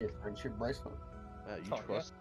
A friendship bracelet. You Oh, yeah. trust?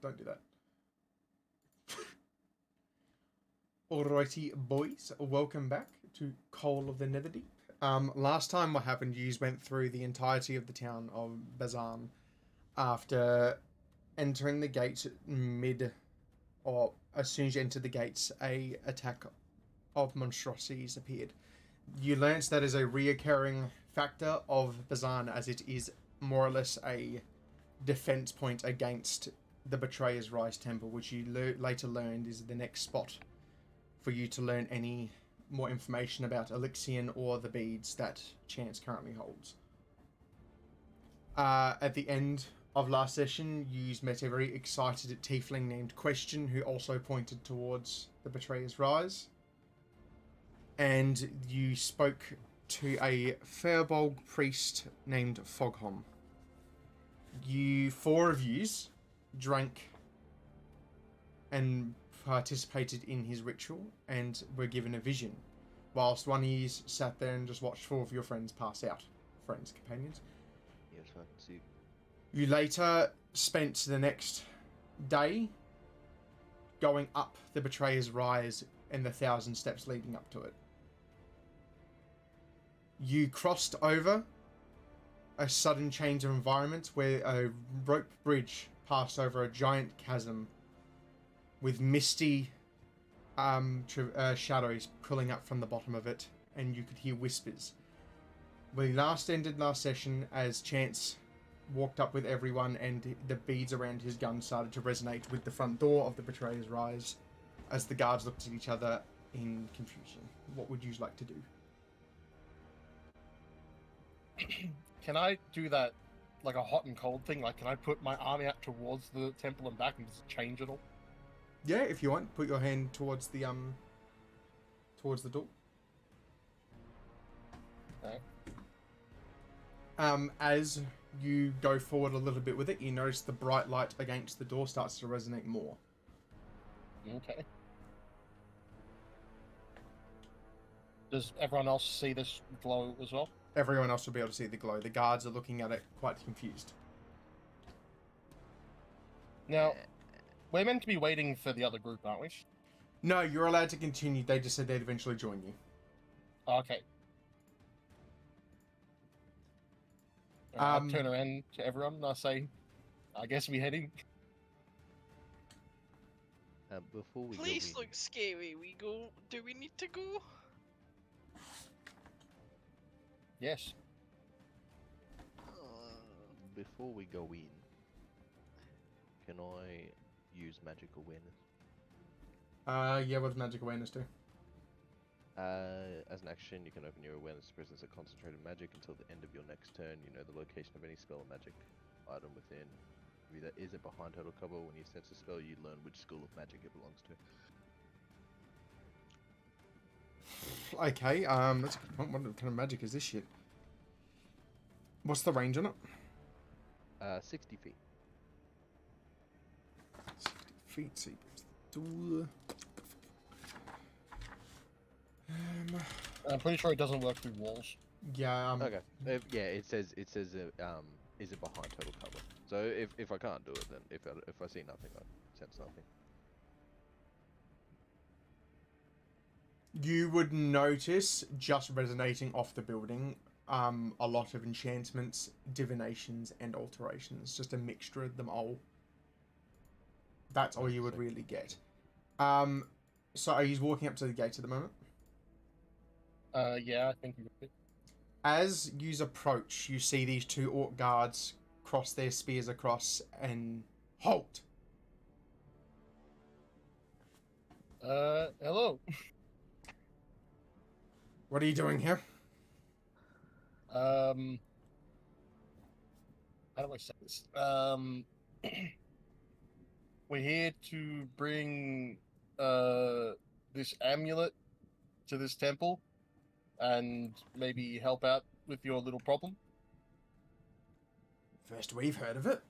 don't do that. Alrighty, boys, welcome back to Call of the Netherdeep. Last time what happened, you went through the entirety of the town of Bazan after entering the gates or as soon as you entered the gates, a attack of monstrosities appeared. You learnt that is a reoccurring factor of Bazan, as it is more or less a defense point against the Betrayer's Rise Temple, which you later learned is the next spot for you to learn any more information about Elixion or the beads that Chance currently holds. At the end of last session, you met a very excited tiefling named Question, who also pointed towards the Betrayer's Rise. And you spoke to a Firbolg priest named Foghom. Four of yous drank and participated in his ritual and were given a vision, whilst one of you sat there and just watched four of your friends pass out. Friends, companions. Yes, I can see. You later spent the next day going up the Betrayer's Rise and the 1,000 steps leading up to it. You crossed over a sudden change of environment where a rope bridge passed over a giant chasm with misty shadows pulling up from the bottom of it, and you could hear whispers. We last ended last session as Chance walked up with everyone, and the beads around his gun started to resonate with the front door of the Betrayer's Rise as the guards looked at each other in confusion. What would you like to do? Can I do that, like a hot and cold thing? Like, can I put my arm out towards the temple and back and just change it all? Yeah, if you want, put your hand towards the door. Okay. As you go forward a little bit with it, you notice the bright light against the door starts to resonate more. Okay. Does everyone else see this glow as well? Everyone else will be able to see the glow. The guards are looking at it quite confused. Now, we're meant to be waiting for the other group, aren't we? No, you're allowed to continue. They just said they'd eventually join you. Okay. I turn around to everyone and I say, I guess we're heading. Before we Place go in, looks scary. Do we need to go? Yes. before we go in, can I use magic awareness? Yeah, what does magic awareness do? As an action, you can open your awareness to presence of concentrated magic until the end of your next turn. You know the location of any spell or magic item within. If that isn't behind total cover, when you sense a spell, you learn which school of magic it belongs to. Okay, that's a good point. What kind of magic is this shit? What's the range on it? 60 feet. 60 feet, so you do... I'm pretty sure it doesn't work through walls. Yeah, Okay. Yeah, it says is it behind total cover? So if I can't do it, then if I see nothing, I sense nothing. You would notice, just resonating off the building, a lot of enchantments, divinations, and alterations. Just a mixture of them all. That's all you would really get. So are you walking up to the gate at the moment? Yeah, I think we could. As you approach, you see these two orc guards cross their spears across and halt. Hello. What are you doing here? How do I say this? We're here to bring this amulet to this temple and maybe help out with your little problem. First we've heard of it.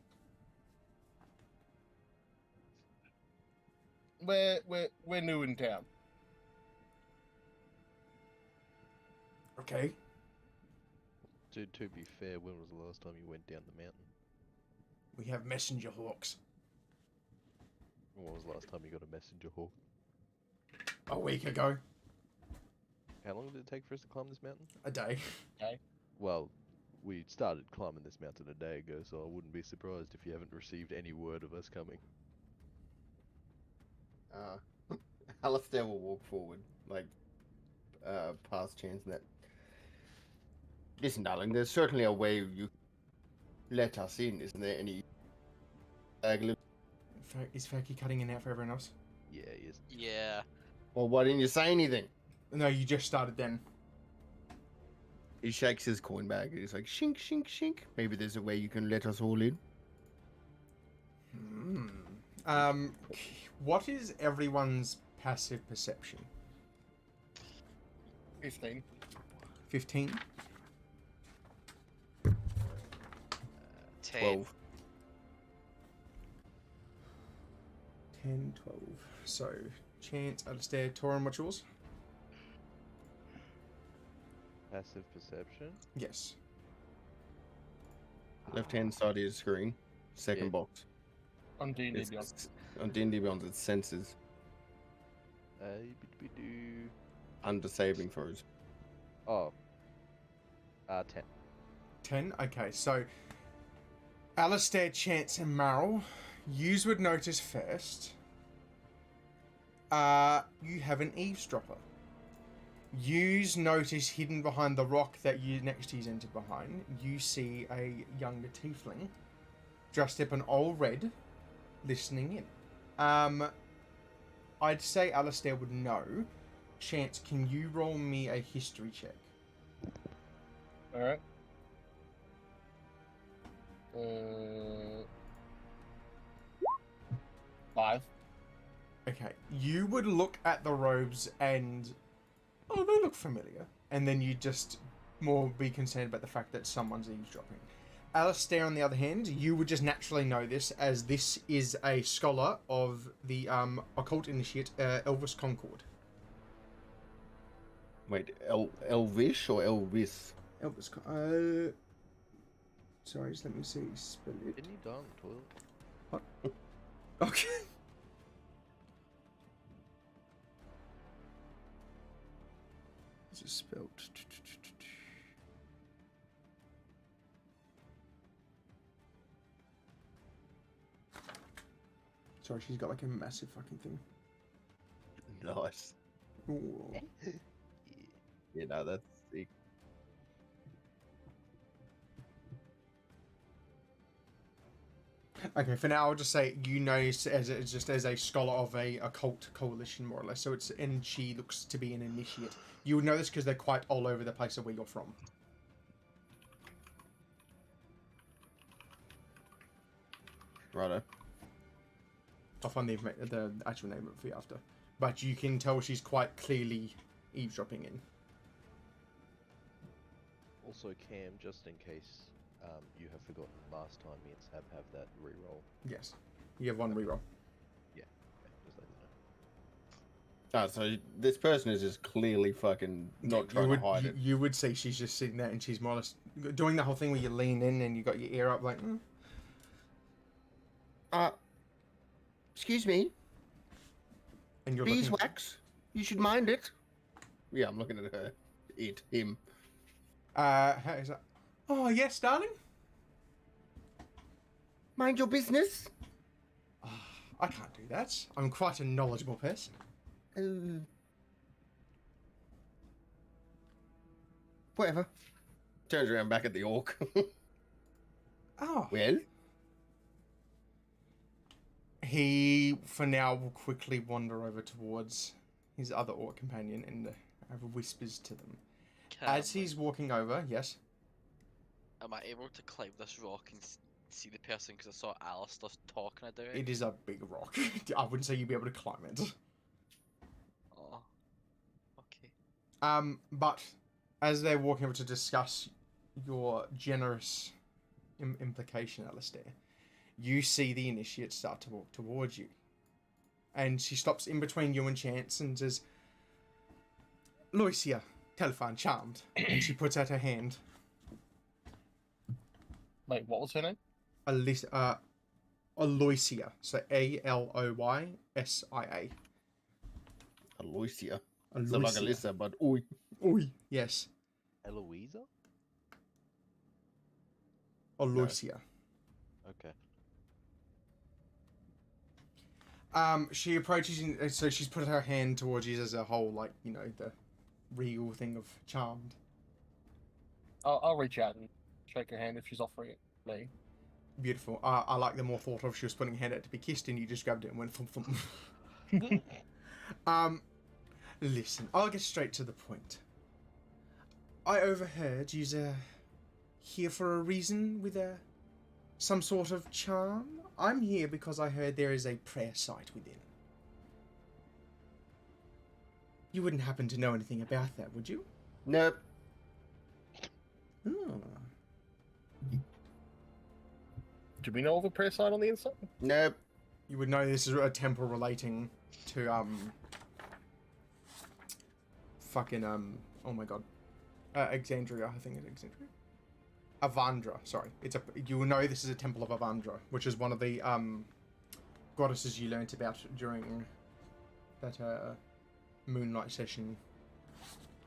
We're new in town. Okay. To be fair, when was the last time you went down the mountain? We have messenger hawks. When was the last time you got a messenger hawk? A week ago. How long did it take for us to climb this mountain? A day. Well, we started climbing this mountain a day ago, so I wouldn't be surprised if you haven't received any word of us coming. Alistair will walk forward, like, past Chance and that. Listen, darling, there's certainly a way you let us in, isn't there? Any... Is Fakey cutting in out for everyone else? Yeah, he is. Yeah. Well, why didn't you say anything? No, you just started then. He shakes his coin bag and he's like, shink, shink, shink. Maybe there's a way you can let us all in. What is everyone's passive perception? 15. 15? 10. 12. 10, 12. So, Chance, Alistair, Torin, what's yours? Passive perception? Yes. Left-hand side of your screen. Second Yeah. box. On D&D It's, Beyond. on D&D Beyond, it's senses. Do. Under saving throws. Oh. 10. 10? Okay, so Alistair, Chance, and Marl, yous would notice first. You have an eavesdropper. Yous notice hidden behind the rock that you next to you's entered behind. You see a younger tiefling dressed up in all red, listening in. I'd say Alistair would know. Chance, can you roll me a history check? Alright. 5. Okay, you would look at the robes and, oh, they look familiar. And then you just more be concerned about the fact that someone's eavesdropping. Alistair, on the other hand, you would just naturally know this, as this is a scholar of the occult initiate Elvis Concord. Wait, Elvish or Elvis? Elvis sorry, just let me see. Spell it. Didn't you die on the toilet? Okay. Is it spelled? Sorry, she's got like a massive fucking thing. Nice. Ooh. You know, that's sick. Okay, for now I'll just say you know as a scholar of a occult coalition, more or less. So and she looks to be an initiate. You would know this because they're quite all over the place of where you're from. Righto. I'll find the actual name of it for you after. But you can tell she's quite clearly eavesdropping in. Also, Cam, just in case you have forgotten last time, me and Sab have that reroll. Yes, you have one reroll. Okay, just let you know. So this person is just clearly fucking not trying to hide it. You would say she's just sitting there and she's more or less doing the whole thing where you lean in and you got your ear up like. Excuse me. And you're looking. Beeswax. You should mind it. Yeah, I'm looking at her. Him. How is that? Oh yes, darling. Mind your business. I can't do that. I'm quite a knowledgeable person. Whatever. Turns around back at the orc. Oh. Well? He, for now, will quickly wander over towards his other orc companion and whispers to them. As he's walking over, yes? Am I able to climb this rock and see the person? Because I saw Alistair talking about it. It is a big rock. I wouldn't say you'd be able to climb it. Oh. Okay. But as they're walking over to discuss your generous implication, Alistair, you see the initiate start to walk towards you. And she stops in between you and Chance and says, Loisia, telephone charmed. And she puts out her hand. Wait, what was her name? Aloysia. So Aloysia. Aloysia. Aloysia. So like Alyssa, but oi. Oi. Yes. Eloisa? Aloysia. Okay. She approaches you, so she's put her hand towards you as a whole, like, you know, the regal thing of charmed. I'll reach out and shake her hand if she's offering it me. Beautiful. I like the more thought of she was putting her hand out to be kissed and you just grabbed it and went thump thump. Listen, I'll get straight to the point. I overheard you're here for a reason with some sort of charm. I'm here because I heard there is a prayer site within. You wouldn't happen to know anything about that, would you? Nope. Oh. Do we know of a prayer site on the inside? Nope. You would know this is a temple relating to oh my god, Exandria. I think it's Exandria. Avandra. Sorry, you will know this is a temple of Avandra, which is one of the goddesses you learnt about during that moonlight session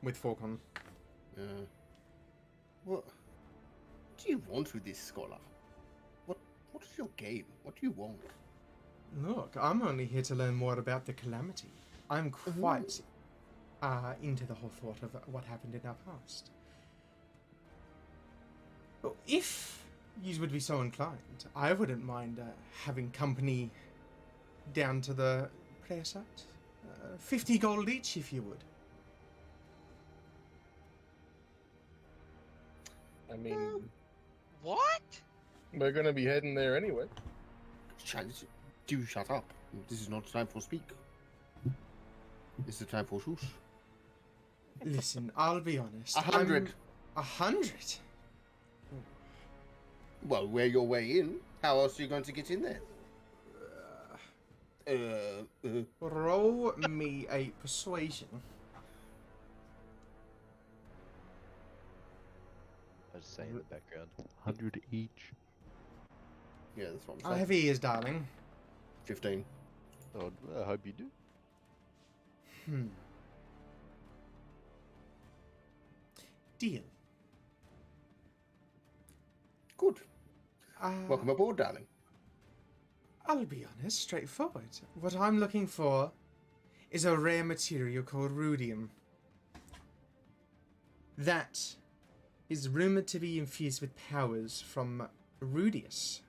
with Falcon. What do you want with this scholar? What is your game? What do you want? Look, I'm only here to learn more about the calamity. I'm quite into the whole thought of what happened in our past. Well, if you would be so inclined, I wouldn't mind having company down to the prayer site. 50 gold each, if you would. I mean, What? we're gonna be heading there anyway. Do shut up. This is not time for speak. This is time for shush. Listen, I'll be honest. 100. 100? Well, we're your way in. How else are you going to get in there? Roll me a persuasion. I was saying in the background. 100 each. Yeah, that's what I'm I saying. have ears, darling. 15. Oh, I hope you do. Deal. Good. Welcome aboard, darling. I'll be honest, straightforward. What I'm looking for is a rare material called rudium. That is rumored to be infused with powers from Rudius.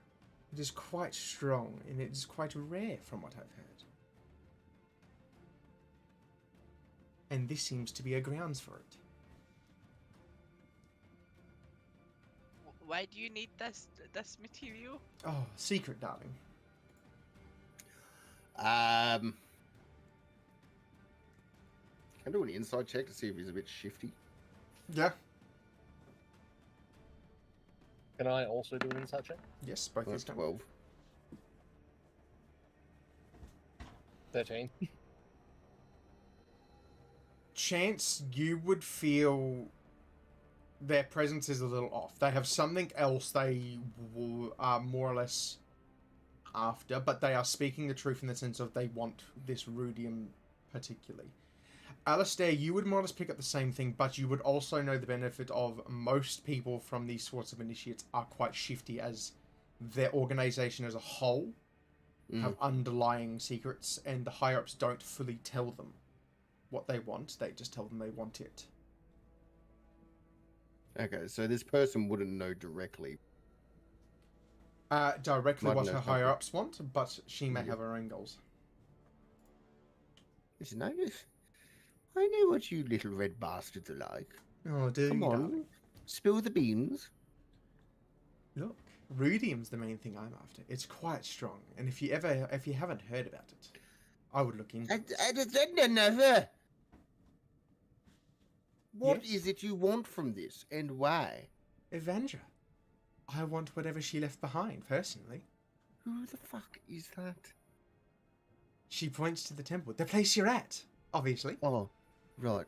It is quite strong, and it is quite rare from what I've heard. And this seems to be a grounds for it. Why do you need this material? Oh, secret, darling. Can I do an inside check to see if he's a bit shifty? Yeah. Can I also do an insight check? Yes, both That's is done. 12. 13. Chance, you would feel their presence is a little off. They have something else they are more or less after, but they are speaking the truth in the sense of they want this rudium particularly. Alistair, you would more or less pick up the same thing, but you would also know the benefit of most people from these sorts of initiates are quite shifty, as their organization as a whole have underlying secrets, and the higher-ups don't fully tell them what they want. They just tell them they want it. Okay, so this person wouldn't know directly. Directly Might what know her something. higher-ups want, but she may Yeah. have her own goals. Listen, I know what you little red bastards are like. Oh, do Come you, on, darling? spill the beans. Look, rudium's the main thing I'm after. It's quite strong, and if you haven't heard about it, I would look into it. Never. What Yes? is it you want from this, and why? Evandra. I want whatever she left behind, personally. Who the fuck is that? She points to the temple. The place you're at, obviously. Oh, right.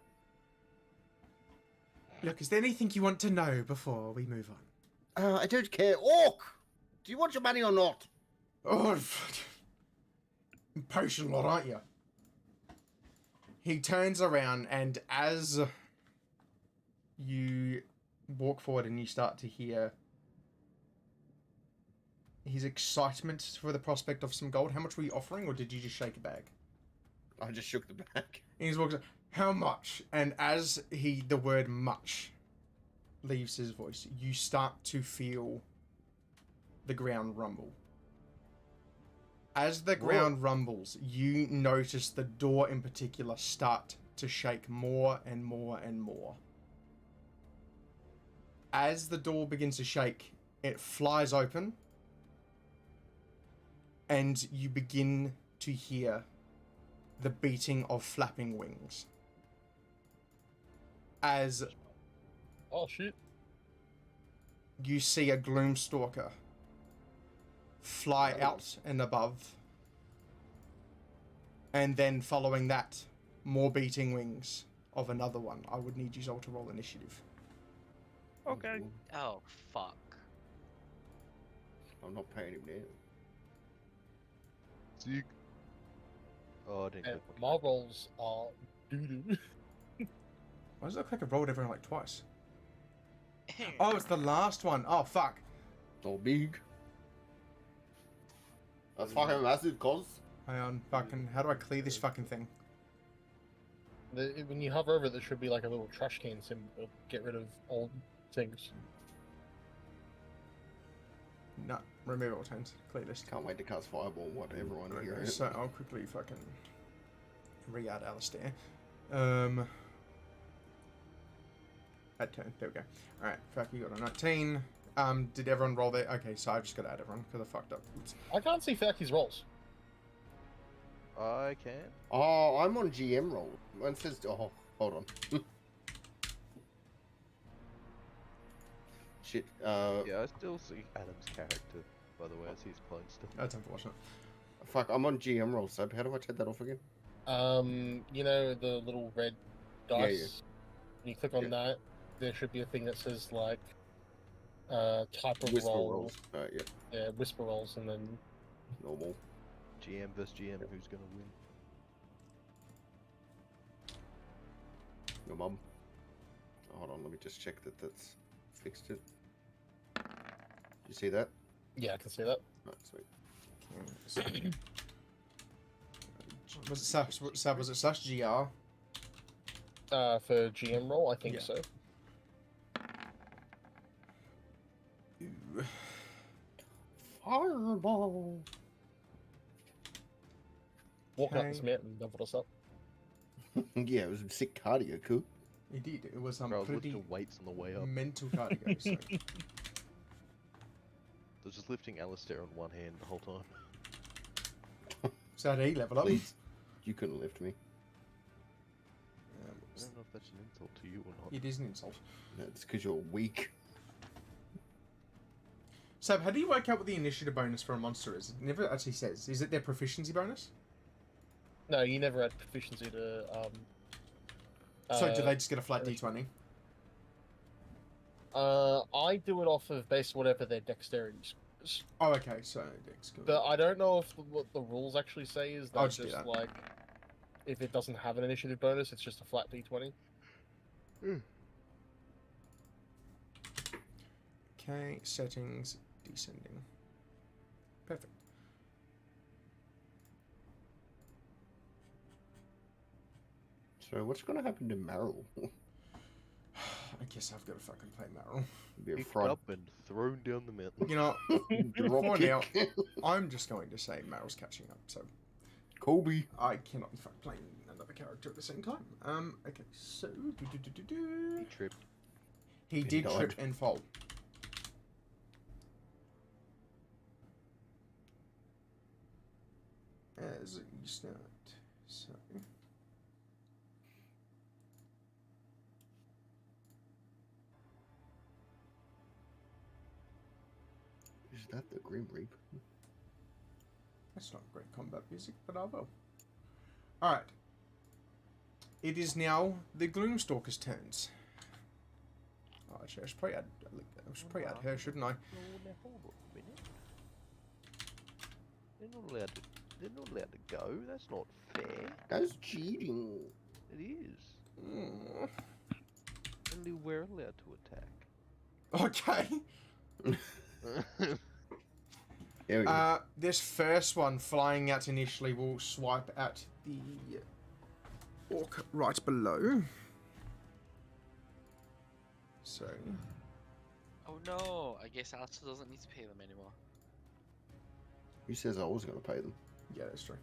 Look, is there anything you want to know before we move on? I don't care. Orc! Do you want your money or not? Oh, impatient lot, aren't you? He turns around, and as you walk forward and you start to hear his excitement for the prospect of some gold. How much were you offering, or did you just shake a bag? I just shook the bag. And he walks up, how much? And as the word much leaves his voice, you start to feel the ground rumble. As the ground rumbles, you notice the door in particular start to shake more and more and more. As the door begins to shake, it flies open, and you begin to hear the beating of flapping wings. As Oh shit! you see a Gloomstalker fly out and above, and then following that, more beating wings of another one. I would need you all to roll initiative. Okay. Oh, fuck. I'm not paying him now. Zeke. Oh, I didn't And click my rolls are doo-doo. Why does it look like I rolled everyone like twice? Oh, it's the last one. Oh, fuck. So big. That's fucking massive, cuz. Hang on, fucking, how do I clear this fucking thing? When you hover over it, there should be like a little trash can symbol to get rid of old things. No, remove all turns. Clear list. Can't wait to cast Fireball, what everyone here. Okay, so I'll quickly fucking re-add Alistair. Add turn. There we go. Alright, fuck, you got a 19. Did everyone roll there? Okay, so I've just got to add everyone because I fucked up. Oops. I can't see Faki's rolls. I can. Oh, I'm on GM roll. Mine says, oh, hold on. Shit, Yeah, I still see Adam's character, by the way. I see his clone still. That's unfortunate. fuck, I'm on GM roll, Seb. How do I take that off again? You know the little red Yeah, dice? yeah. When you click on Yeah. that, there should be a thing that says like type of Whisper roll. rolls. Yeah, Yeah, whisper rolls, and then normal. GM versus GM, who's gonna win? Your mum. Hold on, let me just check that that's fixed it. You see that? yeah, I can see that. Right, sweet. Was it slash GR? For GM roll, I think Yeah. so. Ooh. Fireball! Walk up Okay. this mountain and double us up. Yeah, it was a sick cardio, cool. It did. It was Bro, I was pretty lifting weights on the way up. mental cardio. So. I was just lifting Alistair on one hand the whole time. So did he level up? Please. You couldn't lift me. I don't know if that's an insult to you or not. It is an insult. That's because you're weak. Sab, how do you work out what the initiative bonus for a monster is? It never actually says. Is it their proficiency bonus? No, you never had proficiency to. So do they just get a flat d20? I do it off of based whatever their dexterity is. Oh, okay. So Dex. Good. But I don't know if what the rules actually say is I'll that just do just that. like if it doesn't have an initiative bonus, it's just a flat d20. Okay, settings, descending. Perfect. So what's gonna happen to Meryl? I guess I've got to fucking play Meryl. Be a Picked fried up and thrown down the mountain. You know, drop for now, kick. I'm just going to say Meryl's catching up, so Kobe. I cannot be fucking playing another character at the same time. Okay, so He tripped. he He did died. trip and fall. As you start, so Is that the Grim Reaper? that's not great combat music, but I will. All right. It is now the Gloomstalker's turns. Oh, actually, I should probably add her, shouldn't I? They're not allowed to go. That's not fair. That's cheating. It is. Mm. Only we're allowed to attack. Okay. There we go. This first one flying out initially will swipe at the orc right below. So, Oh no, I guess Alistair doesn't need to pay them anymore. Who says I was going to pay them? yeah, that's true.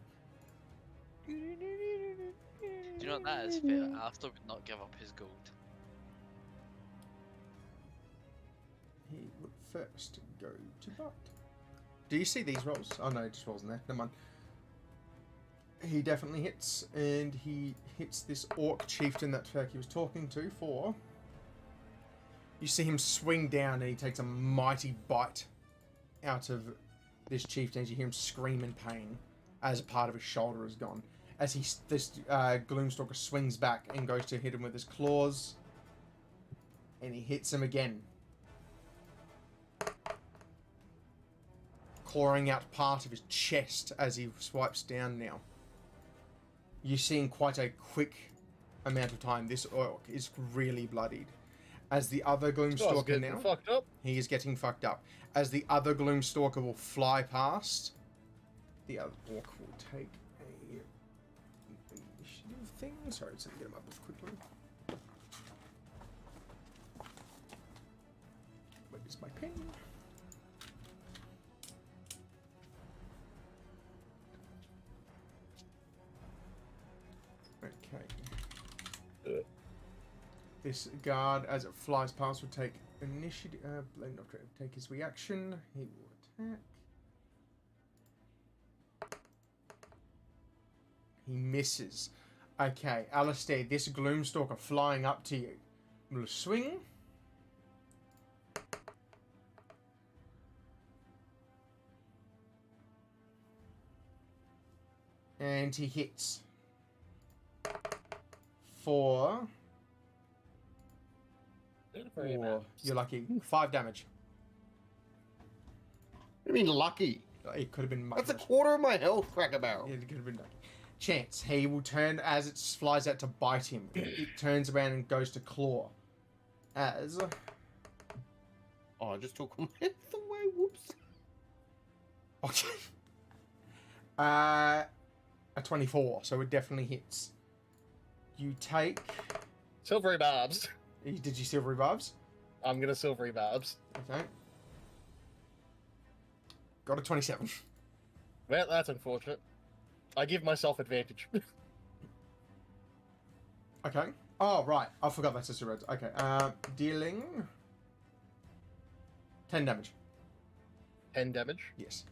Do you know what that is fair? Alistair would not give up his gold. He would first go to bite. Do you see these rolls? Oh no, it just wasn't there. Never mind. He definitely hits, and he hits this orc chieftain that Turkey was talking to for. You see him swing down, and he takes a mighty bite out of this chieftain. As you hear him scream in pain, as a part of his shoulder is gone. As this Gloomstalker swings back and goes to hit him with his claws, and he hits him again, clawing out part of his chest as he swipes down now. You see in quite a quick amount of time, this orc is really bloodied. As the other Gloomstalker now, fucked up. he is getting fucked up. As the other Gloomstalker will fly past, the other orc will take a initiative thing. Sorry, let's get him up quickly. Where's my pen? Okay. This guard, as it flies past, will take initiative. Take his reaction. He will attack. He misses. Okay, Alistair, this Gloomstalker flying up to you will swing. And he hits. For... Or, you're lucky. 5 damage. I mean, lucky. It could have been much That's a worse. quarter of my health, Cracker Barrel. Yeah, it could have been lucky. Chance. He will turn as it flies out to bite him. It turns around and goes to claw. As... Oh, I just took my health away. Whoops. Okay. A 24, so it definitely hits. You take... Silvery barbs. Did you silvery barbs? I'm gonna silvery barbs. Okay. Got a 27. Well, that's unfortunate. I give myself advantage. Okay. Oh, right. I forgot that's just a red. Okay. Dealing... 10 damage. 10 damage. Yes.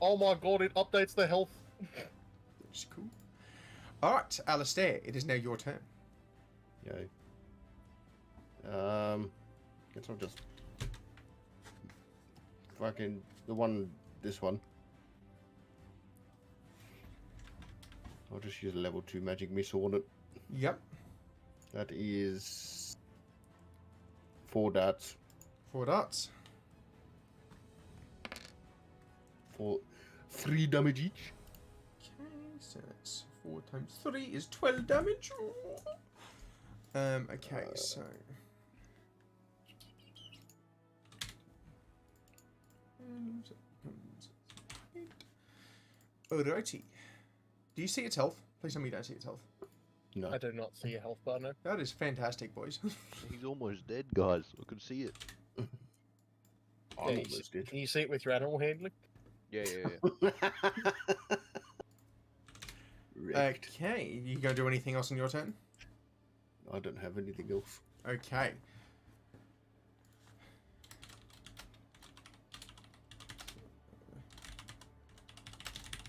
Oh my god, it updates the health. Which is cool. Alright, Alistair, it is now your turn. Yay. Guess I'll just fucking this one. I'll just use a level 2 magic missile on it. Yep. That is 4 darts 4 darts. for 3 damage each. Okay, so that's 4 times 3 is 12 damage. Okay, so... Alrighty. Do you see its health? Please tell me you don't see its health. No. I do not see a health bar, no. That is fantastic, boys. He's almost dead, guys. I can see it. I'm Yeah, you almost dead. Can you see it with your animal handling? Yeah, yeah, yeah. Wrecked. Okay, you gonna do anything else on your turn? I don't have anything else. Okay.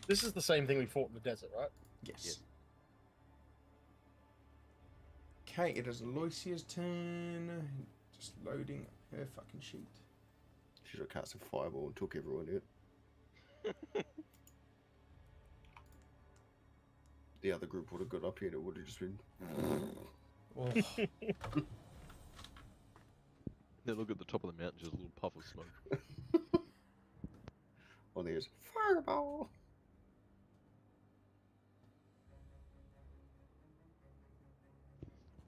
This is the same thing we fought in the desert, right? Yes. Yes. Okay, it is Aloysia's turn. Just loading her fucking sheet. Should have cast a fireball and took everyone out. The other group would have got up here and it would have just been... Oh, They look at the top of the mountain, just a little puff of smoke. Or there's fireball.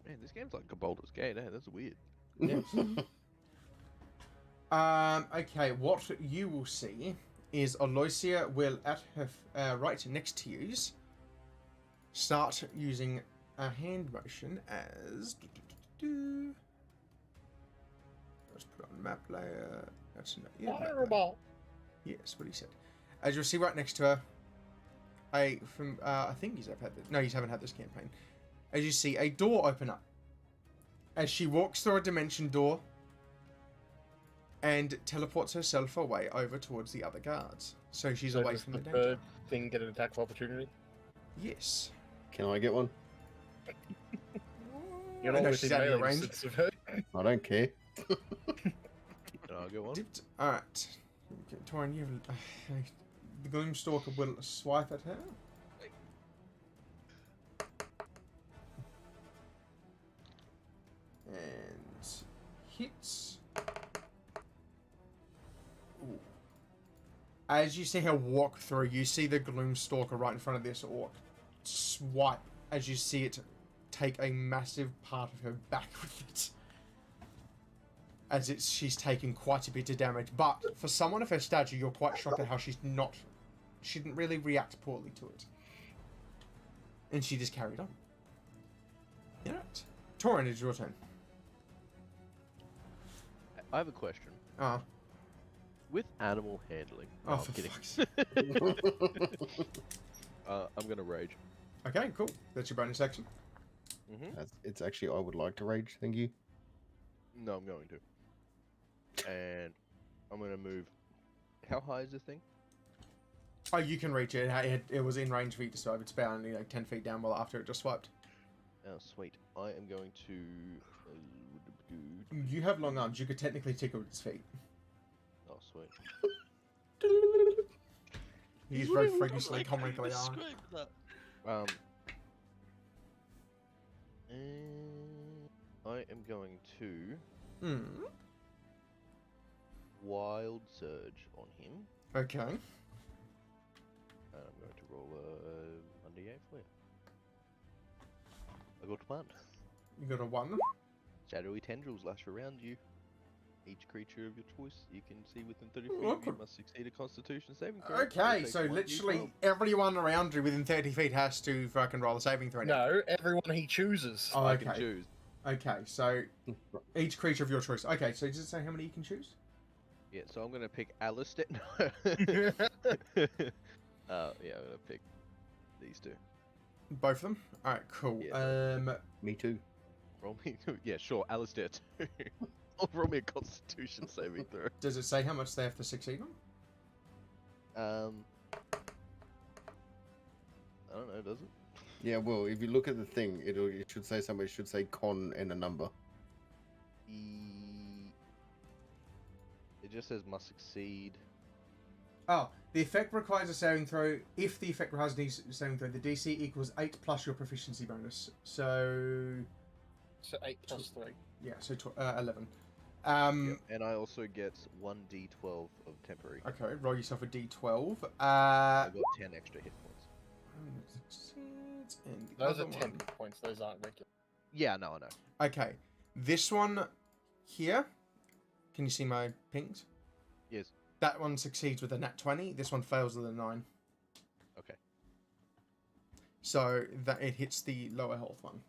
Man, this game's like Baldur's Gate, eh? That's weird. Yes. Okay, what you will see is Aloysia will, at her right next to you, start using a hand motion as... Let's put on map layer. That's not... Yeah, map layer. Fireball. Yes, what he said. As you'll see right next to her, I think he's had this. No, you haven't had this campaign. As you see a door open up. As she walks through a dimension door and teleports herself away over towards the other guards. So she's away does from the the danger. bird thing get an attack of opportunity? Yes. Can I get one? You're I not know within she's out of your melee range. distance of her. I don't care. I'll get one. Alright. Okay, Torin, you have... the Gloomstalker will swipe at her. And hits. Ooh. As you see her walk through, you see the Gloomstalker right in front of this orc swipe as you see it take a massive part of her back with it. As she's taken quite a bit of damage, but for someone of her stature, you're quite shocked at how she didn't really react poorly to it. And she just carried on. Alright. Torin, it's your turn. I have a question. With animal handling. Oh, No, for I'm kidding. fuck's sake. I'm gonna rage. Okay, cool. That's your bonus action. It's actually, I would like to rage, thank you. No, I'm going to. And I'm gonna move. How high is this thing? Oh, you can reach it. It was in range for you to swipe. It's about only like 10 feet down while after it just swiped. Oh, sweet. I am going to. You have long arms. You could technically tickle its feet. Oh, sweet. He's very freakishly comically armed. Describe that. And I am going to Hmm. wild surge on him. Okay. And I'm going to roll a 1d8 for you. I got a plan. You got a 1. Shadowy tendrils lash around you. Each creature of your choice you can see within 30 feet Ooh, of you okay. must succeed a Constitution saving throw. Okay, Take so 1d12. literally everyone around you within 30 feet has to fucking roll a saving throw now. No, everyone he chooses. Oh, I can okay. choose. Okay, so each creature of your choice. Okay, so does it say how many you can choose? Yeah, so I'm gonna pick Alistair. No. Yeah, I'm gonna pick these two. Both of them? Alright, cool. Yeah. Me too. Roll me. Yeah, sure. Alistair too. Roll me a Constitution saving throw. Does it say how much they have to succeed on? I don't know. Does it? Yeah, well, if you look at the thing, it should say somebody should say con and a number. It just says must succeed. Oh, the effect requires a saving throw. If the effect requires a saving throw, the DC equals 8 plus your proficiency bonus. So... So 8 plus 3. Yeah, so 11. Yep, and I also get 1d12 of temporary. Okay, roll yourself a d12. I got 10 extra hit points. Succeeds, and the Those other are 10 one- points, those aren't regular. Yeah, no, I know. Okay, this one here. Can you see my pings? Yes. That one succeeds with a nat 20. This one fails with a 9. Okay. So that it hits the lower health one.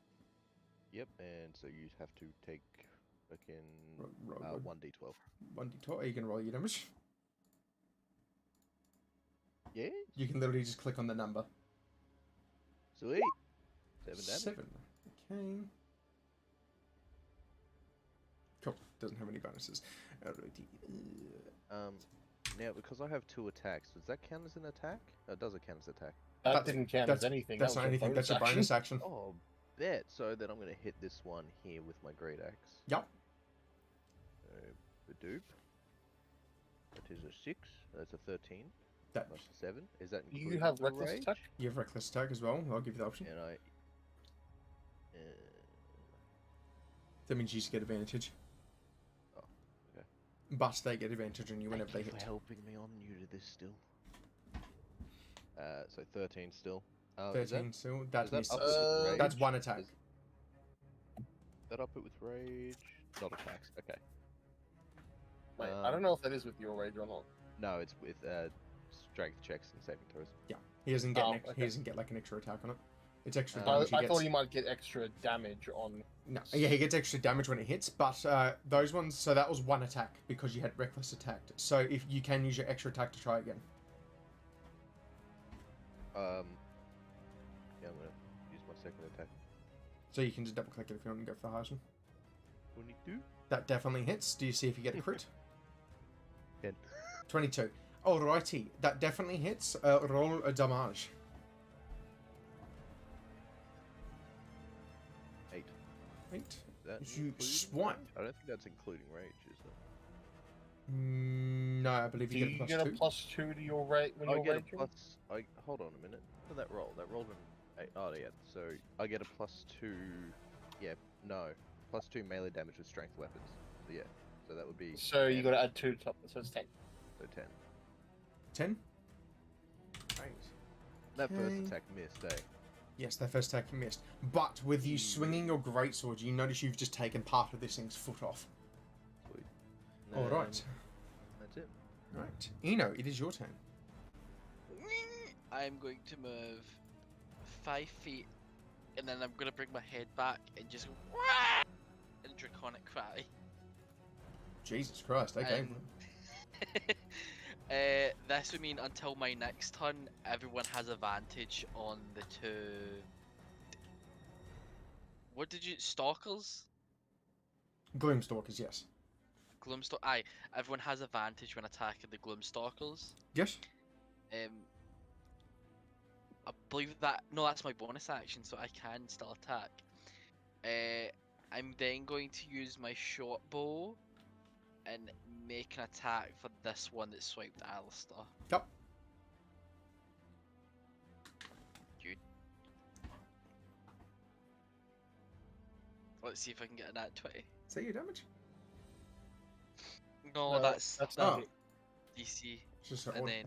Yep, and so you have to take fucking Roll 1d12. 1d12. Are you going to roll your damage? Yeah? You can literally just click on the number. Sweet. 7 damage. 7. Okay. Cool. Doesn't have any bonuses. Now, because I have 2 attacks, does that count as an attack? It doesn't count as an attack. That didn't count as anything. That's that not was your anything. That's a bonus bonus action. Oh, bet. So then I'm going to hit this one here with my great axe. Yep. Badoop. That is a 6. That's a 13. That Plus 7. Is that You including have the reckless rage? attack? You have reckless attack as well. I'll give you the option. And I... That means you just get advantage. but they get advantage on you whenever Thank they you hit. for helping me. I'm new to this still. So 13 still. Is 13 still. That is that misses. up it with rage? That's one attack. Is that up it with rage? Not attacks. Okay. Wait, I don't know if that is with your rage or not. No, it's with strength checks and saving throws. Yeah, he doesn't get Oh, he okay. doesn't get like an extra attack on it. It's extra I damage. He I gets. thought you might get extra damage on. No, yeah, he gets extra damage when it hits, but those ones. So that was one attack because you had reckless attacked. So if you can use your extra attack to try again. Yeah, I'm gonna use my second attack. So you can just double click it if you want to go for the highest one. 22. That definitely hits. Do you see if you get a crit? 10. 22. Alrighty, that definitely hits. Roll a damage. 8. 8. Is that You including swipe. rage? I don't think that's including rage, is it? No, I believe Do you you get get a a plus 2. +2 to your rate when I you're get raging? a plus. Hold on a minute. What did that roll? That rolled an 8. Oh yeah. So I get a +2. Yeah. No. +2 melee damage with strength weapons. So, yeah. So that would be. So you 10, got to add 2 to top, so it's 10. So 10. 10? Right. That first Okay. attack missed, eh? Yes, that first attack missed. But with you swinging your greatsword, you notice you've just taken part of this thing's foot off. Sweet. Alright. That's it. Right. Eno, it is your turn. I'm going to move 5 feet, and then I'm going to bring my head back and just go "Wah!" in draconic cry. Jesus Christ, okay. Um, this would mean until my next turn, everyone has advantage on the 2. What did you? Stalkers? Gloomstalkers, yes. Gloomstalk. Aye, everyone has advantage when attacking the Gloomstalkers. Yes? I believe that. No, that's my bonus action, so I can still attack. I'm then going to use my short bow and make an attack for this one that swiped Alistair. Yep. Good. Let's see if I can get a nat 20. Is that your damage? No, No, that's that's Oh. not DC, It's just an and order. then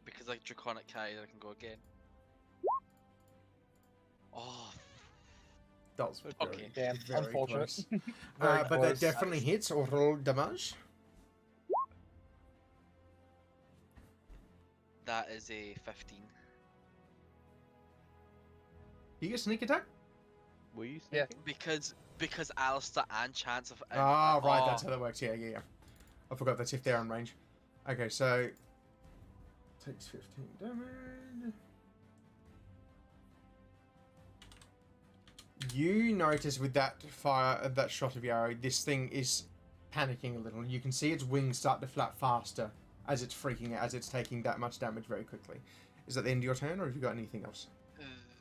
because like draconic carry, I can go again. Oh, That was Okay. Damn, very unfortunate. close. Very But that close. definitely hits or roll damage. that is a 15. You get sneak attack? Were you Yeah. sneaking? Because Alistair and Chance of Ah, right, oh, that's how that works. Yeah, yeah, yeah. I forgot that's if they're on range. Okay, so takes 15 damage. You notice with that fire, that shot of your arrow, this thing is panicking a little. You can see its wings start to flap faster as it's freaking out, as it's taking that much damage very quickly. Is that the end of your turn, or have you got anything else?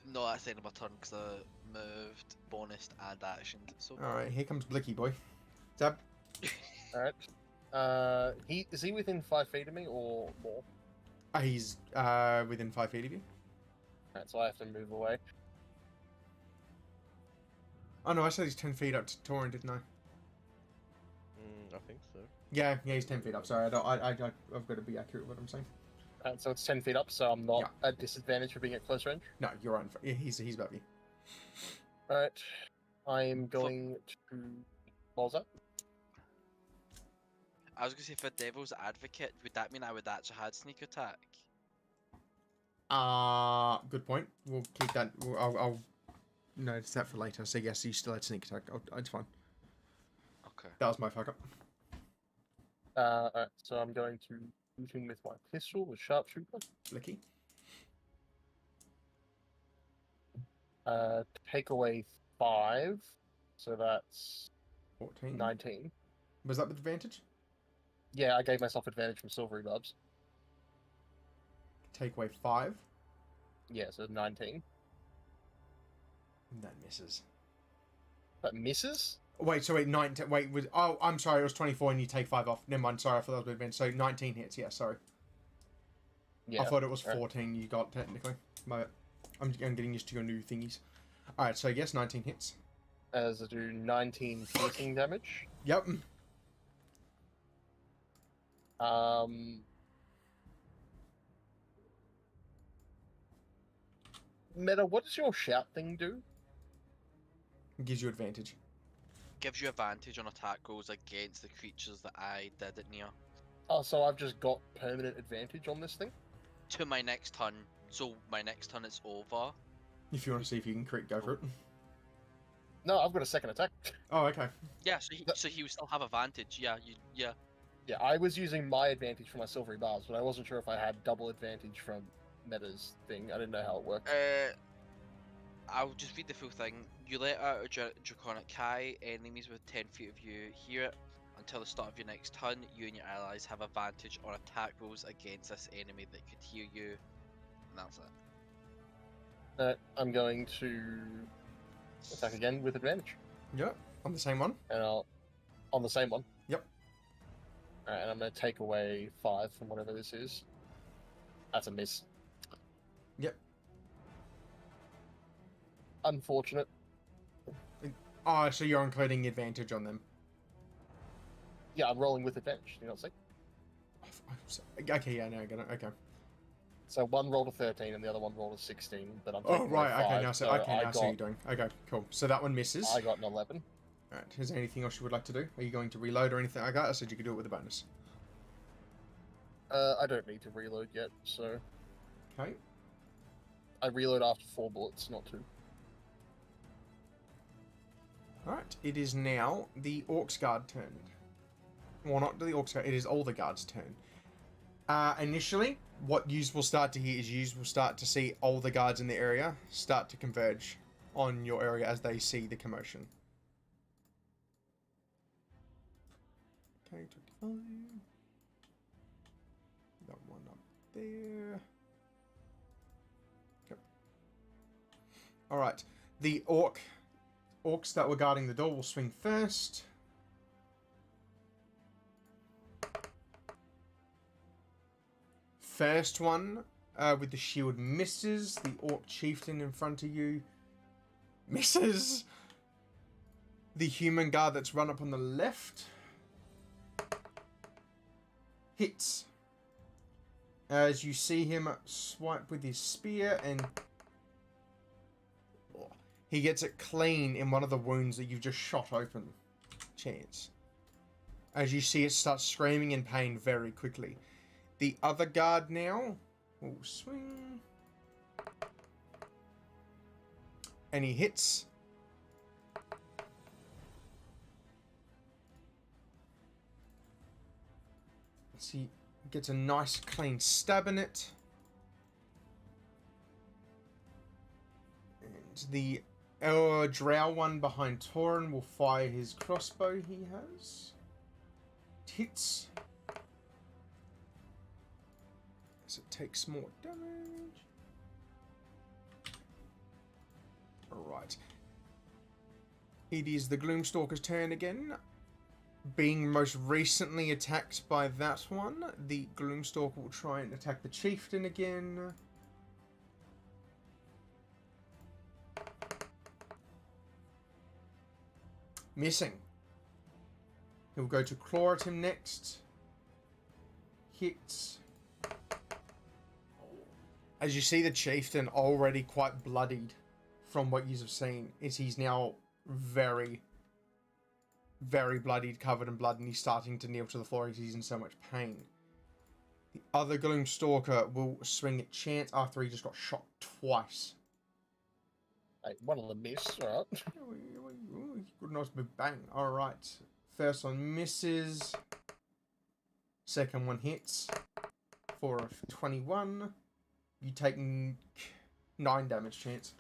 No, that's the end of my turn because I moved, bonus, and actioned. So All right, here comes Blicky boy. Zab. Alright. Is he within 5 feet of me or more? He's within 5 feet of you. Alright, so I have to move away. Oh no, I said he's 10 feet up to Torin, didn't I? I think so. Yeah, he's 10 feet up. Sorry, I've got to be accurate with what I'm saying. So it's 10 feet up, so I'm not at disadvantage for being at close range. No, you're on. Yeah, he's above you. Alright. I am going to. What was that? I was gonna say for Devil's Advocate, would that mean I would actually had sneak attack? Good point. We'll keep that. I'll notice that for later. So yes, you still had sneak attack. It's fine. Okay. That was my fuck up. Alright, so I'm going to shoot him with my pistol, with sharpshooter. Blicky. Take away 5, so that's 14. 19. Was that with advantage? Yeah, I gave myself advantage from silvery bubs. Take away 5. Yeah, so 19. That misses. That misses? Wait, so wait, 19. Wait, oh, I'm sorry, it was 24 and you take 5 off. Never mind, sorry, I thought that was with advantage. So 19 hits, yeah, sorry. Yeah. I thought it was alright. 14 you got, technically. I'm getting used to your new thingies. Alright, so yes, 19 hits. As I do 19 piercing damage. Yep. Meta, what does your shout thing do? Gives you advantage. Gives you advantage on attack rolls against the creatures that I did it near. Oh, so I've just got permanent advantage on this thing? To my next turn. So my next turn is over. If you want to see if you can crit, go for it. No, I've got a second attack. Oh, okay. Yeah, so he would still have advantage. Yeah, yeah. Yeah, I was using my advantage for my silvery bars, but I wasn't sure if I had double advantage from Meta's thing. I didn't know how it worked. I'll just read the full thing. You let out a Draconic Kai. Enemies with 10 feet of you hear it. Until the start of your next turn, you and your allies have advantage on attack rolls against this enemy that could hear you. And that's it. I'm going to attack again with advantage. Yep. On the same one. And I'll on the same one. Yep. Alright, and I'm going to take away 5 from whatever this is. That's a miss. Yep. Unfortunate. Oh, so you're including advantage on them. Yeah, I'm rolling with advantage. Do you not see? Okay, yeah, now I get it. Okay. So one rolled a 13 and the other one rolled a 16, but I'm Oh, taking away right. Okay, 5, now so I see what got, you're doing. Okay, cool. So that one misses. I got an 11. Alright, is there anything else you would like to do? Are you going to reload or anything like that? I said you could do it with a bonus. I don't need to reload yet, so Okay. I reload after 4 bullets, not 2. Alright, it is now the Orcs Guard turn. Well, not the Orcs Guard, it is all the Guards' turn. Initially, what yous will start to hear is yous will start to see all the guards in the area start to converge on your area as they see the commotion. Okay, 25. That one up there. Yep. Alright, the orcs that were guarding the door will swing first. First one with the shield misses. The orc chieftain in front of you misses. The human guard that's run up on the left hits. As you see him swipe with his spear, and he gets it clean in one of the wounds that you've just shot open. Chance. As you see it start screaming in pain very quickly. The other guard now will swing. And he hits. Let's see. Gets a nice clean stab in it. And the drow one behind Torin will fire his crossbow he has. It hits. As it takes more damage. Alright. It is the Gloomstalker's turn again. Being most recently attacked by that one, the Gloomstalker will try and attack the Chieftain again. Missing. He'll go to claw at him next. Hits. As you see the Chieftain already quite bloodied from what you have seen, is he's now very bloodied, covered in blood, and he's starting to kneel to the floor as he's in so much pain. The other Gloomstalker will swing at Chance after he just got shot twice. Hey, one of them missed, alright. Good, nice big bang. Alright. First one misses. Second one hits. For a 21. You take 9 damage, Chance.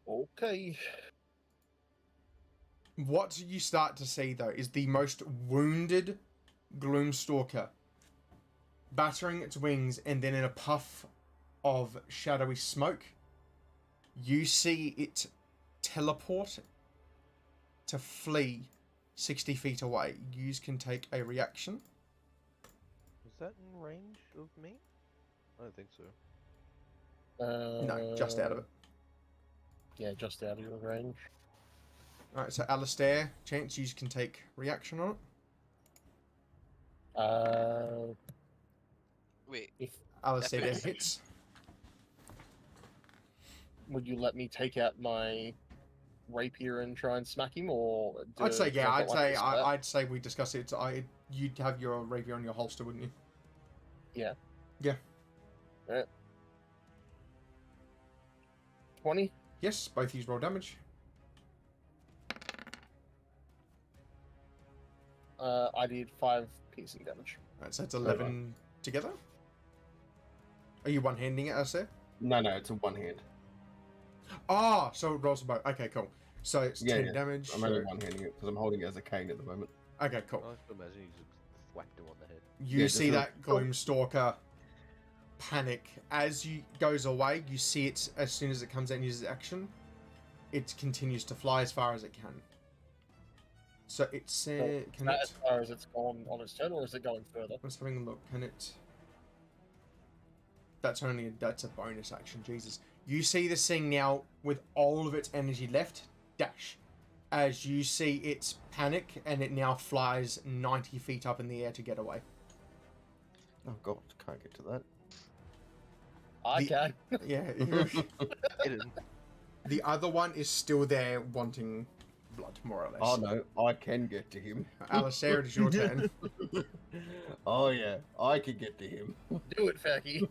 Okay. What you start to see, though, is the most wounded Gloomstalker battering its wings, and then in a puff of shadowy smoke, you see it teleport to flee 60 feet away. You can take a reaction. Was that in range of me? I don't think so. No, just out of it. Yeah, just out of your range. Alright, so Alistair, Chance, you can take reaction on it. Wait, If Alistair If that it's- hits. would you let me take out my rapier and try and smack him, or I'd say can yeah. I I'd put my say pistol out? I'd say we discuss it. You'd have your rapier on your holster, wouldn't you? Yeah. Yeah. Alright. 20. Yes, both use roll damage. I did 5 piercing damage. Right, so it's 11 together. Are you one-handing it, Alistair? No, it's a one hand. Ah, so it rolls a bow. Okay, cool. So it's 10 damage. I'm only one handing it because I'm holding it as a cane at the moment. Okay, cool. I can imagine you just whacked him on the head. You just see a- that Gloomstalker panic as you goes away. You see it as soon as it comes out and uses action. It continues to fly as far as it can. So it's can As it? far as it's gone on its turn, or is it going further? Let's having a look. Can it? That's a bonus action. Jesus, you see this thing now with all of its energy left. Dash, as you see its panic, and it now flies 90 feet up in the air to get away. Oh god, can't get to that. I The- can. Yeah. Hit him. The other one is still there wanting blood, more or less. Oh no, I can get to him. Alistair, it is your turn. Oh yeah, I can get to him. Do it, Facky.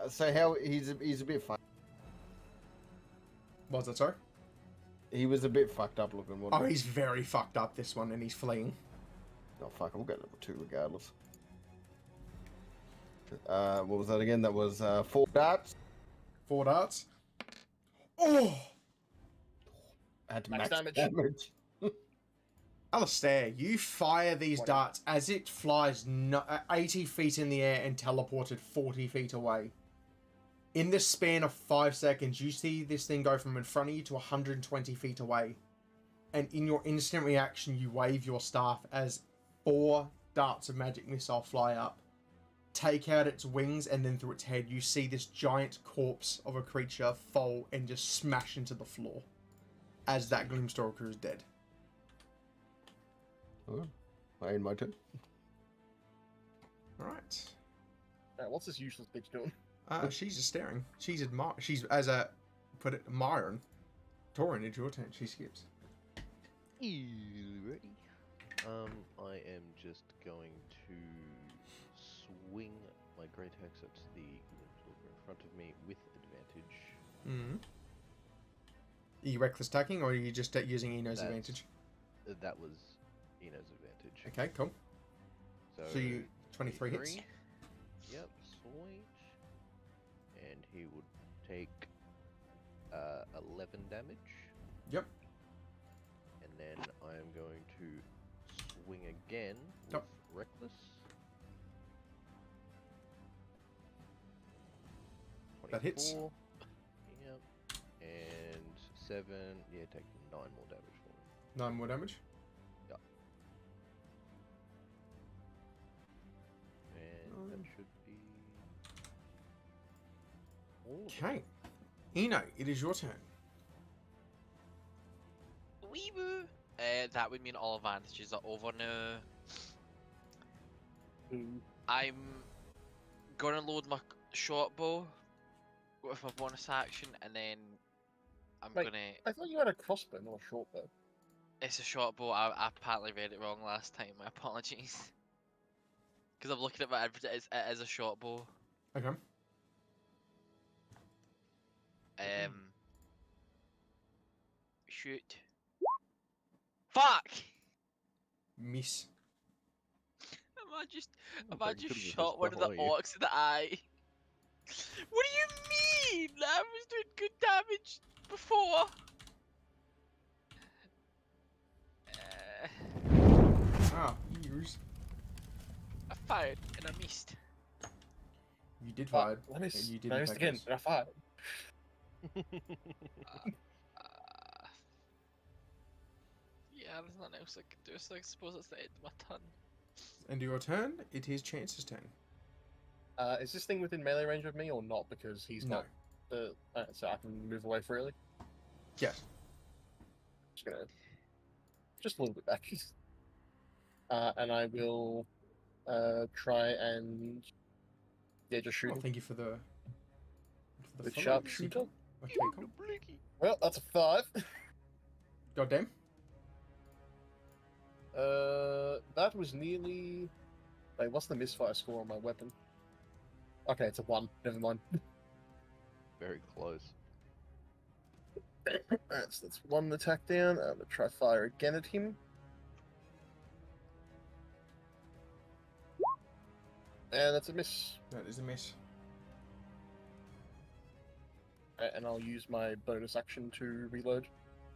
So how he's a bit fucked. What's that, sorry? He was a bit fucked up looking. Oh, Wasn't he? he's very fucked up, this one, and he's fleeing. Oh fuck, we'll go level 2 regardless. What was that again? That was 4 darts. 4 darts. Oh! Had to Max max damage. damage. Alistair, you fire these 20. darts as it flies 80 feet in the air and teleported 40 feet away. In the span of 5 seconds, you see this thing go from in front of you to 120 feet away. And in your instant reaction, you wave your staff as 4 darts of magic missile fly up, take out its wings, and then through its head, you see this giant corpse of a creature fall and just smash into the floor as that Gloomstalker is dead. Oh, I end my turn. Alright. What's this useless bitch doing? She's just staring. She's she's, as a put it, admiring. Torin, it's your turn. She skips. You ready? I am just going to swing my great axe at the Gloomstalker in front of me with advantage. Mm. Are you reckless attacking, or are you just using Eno's That's- advantage? That was Eno's advantage. Okay, cool. So you 23 hits. Yep, sweet. And he would take 11 damage. Yep. And then I am going to swing again with Yep. reckless. That hits. 24. Yep. And 7. Yeah, take 9 more damage for me. 9 more damage. Yep. And that should be all of them. Okay. Eno, it is your turn. Weeboo. That would mean all advantages are over now. Ooh. I'm gonna load my short bow with my bonus action, and then I'm Wait. gonna. I thought you had a crossbow, not a short bow. It's a short bow. I apparently read it wrong last time. My apologies. Because I'm looking at my advertisement as a short bow. Okay. Shoot. Fuck! Miss. Am thought I you just could've just shot one of the missed the whole orcs in the eye? What do you mean? I was doing good damage before. Ah, years. I fired and I missed. You did fire. Let me and you I didn't missed take again. this. I fired. Yeah, there's nothing else I can do, so I suppose it's the end of my turn. End of your turn, it is Chance's turn. Is this thing within melee range of me or not? Because he's No. got the. So I can move away freely. Yes. Just a little bit back. And I will try and just shoot Oh, him thank you for the with follow. sharpshooter. Okay, cool. Well, that's a 5. Goddamn. That was nearly. Wait, what's the misfire score on my weapon? Okay, it's a 1. Never mind. Very close. Alright, so that's 1 attack down. I'm gonna try fire again at him. And that's a miss. That is a miss. And I'll use my bonus action to reload.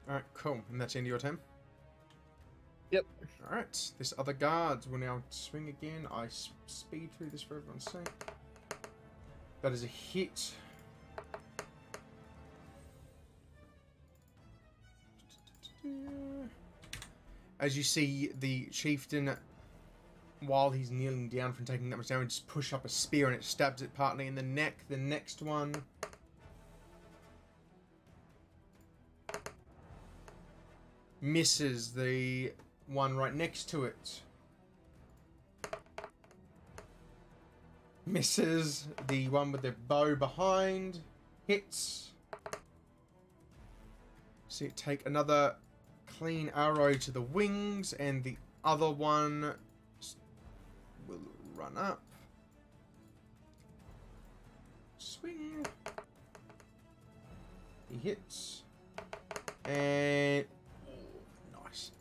Alright, cool. And that's the end of your turn? Yep. Alright, this other guard will now swing again. I speed through this for everyone's sake. That is a hit. As you see the chieftain, while he's kneeling down from taking that much damage, just push up a spear and it stabs it partly in the neck. The next one misses. The one right next to it misses. The one with the bow behind hits. So you take another clean arrow to the wings, and the other one will run up. Swing. He hits. And nice.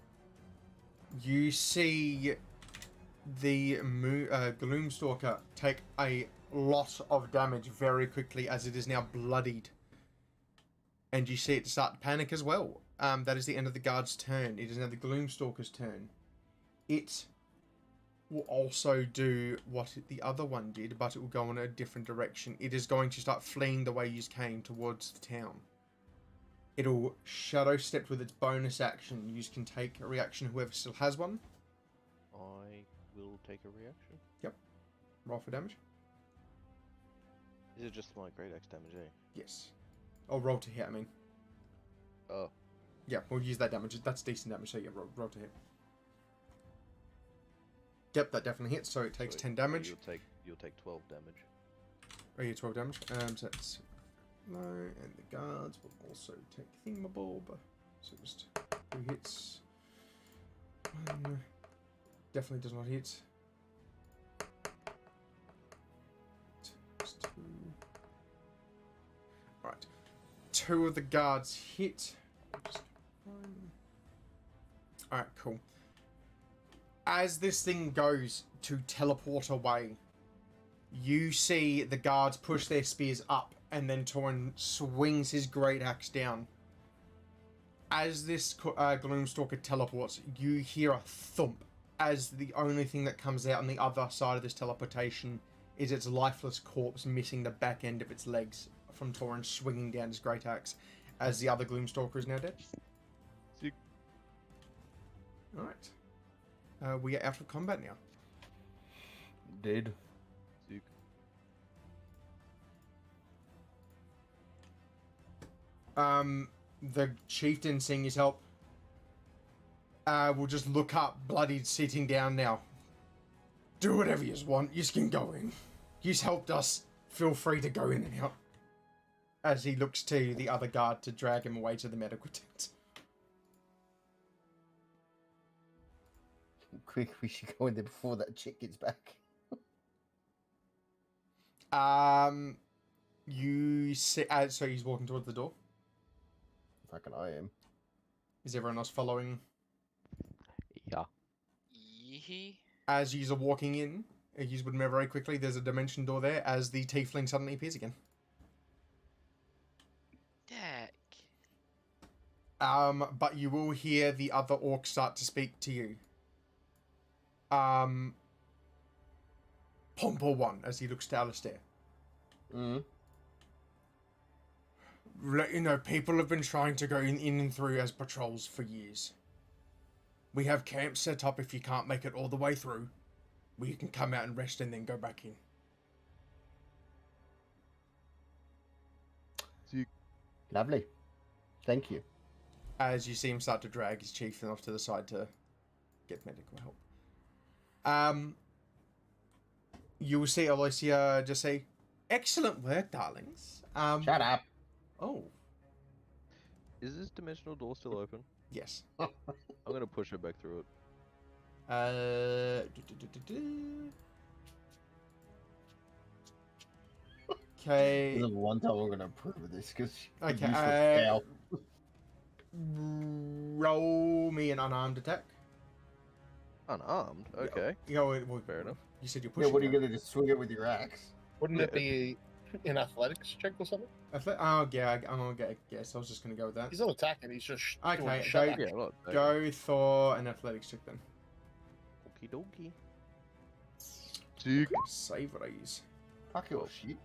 You see the Gloomstalker take a lot of damage very quickly as it is now bloodied. And you see it start to panic as well. That is the end of the guard's turn. It is now the Gloomstalker's turn. It will also do what the other one did, but it will go in a different direction. It is going to start fleeing the way you came towards the town. It'll shadow step with its bonus action. You can take a reaction, whoever still has one. I will take a reaction. Yep. Roll for damage. Is it just my great axe damage, eh? Yes. Oh, roll to hit, I mean. Oh. Yeah, we'll use that damage. That's decent damage, so yeah, roll to hit. Yep, that definitely hits, so it takes 10 damage. You'll take 12 damage. Oh yeah, 12 damage. So that's low, and the guards will also take thingamabob. So just 2 hits. 1 definitely does not hit. Just 2. Alright. 2 of the guards hit. Alright, cool. As this thing goes to teleport away, you see the guards push their spears up, and then Torin swings his great axe down. As this Gloomstalker teleports, you hear a thump, as the only thing that comes out on the other side of this teleportation is its lifeless corpse missing the back end of its legs from Torin swinging down his great axe, as the other Gloomstalker is now dead. Sick. Alright. We are out of combat now. Dead. Sick. The chieftain, seeing his help, will just look up, bloodied, sitting down now. Do whatever you want. You can go in. You've helped us. Feel free to go in and out. As he looks to the other guard to drag him away to the medical tent. Quick, we should go in there before that chick gets back. You see, so he's walking towards the door. Fucking I am. Is everyone else following? Yeah. Yee. As you are walking in, you would move very quickly. There's a dimension door there. As the tiefling suddenly appears again. Dick. But you will hear the other orc start to speak to you. Pomper one, as he looks to Alistair. You know, people have been trying to go in and through as patrols for years. We have camps set up if you can't make it all the way through, where you can come out and rest and then go back in. Lovely. Thank you. As you see him start to drag his chieftain off to the side to get medical help. You will see Alicia just say, "Excellent work, darlings." Shut up. Oh, Is this dimensional door still open? yes. I'm gonna push her back through it. Okay. This is the one time I'm gonna approve of this because Okay. Roll me an unarmed attack. Unarmed? Okay. Well, Fair enough. You said you're Yeah, pushing. what are you gonna just swing it with your axe? Wouldn't Yeah. it be an athletics check or something? Oh yeah, I'm gonna get a guess. I was just gonna go with that. He's not attacking. He's just doing Okay, a shove go- action. Yeah, not okay. Go for an athletics check then. Okie dokie. Sick. Save what I use. Fuck your shit.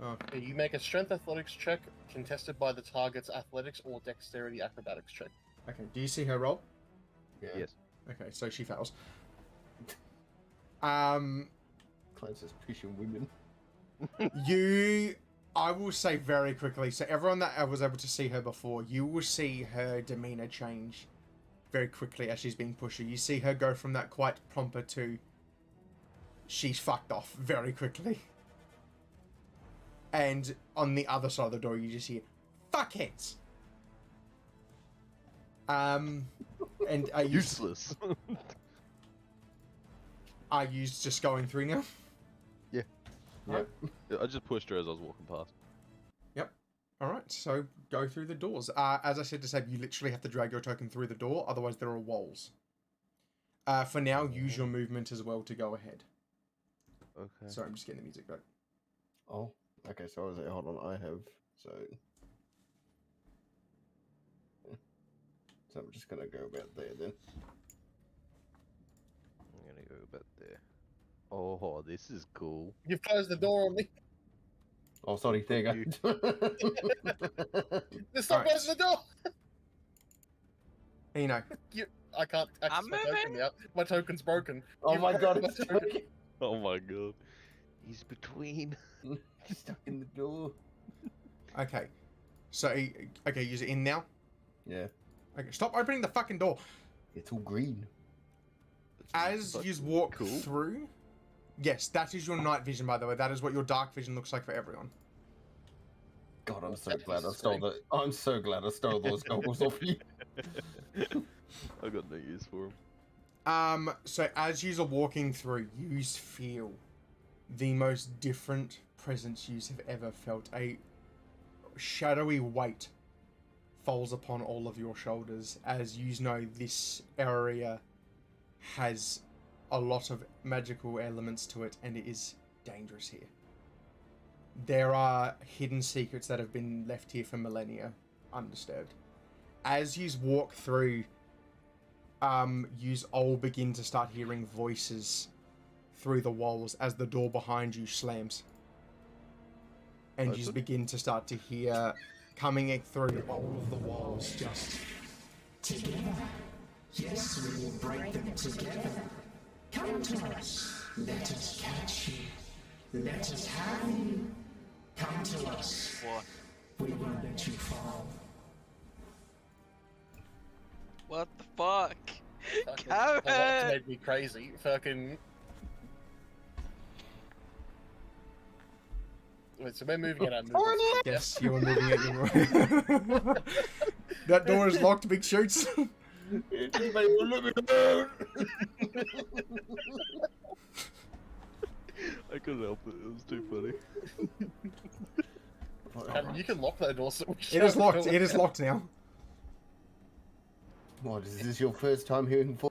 Oh, Yeah, you make a strength athletics check contested by the target's athletics or dexterity acrobatics check. okay. Do you see her roll? Yeah. Yes. Okay, so she fails. Clancy's pushing women. I will say very quickly, so everyone that was able to see her before, you will see her demeanor change very quickly as she's being pushed. You see her go from that quite plumper to she's fucked off very quickly. And on the other side of the door, you just hear, fuckheads! And are you, Useless. are you just going through now? Yep. I just pushed her as I was walking past. Alright, so go through the doors. As I said to Seb, you literally have to drag your token through the door, otherwise there are walls. For now, use your movement as well to go ahead. Okay. Sorry, I'm just getting the music back. Oh. Okay, so I was like, hold on, I have so I'm just gonna go about there then. I'm gonna go about there. Oh, this is cool. You've closed the door on me. Oh, sorry, there you go. Stop Alright. closing the door. You know, I can't access I'm my token moving. now. My token's broken. Oh You my broke god, my it's token. stuck. Oh my god. He's between. Stuck in the door. okay. So, okay, use it in now. Yeah, Okay, stop opening the fucking door. it's all green. As That's you walk cool. through, yes, that is your night vision, by the way. That is what your dark vision looks like for everyone. God, I'm so That glad I is stole great. the. I'm so glad I stole those goggles off you. I got no use for him. So as you are walking through, you feel the most different presence you have ever felt. A shadowy weight falls upon all of your shoulders as you know this area has a lot of magical elements to it, and it is dangerous here. There are hidden secrets that have been left here for millennia undisturbed. As you walk through, you all begin to start hearing voices through the walls as the door behind you slams. And you Open? begin to start to hear coming through all of the walls just Together. Yes, we will break them together. Come to us. Let us catch you. Let us have you. Come to us. What? We won't let you fall. What the fuck? Fucking- Coward! That made me crazy. Fucking. Wait, so we're moving it. I'm moving. yes, you are moving it. You're... that door is locked. Big shoots. Anybody will let me alone. I couldn't help it. It was too funny. You can lock that door. So we It is can't locked. go It is in. locked now. What, is this your first time hearing voice?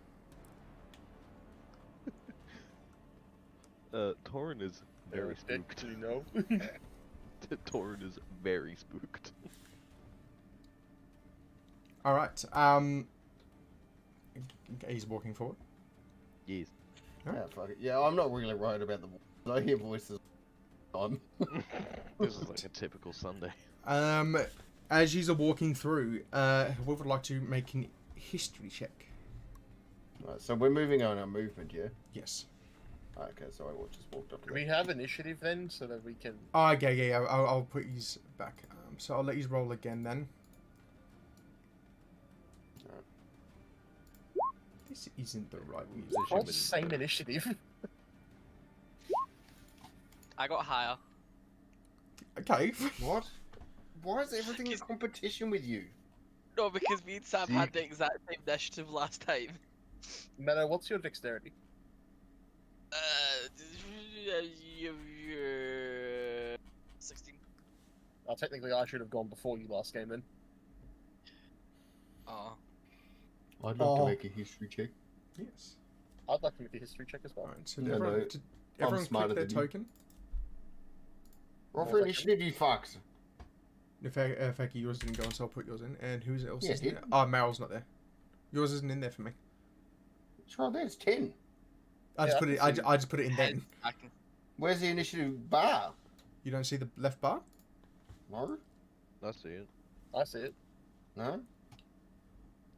Torin is very spooked. You know. Torin is very spooked. All right. He's walking forward. Yes. Yeah, fuck it. Yeah, I'm not really worried about the voices. I hear voices all the time. This is like a typical Sunday. As you are walking through, we would like to make an history check. Right, so we're moving on our movement, yeah? Yes. Okay, so I just walked up to Do we have initiative then, so that we can? Oh, yeah. I'll put yous back. So I'll let you roll again then. This isn't the right music. Roll the same initiative. I got higher. Okay. What? Why is everything in competition with you? No, because me and Sam See? had the exact same initiative last time. Meta, what's your dexterity? 16. Technically, I should have gone before you last game then. Oh. I'd like to make a history check. Yes. I'd like to make a history check as well. Alright, so No, everyone, no, did everyone smarter click their than you. token? Roll No, for that's- initiative, you fucks. If Faki, yours didn't go on, so I'll put yours in. And who's else Yeah, is in it- there? Oh, Meryl's not there. Yours isn't in there for me. It's right there, it's 10. I just Yeah, put I it. can see- I just put it in then. I can. Where's the initiative bar? You don't see the left bar? No? I see it. I see it. No?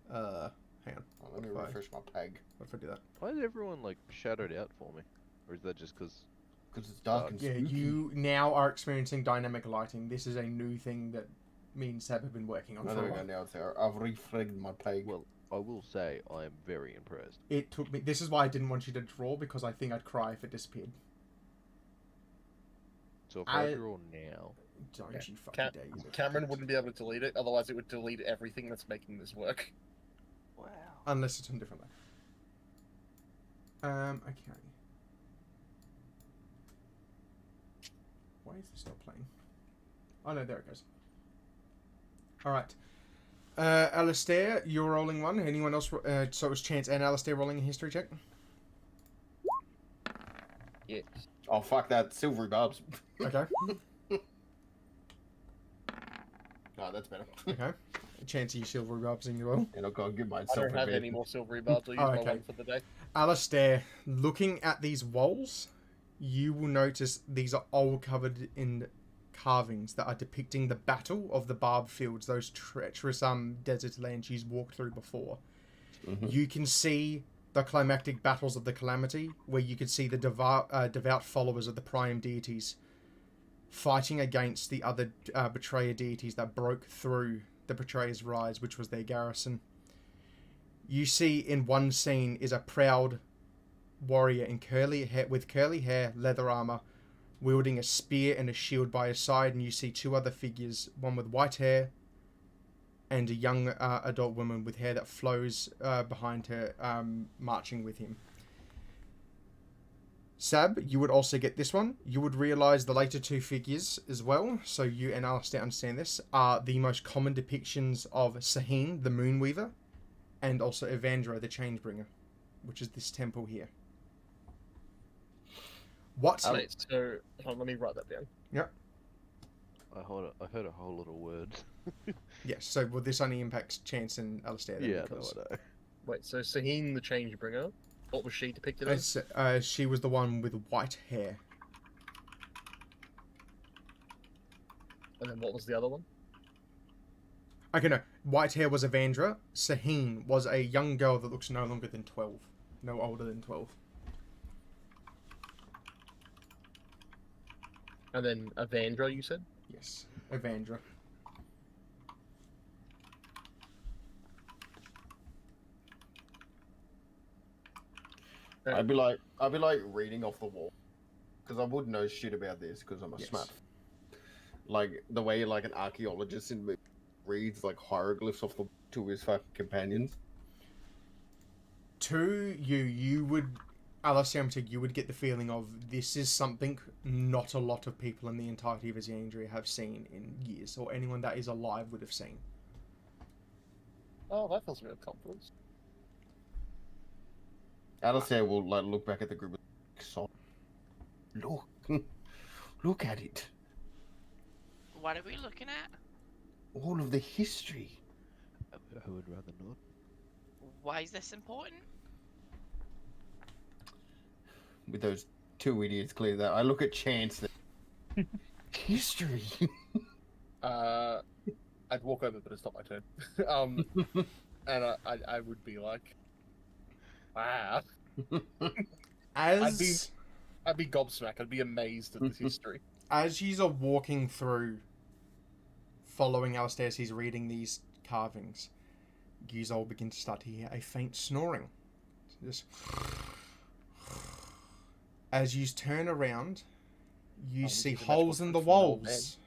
Hang on. Oh, let me Fine. refresh my peg. What if I do that? Why is everyone like shadowed out for me? Or is that just because? Because it's dark and Yeah, spooky. you now are experiencing dynamic lighting. This is a new thing that me and Seb have been working on Oh, for there a we go, while. now it's there. I've refragged my peg. Well, I will say I am very impressed. It took me. This is why I didn't want you to draw, because I think I'd cry if it disappeared. So if I I- draw now, Don't Yeah. you fucking Cam- dare! You little Cameron cunt. wouldn't be able to delete it, otherwise it would delete everything that's making this work. wow. Unless it's on different layer. Okay. Why is this not playing? Oh no, there it goes. Alright. Alistair, you're rolling one. Anyone else? So it was Chance and Alistair rolling a history check? Yes. Oh, fuck that. Silvery barbs. Okay. Oh, that's better. Okay. Chance, you silver rubs in your well. And I'll go and give I myself don't a have bed. any more silvery barbs. I'll use Oh, my okay. one for the day. Alistair, looking at these walls, you will notice these are all covered in carvings that are depicting the battle of the Barb Fields, those treacherous desert lands you've walked through before. Mhm. You can see the climactic battles of the Calamity, where you could see the devout followers of the Prime deities fighting against the other betrayer deities that broke through the Betrayer's Rise, which was their garrison. You see in one scene is a proud warrior in curly hair, leather armor, wielding a spear and a shield by his side, and you see two other figures, one with white hair and a young adult woman with hair that flows behind her, marching with him. Sab, you would also get this one. You would realise the later two figures as well, so you and Alistair understand this, are the most common depictions of Saheen, the Moonweaver, and also Evandro, the Changebringer, which is this temple here. What? Wait, so hold on, let me write that down. I heard a whole lot of words. Yes, so well, this only impacts Chance and Alistair. Then, Yeah, because no, I know. Wait, so Saheen the Changebringer, what was she depicted as? she was the one with white hair. And then what was the other one? Okay, no. White hair was Evandra. Saheen was a young girl that looks no longer than 12. No older than 12. And then Evandra, you said? Yes, Evandra. I'd be like reading off the wall, because I would know shit about this because I'm a Yes. smart. Like the way like an archaeologist in reads like hieroglyphs off the to his fucking companions. To you, you would, Alistair, you would get the feeling of this is something not a lot of people in the entirety of Azandria have seen in years, or anyone that is alive would have seen. Oh, that fills me with confidence. Alistair will like look back at the group. So, look, look at it. What are we looking at? All of the history. I would rather not. Why is this important? With those two idiots, clear that. I look at Chance. History. I'd walk over, but it's not my turn. And I would be like, wow. As I'd be gobsmacked. I'd be amazed at this history. as you are walking through, following Alistair as he's reading these carvings, you all begin to start to hear a faint snoring Just as you turn around, you Oh, see this is a natural holes in the proof from an old walls.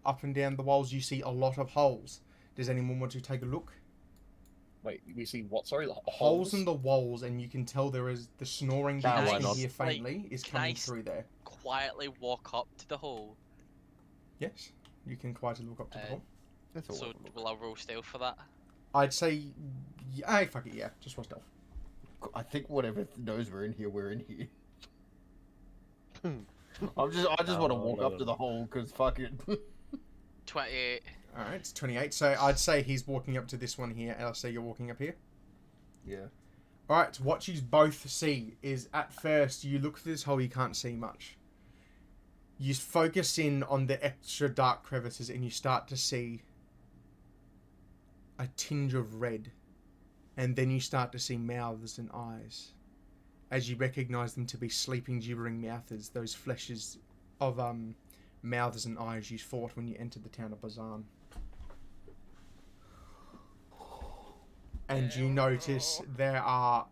Up and down the walls, you see a lot of holes. Does anyone want to take a look? Wait, we see what? Sorry, Holes in the walls, and you can tell there is the snoring that Why you can not? hear faintly is can I coming s- through there. Quietly walk up to the hole. Yes, you can quietly look up to the Uh, hole. That's all. So will I roll stealth for that? I'd say, yeah, fuck it, yeah, just roll stealth. I think whatever knows we're in here, we're in here. I just want to walk up to the hole because fuck it. 28. All right, it's 28. So I'd say he's walking up to this one here. Alistair, you're walking up here. Yeah. All right, what you both see is at first you look through this hole, you can't see much. You focus in on the extra dark crevices and you start to see a tinge of red. And then you start to see mouths and eyes. As you recognize them to be sleeping, gibbering mouths, those fleshes of mouths and eyes you fought when you entered the town of Bazan. And you notice there are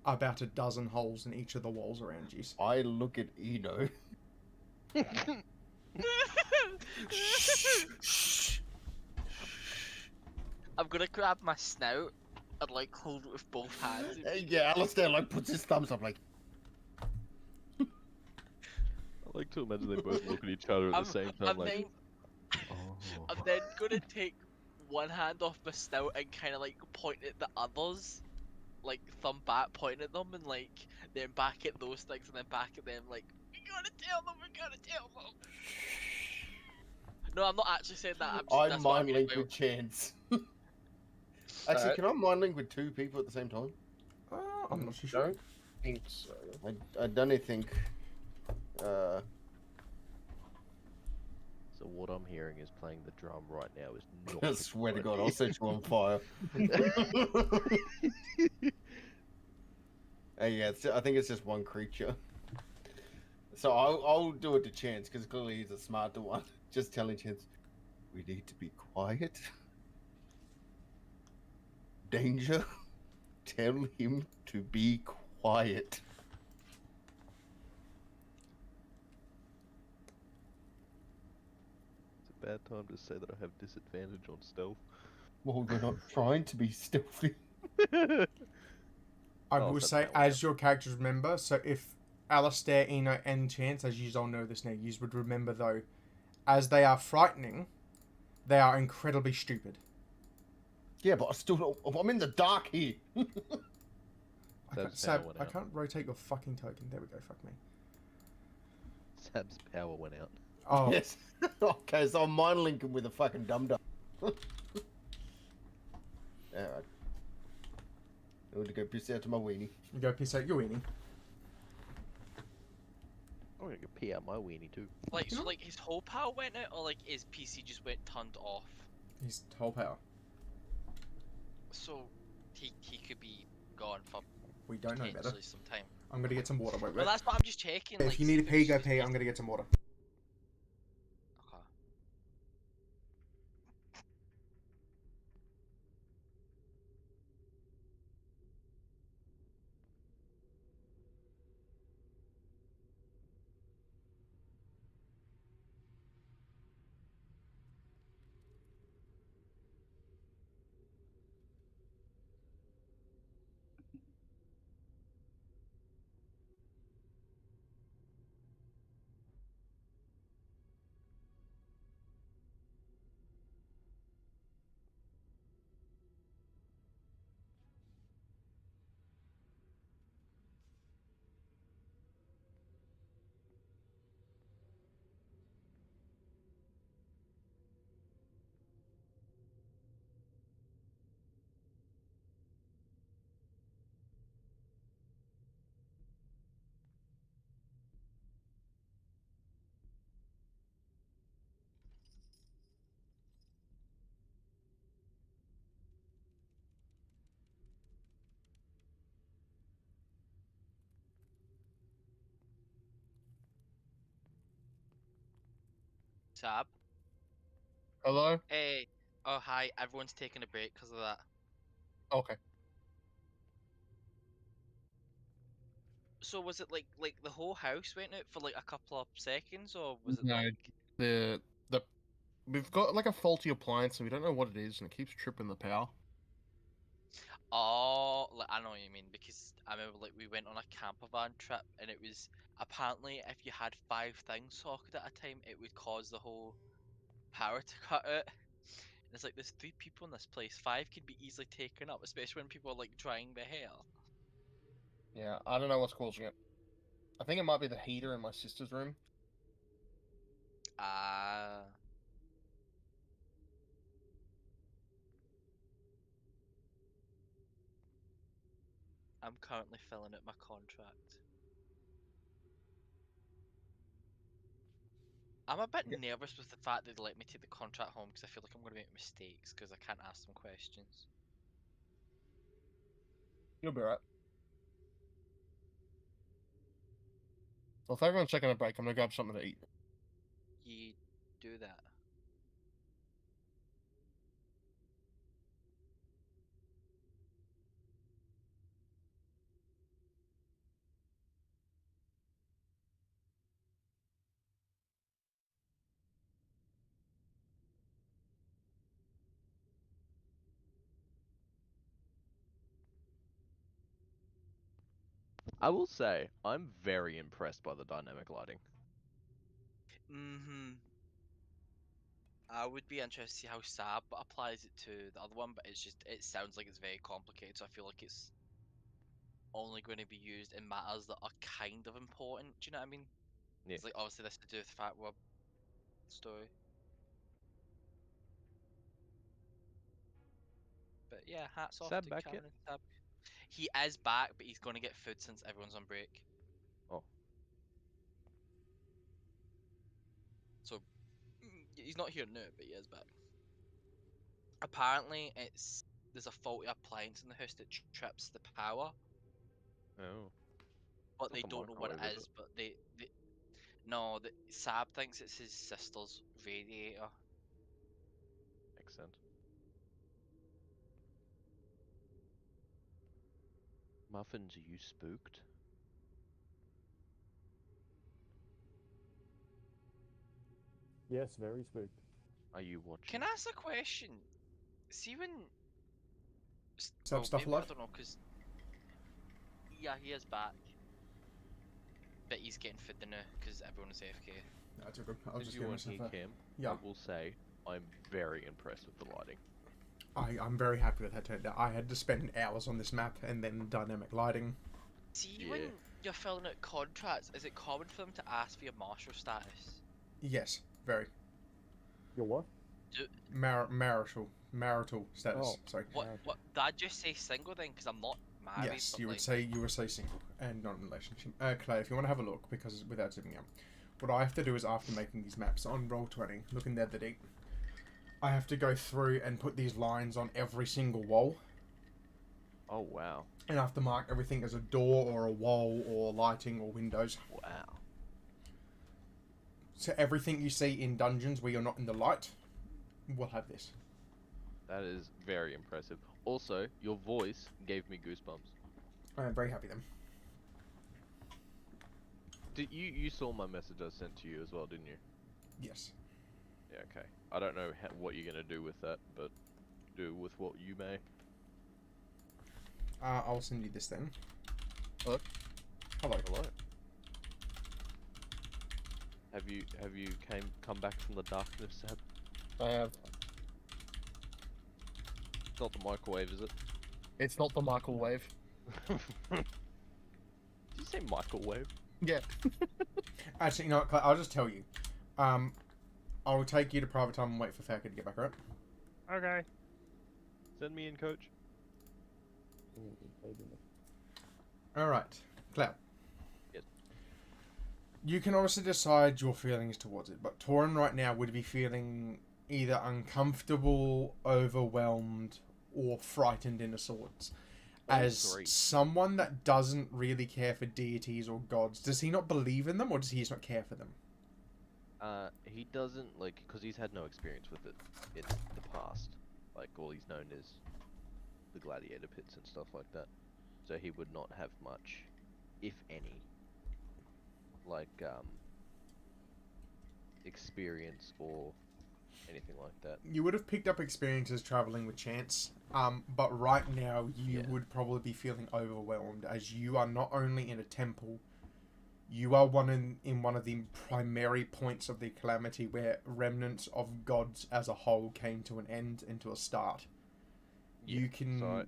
about a dozen holes in each of the walls around you. I look at Eno. I'm gonna grab my snout and like hold it with both hands. Yeah, Alistair like puts his thumbs up like. I like to imagine they both look at each other at the same time, I'm like, then, oh. I'm then gonna take one hand off my snout and kind of like point at the others, like thumb back, pointing at them, and like then back at those things, and then back at them, like we gotta tell them, we gotta tell them. No, I'm not actually saying that. I'm that's what mind gonna link do. with Chance. Actually, can I mind link with two people at the same time? I'm not too sure. Don't think so. I don't think. So what I'm hearing is playing the drum right now is not. I a swear to good God, idea. I'll set you on fire. Yeah, I think it's just one creature. So I'll do it to Chance because clearly he's a smarter one. Just telling Chance, we need to be quiet. Danger. Tell him to be quiet. It's a bad time to say that I have disadvantage on stealth. Well, we're not trying to be stealthy. I Oh, will so say, that one, as your characters remember, so if Alistair, Eno, and Chance, as you all know this now, you would remember though, as they are frightening, they are incredibly stupid. Yeah, but I still don't. I'm in the dark here. Sab, power went I out. can't rotate your fucking token. There we go, fuck me. Sab's power went out. Oh, Yes. Okay, so I'm mind linking with a fucking dum dum. Alright. I want to go piss out to my weenie. you go piss out your weenie. I'm gonna go pee out my weenie too. Like so, like his whole power went out, or like his PC just went turned off. His whole power. So he could be gone for We don't know better. potentially some time. I'm gonna get some water, wait, Well, wait. that's what I'm just checking. If like, you see need a if pee, it's go just pee. I'm best- gonna get some water. Okay. Sab. Hello? Hey. Oh hi. Everyone's taking a break because of that. Okay. So was it like the whole house went out for like a couple of seconds, or was it No, like? the we've got like a faulty appliance, and we don't know what it is, and it keeps tripping the power. Oh, like I know what you mean because I remember like we went on a camper van trip and it was apparently if you had 5 things socket at a time, it would cause the whole power to cut out. And it's like there's 3 people in this place, 5 could be easily taken up, especially when people are like drying their hair. Yeah, I don't know what's causing it. I think it might be the heater in my sister's room. Ah, I'm currently filling out my contract. I'm a bit Yeah. nervous with the fact that they let me take the contract home because I feel like I'm going to make mistakes because I can't ask them questions. You'll be right. So if everyone's taking a break, I'm gonna grab something to eat. You do that. I will say, I'm very impressed by the dynamic lighting. Mm-hmm. I would be interested to see how Sab applies it to the other one, but it sounds like it's very complicated, so I feel like it's only going to be used in matters that are kind of important. Do you know what I mean? Yeah. It's like obviously this to do with Fat Web story. But yeah, hats off Sab to back yet? Cameron and Sab. He is back, but he's going to get food since everyone's on break. Oh, So he's not here now, but he is back. Apparently, there's a faulty appliance in the house that trips the power, oh. but It's not they the don't know what it microwave, is is. it? But they no, Sab thinks it's his sister's radiator. Makes sense. Muffins, are you spooked? Yes, very spooked. Are you watching? Can I ask a question? See when, Sab well, stuff maybe I alive? don't know, cause yeah, he is back, but he's getting food now because everyone is AFK. That's good. I'll Since just you give weren't myself here, a... Cam, Yeah. I will say I'm very impressed with the lighting. I'm very happy with how it turned out. I had to spend hours on this map and then dynamic lighting. See Yeah. when you're filling out contracts, is it common for them to ask for your marshal status? Yes, very. Your what? Marital status. Oh. Sorry. What? Did I just say single then? Because I'm not married. Yes, but you like, would say single and not in a relationship. Clay, if you want to have a look, because without zipping out, what I have to do is after making these maps on Roll20, look in Netherdeep, I have to go through and put these lines on every single wall, Oh wow. and I have to mark everything as a door or a wall or lighting or windows. Wow. So everything you see in dungeons where you're not in the light will have this. That is very impressive. Also, your voice gave me goosebumps. I am very happy then. Did you saw my message I sent to you as well, didn't you? Yes. Yeah, okay. I don't know what you're gonna do with that, but do with what you may. I'll send you this then. Hello? Hello. Hello. Have you come back from the darkness, Sab? I have. It's not the microwave, is it? It's not the microwave. Did you say microwave? Yeah. Actually, you know what, Clay, I'll just tell you. I'll take you to private time and wait for Falcon to get back, right? Okay. Send me in, coach. Alright. Cloud. Yes. You can obviously decide your feelings towards it, but Torin right now would be feeling either uncomfortable, overwhelmed, or frightened in a sorts. All As three. someone that doesn't really care for deities or gods, does he not believe in them, or does he just not care for them? He doesn't, like, because he's had no experience with it in the past. Like, all he's known is the gladiator pits and stuff like that. So he would not have much if any, like experience or anything like that? You would have picked up experiences traveling with Chance, but right now you Yeah. would probably be feeling overwhelmed as you are not only in a temple, you are in one of the primary points of the calamity where remnants of gods as a whole came to an end and to a start. Yeah, You can. so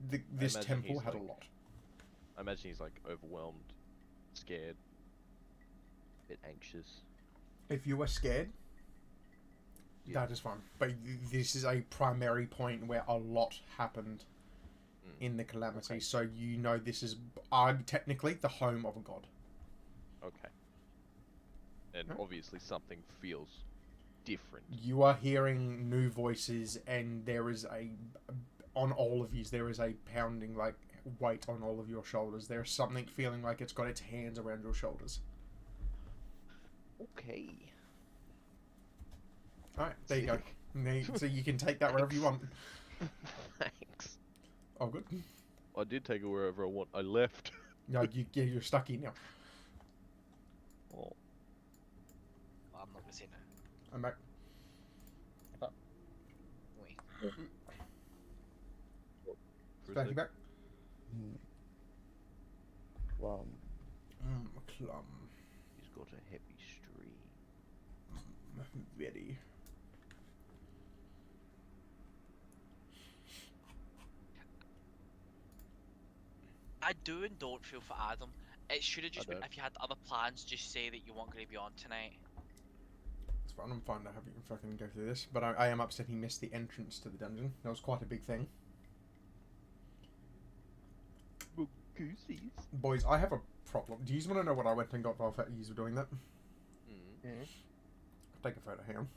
This imagine temple he's had a like- lot. I imagine he's like overwhelmed, scared, a bit anxious. If you were scared, Yeah. that is fine. But this is a primary point where a lot happened Mm. in the calamity, Okay. so you know this is technically the home of a god. Okay. And Huh? obviously something feels different. You are hearing new voices, and there is on all of you, there is a pounding like weight on all of your shoulders. There's something feeling like it's got its hands around your shoulders. Okay. Alright, there you go. Sick. So you can take that wherever you want. Thanks. Oh, good. I did take it wherever I want. I left. No, you're stuck here now. Oh. I'm not gonna say no. I'm back. Wait. Back, you back. Well, Clum. He's got a heavy stream. Very. I do and don't feel for Adam. It should have just been don't. if you had other plans, just say that you weren't going to be on tonight. It's fine, I'm fine to have you fucking go through this, but I am upset he missed the entrance to the dungeon. That was quite a big thing. Goosies. Boys, I have a problem. Do you want to know what I went and got while you were doing that? Mm. Take a photo, hang on.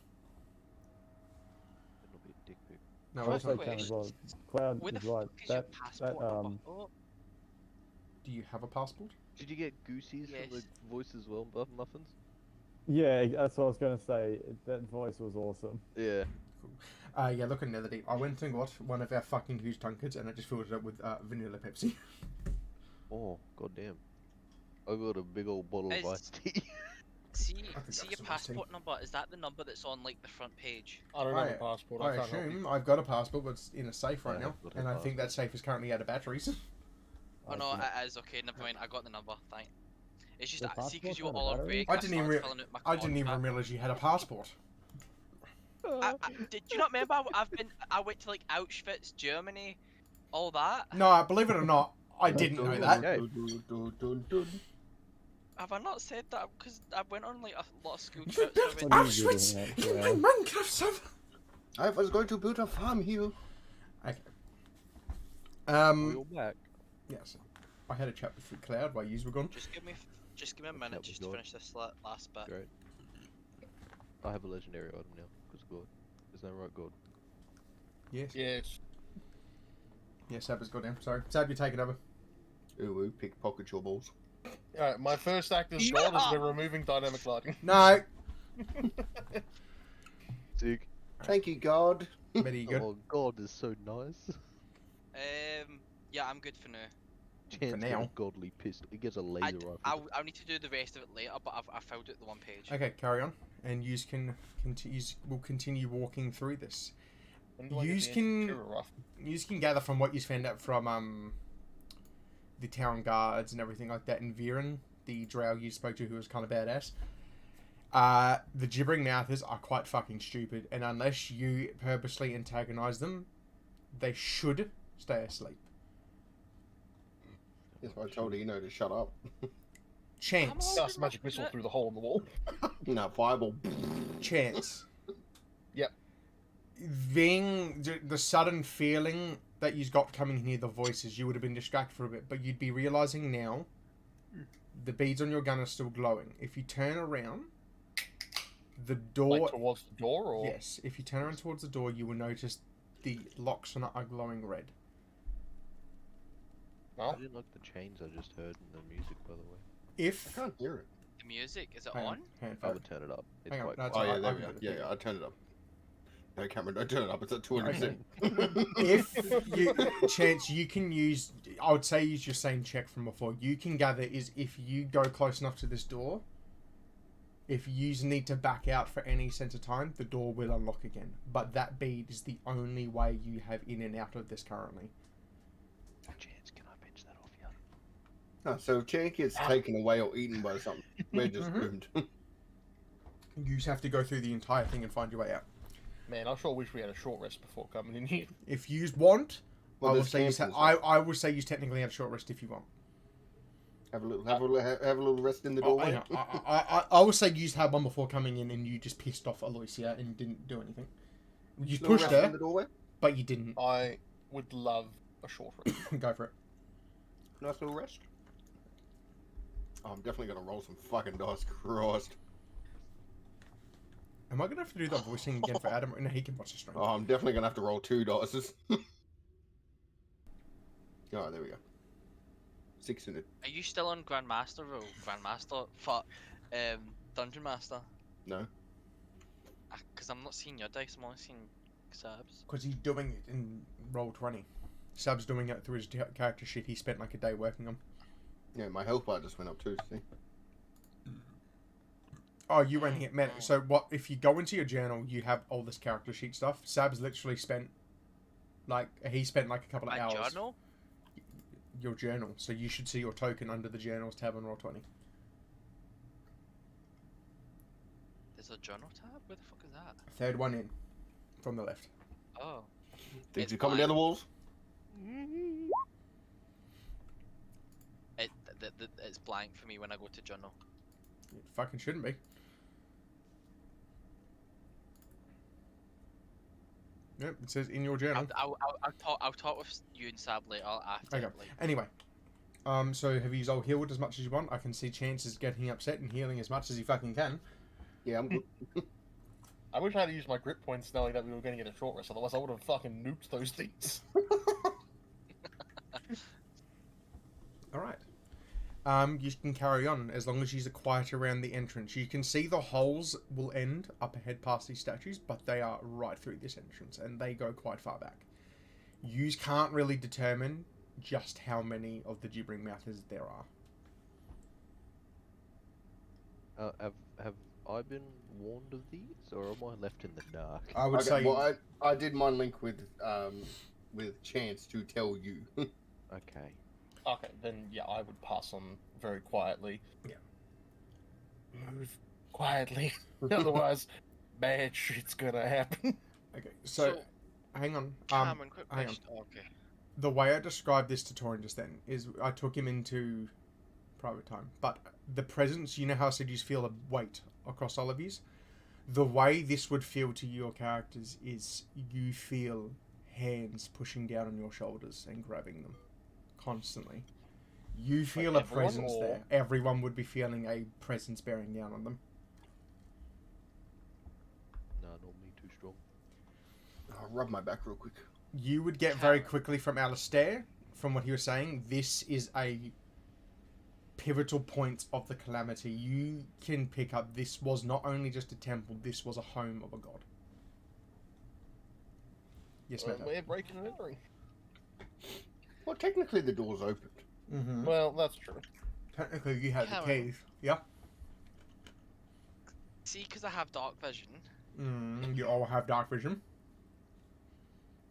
It'll be a dick pic. No, Quick it's not. question. Cam as well. Cloud Where the is right. fuck is your That passport that number? Oh, Do you have a passport? Did you get goosies from the Yes. voice as well, Muffins? yeah, that's what I was gonna say. That voice was awesome. Yeah. Yeah, look at Netherdeep. I went and got one of our fucking huge tankards and I just filled it up with vanilla Pepsi. Oh, goddamn. I got a big old bottle of Is- iced tea. see, that's see your some passport number. Is that the number that's on like the front page? I don't have I- a passport. I I can't help you. assume I've got a passport, but it's in a safe right I now, have got a and I think that passport. safe is currently out of batteries. Oh I no, think- it is okay. Never mind. I got the number. Thank. It's just The see because you were passport all had a on battery? break. I didn't even started filling out my I didn't even contract. realize you had a passport. Did you not remember? I went to like Auschwitz, Germany, all that. No, believe it or not, I didn't know that. Okay. Have I not said that? Because I went on like a lot of school You trips. I built went- What are you Auschwitz doing that, in Cloud? my Minecraft server. I was going to build a farm here. Okay. Oh, you're back. Yes. I had a chat with Cloud while you were gone. Just give me a What's minute up, just to God? finish this last bit. Great. I have a legendary item now, because of God. Is that right, God? Yes. Yes. Yeah, Sab has got down. Sorry. Sab, you take it over. Ooh, pickpocket your balls. Alright, my first act as God is we're removing dynamic lighting. No. Sick. Thank you, God. Very good. Oh, God is so nice. Yeah, I'm good for now. Chance got now. a godly pistol. He gets a laser rifle. I'll need to do the rest of it later, but I filled out the one page. Okay, carry on. And you will continue walking through this. When do I get Yous the can- Ventura rifle? You can gather from what you found out from the town guards and everything like that, and Viren, the drow you spoke to who was kind of badass. The gibbering mouthers are quite fucking stupid, and unless you purposely antagonize them, they should stay asleep. That's why I told Eno to shut up. Chance. Cast a magic missile through the hole in the wall. No, fireball. Chance. Yep. The sudden feeling that you've got coming near the voices, you would have been distracted for a bit, but you'd be realizing now the beads on your gun are still glowing. If you turn around, the door. Like towards the door, or Yes, if you turn around towards the door, you will notice the locks on it are glowing red. I no? didn't like the chains I just heard in the music, by the way. I If can't hear it. The music is it hang on? hang I on, would turn it up. It's Hang on, quite that's Oh, all yeah, right, there I'll we go. do it. Yeah, I turned it up. No, Cameron, don't turn it up. It's at 200%. if you chance you can use, I would say use your same check from before. You can gather is if you go close enough to this door, if you need to back out for any sense of time, the door will unlock again. But that bead is the only way you have in and out of this currently. Chance, can I pinch that off you? Oh, so if Chan gets taken away or eaten by something, we're just doomed. You just have to go through the entire thing and find your way out. Man, I sure wish we had a short rest before coming in here. If you want, Well, I will there's say campers, I will say you technically have short rest if you want. Have a little rest in the Oh, doorway. I will say you had one before coming in and you just pissed off Aloysia and didn't do anything. You Little pushed rest in her, the doorway. but you didn't. I would love a short rest. Go for it. Nice little rest. Oh, I'm definitely gonna roll some fucking dice. Christ. Am I gonna have to do that voicing again for Adam? No, he can watch the stream. Oh, I'm definitely gonna have to roll 2 dice. Alright, there we go. 6 in it. Are you still on Grandmaster role? Grandmaster? Fuck. Dungeon Master? No. Because I'm not seeing your dice, I'm only seeing Sab's. Because he's doing it in Roll20. Sab's doing it through his character sheet he spent like a day working on. Yeah, my health bar just went up too, see? Oh, you went here, man. So what? If you go into your journal, you have all this character sheet stuff. Sab's literally spent, he spent like a couple of My hours. journal? Your journal. So you should see your token under the journals tab on Roll20. There's a journal tab? Where the fuck is that? Third one in, from the left. Oh. Things It's are coming down the blank. walls. It's blank for me when I go to journal. It fucking shouldn't be. Yep, it says in your journal. I'll talk with you and Sab later after. Okay. Like, Anyway, so have you all healed as much as you want? I can see Chance is getting upset and healing as much as he fucking can. Yeah, I'm good. I wish I had used my grip points knowing that we were going to get a short rest, otherwise I would have fucking nuked those things. Alright. You can carry on as long as you're quiet around the entrance. You can see the holes will end up ahead past these statues, but they are right through this entrance, and they go quite far back. You can't really determine just how many of the gibbering mouthers there are. Have I been warned of these, or am I left in the dark? I would say... Well, I did my link with Chance to tell you. Okay. Okay, then yeah, I would pass on very quietly. Yeah. Move quietly, otherwise bad shit's gonna happen. Okay, so hang on. Cameron, quick hang on. question. Oh, okay. The way I described this to Torin just then is I took him into private time. But the presence, you know how I said you feel a weight across all of yous? The way this would feel to your characters is you feel hands pushing down on your shoulders and grabbing them constantly. You feel Like a everyone, presence or- there. Everyone would be feeling a presence bearing down on them. Nah, normally too strong. I'll rub my back real quick. You would get very quickly from Alistair, from what he was saying, this is a pivotal point of the calamity. You can pick up this was not only just a temple, this was a home of a god. Yes, ma'am. We're breaking and entering. Well, technically the door's opened. Mm-hmm. Well, that's true. Technically, you have the Cameron. keys. Yeah. See, because I have dark vision. You all have dark vision.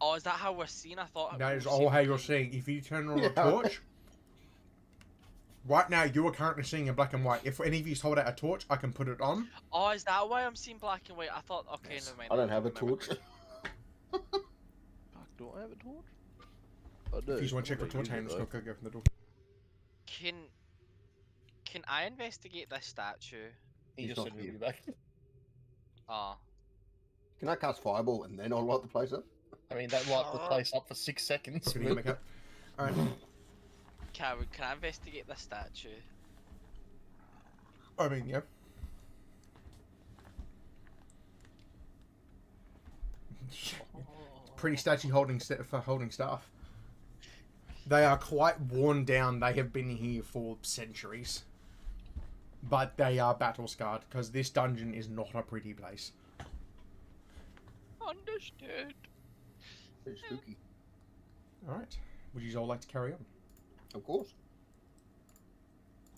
Oh, is that how we're seeing? I thought That we is were all seeing how you're green. seeing. If you turn on Yeah. a torch, right now you are currently seeing in black and white. If any of you hold out a torch, I can put it on. Oh, is that why I'm seeing black and white? I thought, okay, Yes. never mind. I don't have a Remember. torch. Fuck, do I have a torch? I do. If you just want to check for I'm torch, gonna hang use on, it, go from the door. Can I investigate this statue? He He's just not said we'll here. be back. Oh, Can I cast Fireball and then I'll light the place up? I mean, that light the place up for 6 seconds. Can you make up? All right. Karen, can I investigate this statue? I mean, yeah. Pretty statue holding for holding staff. They are quite worn down. They have been here for centuries, but they are battle scarred because this dungeon is not a pretty place. Understood. Pretty spooky. All right. Would you all like to carry on? Of course.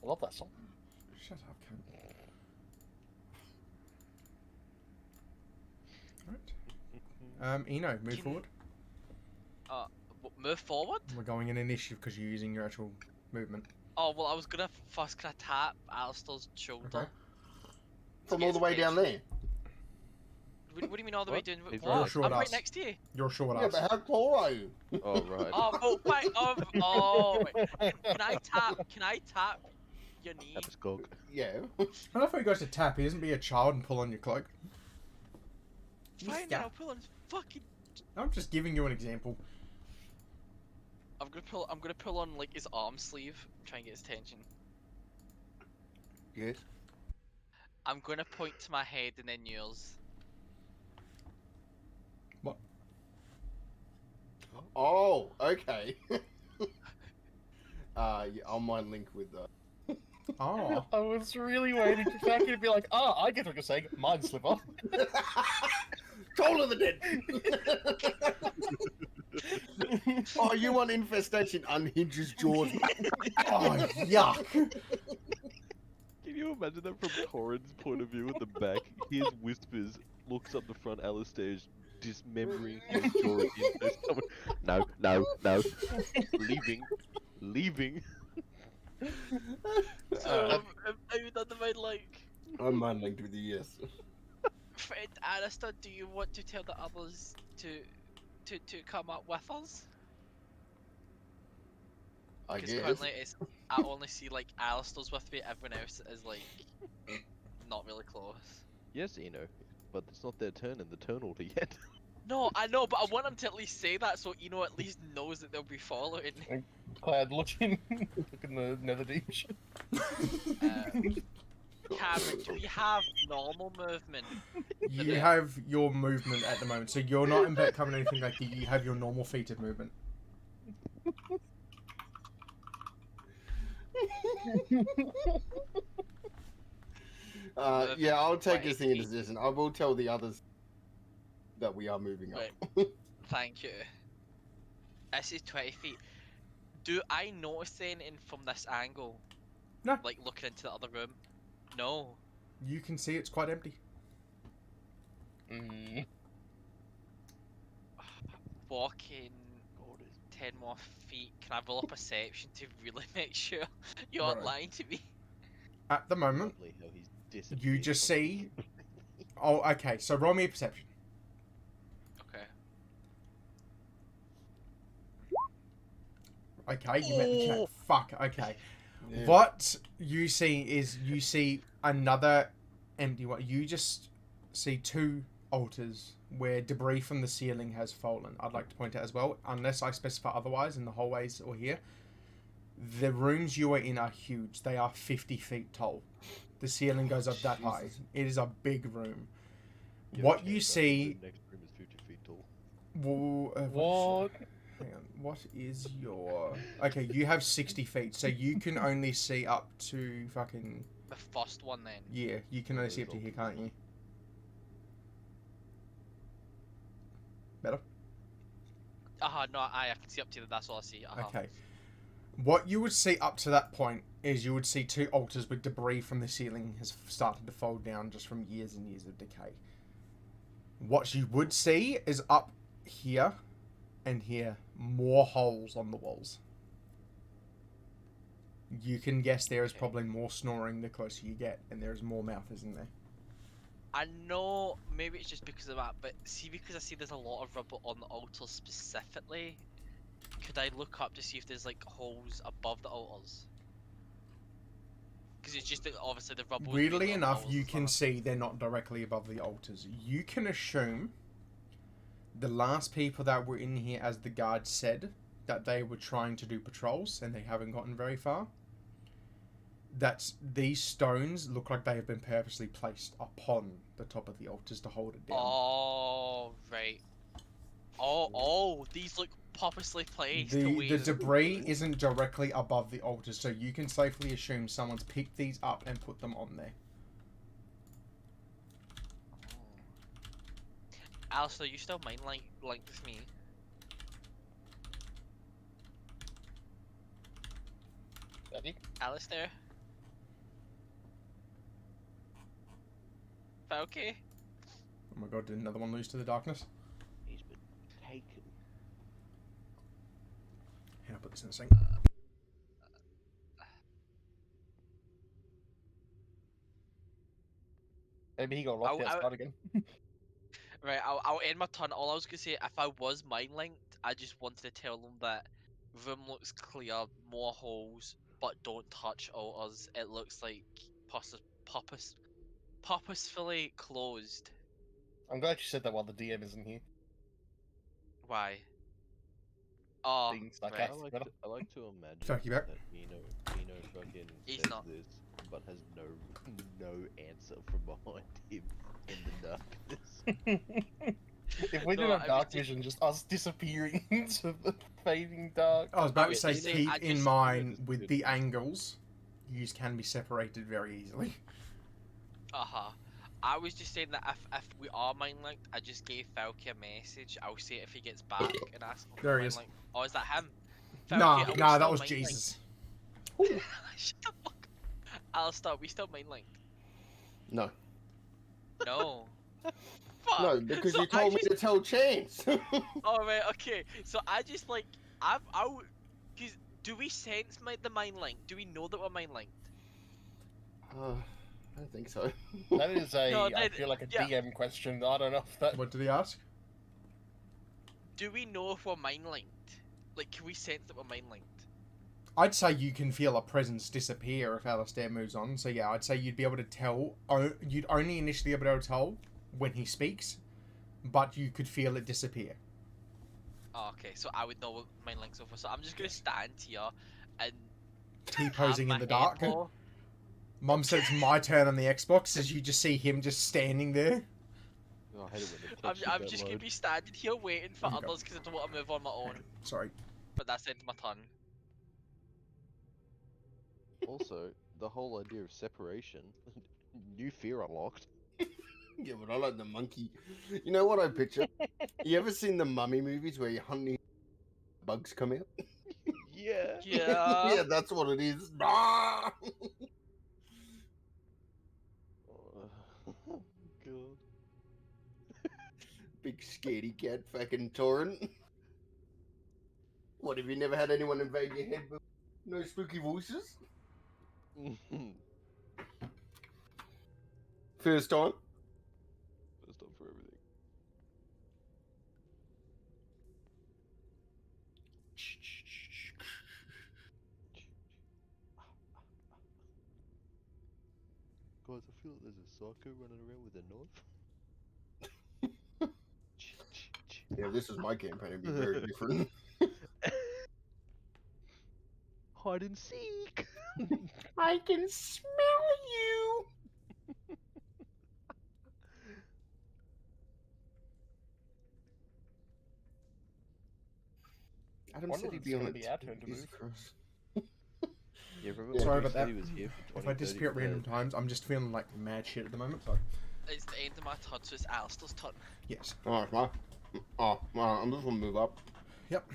I love that song. Shut up, cunt. Right. Eno, move Can- forward. Move forward? We're going in initiative because you're using your actual movement. Oh, well, I was gonna first kind of tap Alistair's shoulder. Okay. From get all the his way down attention. there. What do you mean all the way What? down? He's What? right. You're short I'm right ass. next to you. You're short Yeah, ass. but how tall are you? Oh, right. Oh, wait. Oh, wait. Can I tap your knee? Have a skog. Yeah. I don't know if he goes to tap. He doesn't be a child and pull on your cloak. Fine, then I'll pull on his fucking. I'm just giving you an example. I'm gonna pull on like his arm sleeve, try and get his attention. Yes. I'm gonna point to my head and then yours. Oh, okay. Yeah, I'll mind link with Oh. I was really waiting for Jackie to be like, I get what you're saying. Mind slipper. Call of the Dead. Oh, you want infestation? Unhinges jaws. Oh, yuck. Can you imagine that from Corin's point of view at the back? He hears whispers, looks up the front, Alistair's dismembering his jaw. No. Leaving. So, have you done the mind like? I'm mind linked with you, yes. Friend Alistair, do you want to tell the others to come up with us? I Because guess. currently I only see like Alistair's with me, everyone else is like not really close. Yes, Eno, but it's not their turn in the turn order yet. No, I know, but I want him to at least say that so at least knows that they'll be following. Glad looking the Netherdeep shit. Cameron, do you have normal movement? You have your movement at the moment, so you're not in back coming anything like you have your normal feet of movement. Yeah, I'll take Wait, this thing into decision. I will tell the others that we are moving up. Right. Thank you. This is 20 feet. Do I notice anything from this angle? No. Like looking into the other room? No. You can see it's quite empty. Walking 10 more feet. Can I roll a perception to really make sure you aren't Right. lying to me? At the moment, Lovely how he's you disappeared just from- see... Oh, okay, so roll me a perception. Okay. Okay, you met the check. Oh. Fuck, okay. Yeah. What you see is you see another empty one. You just see two altars where debris from the ceiling has fallen. I'd like to point out as well, unless I specify otherwise in the hallways or here, the rooms you are in are huge. They are 50 feet tall. The ceiling goes up that high. Jesus. It is a big room. Yeah, What okay, you but see... The next room is 50 feet tall. What? Hang on. What is your... Okay, you have 60 feet, so you can only see up to fucking... The first one then. Yeah, you can only see up to here, can't you? Better? No, I can see up to that, that's all I see. Okay. What you would see up to that point is you would see two altars with debris from the ceiling has started to fall down just from years and years of decay. What you would see is up here and here, more holes on the walls. You can guess there is probably more snoring the closer you get, and there is more mouth, isn't there? I know, maybe it's just because of that, but see, because I see there's a lot of rubble on the altars specifically, could I look up to see if there's like holes above the altars? Because it's just that obviously the rubble. Weirdly enough, you can see they're not directly above the altars. You can assume the last people that were in here, as the guard said, that they were trying to do patrols and they haven't gotten very far. That these stones look like they have been purposely placed upon the top of the altars to hold it down. Oh, right. Oh, these look purposely placed away. The debris isn't directly above the altars, so you can safely assume someone's picked these up and put them on there. Alistair, you still mind linked with me? Daddy? Alistair? Falky? Oh my god, did another one lose to the darkness? He's been taken. Here, I'll put this in the sink. Maybe he got locked outside again. Right, I'll end my turn. All I was gonna say, if I was mind linked, I just wanted to tell them that room looks clear, more holes, but don't touch altars. It looks like purposefully closed. I'm glad you said that while the DM isn't here. Why? Oh, Being right. sarcastic. I like to imagine Fuck you back. that Nino fucking He's says not. this, but has no answer from behind him in the darkness. If we No, did have I dark was vision, just us disappearing into the fading dark. I was about to was say, just saying, keep I in just- mind with the angles, you can be separated very easily. I was just saying that if we are mind linked, I just gave Falky a message. I'll see it if he gets back and ask him. if There we're he mind is. linked. Oh, is that him? Nah, Falky, are we that still was mind linked? Jesus. Shut the fuck. Alistair, are we still mind linked? No. No. Fuck. No, because So you told I me to tell Chance. Oh right, okay. So I just like cause do we sense the mind link? Do we know that we're mind linked? I don't think so. That is a, No, I then- feel like a yeah. DM question. I don't know if that. What did he ask? Do we know if we're mind linked? Like, can we sense that we're mind linked? I'd say you can feel a presence disappear if Alistair moves on. So yeah, I'd say you'd be able to tell. You'd only initially be able to tell when he speaks, but you could feel it disappear. Oh, okay, so I would know what mind links over. So I'm just gonna stand here and T-posing have in the my dark. head low. Mum said it's my turn on the Xbox as you just see him just standing there. Oh, I hate it when the text I'm is just that gonna load. be standing here waiting for Okay. others because I don't want to move on my own. Sorry. But that's the end of my turn. Also, the whole idea of separation, new fear unlocked. Yeah, but I like the monkey. You know what I picture? You ever seen the Mummy movies where you're hunting bugs come out? Yeah. Yeah. Yeah, that's what it is. Ah! Oh, God. Big scaredy cat fucking torrent. What, have you never had anyone invade your head with no spooky voices? First time? First up for everything. Guys, I feel like there's a psycho running around with a knife. Yeah, this is my campaign. It'd be very different. Hide and seek. I can smell you. Adam Wonder said if he'd it's be on gonna it. be our turn to Jesus move. Christ. Yeah, remember Sorry when about he said that. he was here for If 20, I disappear at 30 random minutes? times, I'm just feeling like mad shit at the moment. So It's the end of my turn, so it's Alistair's turn. yes. Alright, well, I'm just gonna move up. Yep.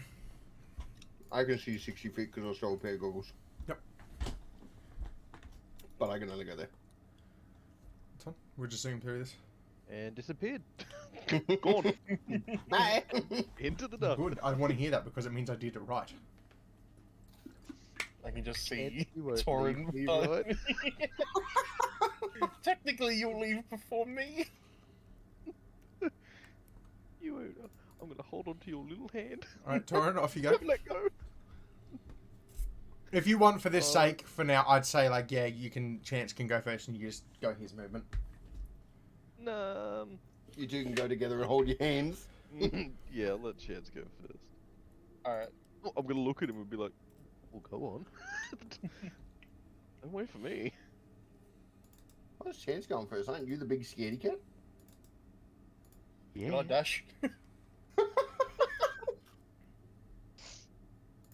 I can see 60 feet because I stole a pair of goggles. Yep. But I can only go there. That's fine. We're just zooming through this. And disappeared. Gone. Bye. Into the dark. Good. I want to hear that because it means I did it right. I can just And see you won't Torin. leave me, right? Technically, you'll leave before me. You won't. I'm gonna hold on to your little hand. Alright, Torrin, off you go. Don't let go. If you want, for this sake, for now, I'd say, like, yeah, Chance can go first and you just go his movement. Nah. You two can go together and hold your hands. Yeah, I'll let Chance go first. Alright. I'm gonna look at him and be like, well, go on. Don't wait for me. Why's Chance going first? Aren't you the big scaredy cat? Yeah. Can I dash?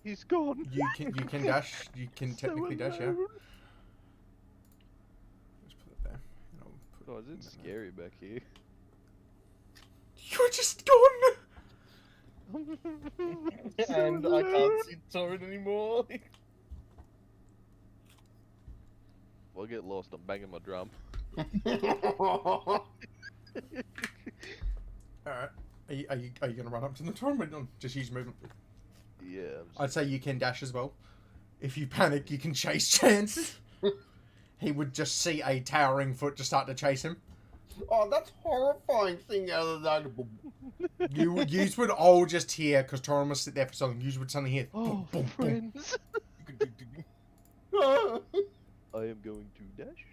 He's gone. You can dash. You can So technically dash, yeah. alone. Just put it there. And I'll put Guys, it's that scary back here. You're just gone! And I can't see Torin anymore. I get lost, I'm banging my drum. Alright. Are you gonna run up to the tournament? Or just use movement? Yeah. I'm just I'd say you can dash as well. If you panic, you can chase Chance. He would just see a towering foot to start to chase him. Oh, that's horrifying thing out of that. You would all just hear, because Torum would sit there for so long, you would suddenly hear, Oh, boom, boom, boom. friends! I am going to dash.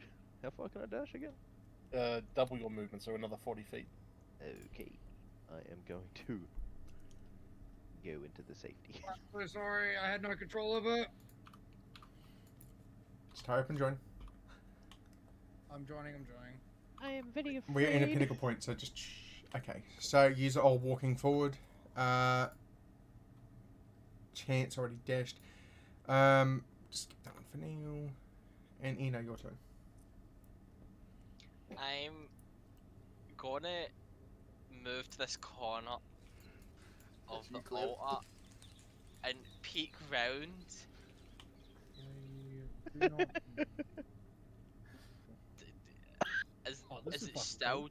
How far can I dash again? Double your movement, so another 40 feet. Okay. I am going to go into the safety. I'm so sorry, I had no control over it. Just hurry up and join. I'm joining. I am very afraid. We're in a pinnacle point, so just... Okay, so yous are all walking forward. Chance already dashed. Just skip that one for now. And Eno, your turn. I'm gonna move to this corner of You the clear? altar and peek round. This Is is it fucking still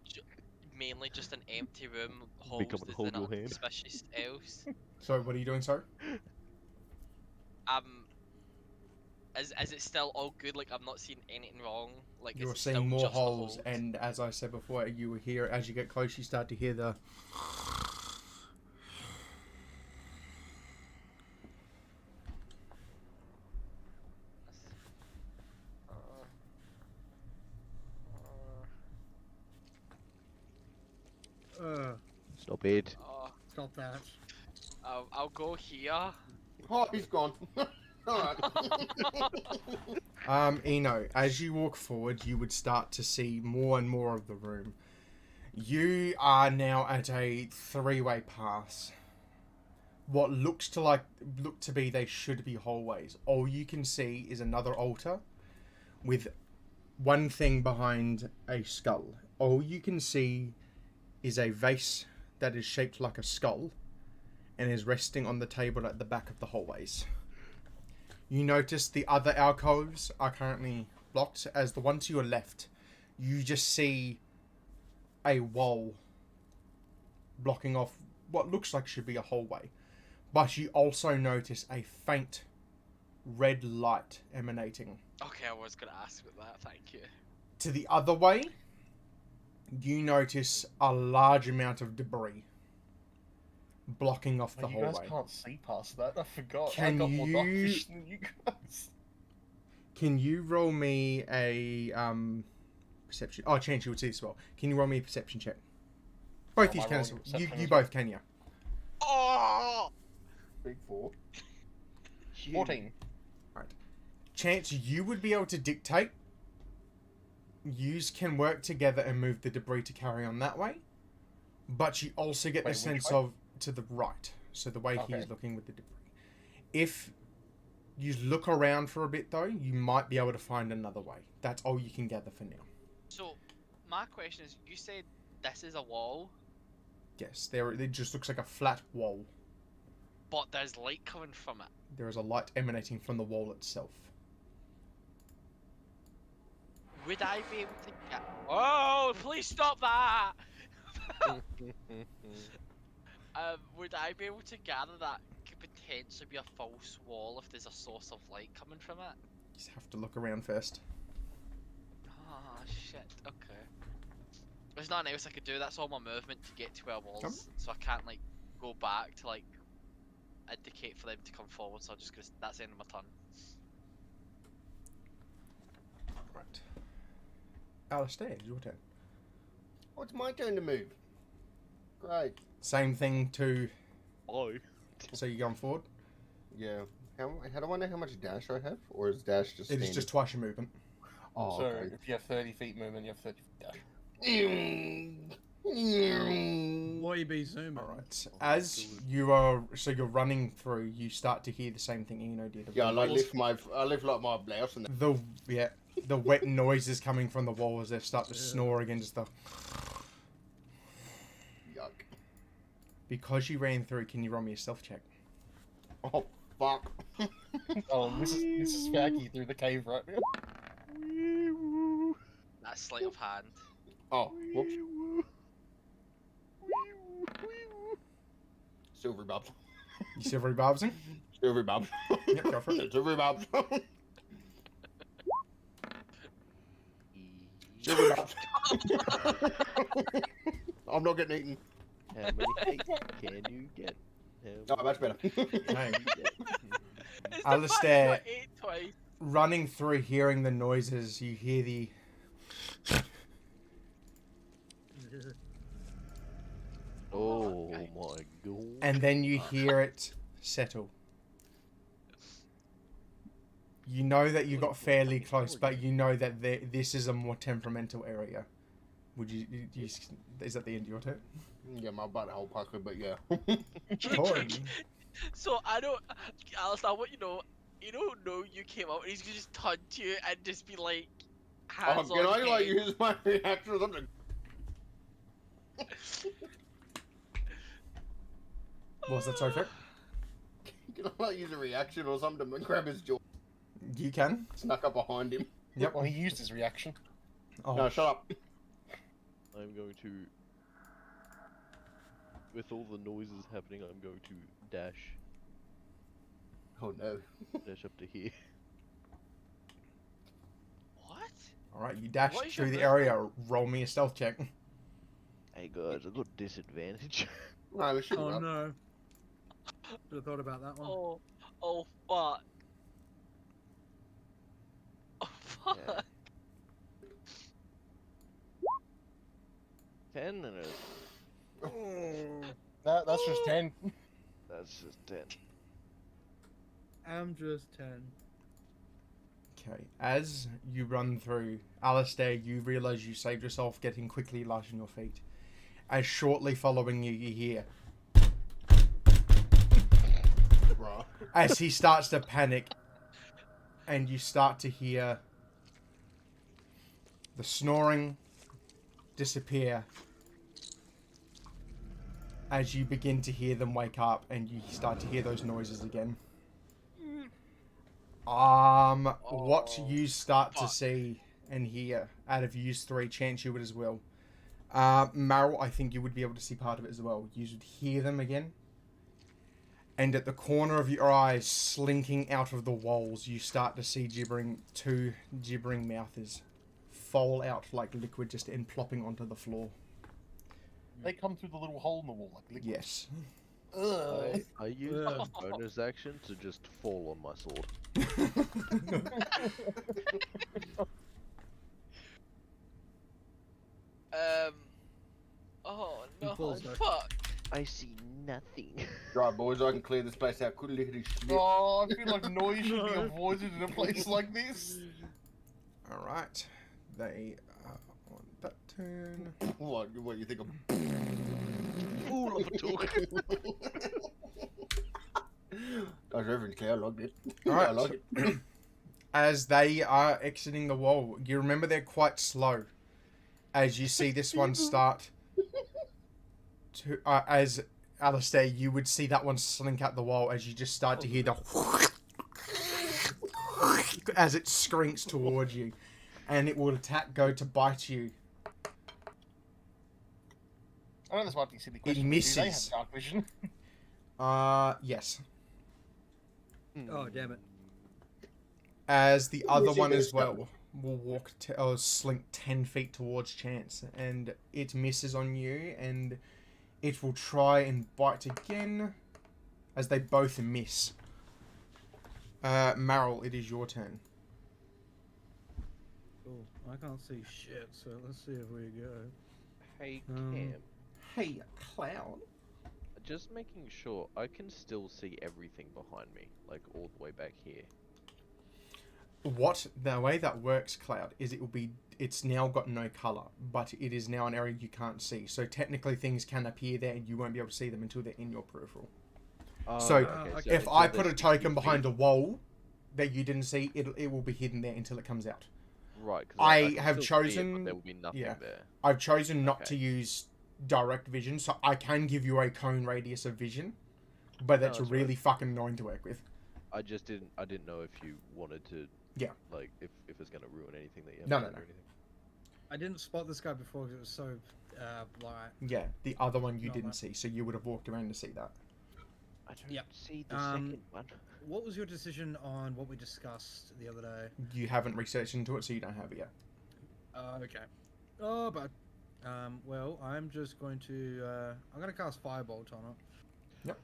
mainly just an empty room Become holds a there's hold your nothing hand. suspicious else? So, what are you doing, sorry? Is it still all good? Like I'm not seeing anything wrong. Like You're is it still seeing more just a holes, hold? and as I said before, you will hear, as you get close, you start to hear the... Stop it. Stop that. I'll go here. Oh, he's gone. Alright. Eno, as you walk forward, you would start to see more and more of the room. You are now at a three-way pass. What look to be they should be hallways. All you can see is another altar with one thing behind a skull. All you can see is a vase that is shaped like a skull and is resting on the table at the back of the hallways. You notice the other alcoves are currently blocked, as the one to your left, you just see a wall blocking off what looks like should be a hallway. But you also notice a faint red light emanating. Okay, I was gonna ask about that. Thank you. To the other way, you notice a large amount of debris blocking off the You guys hallway. can't see past that. I forgot. Can I got more dark you- vision than you guys. Can you roll me a perception? Oh, Chance, you would see this as well. Can you roll me a perception check? Both Am these I can. rolling You perception you as well? both can, yeah. Oh! Big 4. 14. Chance, you would be able to dictate. Yous can work together and move the debris to carry on that way. But you also get Wait, the which sense way? of to the right. So the way Okay. he's looking with the debris. If you look around for a bit though, you might be able to find another way. That's all you can gather for now. So, my question is, you said this is a wall, Yes, it just looks like a flat wall. but there's light coming from it. There is a light emanating from the wall itself. Would I be able to get... Oh, please stop that! Would I be able to gather that could potentially be a false wall if there's a source of light coming from it? You just have to look around first. Oh, shit, okay. There's nothing else I could do, that's all my movement to get to where I was, Come. so I can't, like, go back to, like, indicate for them to come forward, so I'm just gonna... That's the end of my turn. Right. Alistair, it's your turn. Oh, it's my turn to move. Great. Same thing to... Oh. So you're going forward? Yeah. How do I know how much dash I have? Or is dash just It is standard? just twice your movement. Oh, So okay. if you have 30 feet movement, you have 30 feet dash. Boy be zooming. Alright. As you are... So you're running through, you start to hear the same thing Eno did. Yeah, I Walls- lift like my blouse and The wet noises coming from the wall as they start to snore against the... yuck. Because you ran through, can you roll me a stealth check? Oh, fuck. Oh, Mrs. Faggy through the cave right now. sleight of hand. Oh, whoops. Silvery Bobs. You silvery barbsing? Silvery Bobs. Yep, go for it. Silvery Bobs. Silvery Bobs. I'm not getting eaten. How many hits can you get? Oh, much better. Okay. It's the Alistair- fact you got 8 twice. Running through, hearing the noises, you hear the Oh my god. and then you hear it settle. You know that you got fairly close, but you know that this is a more temperamental area. Would you is that the end of your turn? Yeah, my butthole puckered, but yeah. Corey. So I don't, Alistair, I want you don't know you came out and he's gonna just turn to you and just be like, hands Can on I like head. use my reaction or something? What's that, sorry, Frick? Can I like use a reaction or something to grab his jaw? You can. Snuck up behind him. Yep. Well, he used his reaction. Oh, No, shut up. I'm going to, with all the noises happening, I'm going to dash Oh no. up to here. What? all right. You dash What is your through the movement? area. Roll me a stealth check. Hey guys, I got disadvantage. No, let's shoot him Oh up. no. Should have thought about that one. Oh fuck. Oh fuck. Yeah. 10 and a, That's just 10. that's just 10. I'm just 10. Okay. As you run through, Alistair, you realise you saved yourself getting quickly light on your feet. As shortly following you, you hear Bruh. as he starts to panic, and you start to hear the snoring disappear as you begin to hear them wake up and you start to hear those noises again. What you start to fuck. see and hear out of use 3, Chance, you would as well. Meryl, I think you would be able to see part of it as well. You would hear them again. And at the corner of your eyes, slinking out of the walls, you start to see two gibbering mouths fall out like liquid just in plopping onto the floor. They come through the little hole in the wall like liquid. Yes. Ugh. I used Ugh. my bonus action to just fall on my sword. Oh He no, falls back. fuck. I see nothing. Right, boys, I can clear this place out. Couldn't lick this shit. Oh, I feel like noise should be No. avoided in a place like this. Alright. They are on that turn. What do you think of? Fool of a talk. That's everything clear. I logged it. Alright. I like it. As they are exiting the wall, you remember they're quite slow. As you see this one start to, as Alistair, you would see that one slink out the wall as you just start to hear the as it skrinks towards you, and it will go to bite you. I know this might be a silly question. but do misses. they have dark vision? Yes. Oh, damn it. As the other Missing one this as well will walk or slink 10 feet towards Chance, and it misses on you, and it will try and bite again as they both miss. Meryl, it is your turn. Cool. I can't see shit, so let's see if we go. Hey Um, Cam, Hey, Cloud. just making sure I can still see everything behind me, like all the way back here. The way that works, Cloud, is it's now got no color, but it is now an area you can't see. So technically things can appear there and you won't be able to see them until they're in your peripheral. So, okay, If I put a token behind a wall that you didn't see, it will be hidden there until it comes out. Right, 'cause I can have still see it, chosen- but there will be nothing yeah. there. I've chosen not Okay. to use direct vision, so I can give you a cone radius of vision, but that's that's really fucking annoying to work with. I didn't know if you wanted to, Yeah. like if it's gonna ruin anything that you have No, to no, do no. or anything. I didn't spot this guy before because it was so blind. Yeah, the other one you Not didn't much. see, so you would have walked around to see that. I don't Yep. see the Um, second one. What was your decision on what we discussed the other day? You haven't researched into it, so you don't have it yet. Okay. Oh, but well, I'm just going to I'm gonna cast Firebolt on it.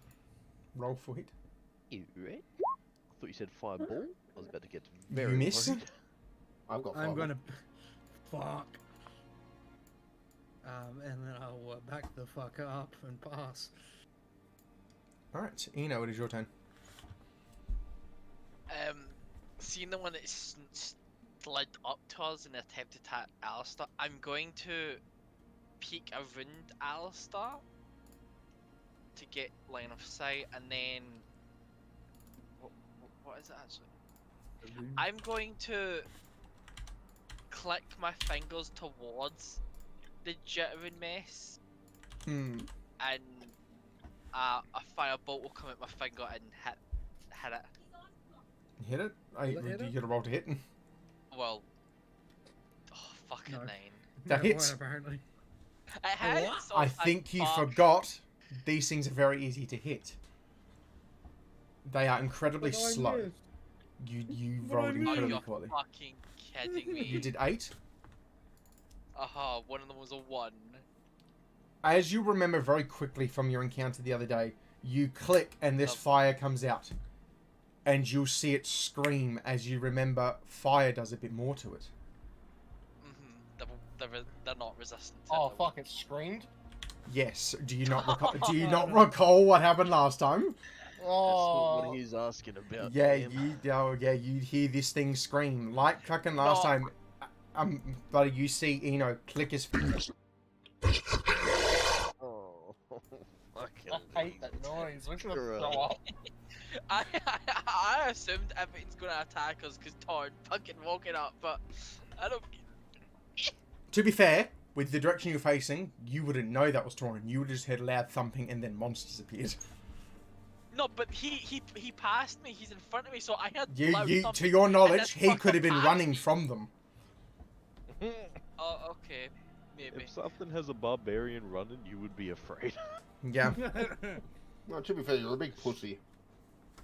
Roll for hit. You right? I thought you said fireball. I was about to get very You miss. worried. I've got. I'm fireball. gonna fuck. And then I'll back the fuck up and pass. All right, Eno, it is your turn. Seeing the one that slid up to us in an attempt to attack Alistair, I'm going to peek around Alistair to get line of sight, and then what is it actually? I'm going to click my fingers towards the jittering mess, Hmm. and a firebolt will come out my finger and hit it. Hit it. Will it hit You it? got to roll to hit. Well, fucking No. 9. That No, hits. apparently. It hits. I think you forgot. These things are very easy to hit. They are incredibly But I slow. missed. You But I rolled missed. Oh, incredibly you're poorly. fucking kidding me. You did 8. One of them was a 1. As you remember very quickly from your encounter the other day, you click and this fire comes out. And you'll see it scream as you remember fire does a bit more to it. They're not resistant to Oh it. fuck! It screamed. Yes. Do you not recall what happened last time? That's not Oh. what he's asking about. Yeah, Liam. you hear this thing scream like fucking last No. time. Buddy, you see Eno click his fingers. Oh, fucking. I hate that noise. We're gonna Screw throw up. up. I assumed everything's gonna attack us because Todd fucking woken up, but I don't. To be fair, with the direction you're facing, you wouldn't know that was Torin. You would have just heard loud thumping and then monsters appeared. No, but he passed me. He's in front of me, so I had. You, loud to thumping, your and knowledge, this he could have been fucker running passed from them. me. Oh, okay, maybe. If something has a barbarian running, you would be afraid. Yeah. No, to be fair, you're a big pussy.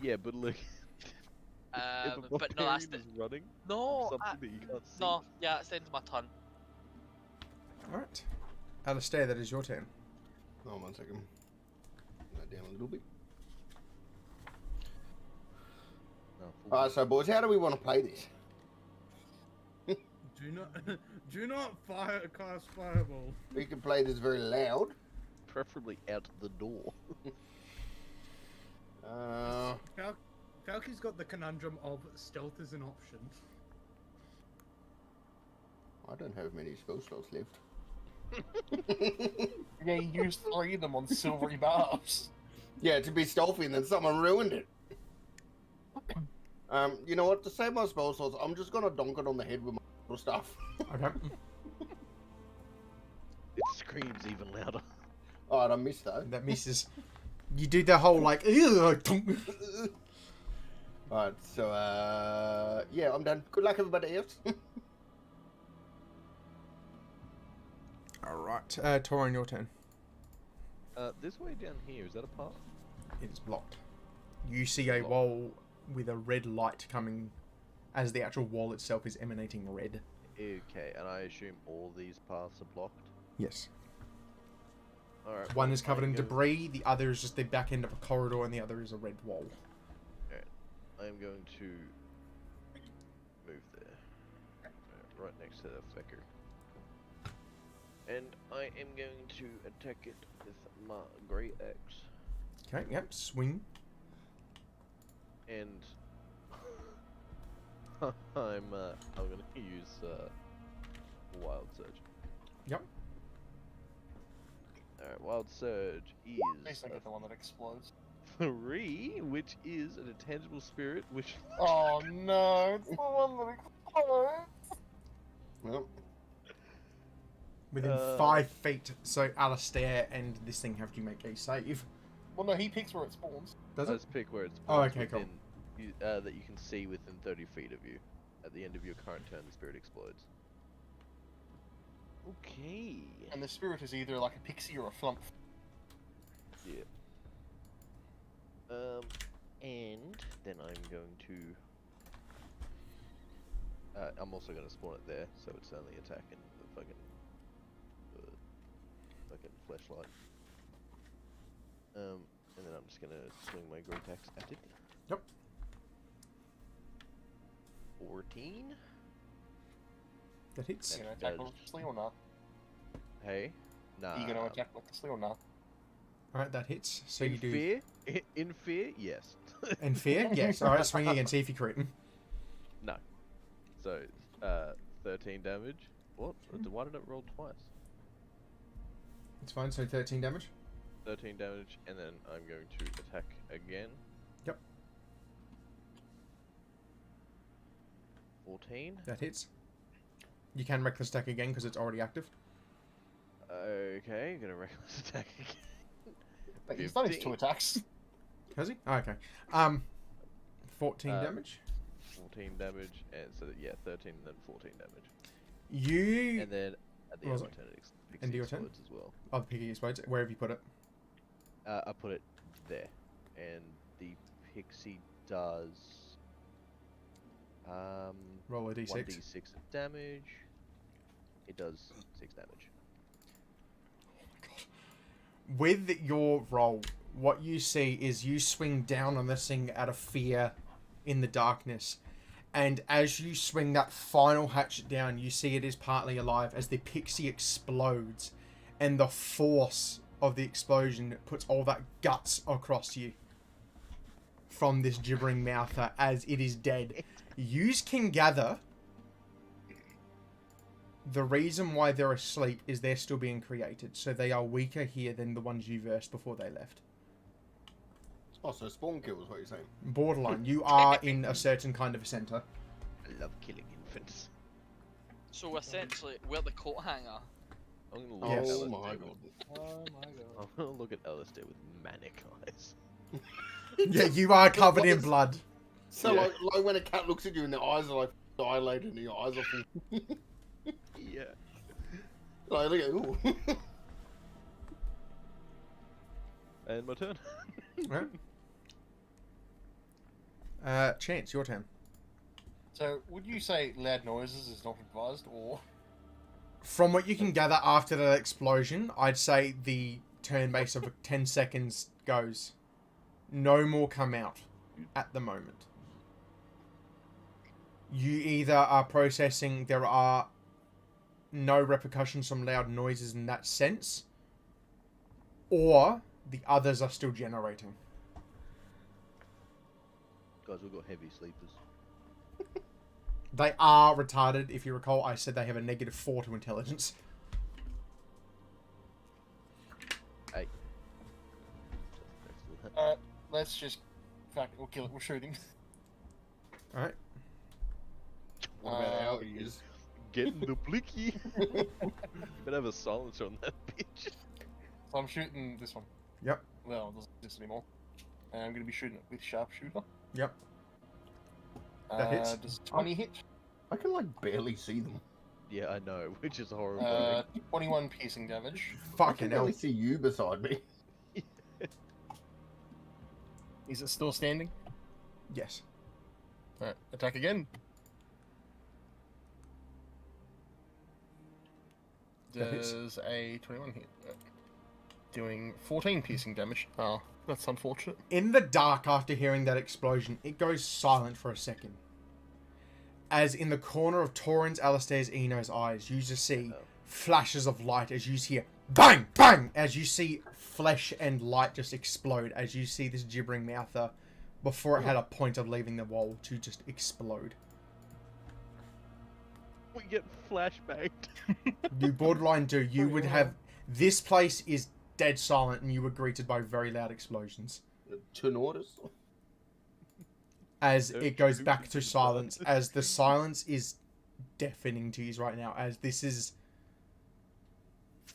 Yeah, but look. If a But no, that's barbarian the. is running, No, something that you can't see. no, yeah, it's the end of my turn. Alright. Alistair, that is your turn. Oh, 1 second. That down a little bit. No, full Alright, so boys, how do we want to play this? Do not cast fireball. We can play this very loud. preferably out the door. Falky's got the conundrum of stealth is an option. I don't have many spell slots left. Yeah, you used 3 of them on silvery barbs. Yeah, to be stealthy and then someone ruined it. You know what? To save my spell slots, I'm just gonna donk it on the head with my little stuff. Okay. It screams even louder. Alright, I missed though. That misses. You do the whole like, "Ugh," tonk. Alright, so yeah, I'm done. Good luck everybody else. Alright, Torin, your turn. This way down here, is that a path? It is blocked. You see a wall with a red light coming as the actual wall itself is emanating red. Okay, and I assume all these paths are blocked? Yes. Alright. One is covered in debris, the other is just the back end of a corridor, and the other is a red wall. I'm going to move there. Right next to the fecker. And I am going to attack it with my great axe. Okay, yep, swing. And I'm gonna use Wild Surge. Yep. Alright, Wild Surge is Please don't get the one that explodes. 3, which is an intangible spirit, which Oh no, it's the one that explodes. Well, Within 5 feet, so Alistair and this thing have to make a save. Well, no, he picks where it spawns. Does it? let's pick where it's Oh, okay, cool. that you can see within 30 feet of you. At the end of your current turn, the spirit explodes. Okay. And the spirit is either like a pixie or a flump. Yeah. And then I'm going to. I'm also going to spawn it there, so it's only attacking the fucking fleshlight. And then I'm just going to swing my great axe at it. Yep. 14. That hits. Are you gonna attack recklessly or not? Hey, nah. Are you gonna attack recklessly or not? Alright, that hits. So in you do. fear? In fear, yes. In fear? Yes. Alright, swing again, see if you crit. No. So, 13 damage. What? Why did it roll twice? It's fine, so 13 damage. 13 damage, and then I'm going to attack again. Yep. 14. That hits. You can reckless attack again because it's already active. Okay, I'm gonna reckless attack again. But he's done his 2 15. attacks. Has he? Oh, okay. 14 damage. 14 damage, and so yeah, 13 and then 14 damage. You. And then at the end Was of it? my turn, it End of your turn? explodes as well. Oh, the piggy explodes. Where have you put it? I put it there, and the pixie does Roll a d6. 1d6 of damage. It does 6 damage. With your roll, what you see is you swing down on this thing out of fear in the darkness. And as you swing that final hatchet down, you see it is partly alive as the pixie explodes. And the force of the explosion puts all that guts across you from this gibbering mouther as it is dead. Yous can gather the reason why they're asleep is they're still being created. So they are weaker here than the ones you versed before they left. Oh, so spawn kill is what you're saying. Borderline. You are in a certain kind of a center. I love killing infants. So essentially, we're the coat hanger. I'm gonna look Yes. at Oh Alistair my with- god. Oh my god. I'm gonna look at Alistair with manic eyes. Yeah, you are covered in What is- blood. So Yeah. like when a cat looks at you and the eyes are like dilated and your eyes are full. Yeah. Like, look at ooh. And my turn. Right. Chance, your turn. So, would you say loud noises is not advised, or From what you can gather after that explosion, I'd say the turn base of 10 seconds goes. No more come out at the moment. You either are processing there are no repercussions from loud noises in that sense, or the others are still generating. Guys, we've got heavy sleepers. They are retarded. If you recall, I said they have a -4 to intelligence. Hey. let's just fuck it, we'll kill it, we'll shoot him. Alright. What about our ears? Getting the blicky. Better have a silencer on that bitch. So I'm shooting this one. Yep. Well, it doesn't exist anymore. And I'm going to be shooting it with sharpshooter. Yep. That hits. Does 20 hit? I can like barely see them. Yeah, I know, which is horrible. 21 piercing damage. I Fucking can hell. barely see you beside me. Is it still standing? Yes. Alright, attack again. That hits. Does a 21 hit? Doing 14 piercing damage. Oh, that's unfortunate. In the dark, after hearing that explosion, it goes silent for a second. As in the corner of Torrens, Alistair's, Eno's eyes, you just see flashes of light as you hear bang, bang, as you see flesh and light just explode, as you see this gibbering mouther before it had a point of leaving the wall to just explode. We get flashbanged. You borderline do. You would have... This place is dead silent and you were greeted by very loud explosions. Turn orders. As Don't it goes shoot back me, to blood. silence, as the silence is deafening to you right now, as this is...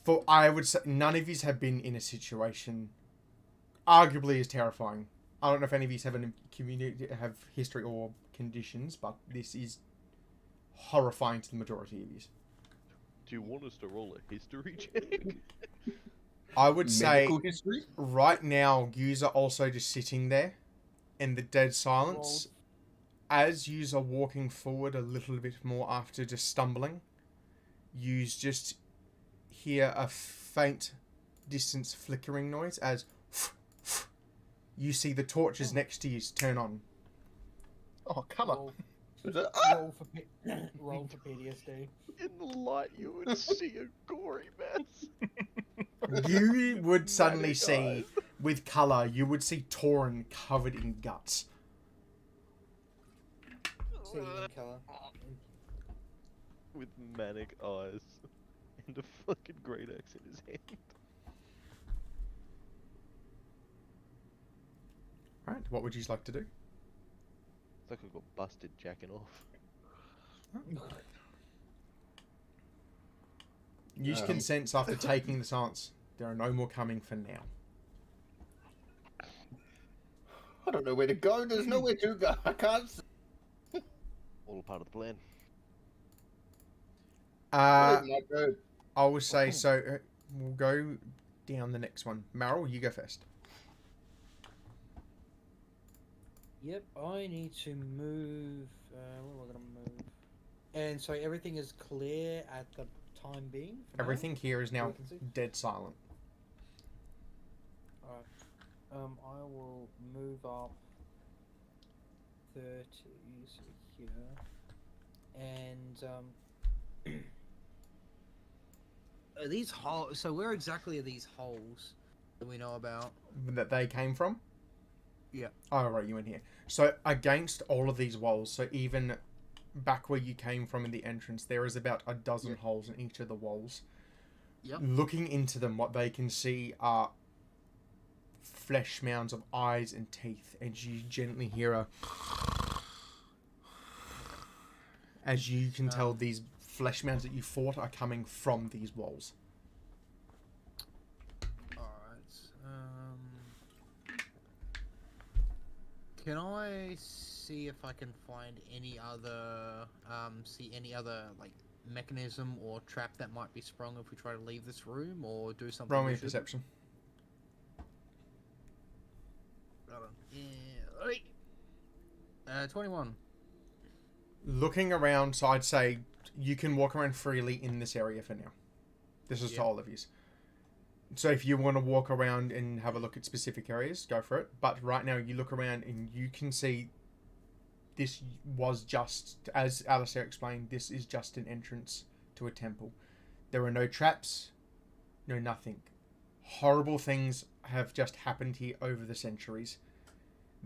For, I would say, none of you have been in a situation arguably as terrifying. I don't know if any of you have an community, have history or conditions, but this is horrifying to the majority of you. Do you want us to roll a history check? I would say Medical history? right now, yous are also just sitting there in the dead silence. As yous are walking forward a little bit more after just stumbling, yous just hear a faint distance flickering noise as you see the torches next to you turn on. Oh, come on. Roll, Is it- roll for PTSD. In the light, you would see a gory mess. You would suddenly Manic see, eyes. with colour, you would see Torin covered in guts. Seeing in colour. With manic eyes and a fucking great axe in his hand. Right, what would you like to do? It's like I got busted jacking off. You can sense after taking the silence, there are no more coming for now. I don't know where to go. There's nowhere to go. I can't. All a part of the plan. Where's my bird? I will say, so we'll go down the next one. Meryl, you go first. Yep, I need to move. Where am I gonna move? And so everything is clear at the time being. for now? Everything here is now We can see? dead silent. Alright. I will move up 30 so here, and are these holes? So where exactly are these holes that we know about? That they came from? Yeah. Oh, right, you went here. So against all of these walls, so even back where you came from in the entrance, there is about a dozen holes in each of the walls. Yep. Looking into them, what they can see are flesh mounds of eyes and teeth, and you gently hear a... As you can tell, these flesh mounds that you fought are coming from these walls. Alright. Can I see if I can find any other like mechanism or trap that might be sprung if we try to leave this room or do something? Roll we me a shouldn't? perception. Hold on. Yeah, oi. 21. Looking around, so I'd say you can walk around freely in this area for now. This is to Yeah. all of you. So if you want to walk around and have a look at specific areas, go for it. But right now, you look around and you can see this was just, as Alistair explained, this is just an entrance to a temple. There are no traps, no nothing. Horrible things have just happened here over the centuries.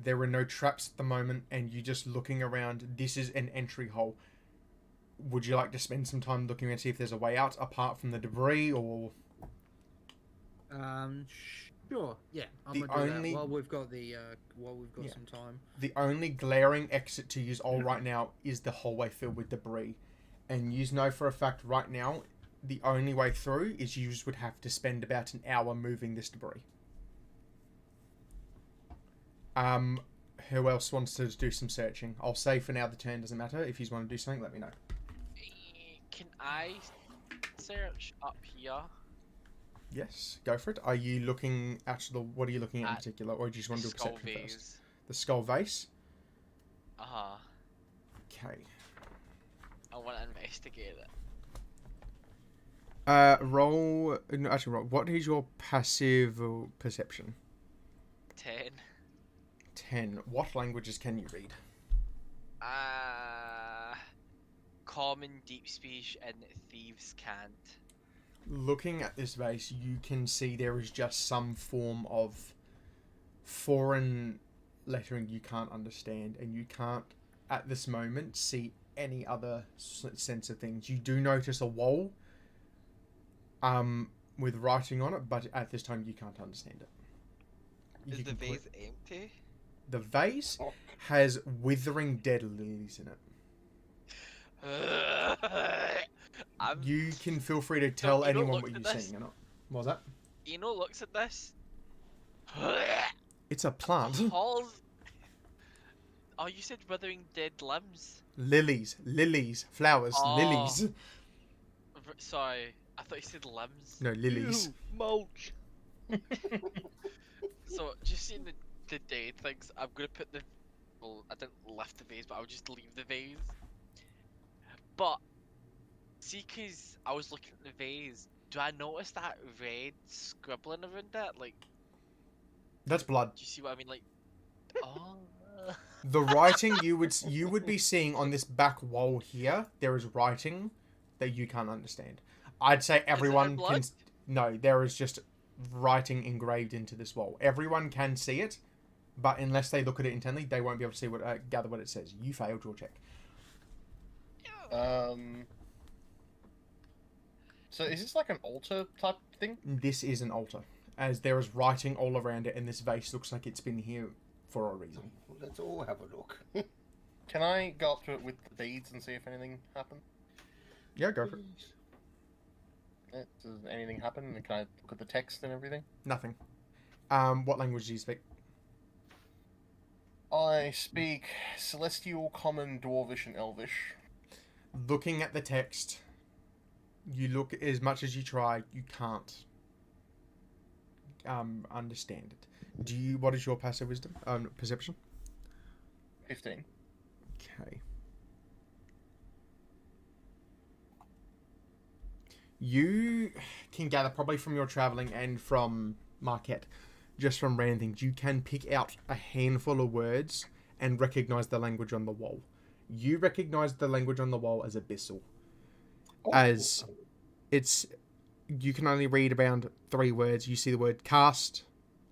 There are no traps at the moment, and you just looking around. This is an entry hole. Would you like to spend some time looking and see if there's a way out apart from the debris, or... Sure. Yeah, I'm The gonna do only- that while we've got the Yeah. some time. The only glaring exit to use all right now is the hallway filled with debris. And you know for a fact right now, the only way through is you would have to spend about an hour moving this debris. Who else wants to do some searching? I'll say for now the turn doesn't matter. If you want to do something, let me know. Can I search up here? Yes, go for it. Are you looking at the... What are you looking at in At particular? Or do you just want to do a Skull perception first? vase. The skull vase? Uh-huh. Okay. I want to investigate it. Roll... No, actually, roll. What is your passive perception? 10. 10. What languages can you read? Common, deep speech, and thieves can't. Looking at this vase, you can see there is just some form of foreign lettering you can't understand, and you can't, at this moment, see any other sense of things. You do notice a wall with writing on it, but at this time you can't understand it. Is You the can put- vase empty? The vase has withering dead lilies in it. You can feel free to tell Eno anyone looked what at you're this. seeing or not. What was that? Eno looks at this. It's a plant. Halls. Oh, you said withering dead limbs. Lilies, flowers, Oh. lilies. Sorry, I thought you said limbs. No, lilies. Ew, mulch. So just seeing the dead things, I'm gonna put the. Well, I didn't lift the vase, but I'll just leave the vase. But see, cause I was looking at the vase, do I notice that red scribbling around it? Like, That's blood. do you see what I mean? Like, oh. The writing you would be seeing on this back wall here. There is writing that you can't understand. I'd say everyone can. No, there is just writing engraved into this wall. Everyone can see it, but unless they look at it intently, they won't be able to see what gather what it says. You failed your check. So is this like an altar type thing? This is an altar, as there is writing all around it, and this vase looks like it's been here for a reason. Well, let's all have a look. Can I go up to it with the beads and see if anything happens? Yeah, go for it. Does anything happen? And can I look at the text and everything? Nothing. What language do you speak? I speak Celestial, Common, Dwarvish, and Elvish. Looking at the text, you look as much as you try, you can't understand it. What is your passive wisdom? Perception? 15. Okay. You can gather probably from your traveling and from Marquette, just from random things, you can pick out a handful of words and recognize the language on the wall. You recognize the language on the wall as Abyssal. As it's, you can only read around 3 words. You see the word cast,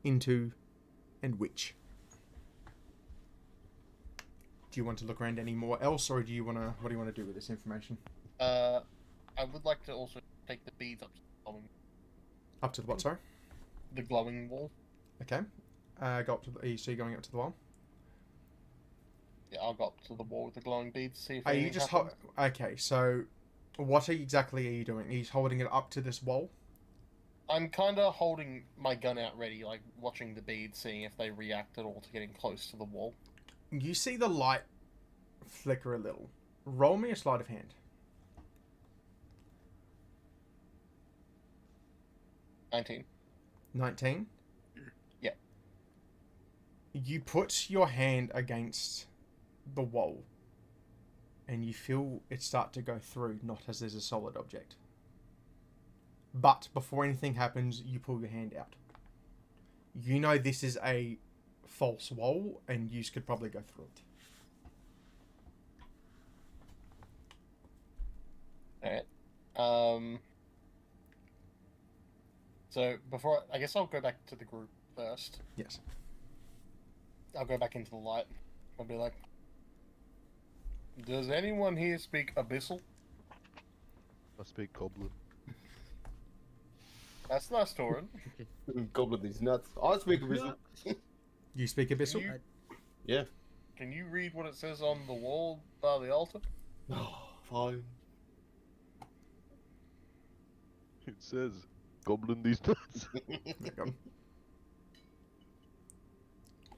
into, and witch. Do you want to look around any more else, or do you want to? What do you want to do with this information? I would like to also take the beads up to the glowing, Up to the what? Sorry. the glowing wall. Okay. Go up to the. So you're going up to the wall. Yeah, I'll go up to the wall with the glowing beads. See if Are you anything just happens. okay? So, what exactly are you doing? Are you holding it up to this wall? I'm kind of holding my gun out ready, like watching the beads, seeing if they react at all to getting close to the wall. You see the light flicker a little. Roll me a sleight of hand. 19. 19? Yeah. You put your hand against the wall and you feel it start to go through, not as there's a solid object. But before anything happens, you pull your hand out. You know this is a false wall and you could probably go through it. Alright. So before I guess I'll go back to the group first. Yes. I'll go back into the light. I'll be like, does anyone here speak Abyssal? I speak Goblin. That's nice, Torin. Goblin these nuts. I speak Abyssal. You speak Abyssal? Yeah. Can you read what it says on the wall by the altar? Oh, fine. It says Goblin these nuts.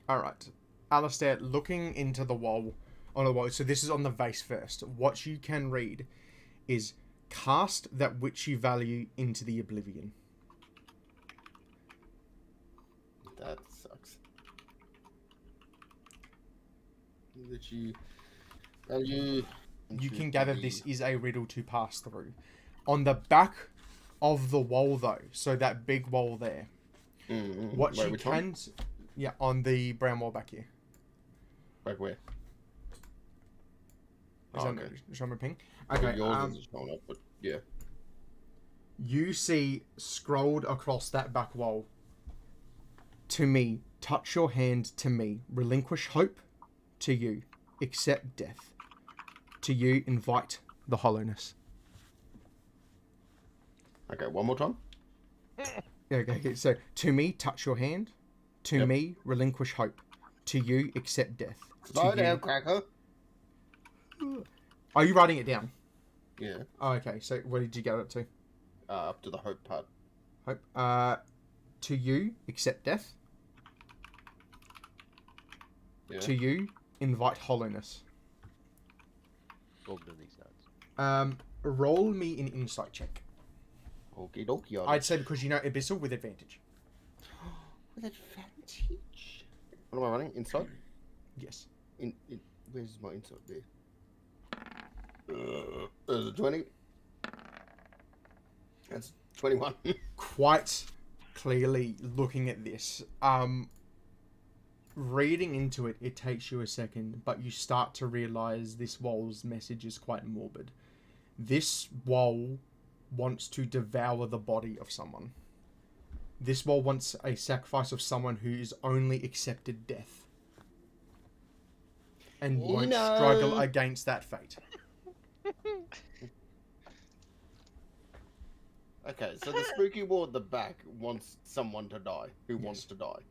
Alright. Alistair, looking into the wall, on the wall, so this is on the vase first. What you can read is cast that which you value into the oblivion. That sucks. That you value. You can gather this is a riddle to pass through. On the back of the wall, though, so that big wall there, what Wait, you which can... one? Yeah, on the brown wall back here. Back where? Is Oh, that okay. showing my ping? Well, Okay, yours isn't showing up, but yeah. you see scrolled across that back wall, to me, touch your hand to me, relinquish hope, to you, accept death, to you, invite the hollowness. Okay, one more time. Okay, so to me, touch your hand, to Yep. me, relinquish hope, to you, accept death. Slow to down, you... cracker. Are you writing it down? Yeah. Oh, okay, so where did you get it to? Up to the hope part. Hope. To you, accept death. Yeah. To you, invite hollowness. Goblin these nuts. Roll me an insight check. Okie dokie. I'd say because you know Abyssal with advantage. With advantage. What am I running? Inside? Yes. Where's my inside there? There's a 20. That's 21. Quite clearly looking at this, reading into it, it takes you a second, but you start to realize this wall's message is quite morbid. This wall wants to devour the body of someone. This wall wants a sacrifice of someone who's only accepted death. And won't struggle against that fate. Okay, so the spooky wall at the back wants someone to die. Who wants to die?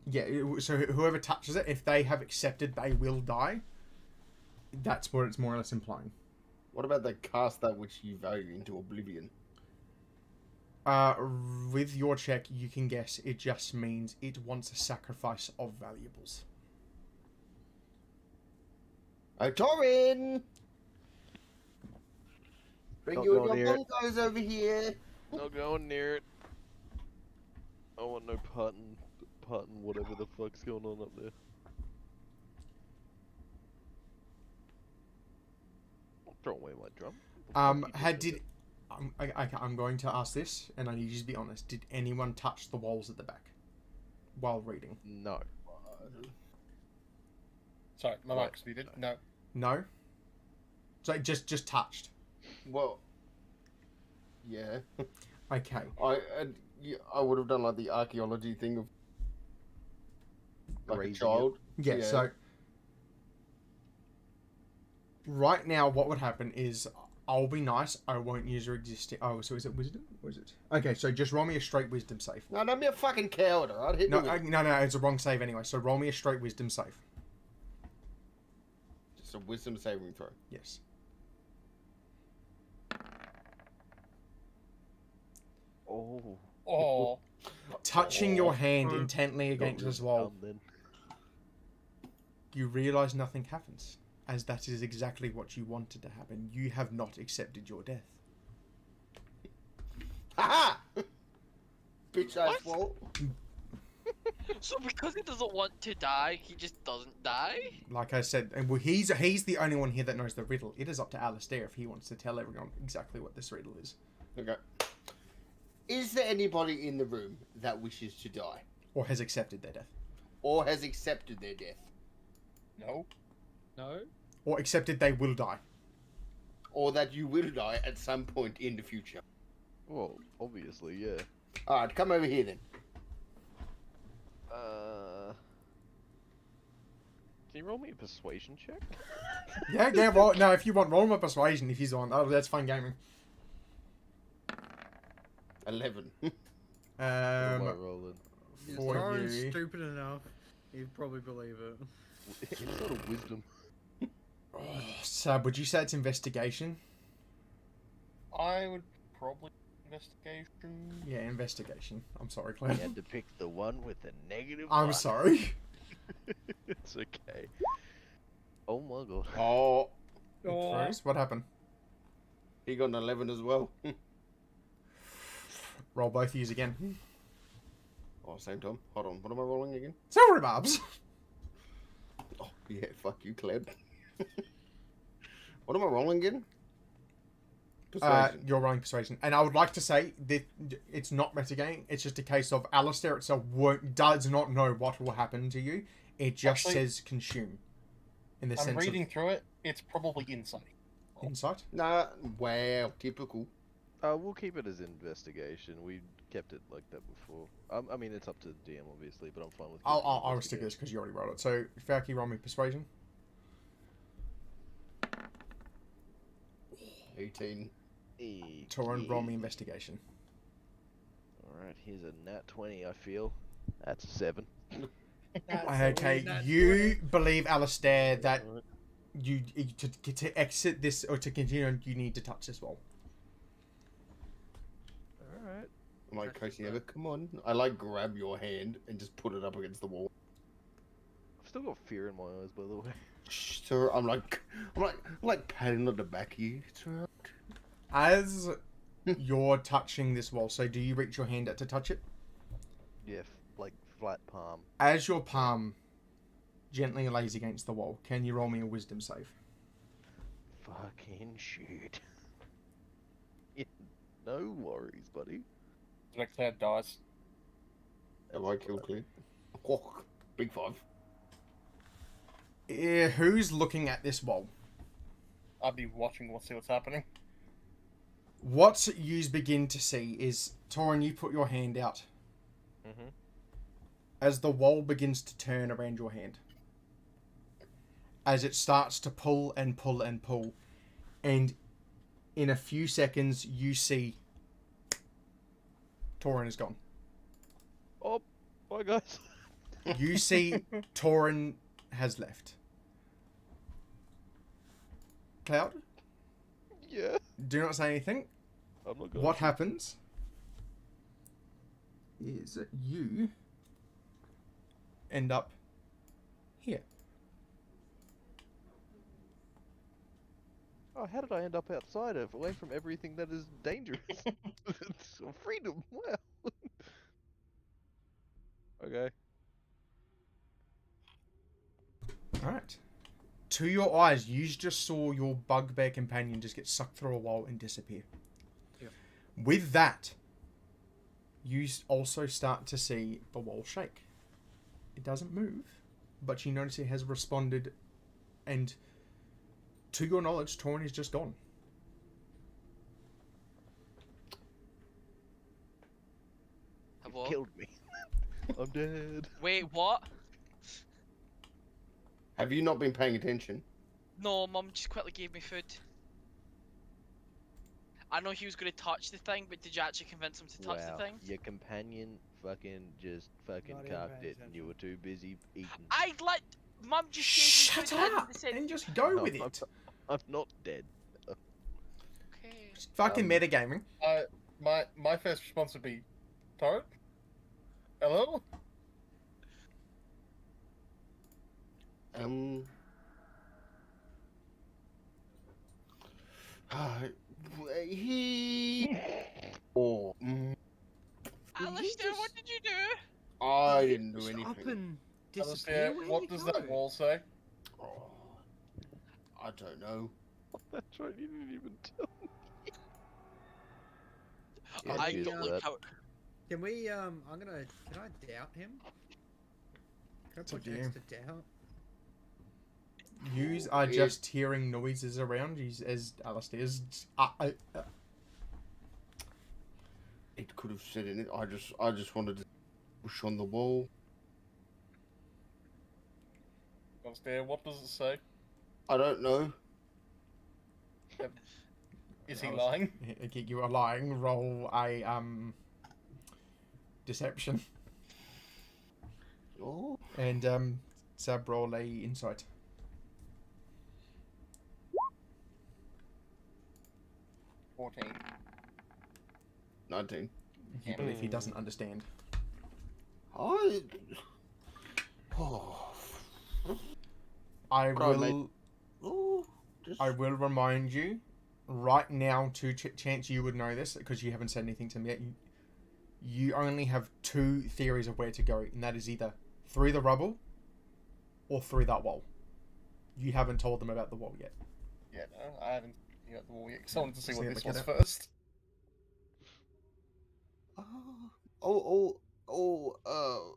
Yeah, so whoever touches it, if they have accepted they will die, that's what it's more or less implying. What about the cast that which you value into oblivion? With your check, you can guess it just means it wants a sacrifice of valuables. Oh, Torin! Bring Not you going and near your it. bongos over here. Not going near it. I want no part in whatever the fuck's going on up there. I'll throw away my drum. I'm going to ask this, and I need you to be honest. Did anyone touch the walls at the back while reading? No. Sorry, my mic's muted. No. No. So just touched. Well, yeah. Okay. I would have done like the archaeology thing of like Grazing a child. Yeah, so right now what would happen is I'll be nice, I won't use your existing... Oh, so is it wisdom? Or is it... Okay, so just roll me a straight wisdom save. No, don't be a fucking coward, alright? Hit No, me with it. no, it's a wrong save anyway, so roll me a straight wisdom save. Just a wisdom saving throw. Yes. Oh. Oh. Touching your hand intently against Not this really wall, dumb then. you realise nothing happens, as that is exactly what you wanted to happen. You have not accepted your death. Haha! Bitch ass wall. So because he doesn't want to die, he just doesn't die? Like I said, and well, he's the only one here that knows the riddle. It is up to Alistair if he wants to tell everyone exactly what this riddle is. Okay. Is there anybody in the room that wishes to die? Or has accepted their death. Or has accepted their death? No. No. Or accepted they will die. Or that you will die at some point in the future? Well, obviously, yeah. Alright, come over here then. Can you roll me a persuasion check? Yeah, roll, no, if you want, roll my persuasion if he's on. Oh, that's fine gaming. 11. What am I rolling? For Torin's you. stupid enough. He'd probably believe it. It's sort of wisdom. Oh, Sab, would you say it's investigation? I would probably investigation. Yeah, investigation. I'm sorry, Claire. You had to pick the one with the negative I'm one. sorry. It's okay. Oh my god. Oh, Rose, what happened? he got an 11 as well. Roll both of yous again. Oh, same time. Hold on, what am I rolling again? Sorry, Barbs. Oh, yeah, fuck you, Cleb. What am I rolling again? Persuasion. You're rolling persuasion. And I would like to say that it's not metagaming. It's just a case of Alistair itself does not know what will happen to you. It just Actually, says consume. In the I'm sense reading through it. It's probably insight. of insight. Nah, wow, typical. We'll keep it as investigation. We kept it like that before. I mean, it's up to the DM, obviously, but I'm fine with I'll stick this because you already rolled it. So, Falky, roll me persuasion. 18. Torin, roll me investigation. Alright, here's a nat 20, I feel. That's a 7. Okay, you believe, Alistair, that you to exit this or to continue, you need to touch this wall. Alright. I'm like, Coaching ever, come on. I like grab your hand and just put it up against the wall. I've still got fear in my eyes, by the way. Shh, So I'm like patting on the back of you. It's alright. As you're touching this wall, so do you reach your hand out to touch it? Yeah, like flat palm. As your palm gently lays against the wall, can you roll me a wisdom save? Fucking shoot. Yeah, no worries, buddy. Next hand dies. Am I kill clear? Oh, big 5. Who's looking at this wall? I'd be watching. See what's happening. What you begin to see is, Torin, you put your hand out. Mm-hmm. As the wall begins to turn around your hand. As it starts to pull and pull and pull. And in a few seconds, you see Torin is gone. Oh, bye guys. You see Torin has left. Cloud, Yeah. do not say anything. I'm not going What happens is that you end up here. Oh, how did I end up outside of, away from everything that is dangerous? It's freedom, wow. Okay. Alright. To your eyes, you just saw your bugbear companion just get sucked through a wall and disappear. Yep. With that, you also start to see the wall shake. It doesn't move, but you notice it has responded, and to your knowledge, Torin is just gone. Hello? Killed me. I'm dead. Wait, what? Have you not been paying attention? No, Mum just quickly gave me food. I know he was going to touch the thing, but did you actually convince him to touch Wow. the thing? Your companion fucking just fucking Not even carved paying it and you were attention. too busy eating. I let Mum just Shut gave me food up and said, and just go No, with it. I'm not dead. okay. It's fucking metagaming. My first response would be, Torrent? Hello? He. Oh. Alistair, what did you do? I didn't do Just anything. up and Alistair, disappear. Where what you does go? that wall say? Oh, I don't know. That's right, you didn't even tell me. Yeah, I cheers don't to look that. how. Can we? Can I doubt him? Can I It's up put to you. extra doubt? You are It- just hearing noises around you as Alistair's. It could have said it. I just wanted to push on the wall. Alistair, what does it say? I don't know. Is he lying? You are lying. Roll a deception Oh, and Sab roll a insight. 14. 19. You believe he doesn't understand. I. Oh. I Right, mate. will. Oh. Just... I will remind you, right now, to chance you would know this because you haven't said anything to me yet. You only have 2 theories of where to go, and that is either through the rubble or through that wall. You haven't told them about the wall yet. Yeah, no, I haven't got the wall yet, because I wanted to see See what if this I was get it. first.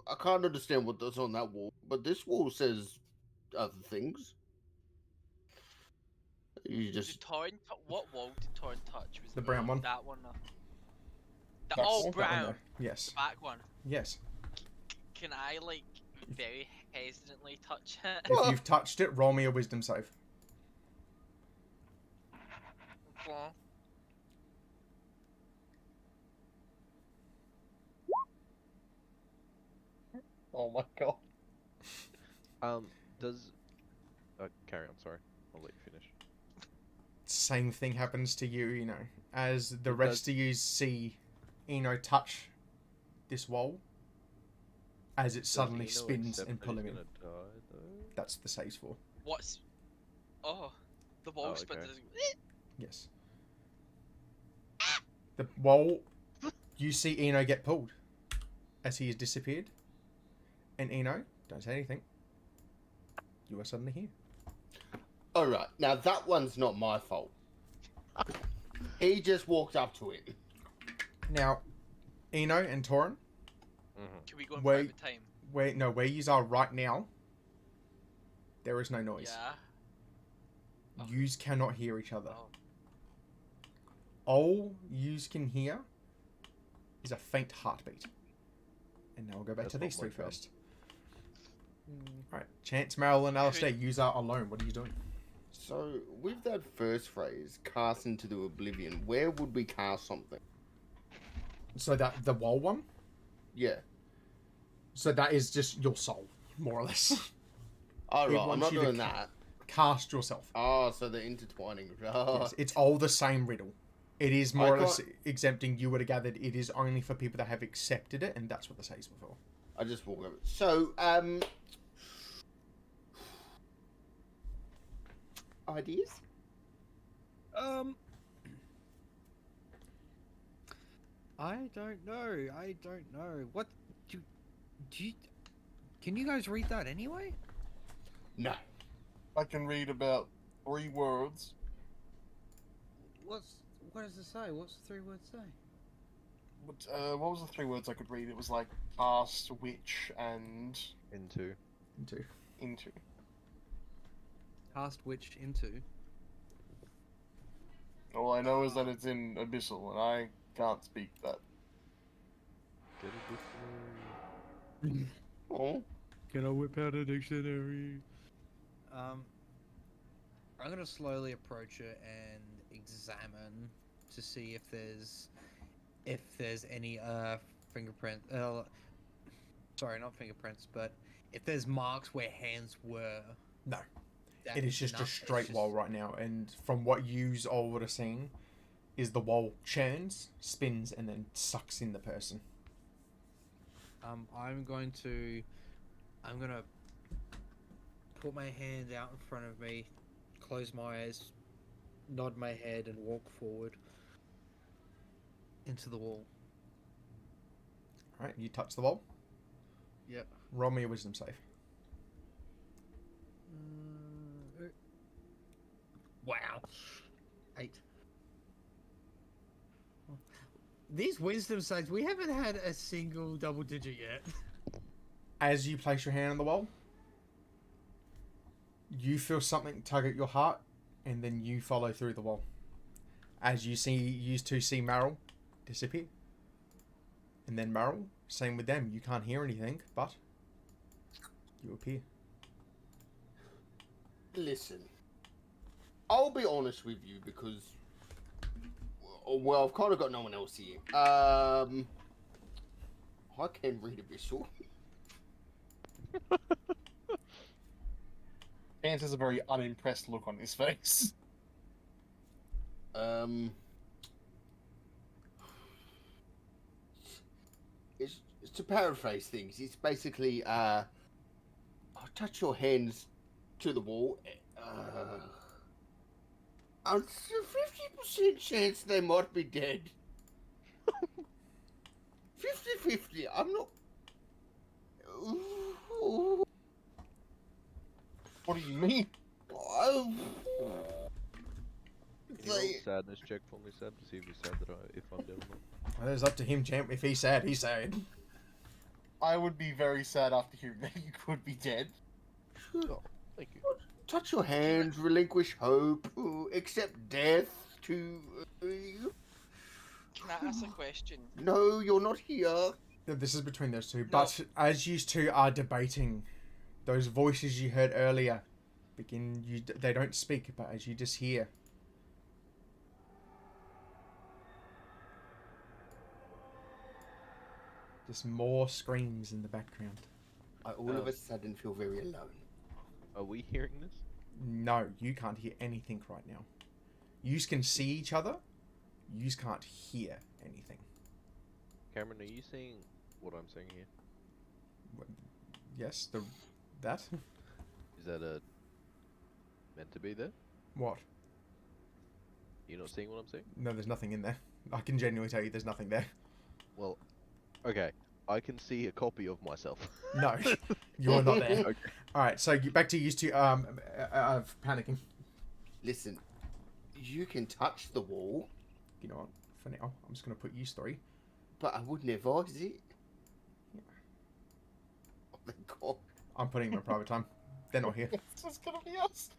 I can't understand what that's on that wall, but this wall says other things. You Did just what wall did Torrent touch? Was The it brown one. That one. The, That oh, one? That one brown. there. Yes. The back one. Yes. Can I like very hesitantly touch it? If you've touched it, roll me a wisdom save. Okay. Oh my god. Does... carry on, sorry. I'll let you finish. Same thing happens to you, you know, as the It rest does. of you see, touch this wall as it Does suddenly Eno spins accept and that pull he's him in. gonna die, though? That's the saves for. What's Oh, the wall Oh, spins. okay. Yes. The wall. You see Eno get pulled as he has disappeared. And Eno, don't say anything. You are suddenly here. Alright, now that one's not my fault. He just walked up to it. Now, Eno and Torin, Can we go in Wait. private time? where you are right now, there is no noise. Yeah. Oh. Yous cannot hear each other. Oh. All yous can hear is a faint heartbeat. And now we'll go back That's to not these my three job. first. Alright, Chance, Meryl, and Alistair, yous are alone. What are you doing? So, with that first phrase, cast into the oblivion, where would we cast something? So that the wall one? Yeah. So that is just your soul, more or less. Alright, It I'm wants not you to doing that. Cast yourself. Oh, so they're intertwining. Oh. Yes, it's all the same riddle. It is more I or less can't- exempting. You would have gathered it is only for people that have accepted it, and that's what the saves were for. I just walk over. So, ideas? I don't know. I don't know. What do you, can you guys read that anyway? No. I can read about 3 words. What does it say? What's the 3 words say? What was the 3 words I could read? It was like past, witch, and Into. into. Cast witch into. All I know is that it's in Abyssal, and I can't speak that. Get a dictionary. Oh. Can I whip out a dictionary? I'm gonna slowly approach it and examine to see if there's any fingerprint. Sorry, not fingerprints, but if there's marks where hands were. No. That It is just a it's straight just- wall right now, and from what yous all would have seen, is the wall churns, spins, and then sucks in the person. I'm gonna put my hand out in front of me, close my eyes, nod my head, and walk forward into the wall. Alright, you touch the wall. Yep. Roll me a wisdom save. Wow. 8. These wisdom saves, we haven't had a single double digit yet. As you place your hand on the wall, you feel something tug at your heart, and then you follow through the wall. As you used to see Meryl disappear. And then Meryl, same with them. You can't hear anything, but you appear. Listen. I'll be honest with you because, well, I've kind of got no one else here. I can read Abyssal. Chance has a very unimpressed look on his face. It's to paraphrase things. It's basically, I'll touch your hands to the wall. There's a 50% chance they might be dead. 50-50. I'm not. What do you mean? Can you roll a sadness check for me, Seb, to see if you're sad that if I'm dead or not? Well, it's up to him, champ. If he's sad, he's sad. I would be very sad after hearing that you could be dead. Oh, thank you. Touch your hands, relinquish hope, accept death to. Can I ask a question? No, you're not here. This is between those two. But as you two are debating, those voices you heard earlier they don't speak, but as you just hear. Just more screams in the background. I all of a sudden feel very alone. Are we hearing this? No, you can't hear anything right now. Yous can see each other. Yous can't hear anything. Cameron, are you seeing what I'm seeing here? Yes, that? Is that meant to be there? What? You're not seeing what I'm seeing? No, there's nothing in there. I can genuinely tell you there's nothing there. Well, okay. I can see a copy of myself. No, you're not there. Okay. All right, so back to used to panicking. Listen, you can touch the wall, You know what? For now, I'm just gonna put use 3. but I wouldn't advise it. Oh my god. I'm putting them in private time. They're not here. It's just gonna be us.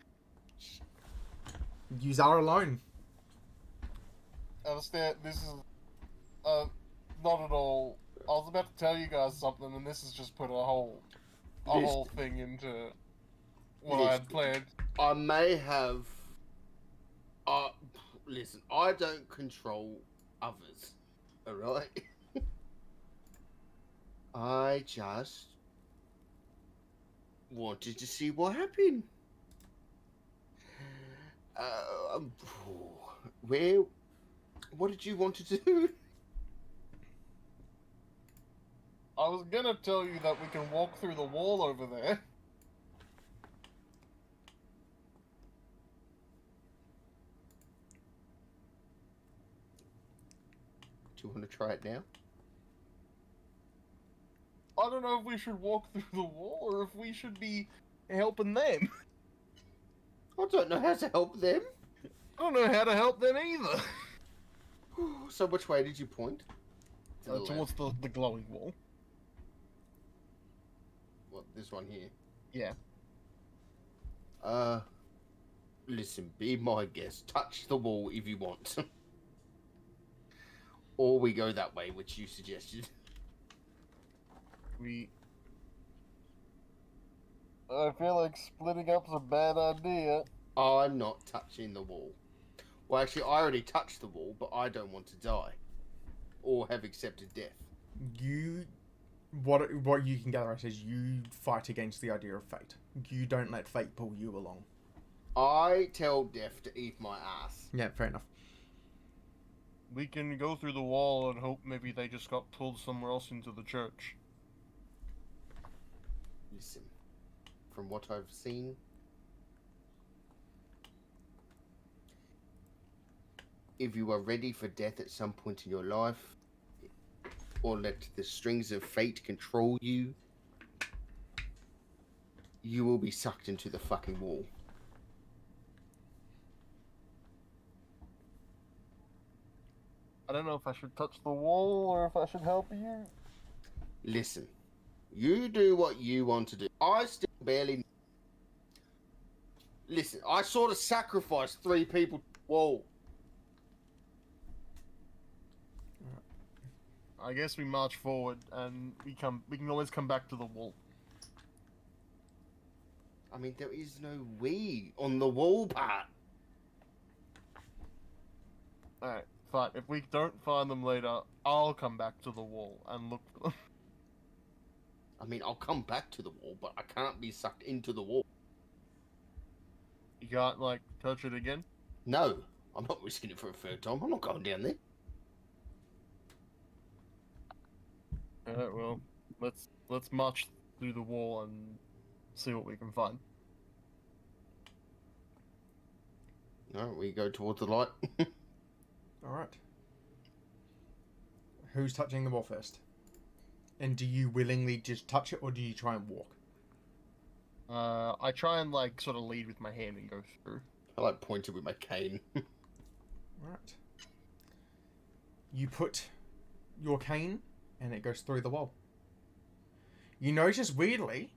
Yous are alone. Understand? This is not at all. I was about to tell you guys something, and this has just put a whole thing into what I had planned. I may have. Listen, I don't control others. Alright? I just wanted to see what happened. What did you want to do? I was gonna tell you that we can walk through the wall over there. Do you want to try it now? I don't know if we should walk through the wall or if we should be helping them. I don't know how to help them. I don't know how to help them either. So which way did you point? To the Towards the glowing wall. What, this one here? Yeah. Listen, be my guest. Touch the wall if you want. Or we go that way, which you suggested. I feel like splitting up's a bad idea. I'm not touching the wall. Well, actually, I already touched the wall, but I don't want to die. Or have accepted death. What you can gather out is you fight against the idea of fate. You don't let fate pull you along. I tell death to eat my ass. Yeah, fair enough. We can go through the wall and hope maybe they just got pulled somewhere else into the church. Listen, from what I've seen, if you are ready for death at some point in your life, or let the strings of fate control you, you will be sucked into the fucking wall. I don't know if I should touch the wall or if I should help you. Listen, you do what you want to do. I still barely... Listen, I sort of sacrificed 3 people to the wall. I guess we march forward and we can always come back to the wall. I mean, there is no we on the wall part. Alright, fine. If we don't find them later, I'll come back to the wall and look for them. I mean, I'll come back to the wall, but I can't be sucked into the wall. You can't, like, touch it again? No, I'm not risking it for a 3rd time. I'm not going down there. Alright, well, let's march through the wall and see what we can find. No, we go towards the light. Alright. Who's touching the wall first? And do you willingly just touch it, or do you try and walk? I try and, like, sort of lead with my hand and go through. I like pointed with my cane. Right. You put your cane, and it goes through the wall. You notice, weirdly,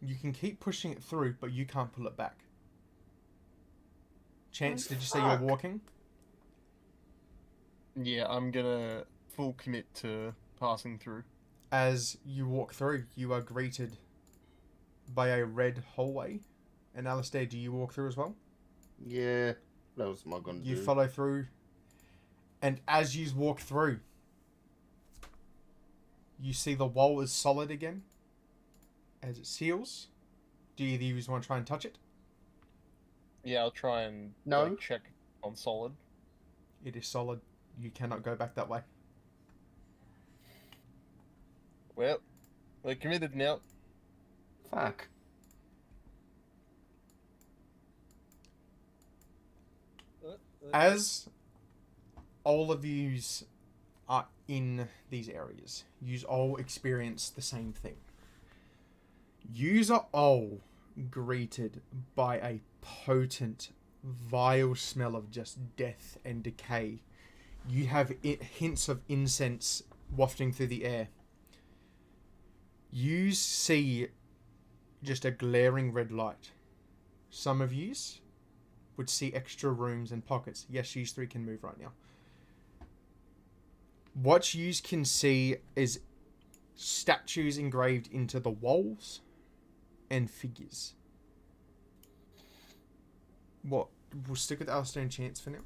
you can keep pushing it through, but you can't pull it back. Chance, did you say you're walking? Yeah, I'm gonna full commit to passing through. As you walk through, you are greeted by a red hallway. And Alistair, do you walk through as well? Yeah, what else am I going to do? You follow through, and as you walk through, you see the wall is solid again, as it seals. Do either of you want to try and touch it? Yeah, I'll try and No. like, check on solid. It is solid. You cannot go back that way. Well, we're committed now. Fuck. As all of yous are in these areas, yous all experience the same thing. Yous are all greeted by a potent, vile smell of just death and decay. You have hints of incense wafting through the air. You see just a glaring red light. Some of yous would see extra rooms and pockets. Yes, yous three can move right now. What yous can see is statues engraved into the walls and figures. What? We'll stick with Alistair and Chance for now.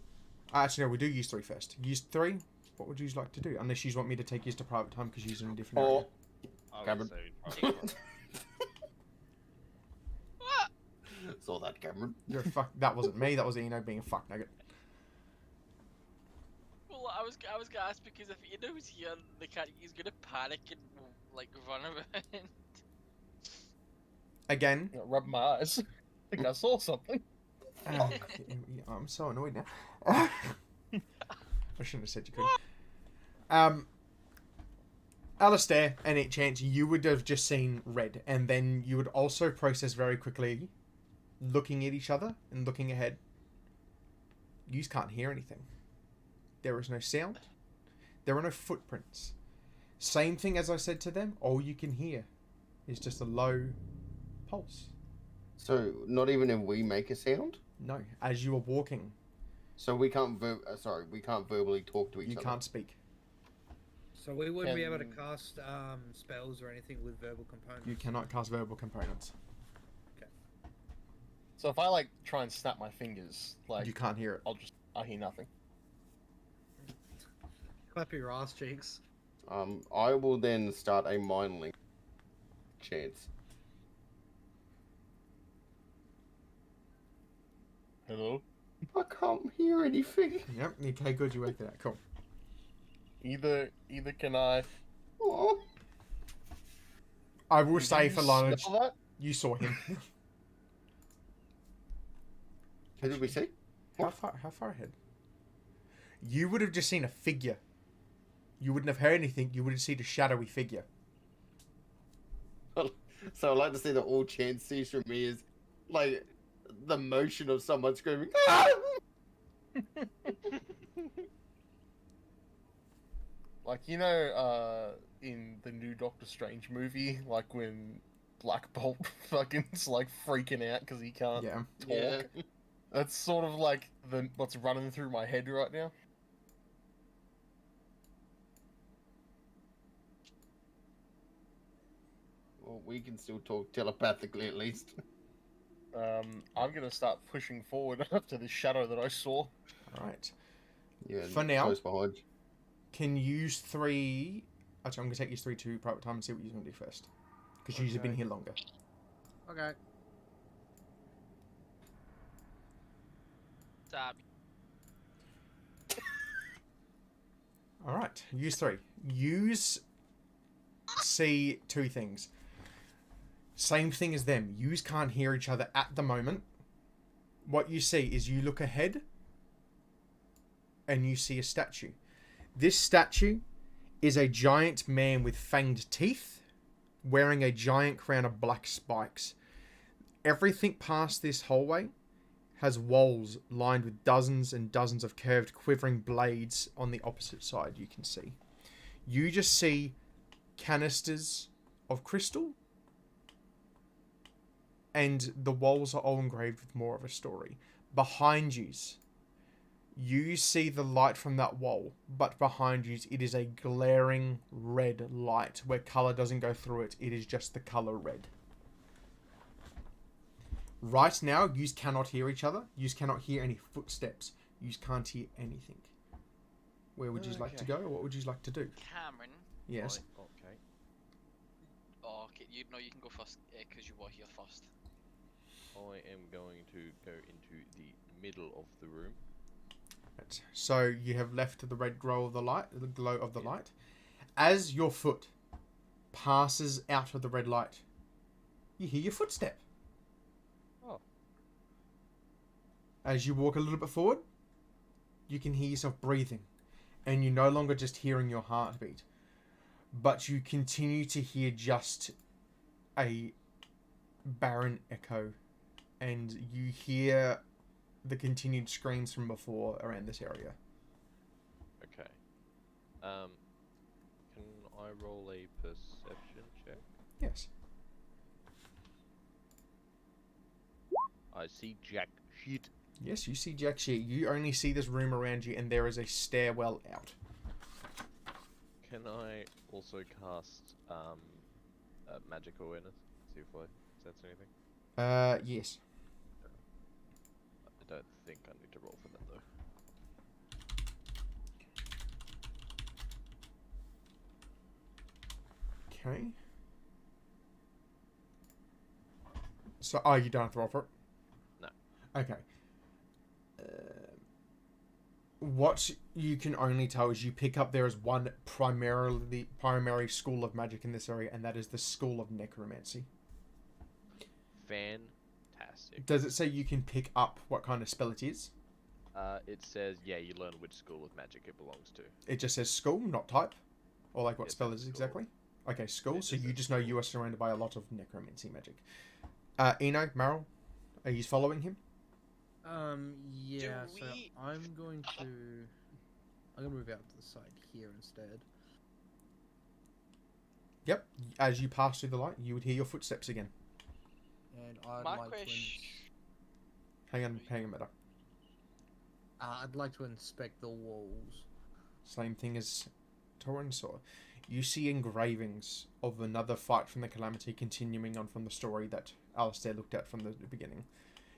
Actually, no, we'll do use 3 first. Use 3, what would you like to do? Unless you want me to take use to private time because you're in a different area. Cameron. What? Saw that, Cameron. You're a fuck. That wasn't me. That was Eno being a fuck nugget. Well, I was gonna ask because if Eno's here, he's gonna panic and like run around. Again. Rub my eyes. I think I saw something. Yeah, I'm so annoyed now. I shouldn't have said you couldn't. Alistair and it Chance, you would have just seen red, and then you would also process very quickly, looking at each other and looking ahead. You can't hear anything. There is no sound. There are no footprints. Same thing as I said to them. All you can hear is just a low pulse. So, not even if we make a sound? No, as you are walking, So we can't we can't verbally talk to each you other. can't speak. So we wouldn't be able to cast spells or anything with verbal components. You cannot cast verbal components. So if I like try and snap my fingers, like You can't hear it. I hear nothing. Clap your ass cheeks. I will then start a mind link. Chance. Hello? I can't hear anything. Yep. Okay, good. You worked it out. Cool. Either can I Oh. I will say for knowledge, smell that? you saw him. Who did we see? How far ahead? You would have just seen a figure. You wouldn't have heard anything. You would have seen a shadowy figure. So I'd like to see that all Chance sees from me is like the motion of someone screaming. "Ah!" Like, in the new Doctor Strange movie, like when Black Bolt fucking's like freaking out because he can't Yeah. talk. Yeah. That's sort of like what's running through my head right now. Well, we can still talk telepathically at least. I'm gonna start pushing forward after the shadow that I saw. Alright. Yeah. For now- Close behind. Can use 3... Actually, I'm going to take use 3 to private time and see what you're going to do first. Because you've been Okay. here longer. Okay. Stab. Alright. Use 3. Use... See 2 things. Same thing as them. Yous can't hear each other at the moment. What you see is you look ahead and you see a statue. This statue is a giant man with fanged teeth wearing a giant crown of black spikes. Everything past this hallway has walls lined with dozens and dozens of curved quivering blades on the opposite side you can see. You just see canisters of crystal, and the walls are all engraved with more of a story. Behind you see the light from that wall, but behind you it is a glaring red light where colour doesn't go through it. It is just the colour red. Right now, you cannot hear each other. You cannot hear any footsteps. You can't hear anything. Where would you like to go, or what would you like to do? Cameron. Yes. Right, okay. Oh, okay. You can go first because you were here first. I am going to go into the middle of the room. Right. So you have left the red glow of the light, light. As your foot passes out of the red light, you hear your footstep. Oh. As you walk a little bit forward, you can hear yourself breathing, and you're no longer just hearing your heartbeat, but you continue to hear just a barren echo, and you hear the continued screams from before around this area. Okay. Can I roll a perception check? Yes. I see jack shit. Yes, you see jack shit. You only see this room around you, and there is a stairwell out. Can I also cast magic awareness? See if I sense anything. Yes. I don't think I need to roll for that though. Okay. So, oh, you don't have to roll for it? No. Okay. What you can only tell is you pick up there is one primary school of magic in this area, and that is the School of Necromancy. Fantastic. Does it say you can pick up what kind of spell it is? It says, yeah, you learn which school of magic it belongs to. It just says school, not type? Or like what It spell says is school. exactly? Okay, school, It so just you says just know you are surrounded by a lot of necromancy magic. Eno, Meryl, are you following him? Yeah. Do So we- I'm going to move out to the side here instead. Yep. As you pass through the light, you would hear your footsteps again. And I'd My like question. Hang on a minute. I'd like to inspect the walls. Same thing as Torin saw. You see engravings of another fight from the Calamity continuing on from the story that Alistair looked at from the beginning.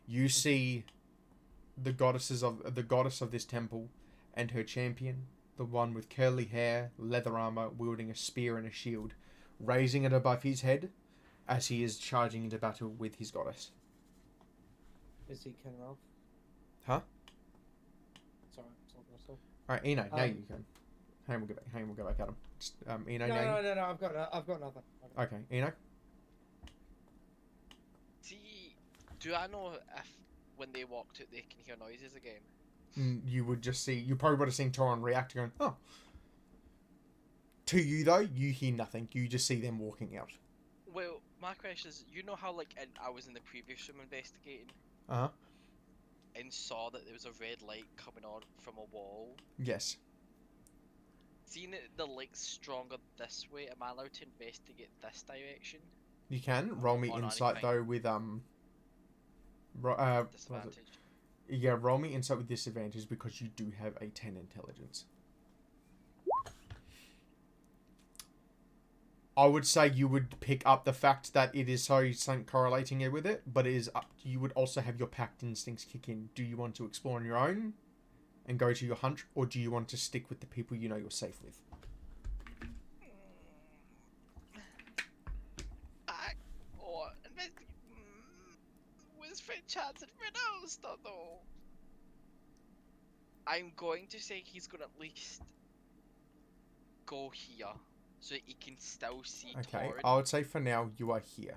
You see the goddess of this temple and her champion, the one with curly hair, leather armor, wielding a spear and a shield, raising it above his head as he is charging into battle with his goddess. Is he Ken Ralph? Huh? Sorry, I'm talking to myself. Alright, Eno, now you can. Hang on, we'll go back at him. Just, Eno, No, now no, I've got nothing. Okay, Eno? See, do I know if when they walked out they can hear noises again? You would just see, you probably would have seen Toron react going, oh. To you though, you hear nothing. You just see them walking out. Well, my question is, you know how I was in the previous room investigating Uh-huh. and saw that there was a red light coming on from a wall? Yes. Seeing that the light's stronger this way, am I allowed to investigate this direction? You can. Roll me On insight anything. though with, what was it? Disadvantage. Yeah, roll me insight with disadvantage because you do have a 10 intelligence. I would say you would pick up the fact that it is so correlating it with it, but it is up. You would also have your pact instincts kick in. Do you want to explore on your own and go to your hunch, or do you want to stick with the people you know you're safe with? Was Fred chance and pronounced though? I'm going to say he's gonna at least go here so that he can still see Okay, Torrin. I would say for now you are here.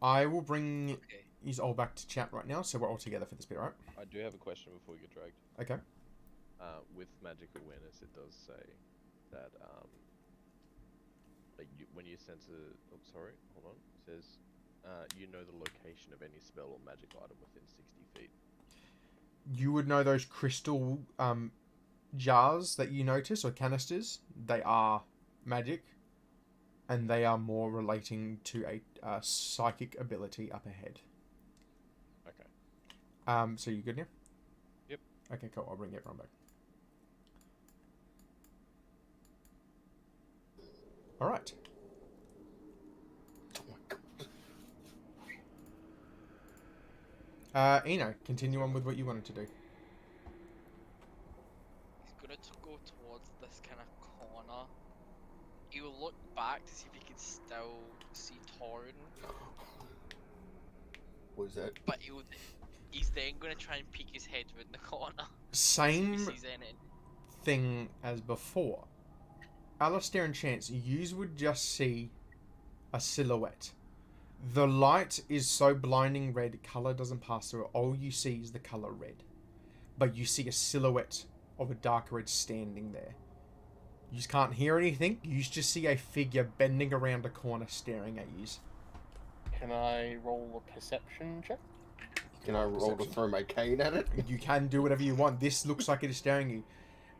I will bring Okay. you all back to chat right now, so we're all together for this bit, right? I do have a question before you get dragged. Okay. With magic awareness, it does say that like when you sense a, oh sorry, hold on. It says you know the location of any spell or magic item within 60 feet. You would know those crystal jars that you notice, or canisters. They are magic, and they are more relating to a psychic ability up ahead. Okay. So you good now? Yep. Okay, cool. I'll bring everyone back. All right. Eno, continue on with what you wanted to do. He's gonna go towards this kind of corner. He will look back to see if he can still see Torrin, What is that? but he's then gonna try and peek his head around the corner. Same If he sees anything. thing as before. Alistair and Chance, yous would just see a silhouette. The light is so blinding red, colour doesn't pass through it. All you see is the colour red. but you see a silhouette of a dark red standing there. You just can't hear anything. You just see a figure bending around a corner staring at you. Can I roll a perception check? Can I roll to throw my cane at it? You can do whatever you want. This looks like it is staring at you.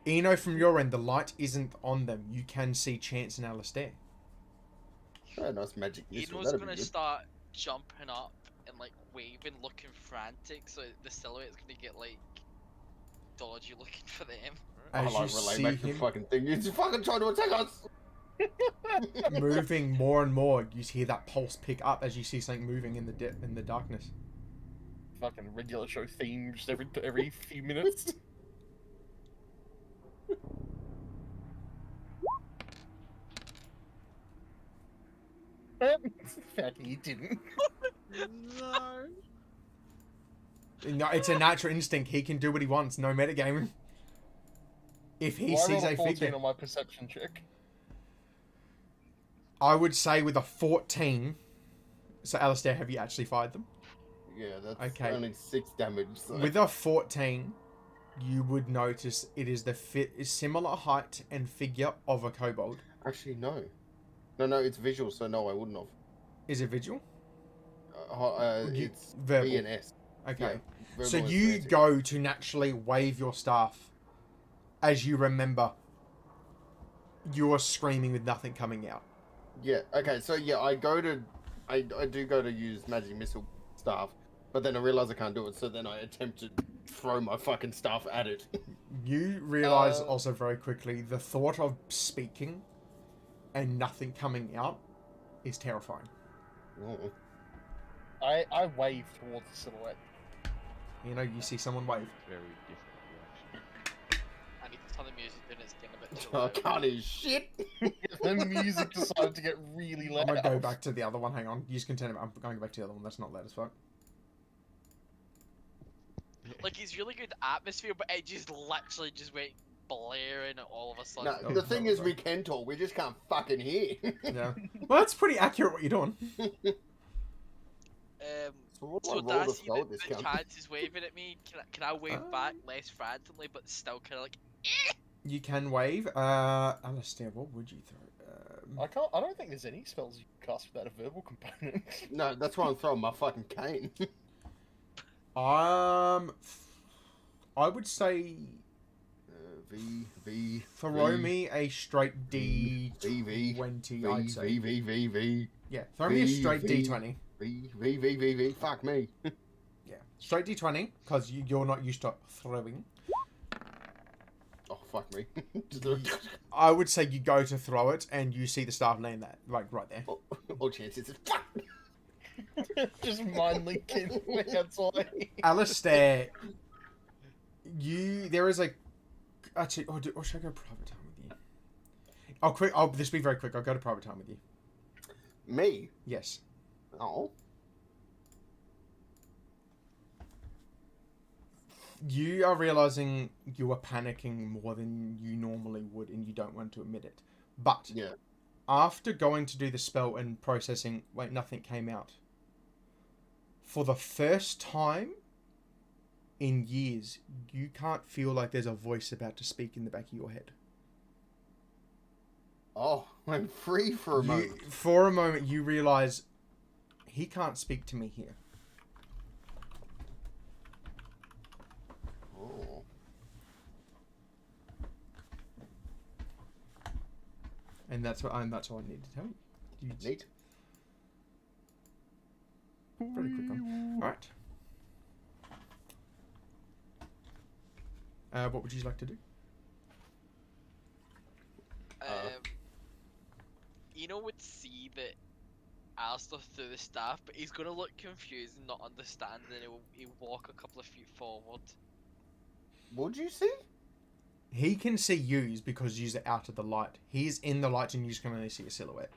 Eno, from your end, the light isn't on them. You can see Chance and Alistair. Oh, nice magic missile. Eno's That'd be gonna good. start jumping up and like waving, looking frantic, so the silhouette's gonna get like dodgy looking for them. I As like you relay see back the him fucking thing. He's fucking trying to attack us! moving more and more, you hear that pulse pick up as you see something moving in the darkness. Fucking regular show theme just every few minutes. Fact, he didn't. No. No, it's a natural instinct. He can do what he wants. No metagaming. If he Well, I sees rolled a 14 figure, on my perception check. I would say with a 14. So, Alistair, have you actually fired them? Yeah, that's Okay. only 6 damage. So. With a 14, you would notice it is the similar height and figure of a kobold. Actually, no. No, it's visual, so no, I wouldn't have. Is it visual? It's verbal. B and S. Okay. Yeah, So verbal is you semantic. go to naturally wave your staff as you remember you are screaming with nothing coming out. Yeah, okay, so yeah, I do go to use magic missile staff, but then I realize I can't do it, so then I attempt to throw my fucking staff at it. You realize also very quickly the thought of speaking and nothing coming out is terrifying. Oh. I wave towards the silhouette. You know, you see someone wave. Very different reaction. I need to turn the music down, it's getting a bit too I loud. can't hear shit. The music decided to get really loud. I'm gonna go back to the other one. Hang on. You just continue. I'm going back to the other one. That's not loud as fuck. Like, it's really good atmosphere, but it just literally just went blaring all of a No, sudden. the thing is, we can talk, we just can't fucking hear. Yeah. Well, that's pretty accurate what you're doing. So what do So I roll to Darcy, throw at the this cunt? chance is waving at me. Can I wave back less frantically, but still kind of like, You can wave. Alistair, what would you throw? I don't think there's any spells you can cast without a verbal component. No, that's why I'm throwing my fucking cane. I would say throw me a straight D20. I'd say. V. Yeah, throw me a straight V. D20. V. Fuck me. Yeah, straight D20 because you're not used to throwing. Oh, fuck me. I would say you go to throw it and you see the staff laying there, like right there. All chances is fuck. Just mind linking outside. Alistair, there is a actually. Or should I go private time with you? This will be very quick. I'll go to private time with you. Me? Yes. Oh. You are realizing you are panicking more than you normally would, and you don't want to admit it. But Yeah. after going to do the spell and processing, wait, nothing came out. For the first time in years, you can't feel like there's a voice about to speak in the back of your head. Oh, I'm free for a moment. For a moment, you realize he can't speak to me here. Oh. And that's all I need to tell you. Neat. Pretty quick one. Alright. What would you like to do? Eno would see that Alistair threw the staff, but he's gonna look confused and not understand, and he'll walk a couple of feet forward. What'd you see? He can see yous because yous are out of the light. He's in the light and you just can only see a silhouette.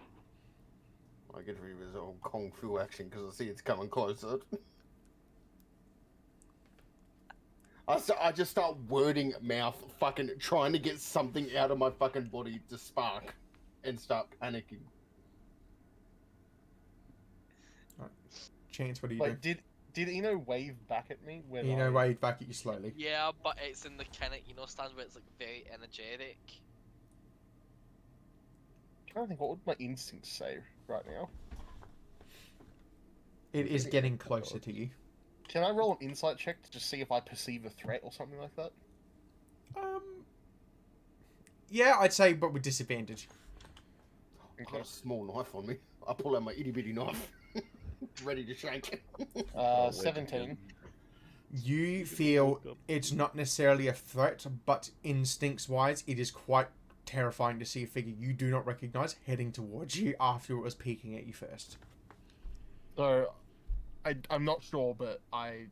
I get to read his old Kung Fu action because I see it's coming closer. I just start wording mouth, fucking trying to get something out of my fucking body to spark and start panicking. Chance, what do you Like, do? Did Eno wave back at me when You know, I... wave back at you slowly. Yeah, but it's in the kind of stance where it's like very energetic. I'm trying to think, what would my instincts say right now? It is getting closer to you. Can I roll an insight check to just see if I perceive a threat or something like that? Yeah, I'd say, but with disadvantage. I've got a small knife on me. I pull out my itty bitty knife, ready to shake. 17. You feel it's not necessarily a threat, but instincts-wise, it is quite terrifying to see a figure you do not recognize heading towards you after it was peeking at you first. So, I'm not sure, but I...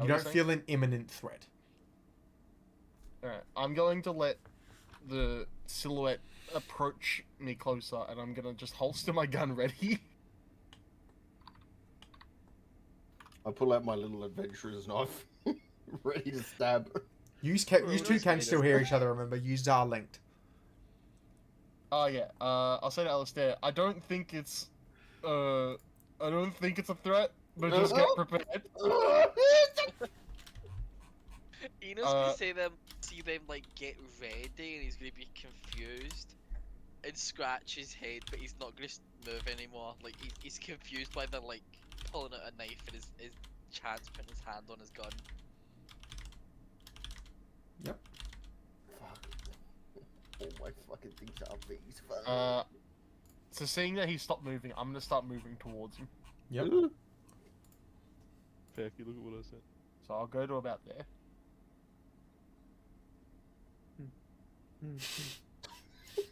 You don't feel an imminent threat. Alright, I'm going to let the silhouette approach me closer, and I'm gonna just holster my gun ready. I pull out my little adventurer's knife, ready to stab. You two can still hear each other, remember? You are linked. Oh yeah, I'll say to Alistair, I don't think it's a threat, but just get prepared. Eno's gonna see them like get ready, and he's gonna be confused and scratch his head, but he's not gonna move anymore. Like he's confused by the like pulling out a knife and his chance putting his hand on his gun. Yep. Fuck. All my fucking things are these. Fuck. So seeing that he stopped moving, I'm gonna start moving towards him. Yep. Fair, you look at what I said. So I'll go to about there.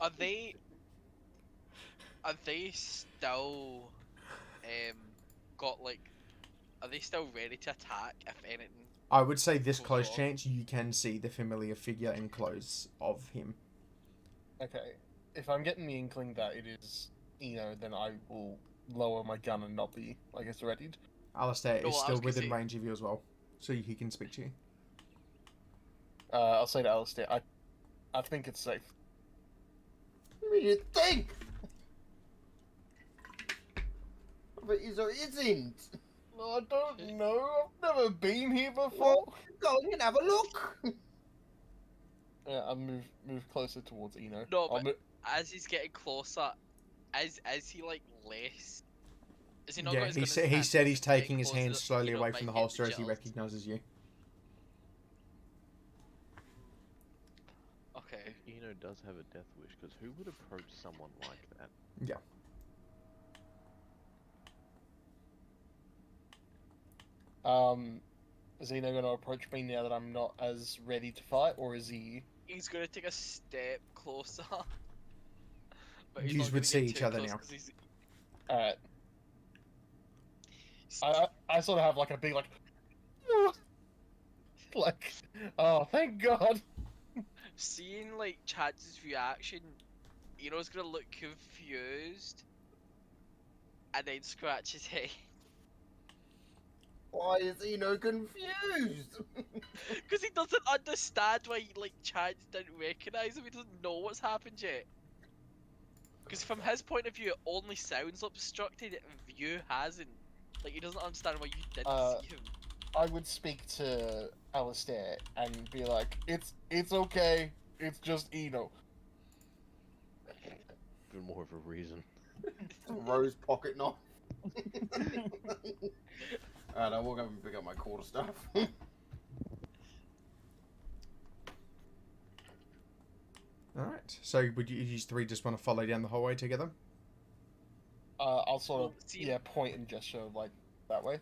Are they still got like? Are they still ready to attack if anything? I would say this close Cool. chance you can see the familiar figure in clothes of him. Okay, if I'm getting the inkling that it is then I will lower my gun and not be, I guess, readied. Alistair No, is I still was gonna within say- range of you as well, so he can speak to you. I'll say to Alistair, I think it's safe. What do you think? But is or isn't? I don't know. I've never been here before. Go and have a look. Yeah, I'll move closer towards Eno. No, I'll but as he's getting closer, is he like less? Is he not? Yeah, got his he gun in said his he hand, said he's just getting taking his closer, hands slowly away might from the get holster as he jitters. recognizes you. Okay. If Eno does have a death wish, because who would approach someone like that? Yeah. Is Eno going to approach me now that I'm not as ready to fight, or is he? He's gonna take a step closer. But he's Yous not would gonna see get each too other close now. 'cause he's- Alright. I sort of have like a big like, like, oh thank God. Seeing like Chad's reaction, Eno's gonna look confused and then scratch his head. Why is Eno confused? Because he doesn't understand why like Chad didn't recognise him, he doesn't know what's happened yet. Because from his point of view, it only sounds obstructed, view hasn't. Like, he doesn't understand why you didn't see him. I would speak to Alistair and be like, it's okay, it's just Eno. Even more of a reason. Rose pocket knife. Alright, I'll walk up and pick up my quarter staff. Alright, so would you three just want to follow down the hallway together? I'll sort of, Well, see- point and gesture like that way.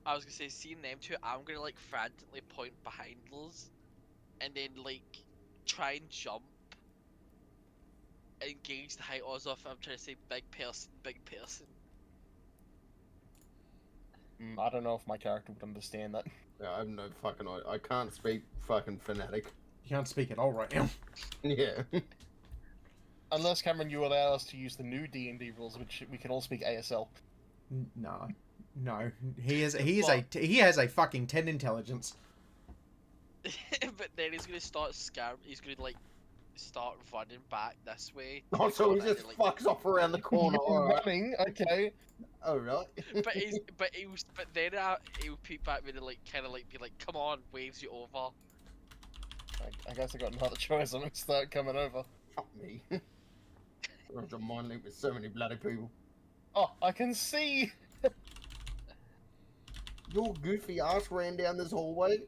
I was gonna say, seeing them two, I'm gonna like frantically point behind us, and then like try and jump, and gauge the height of off. I'm trying to say big person, big person. I don't know if my character would understand that. Yeah, I have no fucking idea. I can't speak fucking phonetic. You can't speak at all right now. Yeah. Unless, Cameron, you allow us to use the new D&D rules, which we can all speak ASL. No. He has a fucking 10 intelligence. But then he's gonna start He's gonna like start running back this way. to Oh, the so he corner, just like, fucks off around the corner. You're Alright. running, okay. Alright. but then he'll peek back with it, like, kind of like be like, "Come on," waves you over. I guess I got another choice. I'm gonna start coming over. Fuck me. I have to mind link with so many bloody people. Oh, I can see. Your goofy ass ran down this hallway.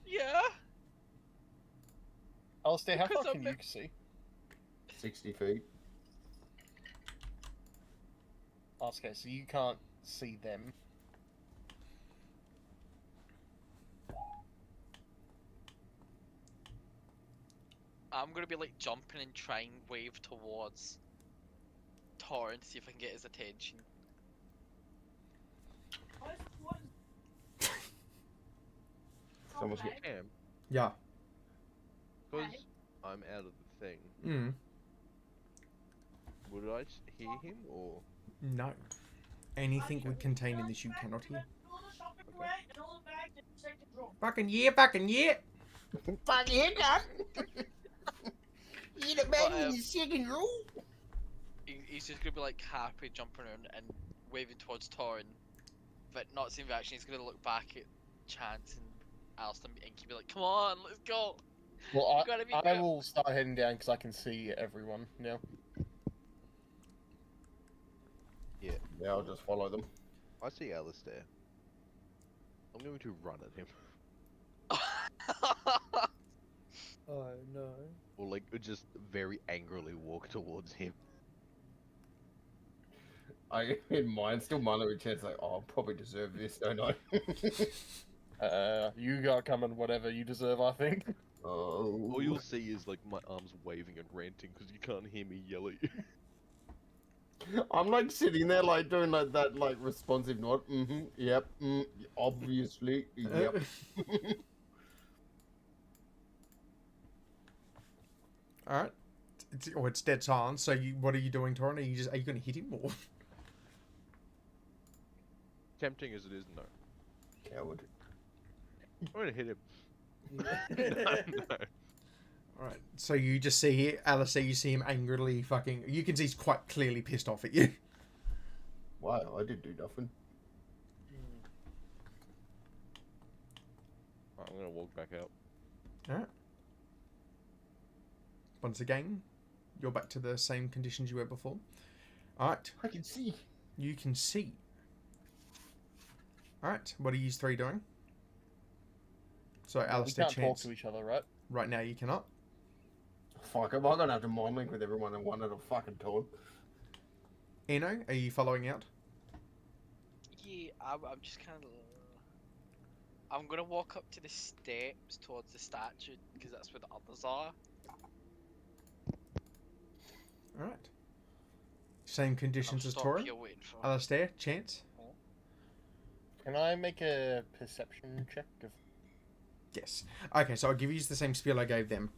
Yeah. Alistair, how Because far I'm can you see? 60 feet. Okay, so you can't see them. I'm gonna be like jumping and trying wave towards Torrent, see if I can get his attention. Someone's got... Cam, Yeah. because I'm out of the thing, Mm. would I hear him or? No. Anything we contain in this you cannot hear. Fucking yeah, fucking yeah. Fuck you, God. You the But, man in the second row? He's just gonna be like happy jumping around and waving towards Torrent, but not seeing reaction. He's gonna look back at Chance and Alistair and keep be like, "Come on, let's go." Well, You gotta be I good. will start heading down because I can see everyone now. Yeah, Yeah, I'll just follow them. I see Alistair. I'm going to run at him, Oh no. or like just very angrily walk towards him. I in mind still mind with chance like, oh, I'll probably deserve this, don't I? You got coming whatever you deserve, I think. Oh. All you'll see is like my arms waving and ranting because you can't hear me yell at you. I'm like sitting there like doing like that like responsive nod. Yep. Obviously. Yep. All right. It's dead silence. So what are you doing, Torrent? Are you going to hit him or? Tempting as it is, no. Coward. I'm gonna hit him. No. All right. So you just see Alistair. You see him angrily fucking. You can see he's quite clearly pissed off at you. Wow, I did do nothing. I'm gonna walk back out. All right. Once again, you're back to the same conditions you were before. All right. I can see. You can see. All right. What are you three doing? So We Alistair, can't talk Chance. to each other, right? Right now you cannot. Fuck, am I gonna have to mind link with everyone in one at a fucking time? Eno, are you following out? Yeah, I'm just kind of. I'm gonna walk up to the steps towards the statue because that's where the others are. All right. Same conditions I'll as stop Torrent. here waiting for. Alistair, Chance. Can I make a perception check? Yes. Okay, so I'll give you the same spiel I gave them.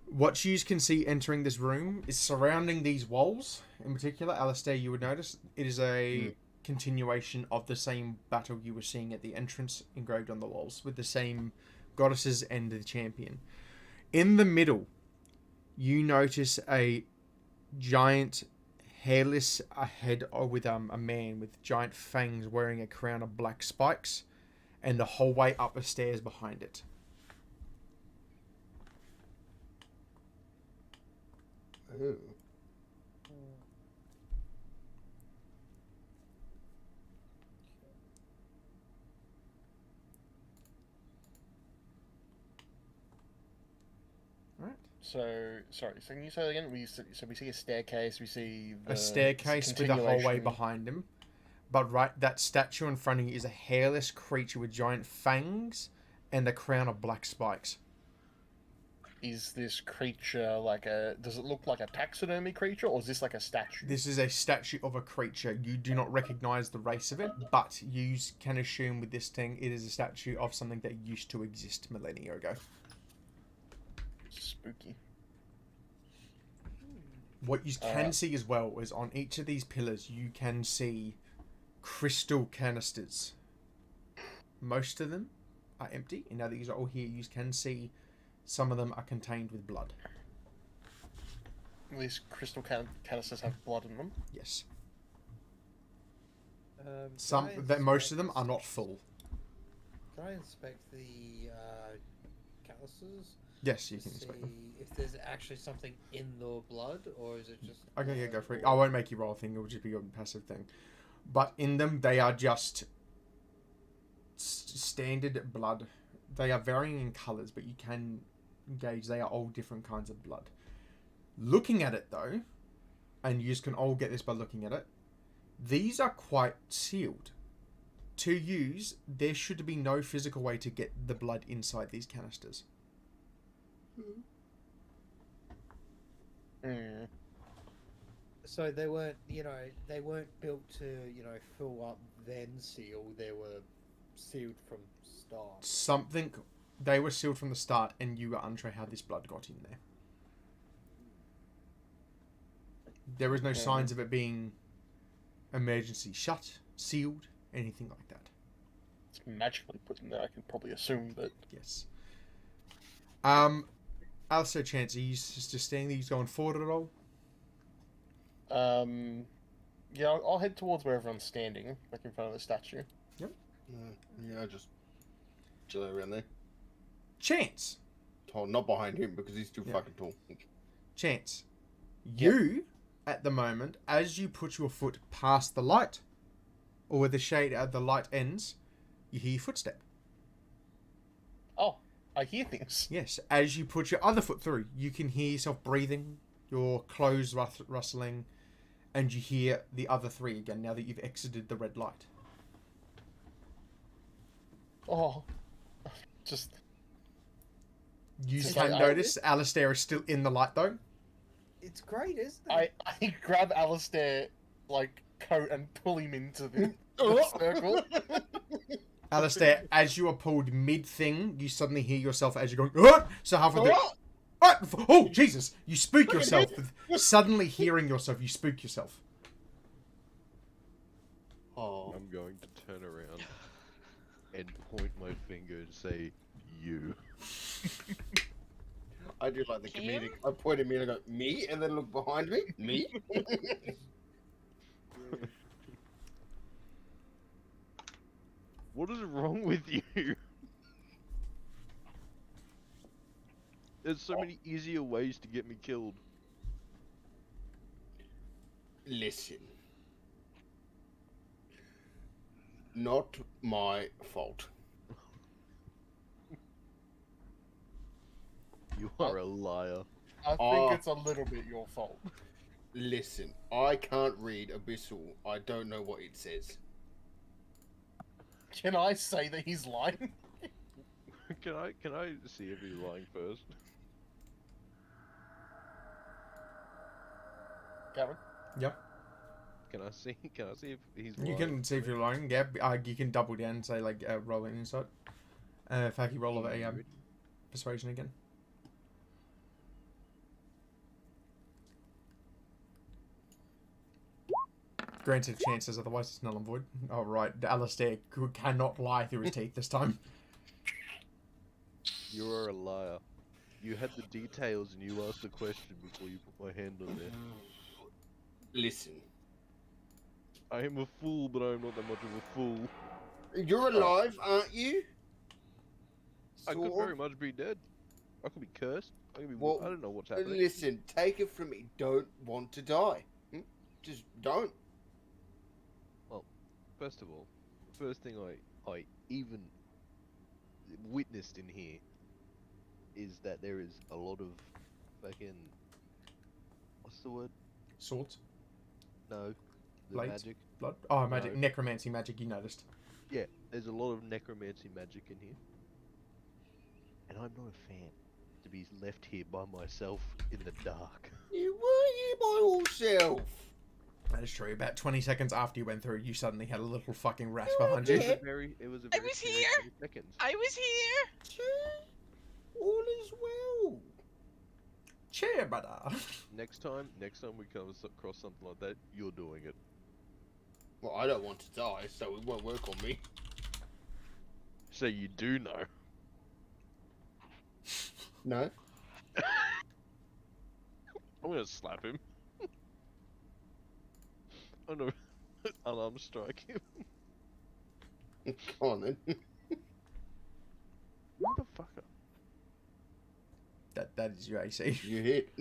What you can see entering this room is surrounding these walls. In particular, Alistair, you would notice it is a continuation of the same battle you were seeing at the entrance engraved on the walls, with the same goddesses and the champion. In the middle, you notice a giant hairless head with a man with giant fangs wearing a crown of black spikes, and the whole way up the stairs behind it. Oh. Right. So, sorry, so can you say that again? So we see a staircase, we see A staircase with a hallway continuation. behind him. But right, that statue in front of you is a hairless creature with giant fangs and a crown of black spikes. Is this creature like a... Does it look like a taxidermy creature, or is this like a statue? This is a statue of a creature. You do not recognize the race of it, but you can assume with this thing it is a statue of something that used to exist millennia ago. Spooky. What you can see as well is on each of these pillars you can see crystal canisters. Most of them are empty, and now that these are all here, you can see Some of them are contained with blood. These crystal canisters have blood in them. Yes. Can I Most of inspect them are this- not full. Can I inspect the calluses Yes, you to can see inspect them. if there's actually something in the blood, or is it just? Okay, yeah, blood go for it. or- I won't make you roll a thing. It will just be a passive thing. But in them, they are just standard blood. They are varying in colours, but you can gauge they are all different kinds of blood. Looking at it, though, and you can all get this by looking at it, these are quite sealed. To use, there should be no physical way to get the blood inside these canisters. So they weren't, they weren't built to, fill up then seal. They were sealed from start. They were sealed from the start, and you were unsure how this blood got in there. There is no signs of it being emergency shut, sealed, anything like that. It's magically put in there, I can probably assume, but... Yes. Alistair, Chance, are you just standing there? You going forward at all? Yeah, I'll head towards where everyone's standing, like in front of the statue. Yeah, I just chill around there. Chance! Oh, not behind him because he's too Yeah. fucking tall. Chance. You, at the moment, as you put your foot past the light, or where the shade at the light ends, you hear your footstep. Oh, I hear things. Yes, as you put your other foot through, you can hear yourself breathing, your clothes rustling, and you hear the other three again now that you've exited the red light. Oh, just... You Is can that- notice Alistair is still in the light though. It's great, isn't it? I grab Alistair, like, coat and pull him into the circle. Alistair, as you are pulled mid-thing, you suddenly hear yourself as you're going, "Ugh!" So halfway through, oh, Jesus! You spook yourself. With suddenly hearing yourself, you spook yourself. Oh, I'm going to turn around and point my finger and say, "You." I do like the comedic. I point at me and I go, me? And then look behind me? Me? What is wrong with you? There's so many easier ways to get me killed. Listen. Not my fault. You are a liar. I think it's a little bit your fault. Listen, I can't read Abyssal. I don't know what it says. Can I say that he's lying? Can I see if he's lying first? Gavin? Yep. Can I see if he's lying? You can see if you're lying. Yeah, you can double down and say like roll an insight. Faki, roll a persuasion again. Granted chances, otherwise it's null and void. Oh right, Alistair cannot lie through his teeth this time. You are a liar. You had the details and you asked the question before you put my hand on there. Listen. I am a fool, but I am not that much of a fool. You're alive, aren't you? I could Sort very of. much be dead. I could be cursed. I could be. Well, I don't know what's happening. Listen, take it from me. Don't want to die. Just don't. First of all, the first thing I even witnessed in here is that there is a lot of fucking, what's the word? Swords, No, the Blades? magic. blood. Oh, magic, No. necromancy magic. You noticed. Yeah, there's a lot of necromancy magic in here, and I'm not a fan to be left here by myself in the dark. You were you by yourself. That is true. About 20 seconds after you went through, you suddenly had a little fucking rasp You behind were you. there. It was a I very was scary here! 20 seconds. I was here! All is well. Cheer, brother. Next time we come across something like that, you're doing it. Well, I don't want to die, so it won't work on me. So you do know. No. I'm gonna slap him. I'm gonna unarmed strike him. Come on then. Motherfucker. That is your AC. You hit.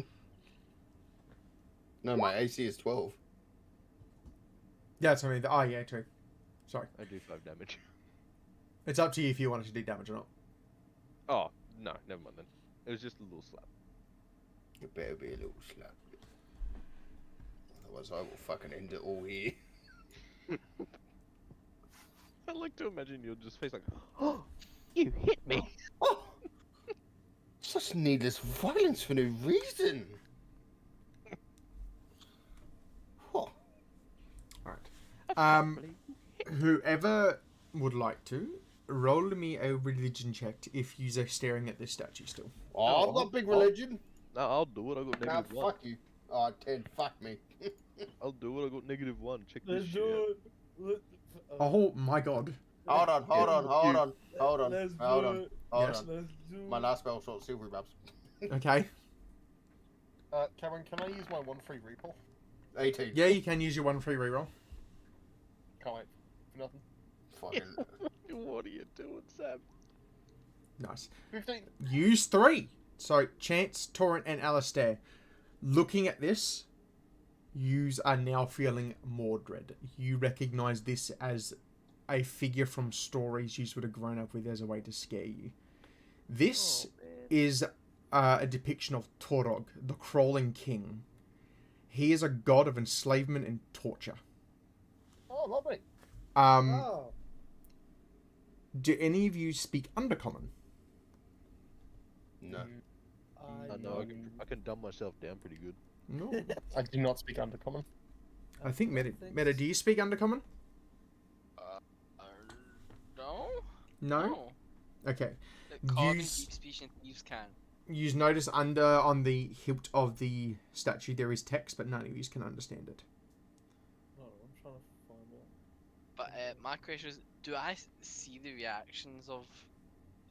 No, my AC is 12. Yeah, it's only oh yeah, true. Sorry. I do 5 damage. It's up to you if you want it to do damage or not. Oh, no, never mind then. It was just a little slap. It better be a little slap. Otherwise, I will fucking end it all here. I like to imagine your just face like, oh, you hit me. Oh! Such needless violence for no reason. Oh. Alright. Whoever would like to, roll me a religion check if you're staring at this statue still. Oh, I've got big religion. No, I'll do it. I got Nah, negative 1. fuck you. Oh, 10, fuck me. I'll do it. I got negative 1. Check Let's this do shit it. Oh my god. Hold on, hold on, hold on, hold on, Let's hold do on, it. hold Yes. on. Let's do My it. last spell shot silvery babs. Okay. Cameron, can I use my 1 free repo? 18. Yeah, you can use your 1 free reroll. Can't wait for nothing. Fucking. out. What are you doing, Sam? Nice. 15. Use 3. So, Chance, Torrent, and Alistair. Looking at this, yous are now feeling more dread. You recognize this as a figure from stories you would have grown up with as a way to scare you. This is a depiction of Torog, the crawling king. He is a god of enslavement and torture. Oh, lovely. Oh, Do any of you speak Undercommon? No. I know I can dumb myself down pretty good. No. I do not speak Undercommon. I think Meta. think Meta, so. do you speak Undercommon? No. No? Okay. The common Use- deep speech and thieves can. You notice under on the hilt of the statue there is text, but none of you can understand it. no, I'm trying to find it. But my question is, do I see the reactions of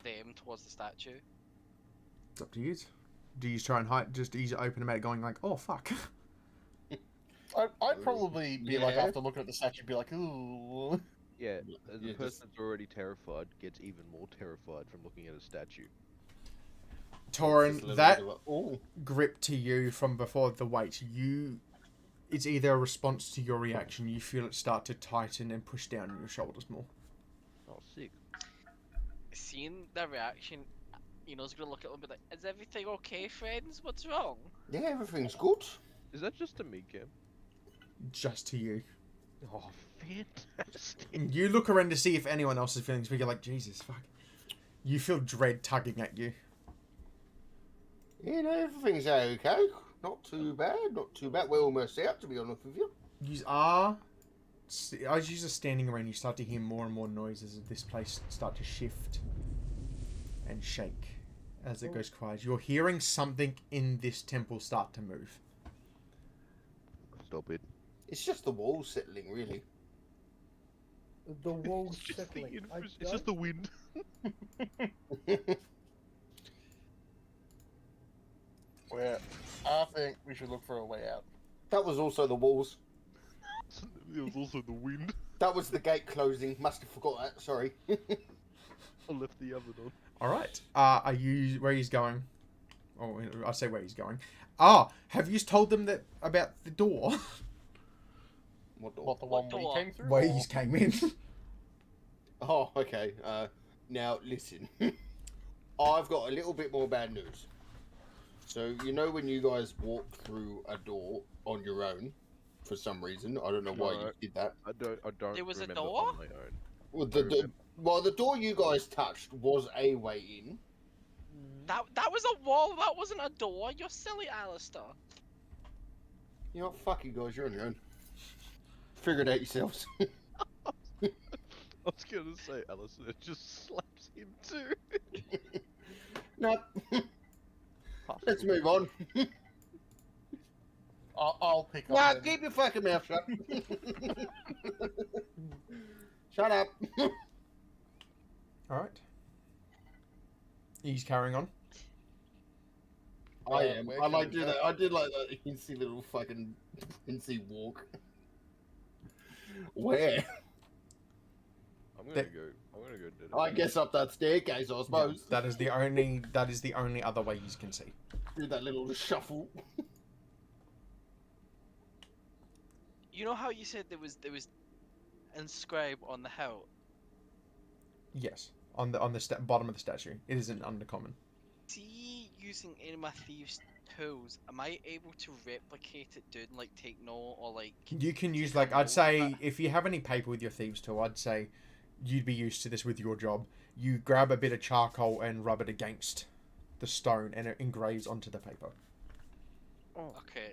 them towards the statue? It's up to you. Do you try and hide? Just ease open about it, going like, "Oh fuck." I'd probably be like, Yeah. after looking at the statue, be like, ooh. Yeah, the Yeah, person just- that's already terrified gets even more terrified from looking at a statue. Just a Torin, little that bit of a- Ooh. grip to you from before the weight, it's either a response to your reaction. You feel it start to tighten and push down on your shoulders more. Oh, sick. Seeing their reaction, Eno's gonna look at them and be like, "Is everything okay, friends? What's wrong?" Yeah, everything's good. Is that just a me, Cam? Just to you. Oh, fantastic. You look around to see if anyone else is feeling this, but you're like, Jesus fuck. You feel dread tugging at you. Yeah, no, everything's okay. Not too bad, not too bad. We're almost out, to be honest with you. You are, as you are standing around, you start to hear more and more noises of this place start to shift and shake as it goes quiet. You're hearing something in this temple start to move. Stop it. It's just the walls settling, really. The walls It's just the, settling. it's just the wind. Where I think we should look for a way out. That was also the walls. It was also the wind. That was the gate closing. Must have forgot that. Sorry. I left the oven on. All right. Are you where he's going? Oh, I say where he's going. Ah, have you told them that about the door? What door? What, the one we door? came through? Where or- he came in. Oh, okay. Now listen. I've got a little bit more bad news. So you know when you guys walked through a door on your own, for some reason, I don't know why you Alright. did that. I don't There was a remember door? on my own. Well, I remember. the door you guys touched was a way in. That was a wall. That wasn't a door. You're silly, Alistair. You know, fuck you guys. You're on your own. Figure it out yourselves. I was gonna say Alison just slaps him too. No. Let's move on. I'll pick up. Nah, then. keep your fucking mouth shut. Shut up. All right. He's carrying on. I am. where I can like we do go? that. I did like that fancy little fucking fancy walk. Where? I'm gonna go. I'm gonna go. Do I guess up that staircase, I Yeah, suppose. that is the only other way you can see. Do that little shuffle. You know how you said there was inscribed on the hill? Yes, on the bottom of the statue. It is an undercommon. See, using any of my thieves' tools, am I able to replicate it, dude, and like take note or like? You can use take a like I'd mold of say it? if you have any paper with your thieves tool, I'd say you'd be used to this with your job. You grab a bit of charcoal and rub it against the stone, and it engraves onto the paper. Okay.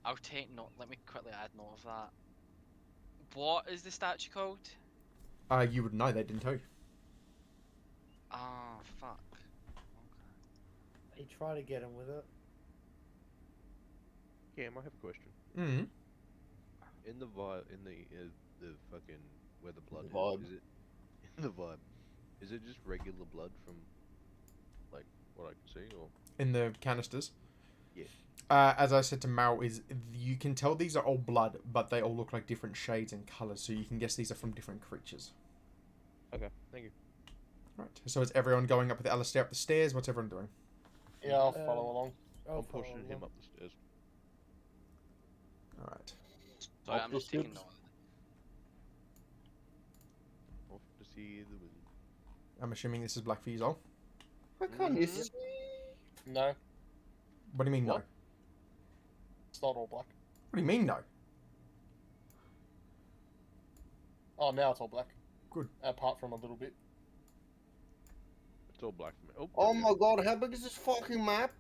I'll take note. Let me quickly add note of that. What is the statue called? You would know they didn't tell you. Ah, fuck. He tried to get him with it. Cam, I have a question. Mm. In the vibe, in the fucking where the blood The vibe. is it in the vibe? Is it just regular blood from like what I can see, or In the canisters. Yeah. As I said to Mal, is you can tell these are all blood, but they all look like different shades and colours, so you can guess these are from different creatures. okay? Thank you. Right. So is everyone going up with Alistair up the stairs? What's everyone doing? Yeah, I'll follow along. I'll I'm pushing follow him along. up the stairs. All right. Sorry, Up I'm the just taking steps. note. Off to see the wizard. I'm assuming this is black for you all. Why can't you Mhm. see? No, What do you mean no? What? it's not all black. What do you mean no? Oh, now it's all black. Good. Apart from a little bit. It's all black for me. Oh, Oh there we my god, how big is this fucking map?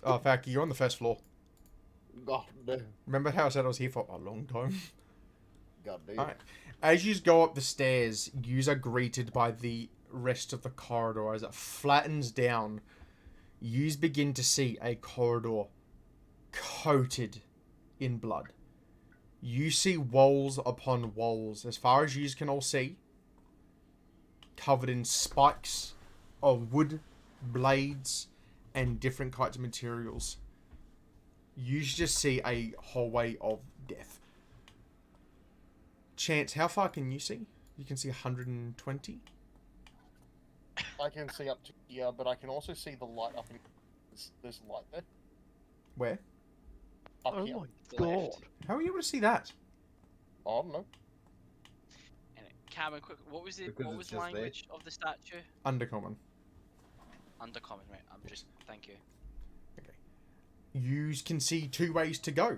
Oh, Faki, you're on the first floor. God damn. Remember how I said I was here for a long time? God damn. Alright. As you go up the stairs, you are greeted by the rest of the corridor as it flattens down. You begin to see a corridor coated in blood. You see walls upon walls, as far as you can all see, covered in spikes of wood, blades, and different kinds of materials. You just see a hallway of death. Chance, how far can you see? You can see 120. I can see up to here, but I can also see the light up in. There's a light there. Where? Up Oh here. my To the god! left. How are you able to see that? I don't know. And Cameron, quick, what was the Because what it's was the just there. language of the statue? Undercommon. Undercommon, right? I'm just thank you. You can see two ways to go.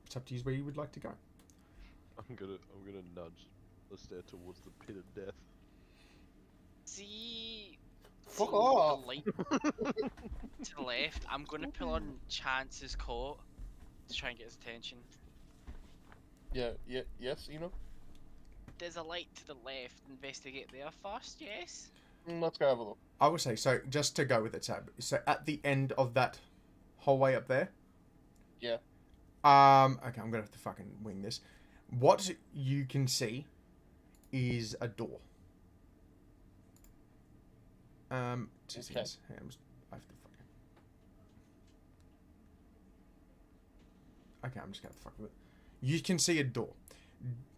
It's up to you where you would like to go. I'm gonna nudge the stair towards the pit of death. See. Fuck see off. The light to the left. I'm gonna pull on Chance's coat to try and get his attention. Yes, you know. There's a light to the left. Investigate there first. Yes. Let's go have a look. I would say, so just to go with it, Tab. So at the end of that hallway up there. Yeah. Okay, I'm gonna have to fucking wing this. What you can see is a door. Two Okay. seconds. Hang on, I have to fucking. Okay, I'm just gonna have to fuck with it. You can see a door.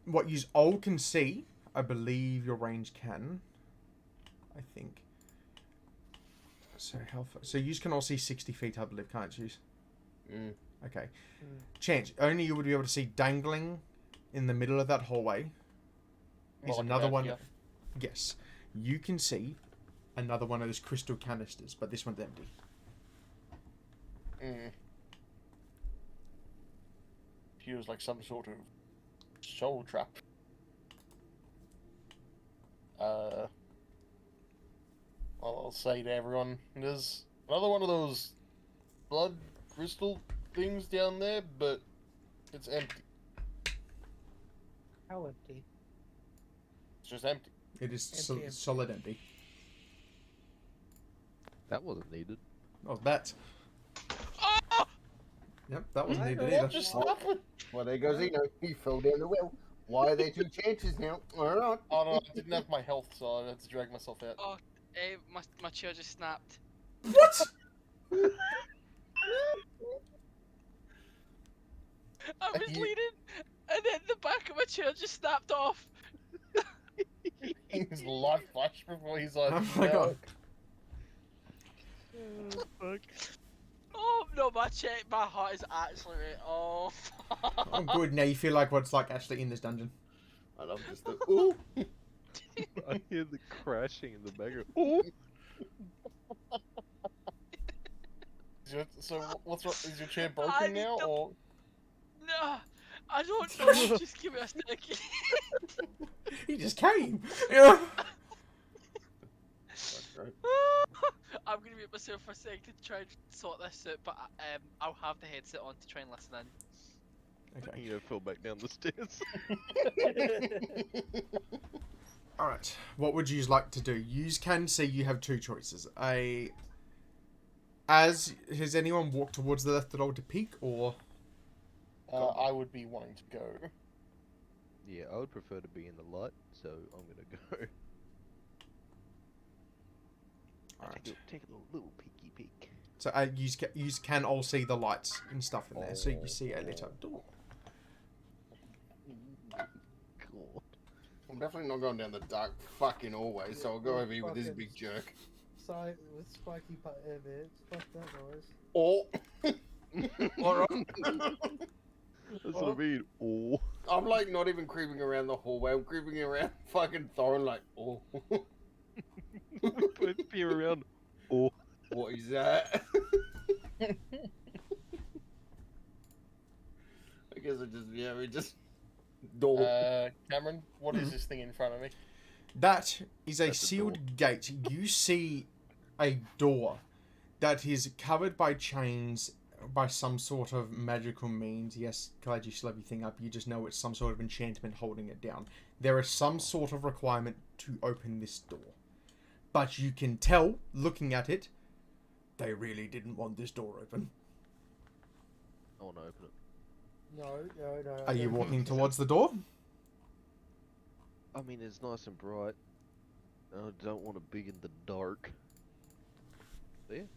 What you all can see, I believe your range can. I think. So how far? So you can all see 60 feet, I believe, can't you? Mm. Okay. Chance, only you would be able to see dangling in the middle of that hallway is Like another about one. here. Yes. You can see another one of those crystal canisters, but this one's empty. Feels like some sort of soul trap. I'll say to everyone, there's another one of those blood crystal things down there, but it's empty. How empty? It's just empty. It is Empty. solid empty. That wasn't needed. Oh, that. Oh! Yep, that wasn't I needed know, either. Just happened. Well, there goes Eno. He fell down the well. Why are there two chances now? Alright. Oh no, I didn't have my health, so I had to drag myself out. Oh, My chair just snapped. What? I was You- leaning, and then the back of my chair just snapped off. His life flashed before his eyes. Oh my god. Fuck. Oh no, my heart is actually right. Oh. Fuck. Oh, good. Now you feel like what's like actually in this dungeon. I love just the ooh. I hear the crashing in the background. Oh! So what's wrong? Is your chair I broken need now, to- or No, I don't know. Just give me a second. He just came. Yeah. Right. I'm gonna mute myself for a second to try and sort this out, but I'll have the headset on to try and listen in. Okay. You know, fell back down the stairs. All right. What would you like to do? You can see you have two choices. Has anyone walked towards the left at all to peek, or? I would be wanting to go. Yeah, I would prefer to be in the light, so I'm gonna go. All right. Take a little peeky peek. So you can all see the lights and stuff in there. So you see a lit up door. Cool. I'm definitely not going down the dark fucking hallway, so I'll go over here with this big jerk. Side with spiky bits. Fuck that noise. Oh. Alright. That's what I mean. Oh. I'm like not even creeping around the hallway. I'm creeping around fucking Thorin like, oh. Both peer around. Oh. What is that? I guess we just door. Cameron, what is this thing in front of me? That is a That's a sealed gate. You see a door that is covered by chains by some sort of magical means. Yes, glad you still have your thing up. You just know it's some sort of enchantment holding it down. There is some sort of requirement to open this door. But you can tell, looking at it, they really didn't want this door open. I want to open it. No. Are you walking towards the door? I mean, it's nice and bright. I don't want to be in the dark. There.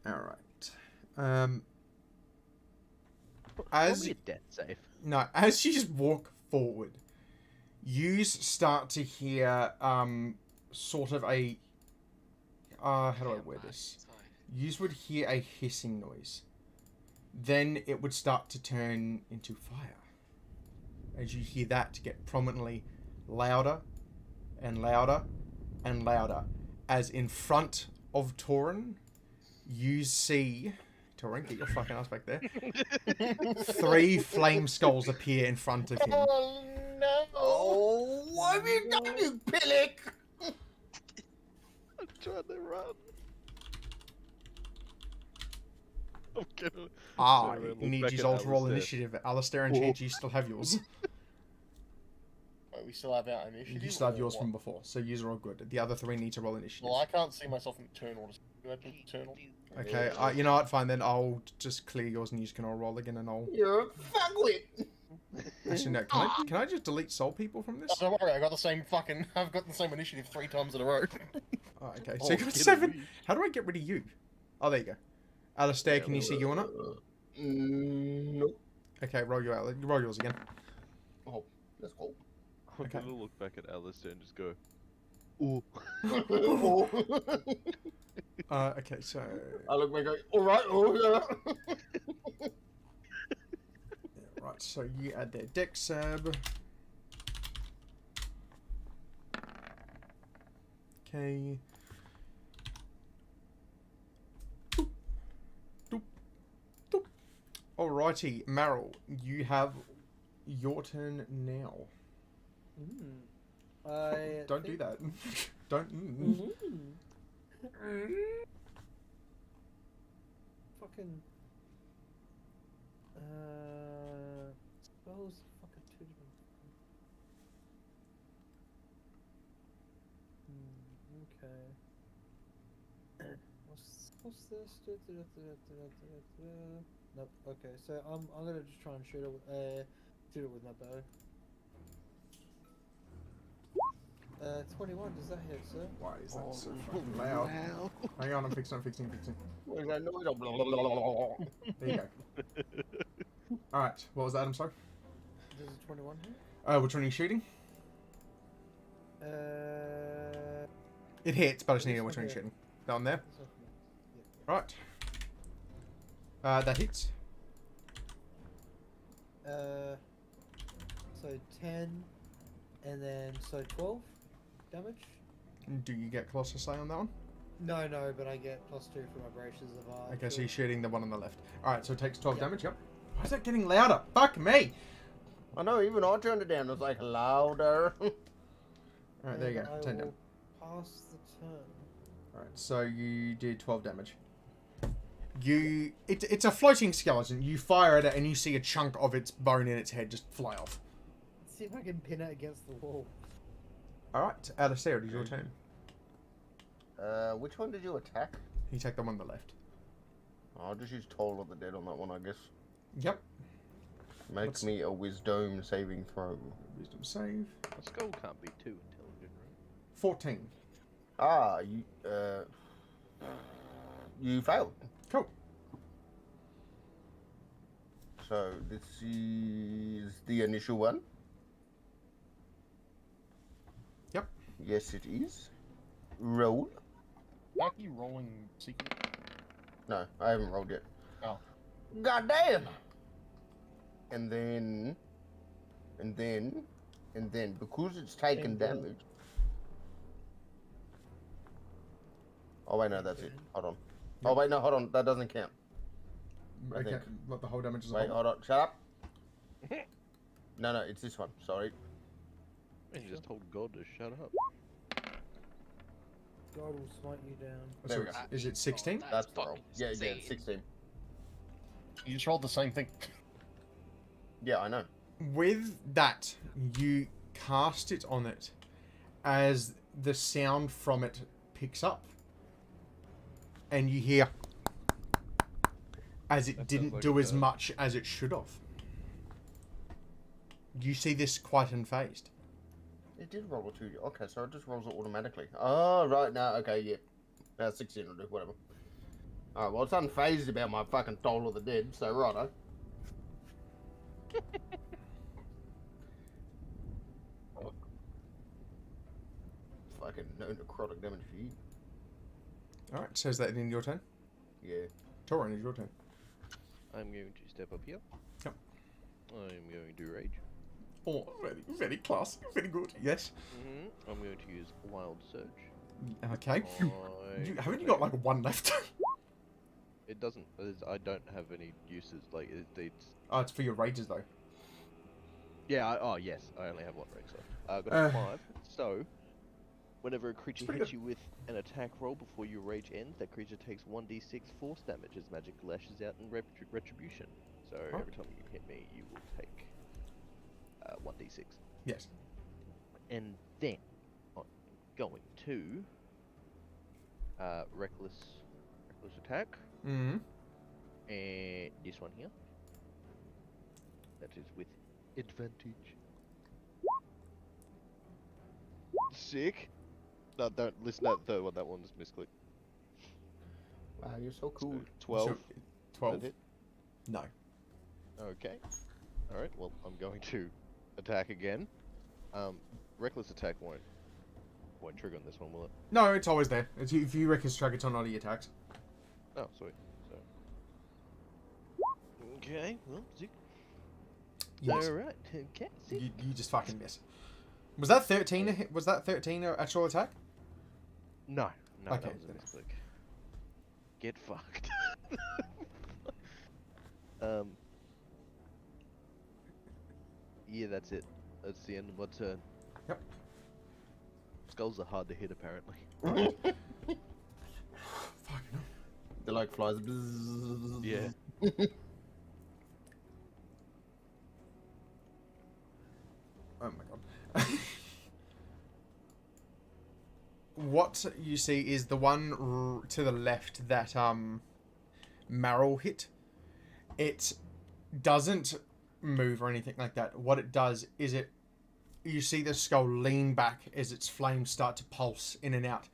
Alright. Probably a death save. No, as you just walk forward, you start to hear sort of a how do I word this? You would hear a hissing noise. Then it would start to turn into fire. As you hear that get prominently louder and louder and louder. As in front of Torin, you see... Torin, get your fucking ass back there. 3 flame skulls appear in front of him. Oh no! Oh, what have you done, you pillock? I'm trying to run. I'm gonna... I Look need back you at all to roll Alistair. initiative. Alistair and Change, you still have yours. Wait, we still have our initiative. You still have or yours what? from before, so yours are all good. The other 3 need to roll initiative. Well, I can't see myself in eternal. Do I do eternal? Okay, you know what? Fine then. I'll just clear yours and you can all roll again, and I'll. You're a fuckwit. Actually, no. Can I just delete soul people from this? Oh, don't worry, I got the same fucking. I've got the same initiative 3 times in a row. Oh, okay. Oh, So you got get 7. away. How do I get rid of you? Oh, there you go. Alistair, can you see you on it? Nope. Okay, roll yours again. Oh, let's go. I'm Okay. gonna look back at Alistair and just go, ooh. Okay, so I look back, all right, oh yeah. right. So you add their deck sab. Okay. Doop. Doop. Doop. Alrighty, Meryl, you have your turn now. Don't do that. Don't. Fucking. Spells. Fucking 2 different. Okay. What's this? Nope. Okay, so I'm gonna just try and shoot it with my bow. 21. Does that hit, sir? Why is that so Oh, fucking loud? Wow. Hang on, I'm fixing. What is that noise? Blah, blah, blah, blah, blah. There you go. Alright, what was that? I'm sorry. Does a 21 hit? Which one are you shooting? Uh, It hits, but I just need to know This which one one you're here. shooting. That one there? this one here. Right. That hits. So 10, and then so 12 damage. Do you get closer say on that one? No, but I get +2 for my braces of art. Okay, so you're shooting the one on the left. Alright, so it takes 12 Yep. damage, yep. Why is that getting louder? Fuck me! I know, even I turned it down. It was like louder. Alright, there you go. 10 damage. Pass the turn. Alright, so you did 12 damage. It's a floating skeleton. You fire at it and you see a chunk of its bone in its head just fly off. Let's see if I can pin it against the wall. Alright, Alistair, it is your turn. Which one did you attack? You take the one on the left. I'll just use Toll of the Dead on that one, I guess. Yep. Make What's- me a Wisdom saving throw. Wisdom save. A skull can't be too intelligent, right? 14. Ah, you failed. Cool. So this is the initial one. Yep. Yes, it is. Roll. Are you rolling secret? No, I haven't rolled yet. Oh. God damn! And then, because it's taken And then- damage. Oh wait, no, that's it. Hold on. Oh wait, no, hold on. That doesn't count. I Okay, think. what the whole damage is Wait, on. hold on. Shut up. No, it's this one. Sorry. And you just told God to shut up. God will smite you down. There we So go. is it 16? That's the roll. fucking Yeah, insane. 16. You just rolled the same thing. Yeah, I know. With that, you cast it on it as the sound from it picks up. And you hear as it That sounds didn't like do a as bird. much as it should have. You see this quite unfazed. It did roll a 2. Okay, so it just rolls it automatically. Oh, right now. Okay, yeah. 16 will do, whatever. Alright, well, it's unfazed about my fucking Toll of the Dead, so righto. Fucking no necrotic damage for you. Alright, so is that in your turn? Yeah. Torin, is your turn. I'm going to step up here. Yep. I'm going to rage. Oh, very classy, very good. Yes. I'm going to use Wild Surge. Okay. I Haven't you got like one left? It doesn't. I don't have any uses. Like it's. Oh, it's for your rages though. Yeah. Oh yes. I only have one rage left. I've got Uh. 5. So, whenever a creature pretty hits you with an attack roll before your rage ends, that creature takes 1d6 force damage as magic lashes out in retribution. So Oh. every time you hit me, you will take 1d6. Yes. And then I'm going to reckless attack, Mm-hmm. and this one here. That is with advantage. Sick. No, don't listen to that third one. That one's misclick. Wow, you're so cool. So 12. So, 12. That hit? No. Okay. All right. Well, I'm going to attack again. Reckless attack won't trigger on this one, will it? No, it's always there. It's, if you reckless track, it's on all your attacks. Oh, sweet. So. Okay. Well, sick. Yes. All right. Okay. Sick. You just fucking miss. Was that 13? Was that 13 an actual attack? No. No, Okay, that was a then. misclick. Get fucked. Yeah, that's it. That's the end of my turn. Yep. Skulls are hard to hit, apparently. Fucking hell. They're like flies. Bzzz. Yeah. Oh my god. What you see is the one to the left that Marrow hit. It doesn't move or anything like that. What it does is it you see the skull lean back as its flames start to pulse in and out.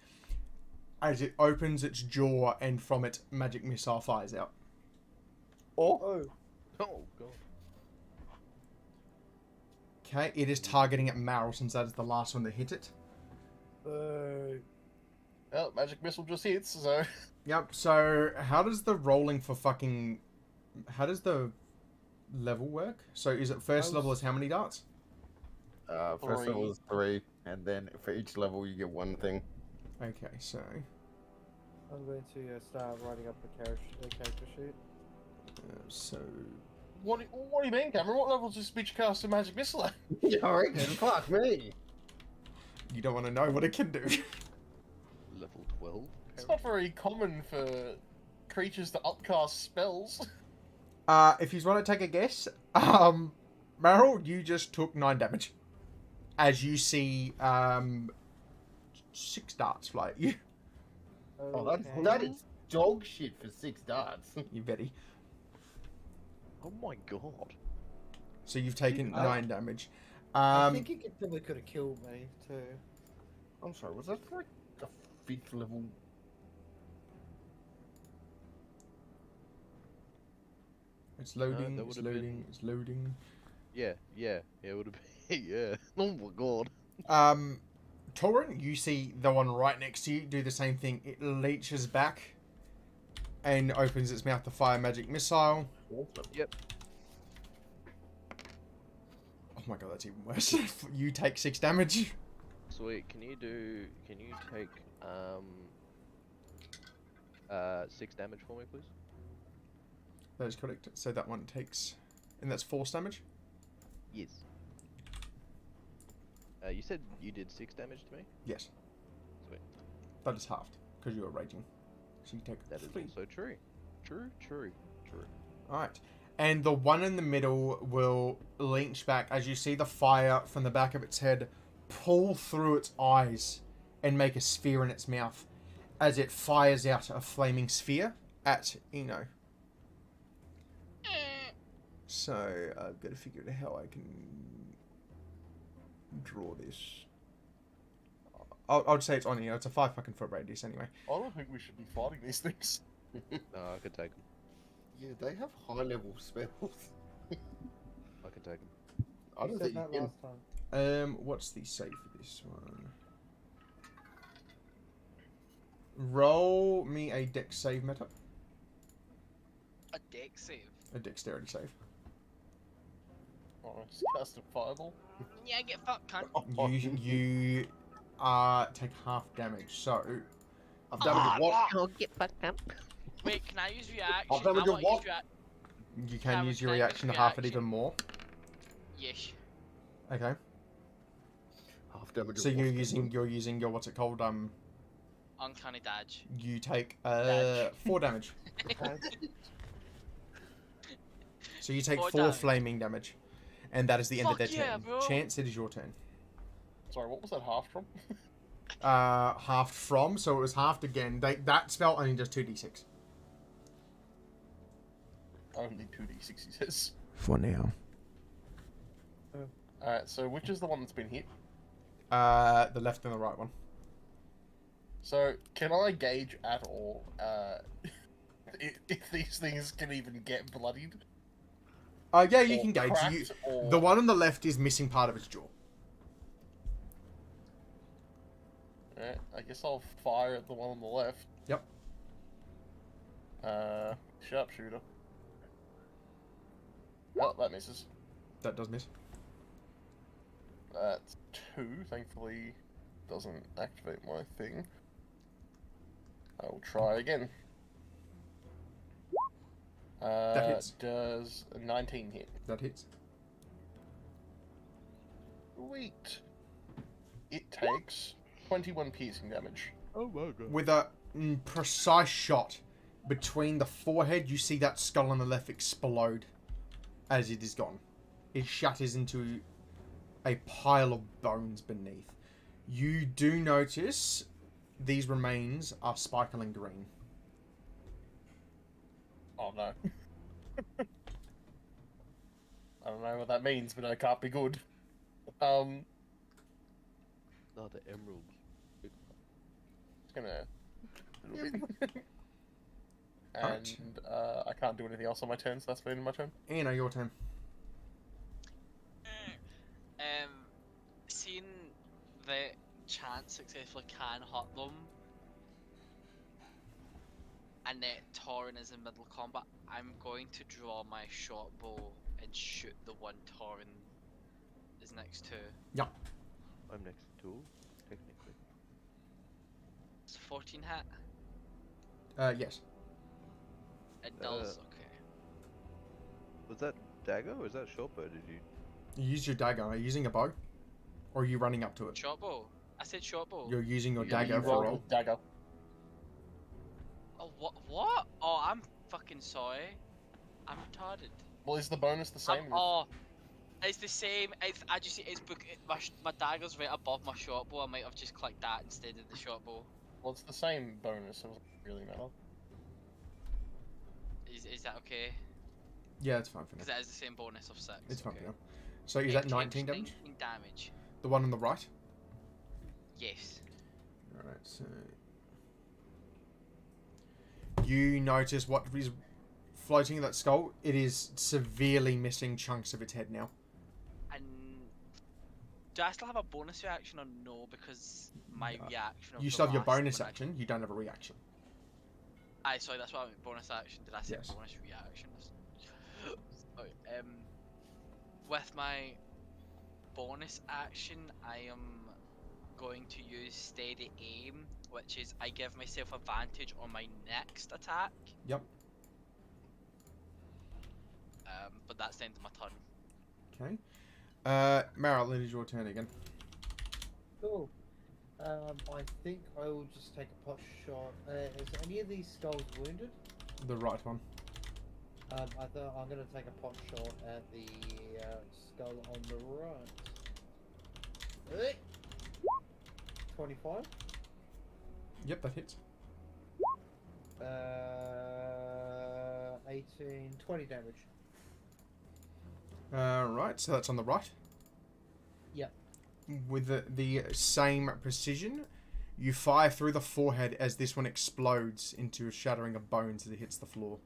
As it opens its jaw and from it, magic missile fires out. Oh. Oh god. Okay, it is targeting at Meryl since that is the last one to hit it. Well, magic missile just hits, so... Yep, so how does the rolling for fucking... How does the level work? So is it first level is how many darts? First level is 3, and then for each level you get one thing. Okay, so... I'm going to start writing up the character sheet. so... What do you mean, Cameron? What level does this bitch cast a magic missile at? Yeah, I reckon. Fuck me. You don't want to know what it can do. Level 12. It's not very common for creatures to upcast spells. If you want to take a guess, Meryl, you just took 9 damage. As you see, 6 darts fly at you. Oh, that is dog shit for 6 darts. You Betty. Oh my god. So you've taken 9 damage. I think it probably could have killed me too. I'm sorry, was that like a 5th level? It's loading, that it's would've loading, been- it's loading. Yeah, it would have been. Yeah. Oh my god. Torin, you see the one right next to you do the same thing. It leeches back and opens its mouth to fire magic missile. Yep. Oh my god, that's even worse. You take 6 damage. Sweet. Can you take 6 damage for me, please? That is correct. So that one takes... And that's force damage? Yes. You said you did 6 damage to me? Yes. Sweet. That is halved, because you are raging. So you take That is 3. also true. True. Alright. And the one in the middle will leech back as you see the fire from the back of its head pull through its eyes and make a sphere in its mouth as it fires out a flaming sphere at Eno. So, I've got to figure out how I can draw this. I'd say it's on Eno. It's a 5 fucking foot radius anyway. I don't think we should be fighting these things. No, I could take them. Yeah, they have high level spells. I could take them. I don't think you that can. last time. What's the save for this one? Roll me a dex save, Meta. A deck save. A dexterity save. Oh, I just cast a fireball. Yeah, get fucked, cunt. You take half damage. So I've done what? Wait, can I use reaction? I've done I your wanna what? use you can Can use your I use reaction to half it reaction? even more. Yes. Okay. Half damage. So you're using your what's it called? Uncanny dodge. You take Dodge. 4 damage. So you take 4 4 damage. flaming damage, and that is the end of their Fuck yeah, turn. bro. Chance, it is your turn. Sorry, what was that half from? Halved from, so it was halved again. That spell only does 2d6 Only 2d6, he says. for now. Alright, so which is the one that's been hit? The left and the right one. So, can I gauge at all if these things can even get bloodied? Yeah, you Or can gauge. cracked, or... The one on the left is missing part of its jaw. Alright, I guess I'll fire at the one on the left. Yep. Sharpshooter. Oh, that misses. That does miss. That's 2, thankfully doesn't activate my thing. I will try again. That hits. Does a 19 hit? That hits. Sweet. It takes 21 piercing damage. Oh my god. With a precise shot between the forehead, you see that skull on the left explode as it is gone. It shatters into a pile of bones beneath. You do notice these remains are sparkling green. Oh no. I don't know what that means, but it can't be good. No, the emeralds. It's gonna. And I can't do anything else on my turn, so that's been my turn. Anna, your turn. Seeing the chance successfully can hurt them, and that Torin is in middle combat, I'm going to draw my short bow and shoot the one Torin is next to. Yep. I'm next to, technically. It's 14 hit. Yes. It does, okay. Was that dagger or is that short bow? Did you? You use your dagger. Are you using a bow? Or are you running up to it? Short bow. I said short bow. You're using your Yeah, dagger You for rolled roll. with dagger. Oh, what? Oh, I'm fucking sorry. I'm retarded. Well, is the bonus the same? Oh, it's the same. My dagger's right above my short bow. I might have just clicked that instead of the short bow. Well, it's the same bonus, so it doesn't really matter. Is that okay? Yeah, it's fine for now. Because that is the same bonus of 6. It's fine okay. for now. So is that 19 damage? 19 damage. The one on the right? Yes. Alright, so... You notice what is floating in that skull? It is severely missing chunks of its head now. And do I still have a bonus reaction or no? Because my reaction. Of You the still have your last bonus one action, you don't have a reaction. Aye, sorry, that's what I meant. Bonus action. Did I say Yes. bonus reaction? Sorry. With my bonus action, I am going to use steady aim, which is I give myself advantage on my next attack. Yep. But that's the end of my turn. Okay. Meryl, it is your turn again. Cool. I think I will just take a pot shot. Is any of these skulls wounded? The right one. I'm going to take a pot shot at the skull on the right. 25. Yep, that hits. 18, 20 damage. Right, so that's on the right. Yep. With the same precision, you fire through the forehead as this one explodes into a shattering of bones as it hits the floor.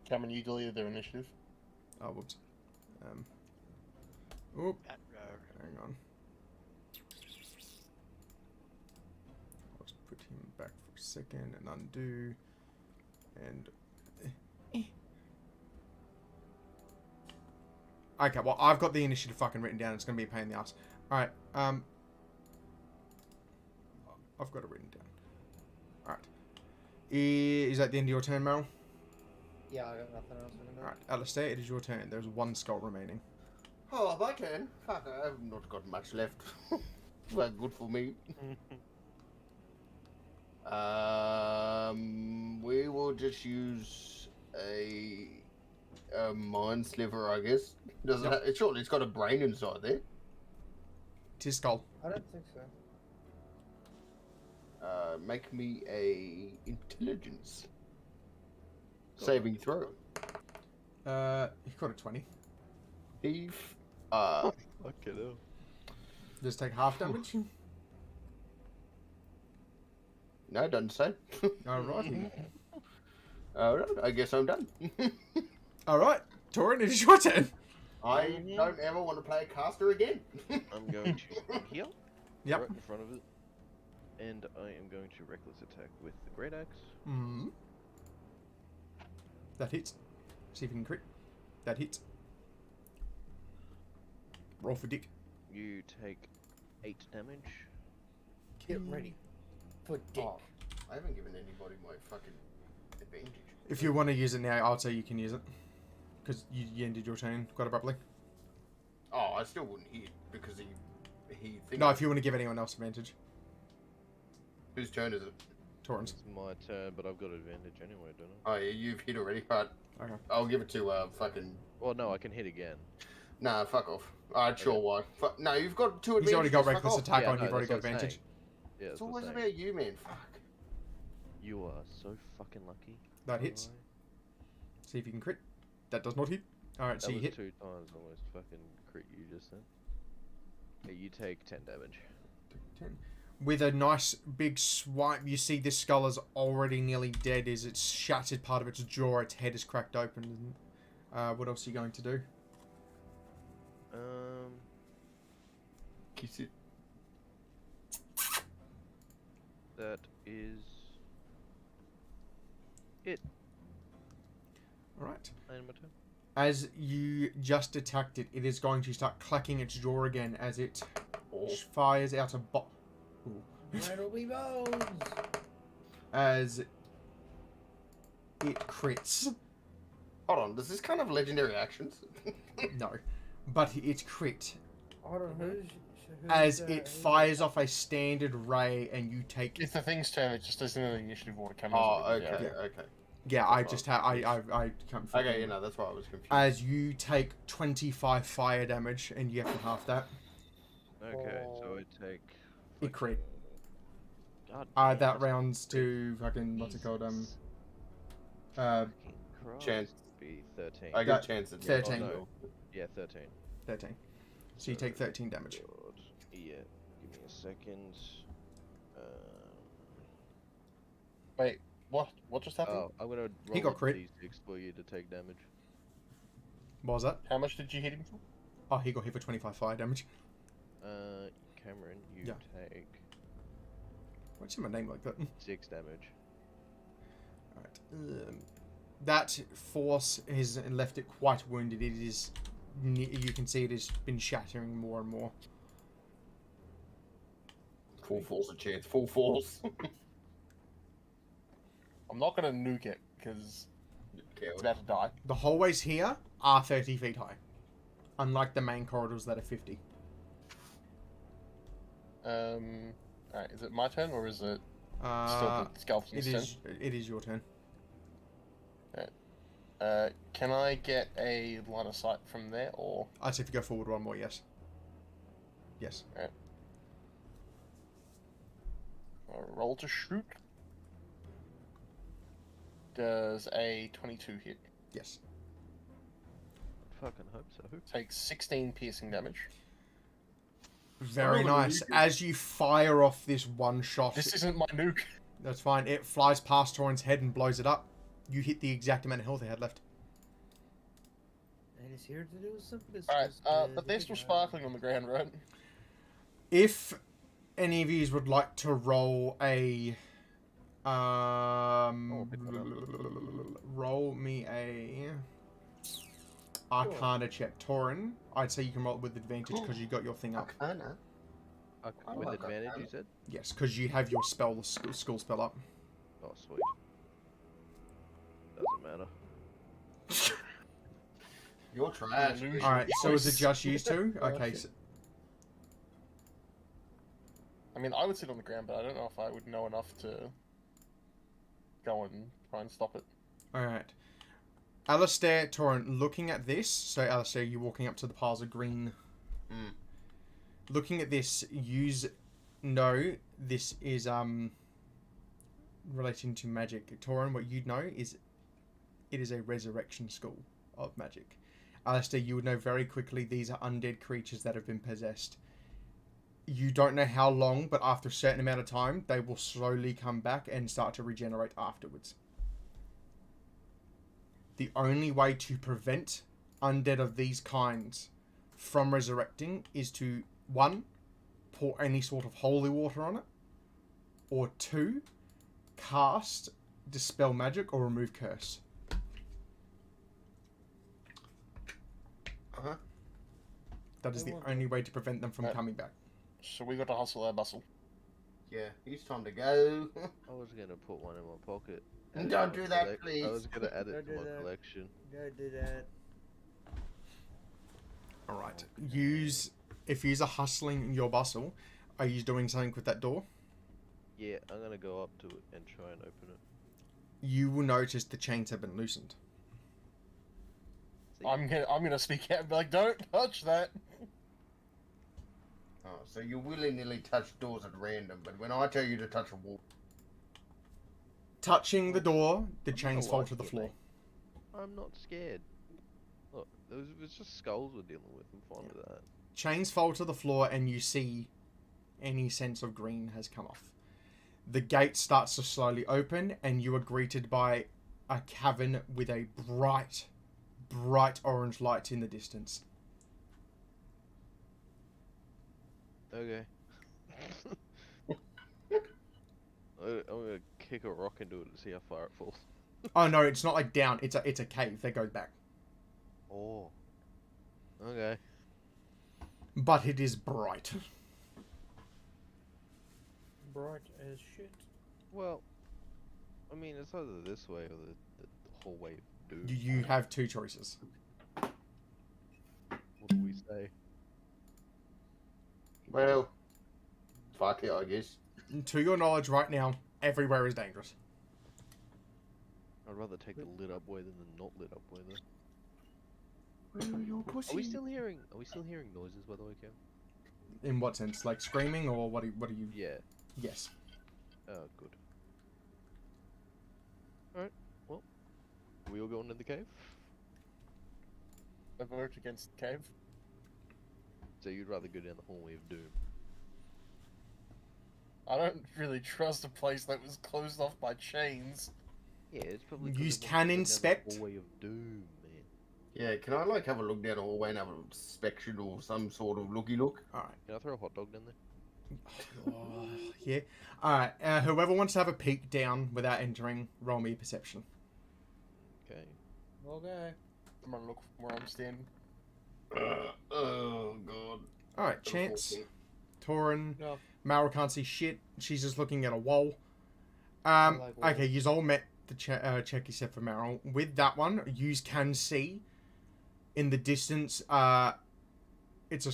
Cameron, you deleted their initiative. Oh, whoops. Oop. Hang on. I'll just put him back for a second and undo. And... Okay, well, I've got the initiative fucking written down. It's going to be a pain in the ass. Alright, I've got it written down. Alright. Is that the end of your turn, Meryl? Yeah, I got nothing else in the Alright, Alistair, it is your turn. There's one skull remaining. Oh, my turn. Fuck, I've not got much left. Well, good for me. We will just use a mind sliver, I guess. Does it? It's surely it's got a brain inside there. It's his skull. I don't think so. Make me a intelligence saving throw. He got a 20. Eve. Fucking hell. Just take half damage. No, it doesn't say. Alrighty. Alright, I guess I'm done. Alright, Torin, it is your turn. I don't ever want to play a caster again. I'm going to heal. Yep. Right in front of it. And I am going to reckless attack with the great axe. Mm-hmm. That hits. See if you can crit. That hits. Roll for dick. You take 8 damage. Get ready for dick. Oh, I haven't given anybody my fucking advantage. If you want to use it now, I'd say you can use it. Because you ended your turn quite abruptly. Oh, I still wouldn't hit because he thinks... No, if you want to give anyone else advantage. Whose turn is it? Torin's. It's my turn, but I've got advantage anyway, don't Oh, I? yeah, you've hit already. Right. Okay. I'll give it to fucking... Well, no, I can hit again. Nah, fuck off. Alright, sure, why? No, you've got 2 advantages. He's already got fuck reckless off. attack Yeah, on, no, you've already got that's what I'm advantage. saying. Yeah, It's that's what always I'm saying. about you, man. Fuck. You are so fucking lucky. That hits. See if you can crit. That does not hit. Alright, so That you was hit 2 times almost fucking crit you just then. Yeah, you take 10 damage. 10. With a nice big swipe, you see this skull is already nearly dead as it's shattered part of its jaw, its head is cracked open. What else are you going to do? Kiss it. That is it. Alright. End my turn. As you just attacked it, it is going to start clacking its jaw again as it fires out a Rattle me bones! as it crits. Hold on, does this kind of legendary actions? No. But it crit. Hold on, who's As it fires off a standard ray and you take... It's the thing's turn. It just doesn't have the initiative order coming. Oh, okay, okay. Yeah, I just have... I can't... Okay, you know, that's why I was confused. As you take 25 fire damage and you have to half that. Okay, so I take. It crit. God That rounds to fucking... What's it called? Chance. Be 13. I get chance at 13. Oh, no. Yeah, 13. 13. So you take 13 damage. God. Yeah, give me a second. Wait, what? What just happened? Oh, I'm gonna He roll got crit. D6 for you to take damage. What was that? How much did you hit him for? Oh, he got hit for 25 fire damage. Cameron, you Yeah. take Why'd you say my name like that? 6 damage. Alright. That force has left it quite wounded. It is... You can see it has been shattering more and more. Full force of chance, full force. I'm not gonna nuke it because it's about to die. The hallways here are 30 feet high. Unlike the main corridors that are 50. Alright, is it my turn or is it still the skeleton's turn? It is your turn. Can I get a line of sight from there or? I'd say if you go forward one more, yes. Yes. Alright. Roll to shoot. Does a 22 hit? Yes. I fucking hope so. Takes 16 piercing damage. Very nice. As you fire off this one shot... This isn't my nuke. That's fine. It flies past Torin's head and blows it up. You hit the exact amount of health it had left. And it's here to do something. Alright, but they're still sparkling on the ground, right? If any of you would like to roll a... roll me a... Arcana check. Torin, I'd say you can roll it with advantage because you got your thing up. Arcana? With advantage, you said? Yes, because you have your school spell up. Oh, sweet. Doesn't matter. You're trash. Alright, so is it just you two? Okay, so... I mean, I would sit on the ground, but I don't know if I would know enough to go and try and stop it. Alright. Alistair, Torin, looking at this, so Alistair, you're walking up to the piles of green. Looking at this, you know this is relating to magic. Torin, what you'd know is it is a resurrection school of magic. Alistair, you would know very quickly these are undead creatures that have been possessed. You don't know how long, but after a certain amount of time, they will slowly come back and start to regenerate afterwards. The only way to prevent undead of these kinds from resurrecting is to, 1, pour any sort of holy water on it, or 2, cast Dispel Magic or Remove Curse. That is the only way to prevent them from coming back. So we got to hustle our bustle. Yeah, it's time to go. I was gonna put one in my pocket. Don't do that, please. I was gonna add it to Don't my do that. collection. Don't do that. Alright. If you are hustling your bustle, are you doing something with that door? Yeah, I'm gonna go up to it and try and open it. You will notice the chains have been loosened. See? I'm gonna speak out and be like, don't touch that. Oh, so you willy-nilly touch doors at random, but when I tell you to touch a wall... Touching the door, the I'm chains not fall like to the it, floor. mate. I'm not scared. Look, It's just skulls we're dealing with. I'm fine with that. Chains fall to the floor, and you see any sense of green has come off. The gate starts to slowly open, and you are greeted by a cavern with a bright, bright orange light in the distance. Okay. I'm gonna kick a rock into it to see how far it falls. Oh no, it's not like down. It's a cave that goes back. Oh. Okay. But it is bright. Bright as shit. Well, I mean, it's either this way or the whole way of doom. You have two choices. What do we say? Well, fuck it, I guess. To your knowledge, right now, everywhere is dangerous. I'd rather take the lit up way than the not lit up way, though. Your pussy. Are we still hearing noises, by the way, Cam? In what sense? Like screaming, or what are you? Yeah. Yes. Oh, good. Alright, well, we all going in the cave? I vote against the cave. So you'd rather go down the hallway of doom? I don't really trust a place that was closed off by chains. Yeah, it's probably. You 'cause it wants to can go down the inspect. hallway of doom, man. Yeah, can I like have a look down the hallway and have an inspection or some sort of looky look? Alright. Can I throw a hot dog down there? Oh, yeah. Alright, whoever wants to have a peek down without entering, roll me a perception. Okay. Okay. I'm gonna look from where I'm standing. Oh god. Alright, Chance, Torin, No. Mara can't see shit. She's just looking at a wall. like Okay, walls. you've all met the check except for Meryl. With that one, you can see in the distance, it's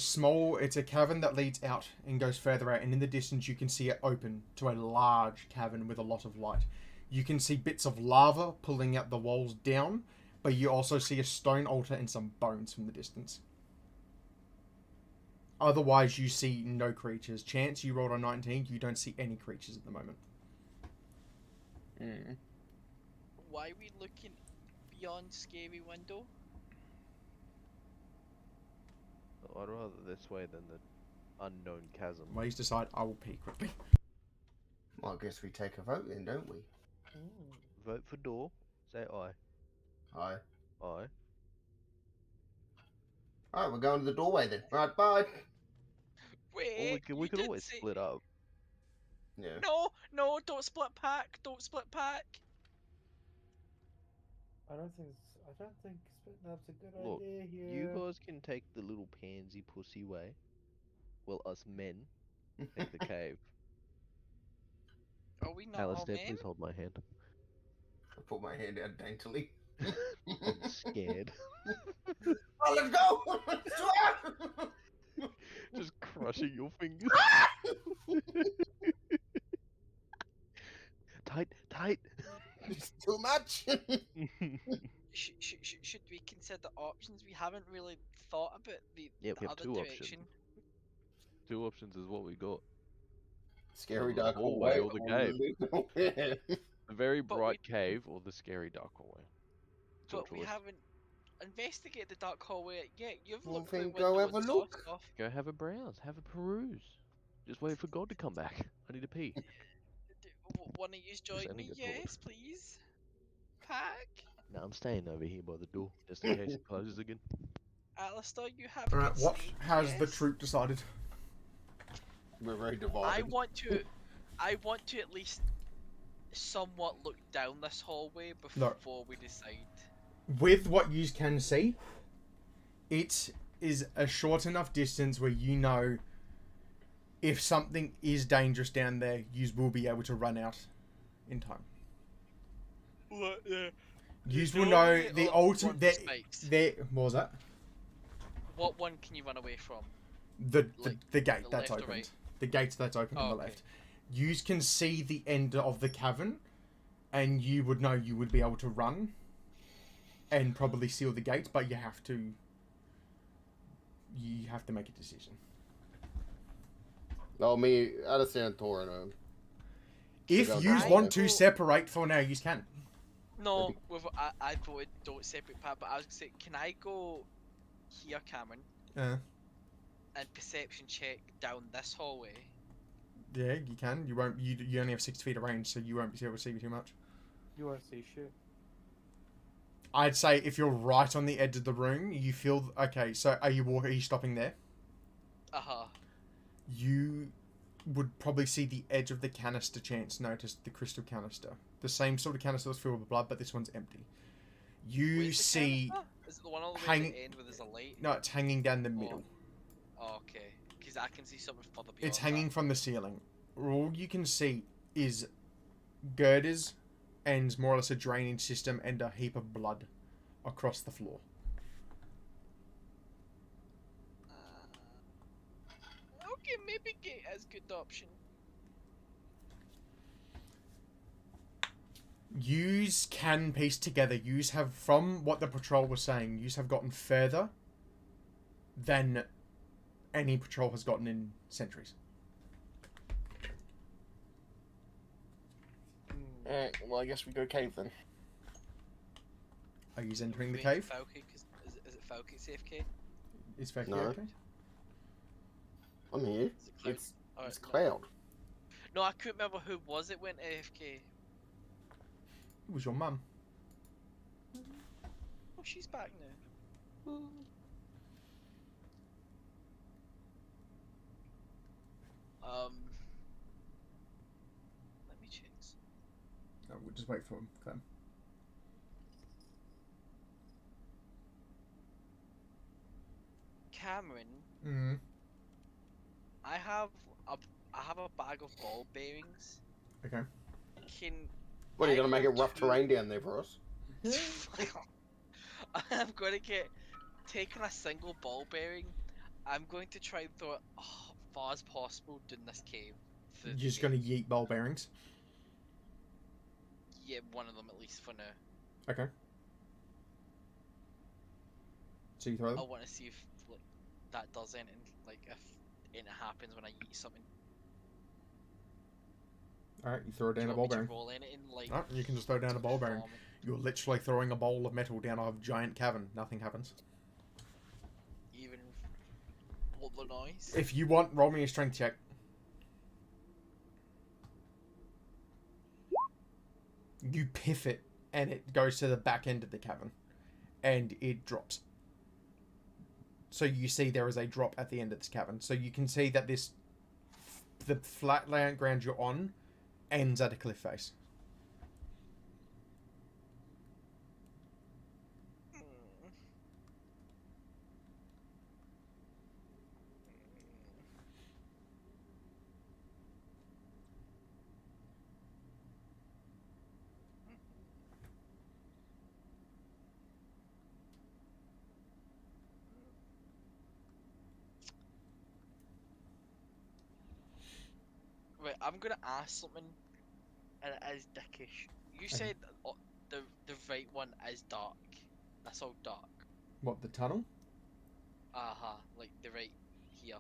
a cavern that leads out and goes further out, and in the distance you can see it open to a large cavern with a lot of light. You can see bits of lava pulling out the walls down, but you also see a stone altar and some bones from the distance. Otherwise, you see no creatures. Chance, you rolled a 19, you don't see any creatures at the moment. Mm. Why are we looking beyond scary window? I'd rather this way than the unknown chasm. Ways decide, I will pee quickly. Well, I guess we take a vote then, don't we? Vote for door. Say aye. Aye. Aye. Alright, we're going to the doorway then. Right, bye. Wait, Well, we could always split up. Yeah. No, don't split pack, don't split pack. I don't think splitting up's a good Look, idea here. you guys can take the little pansy pussy way. Well, us men take the cave. Are we not all Alistair, men? please hold my hand. I put my hand out daintily. I'm scared. Oh, let's go! Just crushing your fingers. Tight. It's too much. Should we consider options? We haven't really thought about the Yep, we have other two direction. options. Two options is what we got. Scary The dark hallway hallway or the cave. Yeah. The very But bright cave or the scary dark hallway. It's your But we choice. haven't investigated the dark hallway yet. You've Well, looked through then go windows have a and saw look. stuff. Go have a browse, have a peruse. Just wait for God to come back. I need to pee. One of you join only me? got told. Yes, please. Pack. No, I'm staying over here by the door, just in case it closes again. Alistair, you have. Alright, good what sleep, has the yes? troop decided? We're very I divided. want to at least somewhat look down this hallway before we decide. With what you can see, it is a short enough distance where you know if something is dangerous down there, you will be able to run out in time. You will know the ultimate. What was that? What one can you run away from? The Like, gate the that's left or opened. right? The gate that's open Oh, on the okay. left. You can see the end of the cavern, and you would know you would be able to run, and probably seal the gate. But you have to make a decision. Oh, me, Alistair and Torin. If Should you I want go- to separate for now, you can. No, I voted don't separate Pat, but I was gonna say, can I go here, Cameron, Uh, and perception check down this hallway. yeah, you can. You won't. You only have 60 feet of range, so you won't be able to see too much. You won't see shit. I'd say if you're right on the edge of the room, you feel okay. So are you walking? Are you stopping there? You would probably see the edge of the canister. Chance noticed the crystal canister, the same sort of canister that's filled with blood, but this one's empty. You Where's the see, canister? Is it the one all the way hang- to the end where there's a light? no, it's hanging down the middle. Oh, okay. Because I can see something further beyond It's hanging that. from the ceiling. All you can see is girders and more or less a drainage system and a heap of blood across the floor. Okay, maybe gate is good option. Yous can piece together. Yous have, from what the patrol was saying, yous have gotten further than any patrol has gotten in centuries. Alright, well, I guess we go cave then. Are yous entering the Waiting cave? for Falky, is it Falky safe, Is Falky No. okay? I'm here. Is it Cloud? It's Alright, it's no. Cloud. No, I couldn't remember who was it went AFK. It was your mum. Oh, she's back now. Let me check. No, we'll just wait for him. Clem. Cameron, Mm. I have a bag of ball bearings. Okay. Can What are you I gonna make it go rough to- terrain down there for us? I'm going to get taking a single ball bearing. I'm going to try and throw it far as possible down this cave. You're just gonna yeet ball bearings. Yeah, one of them at least for now. Okay. So you throw I them? want to see if like that does anything. Like if anything happens when I eat something. Alright, you throw Do down you a ball want me to bearing. roll anything like? Alright, you can just throw down a ball bearing. farm- You're literally throwing a bowl of metal down a giant cavern. Nothing happens. Even what the noise? If you want, roll me a strength check. You piff it, and it goes to the back end of the cavern, and it drops. So you see there is a drop at the end of this cavern. So you can see that the flat land ground you're on, ends at a cliff face. Right, I'm gonna ask something, and it is dickish. You said the right one is dark. That's all dark. What, the tunnel? Like the right here.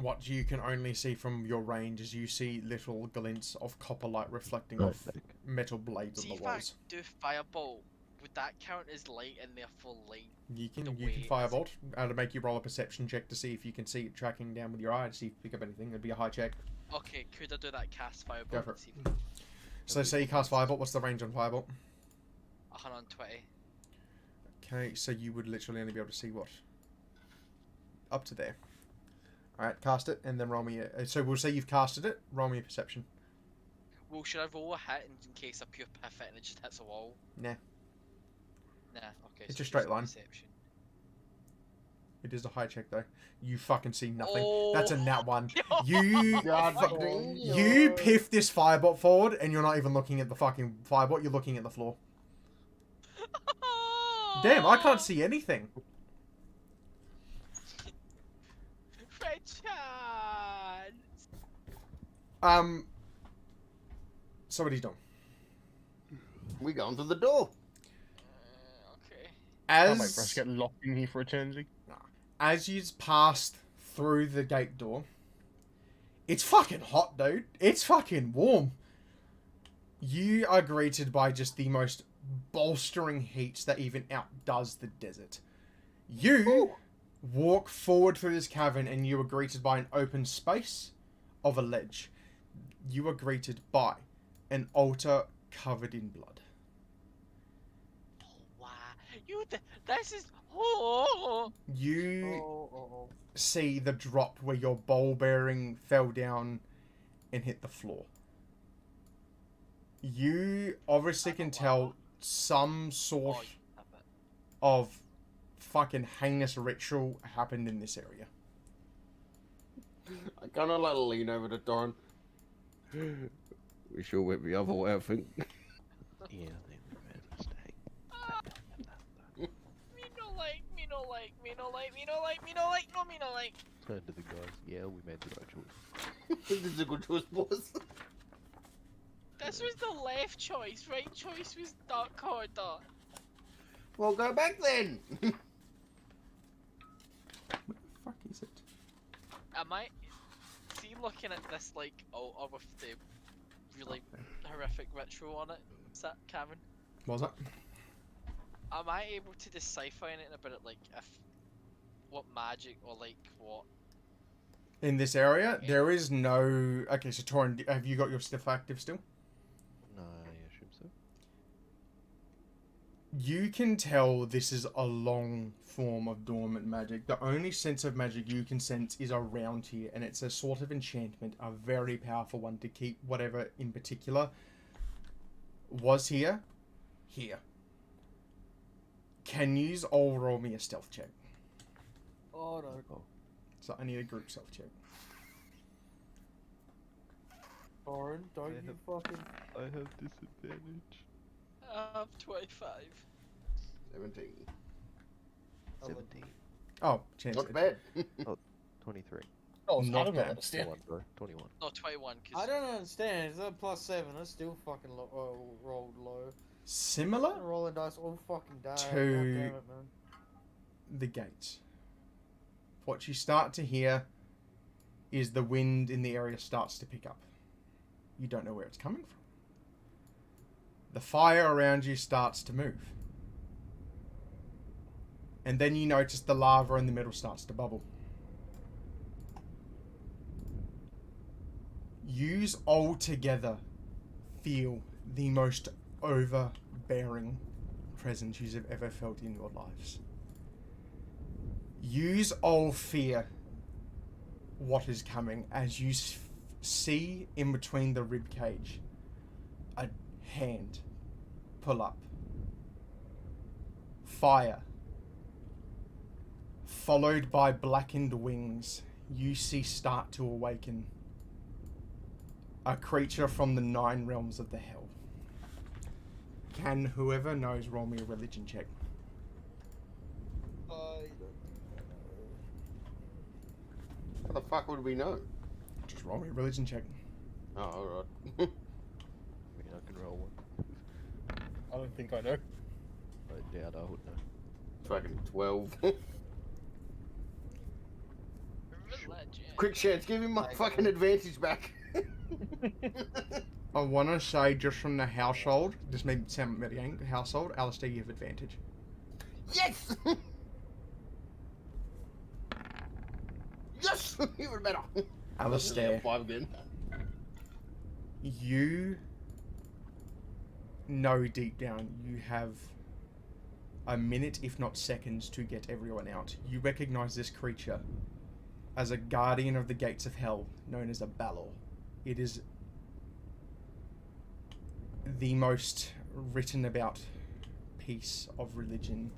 What you can only see from your range is you see little glints of copper light reflecting off metal blades See on if the I walls. do fireball, would that count as light and therefore light? You the can way it is? firebolt. To make you roll a perception check to see if you can see it tracking down with your eye to see if you pick up anything. It'd be a high check. Okay, could I do that cast fireball? Go for and it. see if So say you cast firebolt. What's the range on firebolt? 120. Okay, so you would literally only be able to see what? Up to there. Alright, cast it and then roll me a... So we'll say you've casted it. Roll me a perception. Well, should I roll a hit in case I pure piff it and it just hits a wall? Nah. Nah, okay. It's so a straight use line. Perception. It is a high check though. You fucking see nothing. Oh. That's a nat one. You... God fu- dang You it. piff this firebolt forward and you're not even looking at the fucking firebolt. You're looking at the floor. Damn, I can't see anything. Richard! Somebody's done. We going through the door. Okay. Can't wait for us As to get locked in here for eternity. you passed through the gate door, it's fucking hot, dude. It's fucking warm. You are greeted by just the most bolstering heat that even outdoes the desert. You walk forward through this cavern and you are greeted by an open space of a ledge. You are greeted by an altar covered in blood. Wow. This is. Oh. You see the drop where your bowl bearing fell down and hit the floor. You obviously can tell some sort of fucking heinous ritual happened in this area. I kind of like lean over to Doran. We sure went the other way, I think. Yeah, I think we made a mistake. Me no like. Turn to the guys. Yeah, we made the right choice. This is a good choice, boys. This was the left choice. Right choice was Dark Corridor. Well, go back then. What the fuck is it? Am I? See, looking at this like altar with the really horrific ritual on it, is that Cameron? What was that? Am I able to decipher anything about it, like if what magic or like what? In this area, there is no... Okay, so Torin, have you got your stuff active still? No, I assume so. You can tell this is a long form of dormant magic. The only sense of magic you can sense is around here, and it's a sort of enchantment, a very powerful one to keep whatever in particular was here. Can you all roll me a stealth check? Oh no. So I need a group stealth check. Oren, don't you fucking... I have disadvantage. 25. 17. 17. Oh, chance. Not bad. 23. Oh, Not I don't bad. understand. 21, bro. 21. No, 21. Cause I don't understand. Is that +7? That's still fucking rolled low. Similar I'm rolling dice all fucking day. To- God damn it, man. the gates. What you start to hear is the wind in the area starts to pick up. You don't know where it's coming from. The fire around you starts to move. And then you notice the lava in the middle starts to bubble. Yous all together feel the most overbearing presence yous have ever felt in your lives. Yous all fear what is coming as you see in between the rib cage a hand pull up. Fire. Followed by blackened wings, you see start to awaken. A creature from the 9 realms of the hell. Can whoever knows roll me a religion check? How the fuck would we know? Just roll me a religion check. Oh, alright. I mean, I can roll one. I don't think I know. I doubt I would know. Fucking 12. Religion. Quick chance, give him my fucking advantage back. I want to say just from the household, this may sound median household, Alistair, you have advantage. Yes! Yes! Even better. Alistair, 5 again. you know deep down you have a minute, if not seconds, to get everyone out. You recognize this creature as a guardian of the gates of hell, known as a Balor. It is the most written about piece of religion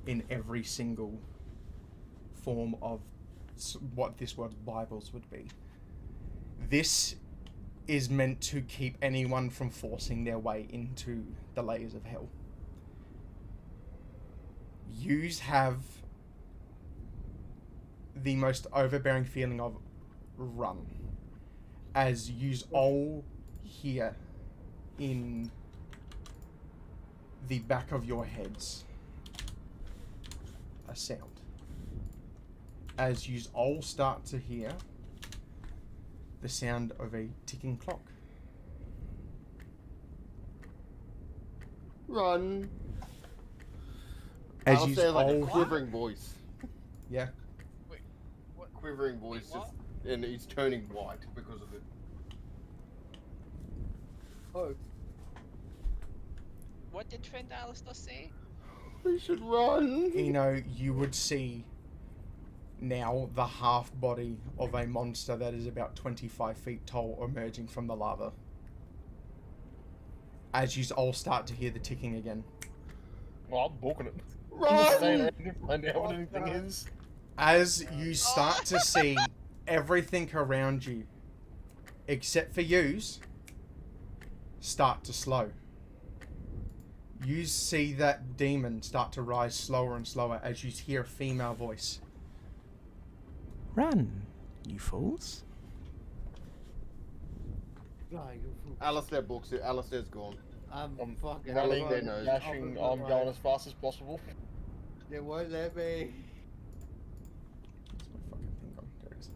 in every single form of what this world's Bibles would be. This is meant to keep anyone from forcing their way into the layers of hell. Yous have the most overbearing feeling of run, as yous all hear in the back of your heads a sound. As yous all start to hear the sound of a ticking clock. Run. As Alistair you has like a all quivering voice. yeah. Wait, what? Quivering voice, what? just, and he's turning white because of it. Oh, What did friend Alistair say? We should run. You would see now the half body of a monster that is about 25 feet tall emerging from the lava. As you all start to hear the ticking again. Well, I'm booking it. Run! Staying around to find out what anything is. As you start to see everything around you, except for yous, start to slow. You see that demon start to rise slower and slower as you hear a female voice. Run, you fools. Alistair books it. Alistair's gone. I'm fucking running, running, they know. Dashing, I'm going as fast as possible. They won't let me. Where's my fucking thing gone? There it is.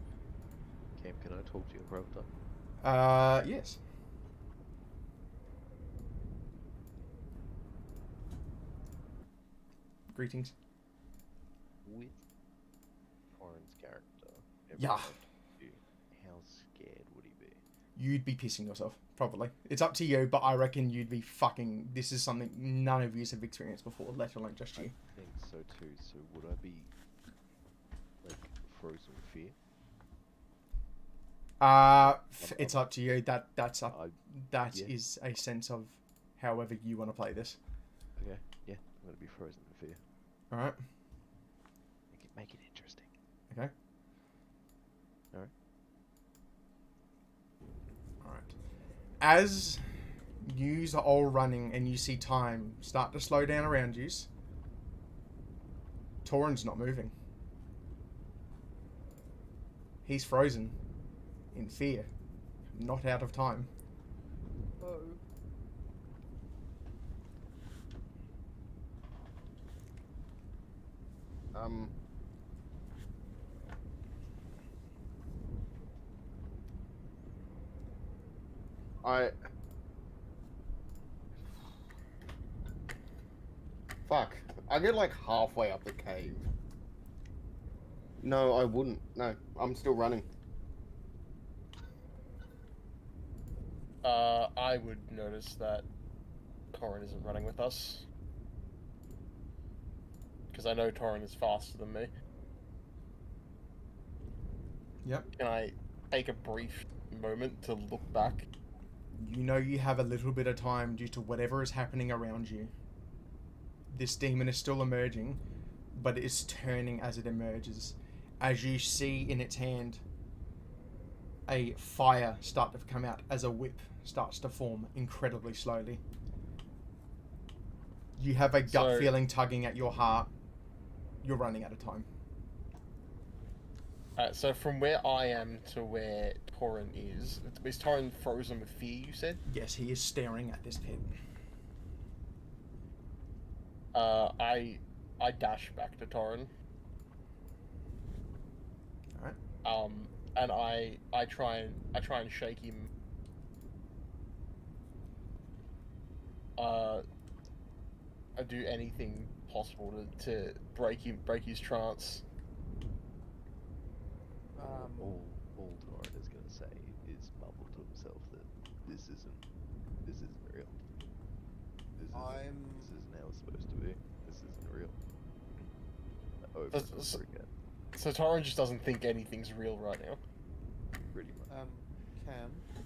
Cam, can I talk to you in private time? Yes. Greetings. With Torrens' character, Yeah. how scared would he be? You'd be pissing yourself, probably. It's up to you, but I reckon you'd be fucking... This is something none of you have experienced before, let alone just you. I think so too. So would I be like frozen with fear? It's up to you. That's up. That yeah. is a sense of however you want to play this. Okay, yeah, I'm gonna be frozen with fear. All right. Make it interesting. Okay. All right. All right. As yous are all running and you see time start to slow down around yous, Torrens not moving. He's frozen in fear, not out of time. Oh. Fuck. I get like halfway up the cave. No, I wouldn't. No, I'm still running. I would notice that Torrin isn't running with us. Because I know Torrin is faster than me. Yep. Can I take a brief moment to look back? You know you have a little bit of time due to whatever is happening around you. This demon is still emerging, but it is turning as it emerges. As you see in its hand, a fire start to come out as a whip starts to form incredibly slowly. You have a gut feeling tugging at your heart. You're running out of time. So from where I am to where Torrin is Torrin frozen with fear, you said? Yes, he is staring at this pit. I dash back to Torrin. Alright. And I try and shake him. I do anything possible to break his trance. All Torrin is gonna say is mumble to himself that this isn't real. This isn't how it's supposed to be. This isn't real. Over and over again. So Torrin just doesn't think anything's real right now. Pretty much.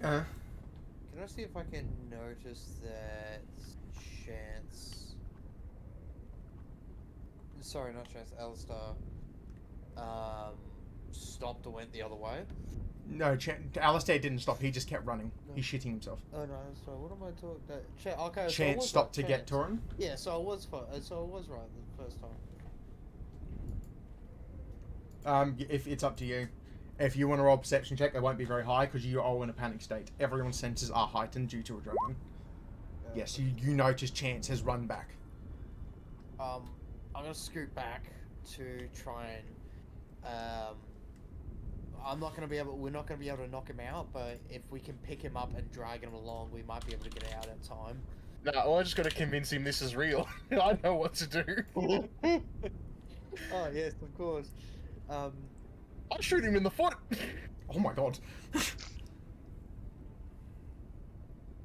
Cam. Can I see if I can notice that Chance? Sorry, not Chance. Alistair. Stopped or went the other way. No, Alistair didn't stop. He just kept running. No. He's shitting himself. Oh no, sorry. What am I talking? Okay. Chance stopped to get Torrin. Yeah, so I was right the first time. If it's up to you. If you want to roll a perception check, it won't be very high because you are all in a panic state. Everyone's senses are heightened due to adrenaline. Yes, you notice Chance has run back. I'm gonna scoot back to try and we're not gonna be able to knock him out, but if we can pick him up and drag him along, we might be able to get out in time. No, I just got to convince him this is real. I know what to do. Oh yes, of course. I'll shoot him in the foot. Oh my god.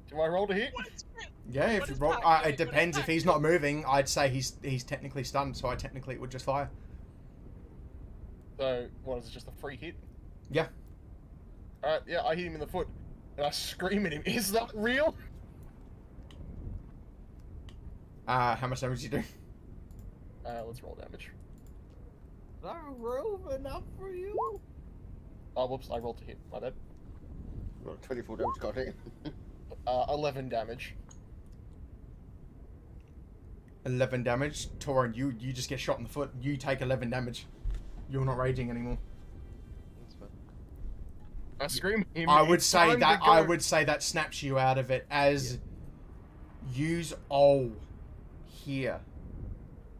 Do I roll to hit? Yeah, if What you is roll, that? it What depends. is If that? he's not moving, I'd say he's technically stunned, so technically it would just fire. So, what is it, just a free hit? Yeah. Alright, yeah, I hit him in the foot. And I scream at him, is that real? How much damage do you do? Let's roll damage. Is that roll enough for you? Oh, whoops, I rolled to hit, my bad. Well, 24 damage got it. 11 damage. 11 damage. Torin, you just get shot in the foot. You take 11 damage. You're not raging anymore. That's fine. I scream at him. I would "It's say time to that go." that snaps you out of it as use all here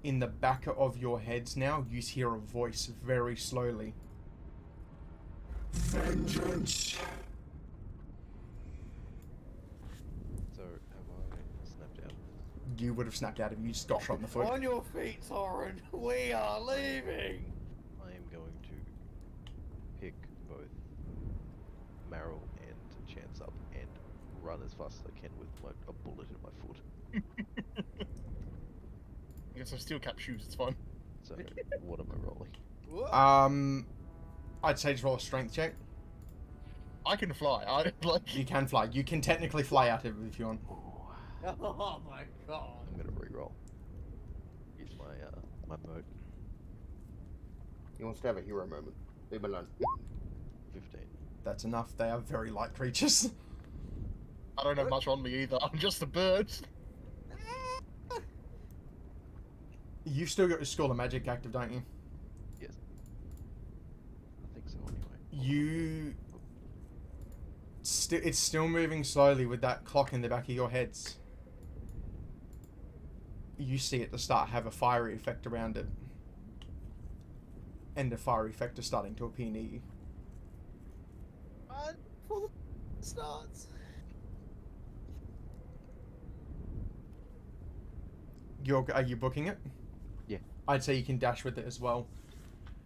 in the back of your heads now. You hear a voice very slowly. Vengeance. So, have I snapped out of this? You would have snapped out of it. You just got shot in the foot. On your feet, Torin. We are leaving. I am going to pick both Meryl and Chance up and run as fast as I can with a bullet in my foot. I guess I still cap shoes, it's fine. So, what am I rolling? Whoa. I'd say just roll a strength check. I can fly. I like. You can fly. You can technically fly out of it if you want. Oh my god. I'm gonna re-roll. Use my boat. He wants to have a hero moment. Leave him alone. 15. That's enough. They are very light creatures. I don't have much on me either. I'm just a bird. You've still got your School of Magic active, don't you? Yes. I think so anyway. You... It's still moving slowly with that clock in the back of your heads. You see it to start have a fiery effect around it. And a fiery effect is starting to appear near you. Man, before the starts. Are you booking it? Yeah. I'd say you can dash with it as well.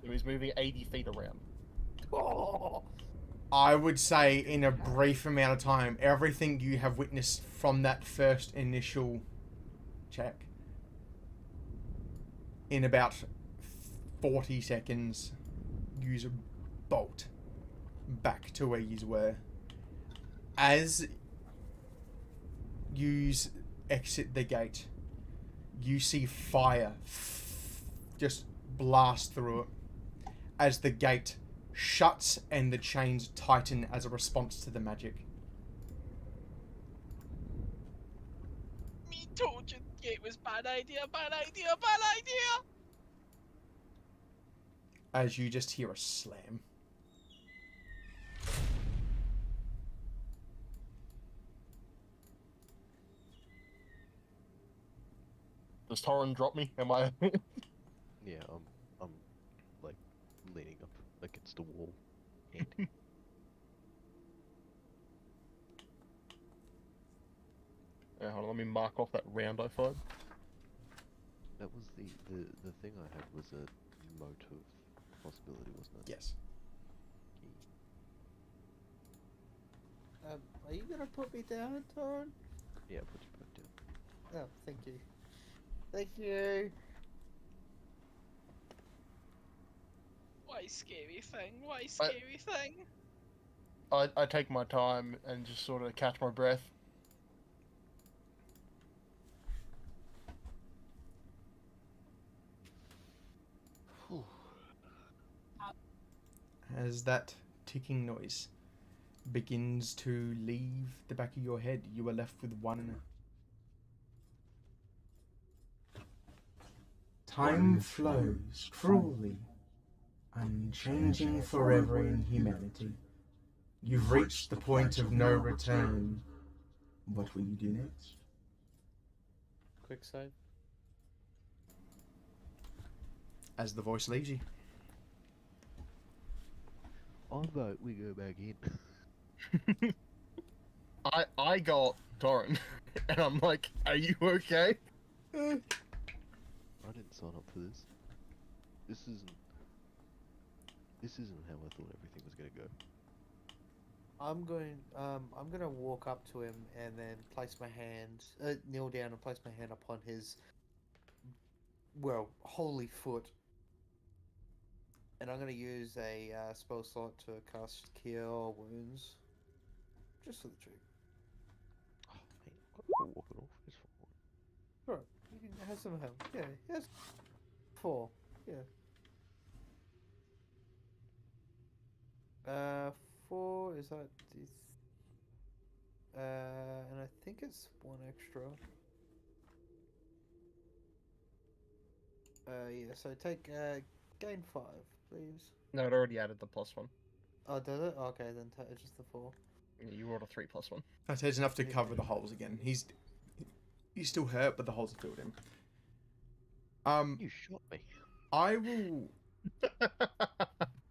So he's moving 80 feet around. Oh. I would say in a brief amount of time, everything you have witnessed from that first initial check, in about 40 seconds, use a bolt back to where you were. As you exit the gate, you see fire just blast through it as the gate shuts and the chains tighten as a response to the magic. Me told you it was bad idea, bad idea, bad idea! As you just hear a slam. Does Torin drop me? Am I? Yeah, I'm like leaning up against a wall. And Yeah, hold on, let me mark off that round I fired. that was the thing I had was a motive possibility, wasn't it? Yes. Are you gonna put me down, Torin? Yeah, put your boat down. Oh, thank you. Thank you. Why scary thing? Why scary thing? I take my time and just sort of catch my breath. As that ticking noise begins to leave the back of your head, you are left with one. Time flows cruelly, unchanging forever in humanity. You've reached the point of no return. What will you do next? Quick save. As the voice leaves you. I vote we go back in. I got Torrin, and I'm like, "Are you okay?" I didn't sign up for this. This isn't how I thought everything was gonna go. I'm gonna walk up to him and then place my hand, kneel down and place my hand upon his, well, holy foot. And I'm gonna use a spell slot to cast Cure Wounds, just for the trick. Oh, mate, I'll walk it off. It's fine. Right, you can have some help. Yeah, yes. 4. Yeah. 4 is that this? And I think it's 1 extra. Yeah. So take gain 5, please. No, it already added the +1. Oh, does it? Okay, then just the 4. Yeah, you rolled a 3 +1. That is enough to cover the holes again. He's still hurt, but the holes have filled him. You shot me. I will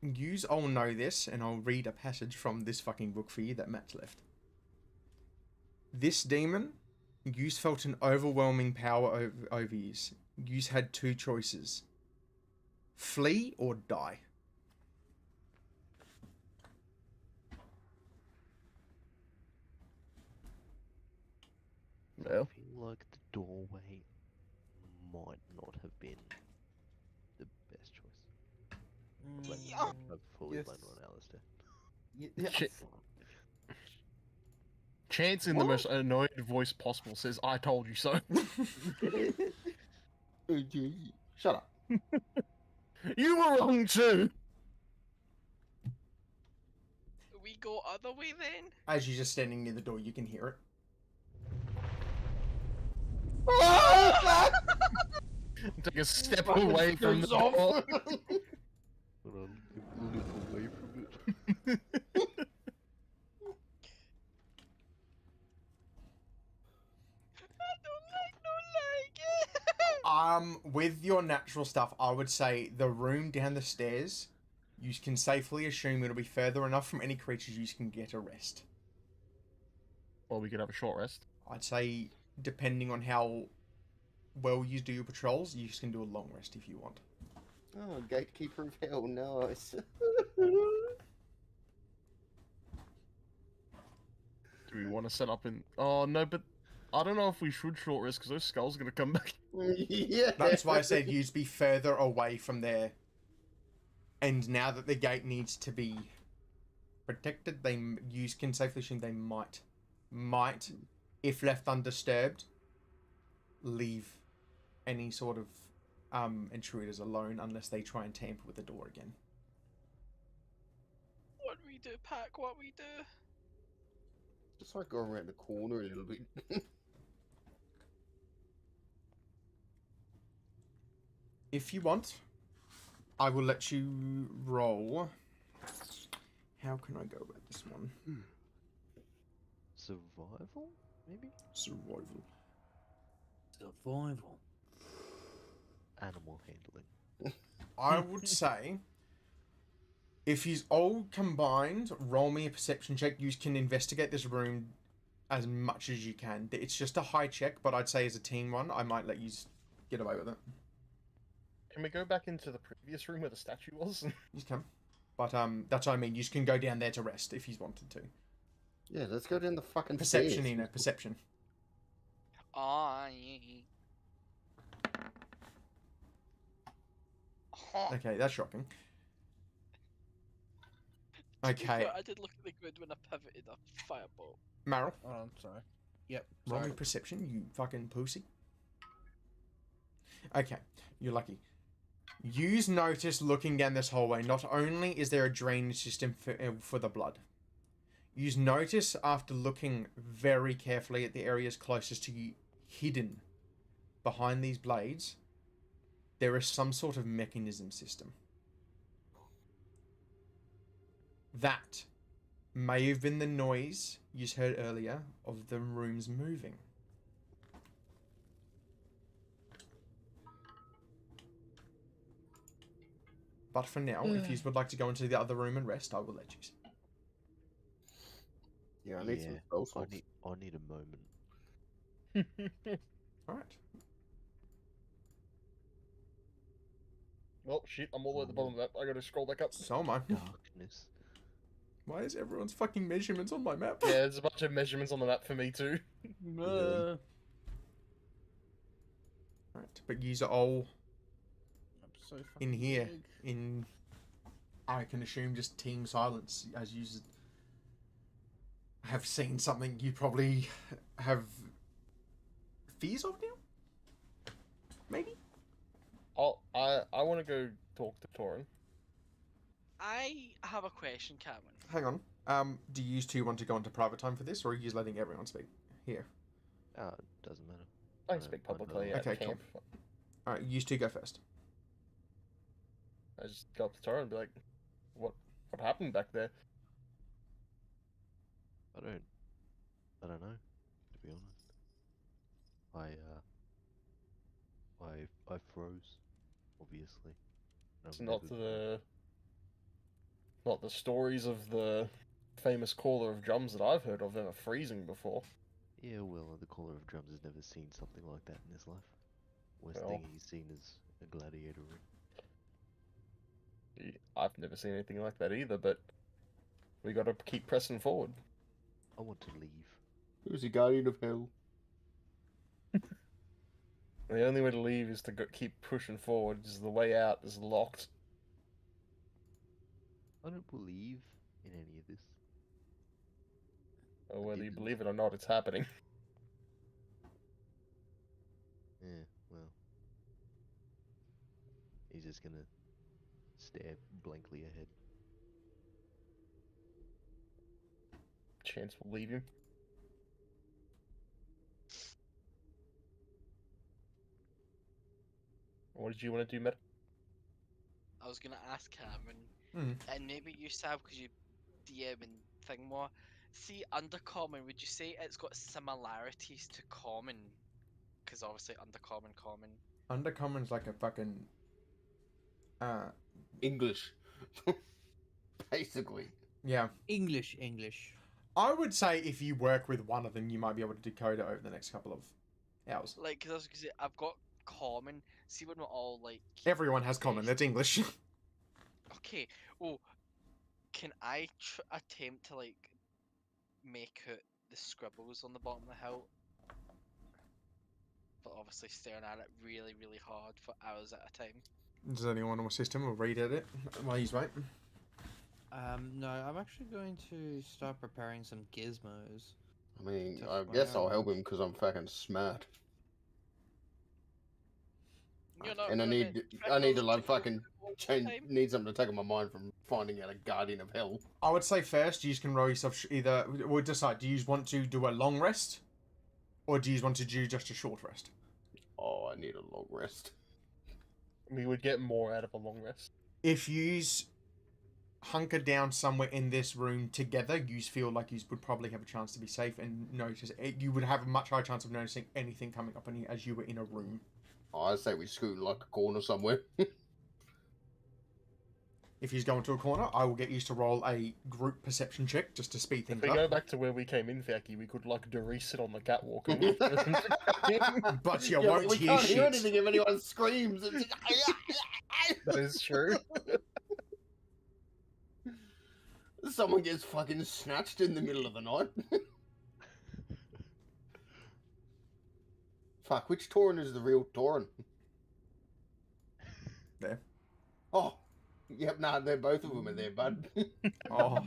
use I'll know this, and I'll read a passage from this fucking book for you that Matt's left. This demon, Yous felt an overwhelming power over Yous. Yous had 2 choices. Flee or die. No. I feel like the doorway might not have been the best choice. Like, I've fully yes. blamed on Alistair. Yeah. Chance in the most annoyed voice possible says, "I told you so." Shut up. You were wrong too. We go other way then? As you're just standing near the door, you can hear it. Take a step away from the door. Hold on, live away from it. With your natural stuff, I would say the room down the stairs, you can safely assume it'll be further enough from any creatures you can get a rest. Or we could have a short rest. I'd say, depending on how well you do your patrols, you can do a long rest if you want. Oh, Gatekeeper of Hell, nice. Do we want to set up in... Oh, no, but I don't know if we should short rest, because those skulls are going to come back. Yeah. That's why I said you'd be further away from there. And now that the gate needs to be protected, you can safely assume they might, if left undisturbed, leave any sort of intruders alone unless they try and tamper with the door again. What we do, Pack? What we do? Just like go around the corner a little bit. If you want, I will let you roll. How can I go about this one? Survival, maybe? Survival. Animal handling. I would say, if he's all combined, roll me a perception check. You can investigate this room as much as you can. It's just a high check, but I'd say as a team one, I might let you get away with it. Can we go back into the previous room where the statue was? You can. But that's what I mean. You can go down there to rest if he's wanted to. Yeah, let's go down the fucking Perception, stairs. Eno. Perception. Okay, that's shocking. Okay. I did look at the grid when I pivoted a fireball. Meryl, Oh, I'm sorry. Yep. roll Sorry. me perception, you fucking pussy. Okay, you're lucky. You've noticed looking down this hallway, not only is there a drainage system for the blood, you've noticed after looking very carefully at the areas closest to you, hidden behind these blades, there is some sort of mechanism system. That may have been the noise you heard earlier of the rooms moving. But for now, if you would like to go into the other room and rest, I will let you. Yeah, I need some Yeah, spell I slots. need a moment All right. Oh shit! I'm all the way at the bottom of that. I gotta scroll back up. So am I. Darkness. Why is everyone's fucking measurements on my map? Yeah, there's a bunch of measurements on the map for me too. Right, but yous are all I'm so in fucking here big. in, I can assume, just team silence, as you have seen something you probably have fears of now? Maybe? I want to go talk to Torin. I have a question, Cameron. Hang on. Do you two want to go into private time for this, or are you letting everyone speak here? Doesn't matter. I can speak publicly at Okay, cool. camp. Alright, you two go first. I just go up to Torin and be like, what happened back there? I don't know, to be honest. I froze, obviously. It's not the stories of the famous caller of drums that I've heard of ever freezing before. Yeah, well, the caller of drums has never seen something like that in his life. Worst Well. thing he's seen is a gladiator ring. I've never seen anything like that either, but we gotta keep pressing forward. I want to leave. Who's the guardian of hell? The only way to leave is to keep pushing forward, because the way out is locked. I don't believe in any of this. Or whether you didn't. believe it or not, it's happening. Yeah, well. He's just gonna stare blankly ahead. Chance will leave him. What did you want to do, Meta? I was gonna ask Cameron, Hmm. and maybe you, Sab, because you DM and thing more. See, undercommon, would you say it's got similarities to common? Because obviously, undercommon, common. Undercommon's like a fucking English. Basically. yeah. English. I would say if you work with one of them, you might be able to decode it over the next couple of hours. Like, because I was gonna say, I've got common. See, when we're all like. Everyone has common. That's English. Okay. Oh, can I attempt to like make out the scribbles on the bottom of the hill? But obviously staring at it really, really hard for hours at a time. Does anyone on the system will read at it while he's waiting? No, I'm actually going to start preparing some gizmos. I mean, Tough I one guess out. I'll help him because I'm fucking smart. You're not And I gonna need make to like scribbles fucking all the change. time? Need something to take on my mind from finding out a guardian of hell. I would say first you can roll yourself either. We'll decide. Do you want to do a long rest, or do you want to do just a short rest? Oh, I need a long rest. We would get more out of a long rest. If you hunker down somewhere in this room together, you feel like you would probably have a chance to be safe and notice it. You would have a much higher chance of noticing anything coming up on you as you were in a room. Oh, I say we scoot like a corner somewhere. If you go into a corner, I will get you to roll a group perception check just to speed If things we up. go back to where we came in, Faki, we could like sit on the catwalk. And But you Yeah, won't we hear can't shit. hear anything if anyone screams. that is true. Someone gets fucking snatched in the middle of the night. Fuck, which Tauren is the real Tauren? There. Oh, yep, nah, they're both of them in there, bud. Oh.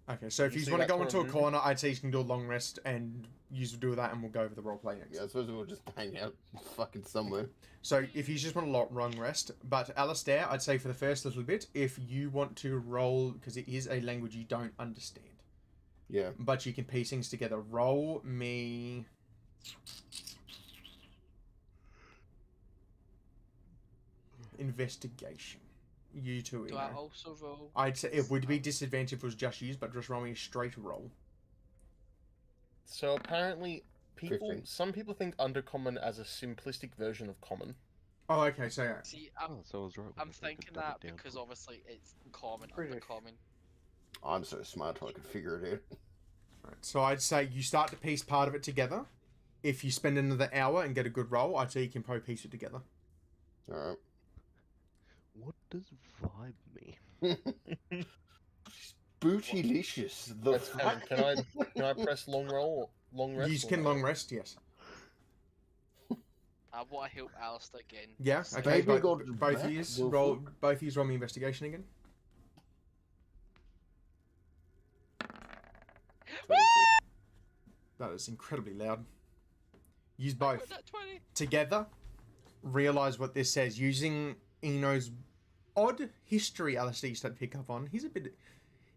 Okay, so if You you see want to that go for a into a movie? corner, I'd say you can do a long rest and you do that, and we'll go over the roleplay next. Yeah, I suppose we'll just hang out fucking somewhere. So if you just want a long rest, but Alistair, I'd say for the first little bit, if you want to roll, because it is a language you don't understand, Yeah. but you can piece things together, roll me... Investigation. You two, Do I also roll? I'd say it would be disadvantage if it was just used, but just roll me a straight roll. So apparently, 15. some people think undercommon as a simplistic version of common. Oh, okay, so yeah. See, Oh, so I was right. I'm whenever I could thinking dumb that it down because for you. obviously it's common, British. undercommon. I'm so smart I could figure it Right, so I'd say you start to piece part of it together. If you spend another hour and get a good roll, I'd say you can probably piece it together. Alright. What does vibe mean? Bootylicious. The That's Kevin. fuck? Can I press long roll? Long rest? You or can no? long rest, yes. I want to help Alistair again. Yeah, It's okay. like- Maybe Both, go to both of back, yous go roll. forward. Both of yous roll me investigation again. 26. That is incredibly loud. Use I got both that 20. together. Realize what this says using Eno's odd history. Alistair used to pick up on.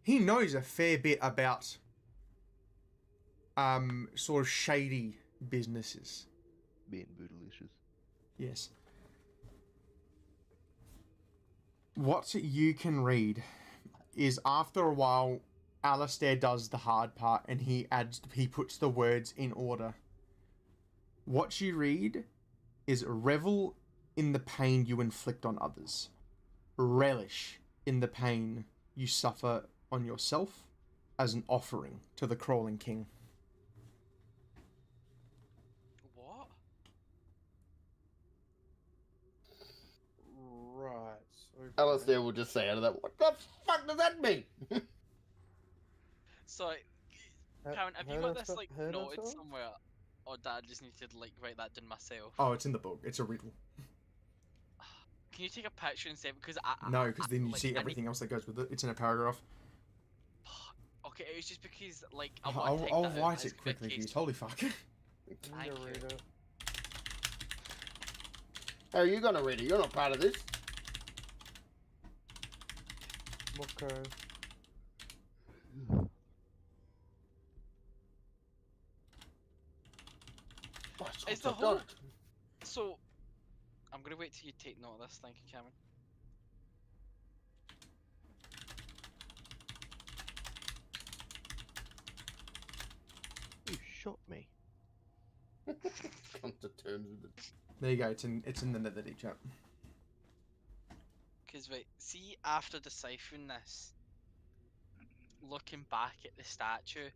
He knows a fair bit about sort of shady businesses. Being bootylicious. Yes. What you can read is after a while, Alistair does the hard part and he puts the words in order. What you read is revel in the pain you inflict on others. Relish in the pain you suffer on yourself as an offering to the crawling king. What? Right. Okay. Alistair will just say out of that, what the fuck does that mean? So, Karen, have you Heard got of this it- like heard of noted it? somewhere, or did I just need to like write that down myself? Oh, it's in the book. It's a riddle. Can you take a picture and save it? Because No, because then you like, see I need- everything else that goes with it. It's in a paragraph. Okay, it's just because like I I'll, want to take I'll that out write as it quickly for you. case- Holy fuck. I'm Thank gonna you. read it. How are you gonna read it? You're not part of this. Okay. Oh, Is so the I've whole- done it. So, I'm gonna wait till you take note of this. Thank you, Cameron. You shot me. Come to terms with it. There you go. It's in the Netherdeep chat. Because right, see, after deciphering this, looking back at the statue,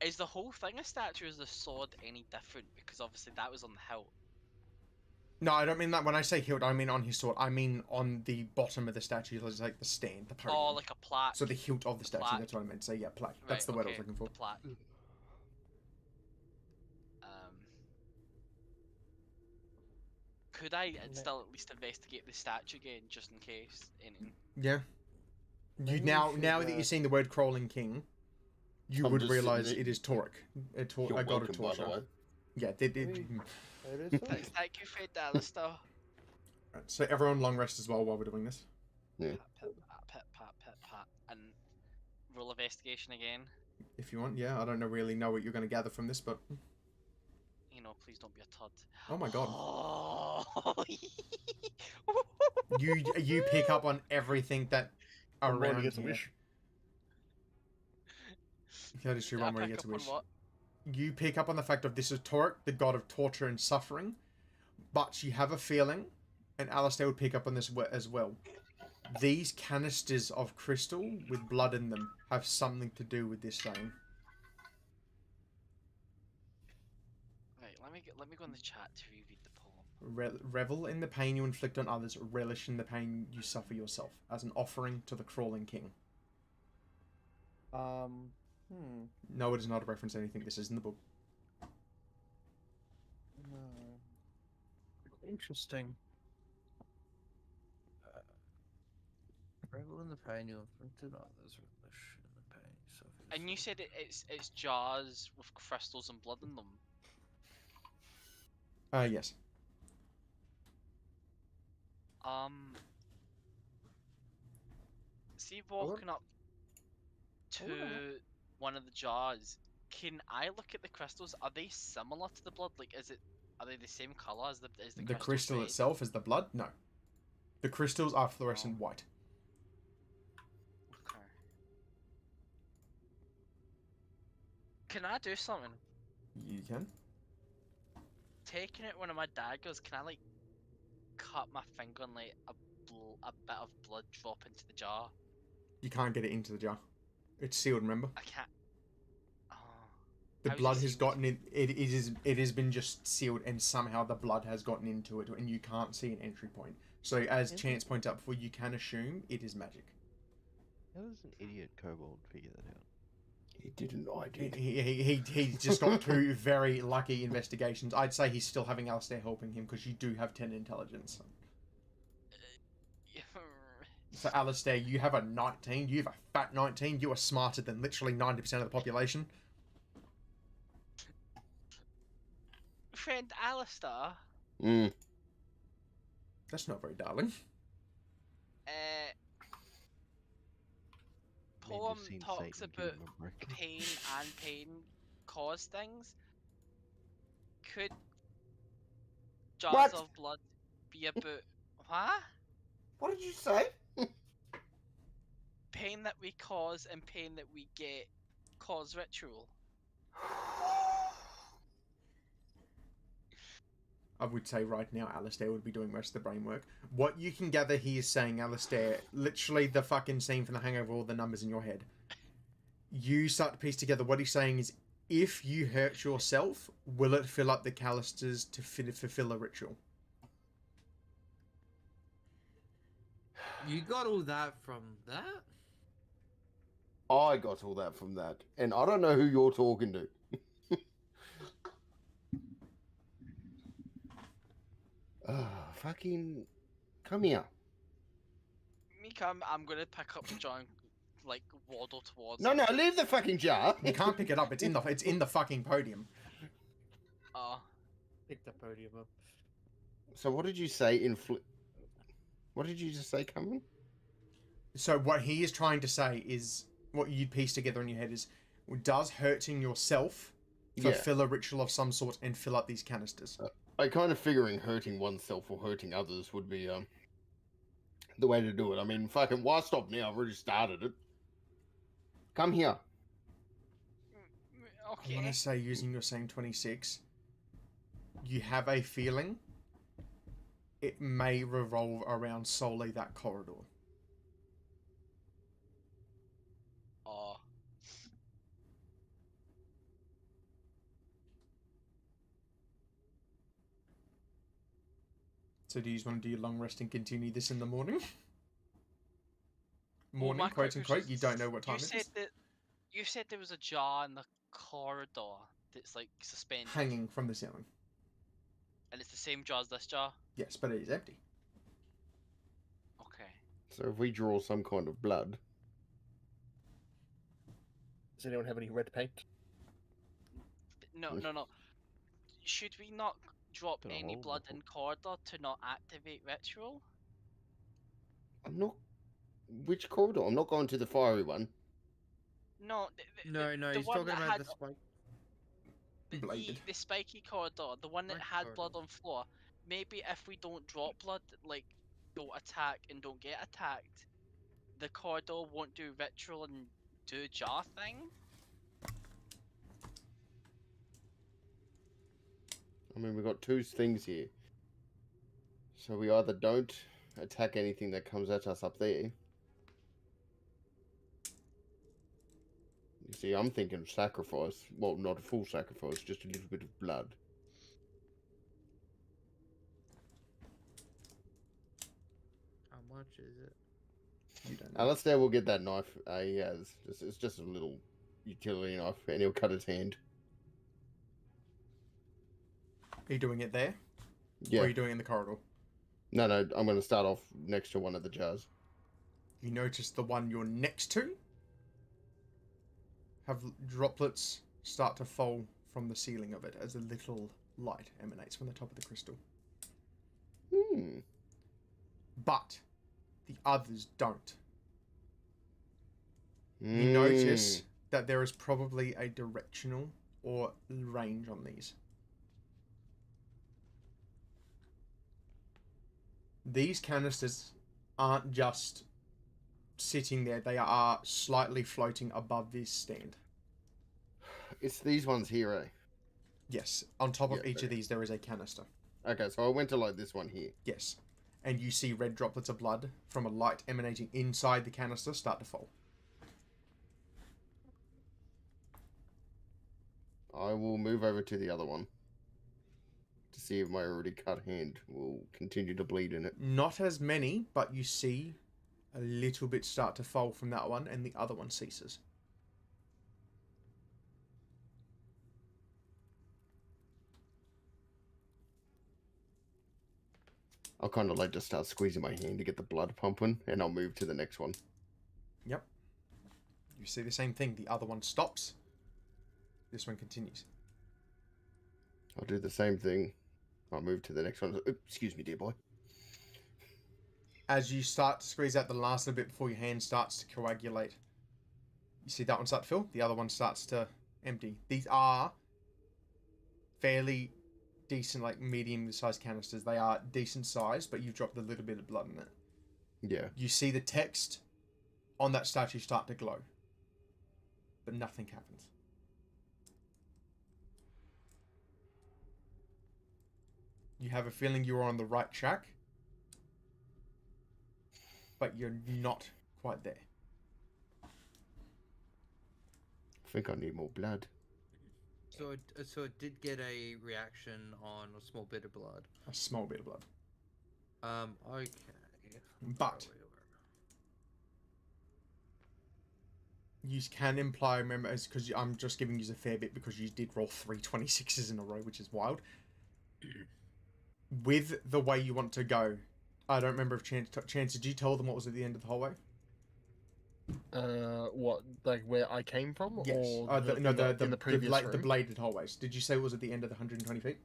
is the whole thing a statue? Is the sword any different? Because obviously that was on the hilt. No, I don't mean that when I say hilt. I mean on his sword. I mean on the bottom of the statue, like the stand, the podium. Oh, like a plaque. So the hilt of the statue. plaque. That's what I meant to say. Yeah, plaque. That's the Right, word I was okay, looking for. The plaque. Could I still at least investigate the statue again, just in case? Anything? Yeah. You Maybe we now should, that you're seeing the word crawling king, you I'm would just sitting realize there- it is Torek. A You're god of welcome, by the torture. way. Yeah, Maybe- It is. Thank you for that, Alistair. Right, so everyone long rest as well while we're doing this. Yeah. Pat, and roll investigation again. If you want, yeah. I don't really know what you're going to gather from this, but You know, please don't be a tud. oh my god, Oh. you pick up on everything that I'm going to around get a here. wish. That is true. Did I One where you pick get to up on wish. what? You pick up on the fact of this is Torek, the god of torture and suffering, but you have a feeling, and Alistair would pick up on this as well. These canisters of crystal with blood in them have something to do with this saying. Right, let me go in the chat to reread the poem. Revel in the pain you inflict on others, relish in the pain you suffer yourself, as an offering to the crawling king. No, it is not a reference to anything. This is in the book. Interesting. Revel in the pain you inflicted on others, relish in the pain you suffer And you yourself. said it's jars with crystals and blood in them. Yes. See, walking up to one of the jars, can I look at the crystals? Are they similar to the blood? Like, are they the same color as the The crystal red? itself is the blood? No. The crystals are fluorescent white. Okay. Can I do something? You can. Taking out one of my daggers, can I like cut my finger and like a bit of blood drop into the jar? You can't get it into the jar. It's sealed, remember? I can't. Oh. The How is it blood has sealed? gotten in. It has been just sealed, and somehow the blood has gotten into it, and you can't see an entry point. So, as Chance pointed out before, you can assume it is magic. How does an idiot kobold figure that out? He didn't. I did. He just got 2 very lucky investigations. I'd say he's still having Alistair helping him because you do have 10 intelligence. So, Alistair, you have a 19. You have a fat 19. You are smarter than literally 90% of the population. Friend Alistair, Mm. That's not very darling. poem You've seen talks Satan, give about him a break. pain and pain cause things. Could jars What? of blood be about what? What did you say? Pain that we cause and pain that we get cause ritual. I would say right now, Alistair would be doing most of the brain work. What you can gather he is saying, Alistair, literally the fucking scene from The Hangover, all the numbers in your head. You start to piece together what he's saying is, if you hurt yourself, will it fill up the calisters to fulfill a ritual? You got all that from that? I got all that from that, and I don't know who you're talking to. Fucking come here. Mika, I'm gonna pick up the jar and like waddle towards No, him. no, leave the fucking jar. You can't pick it up. It's in the fucking podium. Pick the podium up. So what did you say What did you just say, Cameron? So what he is trying to say is, what you piece together in your head is, does hurting yourself fulfill a ritual of some sort and fill up these canisters? I kind of figuring hurting oneself or hurting others would be the way to do it. I mean, fucking why stop now? I've already started it. Come here. I Okay. want to say, using your same 26, you have a feeling it may revolve around solely that corridor. So do you just want to do your long rest and continue this in the morning? Morning, my quote quick unquote. question You don't know what time it is. You said there was a jar in the corridor that's like suspended. Hanging from the ceiling. And it's the same jar as this jar? Yes, but it is empty. Okay. So if we draw some kind of blood. Does anyone have any red paint? No. Should we not drop Got a any hole blood in in corridor to not activate ritual? I'm not. Which corridor? I'm not going to the fiery one. No. No, the he's one talking that about had the spike. the spiky corridor, the one that Spiky had blood corridor. on floor. Maybe if we don't drop blood, like don't attack and don't get attacked, the corridor won't do ritual and do jar thing. I mean, we've got 2 things here. So we either don't attack anything that comes at us up there. You see, I'm thinking sacrifice. Well, not a full sacrifice, just a little bit of blood. How much is it? You don't know. Alistair will get that knife he has. It's just a little utility knife, and he'll cut his hand. Are you doing it there? Yeah. Or are you doing it in the corridor? No, I'm going to start off next to one of the jars. You notice the one you're next to have droplets start to fall from the ceiling of it as a little light emanates from the top of the crystal. But the others don't. You notice that there is probably a directional or range on these. These canisters aren't just sitting there, they are slightly floating above this stand. It's these ones here, eh? Yes, on top of Yeah, each of these there is a canister. Okay, so I went to like this one here. Yes. And you see red droplets of blood from a light emanating inside the canister start to fall. I will move over to the other one to see if my already cut hand will continue to bleed in it. Not as many, but you see a little bit start to fall from that one, and the other one ceases. I'll kind of like just start squeezing my hand to get the blood pumping, and I'll move to the next one. Yep. You see the same thing. The other one stops. This one continues. I'll do the same thing. I'll move to the next one. Oops, excuse me, dear boy. As you start to squeeze out the last little bit before your hand starts to coagulate, you see that one start to fill. The other one starts to empty. These are fairly decent, like medium-sized canisters. They are decent size, but you've dropped a little bit of blood in it. Yeah. You see the text on that statue start to glow, but nothing happens. You have a feeling you're on the right track, but you're not quite there. I think I need more blood. So it did get a reaction on a small bit of blood. A small bit of blood. Okay. But you can imply, remember, because I'm just giving you a fair bit because you did roll 3 26s in a row, which is wild. With the way you want to go, I don't remember if Chance, did you tell them what was at the end of the hallway? What, like where I came from? Yes. Or In the previous the room? bladed hallways. Did you say it was at the end of the 120 feet?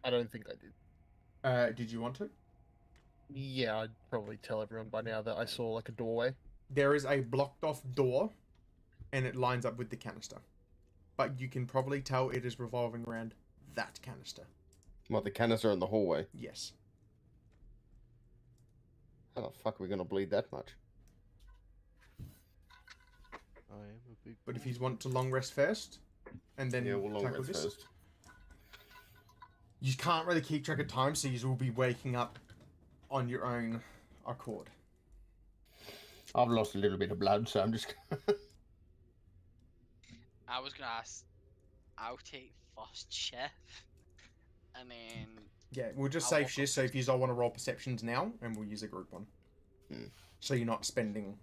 I don't think I did. Did you want to? Yeah, I'd probably tell everyone by now that I saw like a doorway. There is a blocked off door, and it lines up with the canister. But you can probably tell it is revolving around that canister. What, the canister in the hallway? Yes. How the fuck are we gonna bleed that much? I am a big. But if you want to long rest first, and then Yeah, we'll long tackle rest this, first. you can't really keep track of time, so you will be waking up on your own accord. I've lost a little bit of blood, so I'm just. I was gonna ask. I'll take first shift, and then Yeah, we'll just I'll save walk shifts, so if you all want to roll perceptions now, and we'll use a group one. Hmm. So you're not spending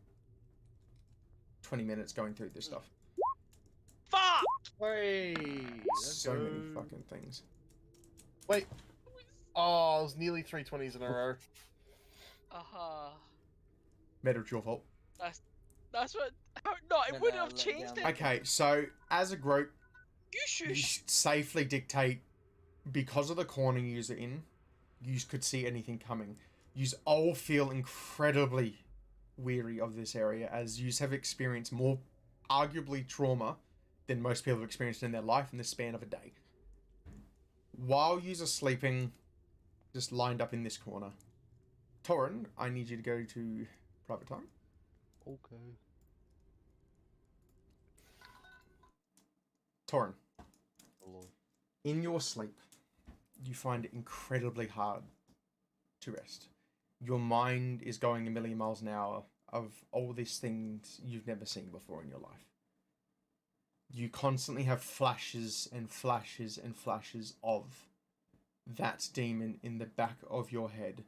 20 minutes going through this stuff. fuck. Hey, So many fucking things. Wait. Oh, it was nearly 320s in a row. Better, it's your fault. That's what. No, it Then, wouldn't have let changed down. it. Okay, so as a group, You you shush. safely dictate, because of the corner you're in, you could see anything coming. You all feel incredibly weary of this area, as you have experienced more, arguably, trauma than most people have experienced in their life in the span of a day. While you are sleeping, just lined up in this corner, Torin, I need you to go to private time. Okay. Torin, Hello. in your sleep, you find it incredibly hard to rest. Your mind is going a million miles an hour of all these things you've never seen before in your life. You constantly have flashes and flashes and flashes of that demon in the back of your head.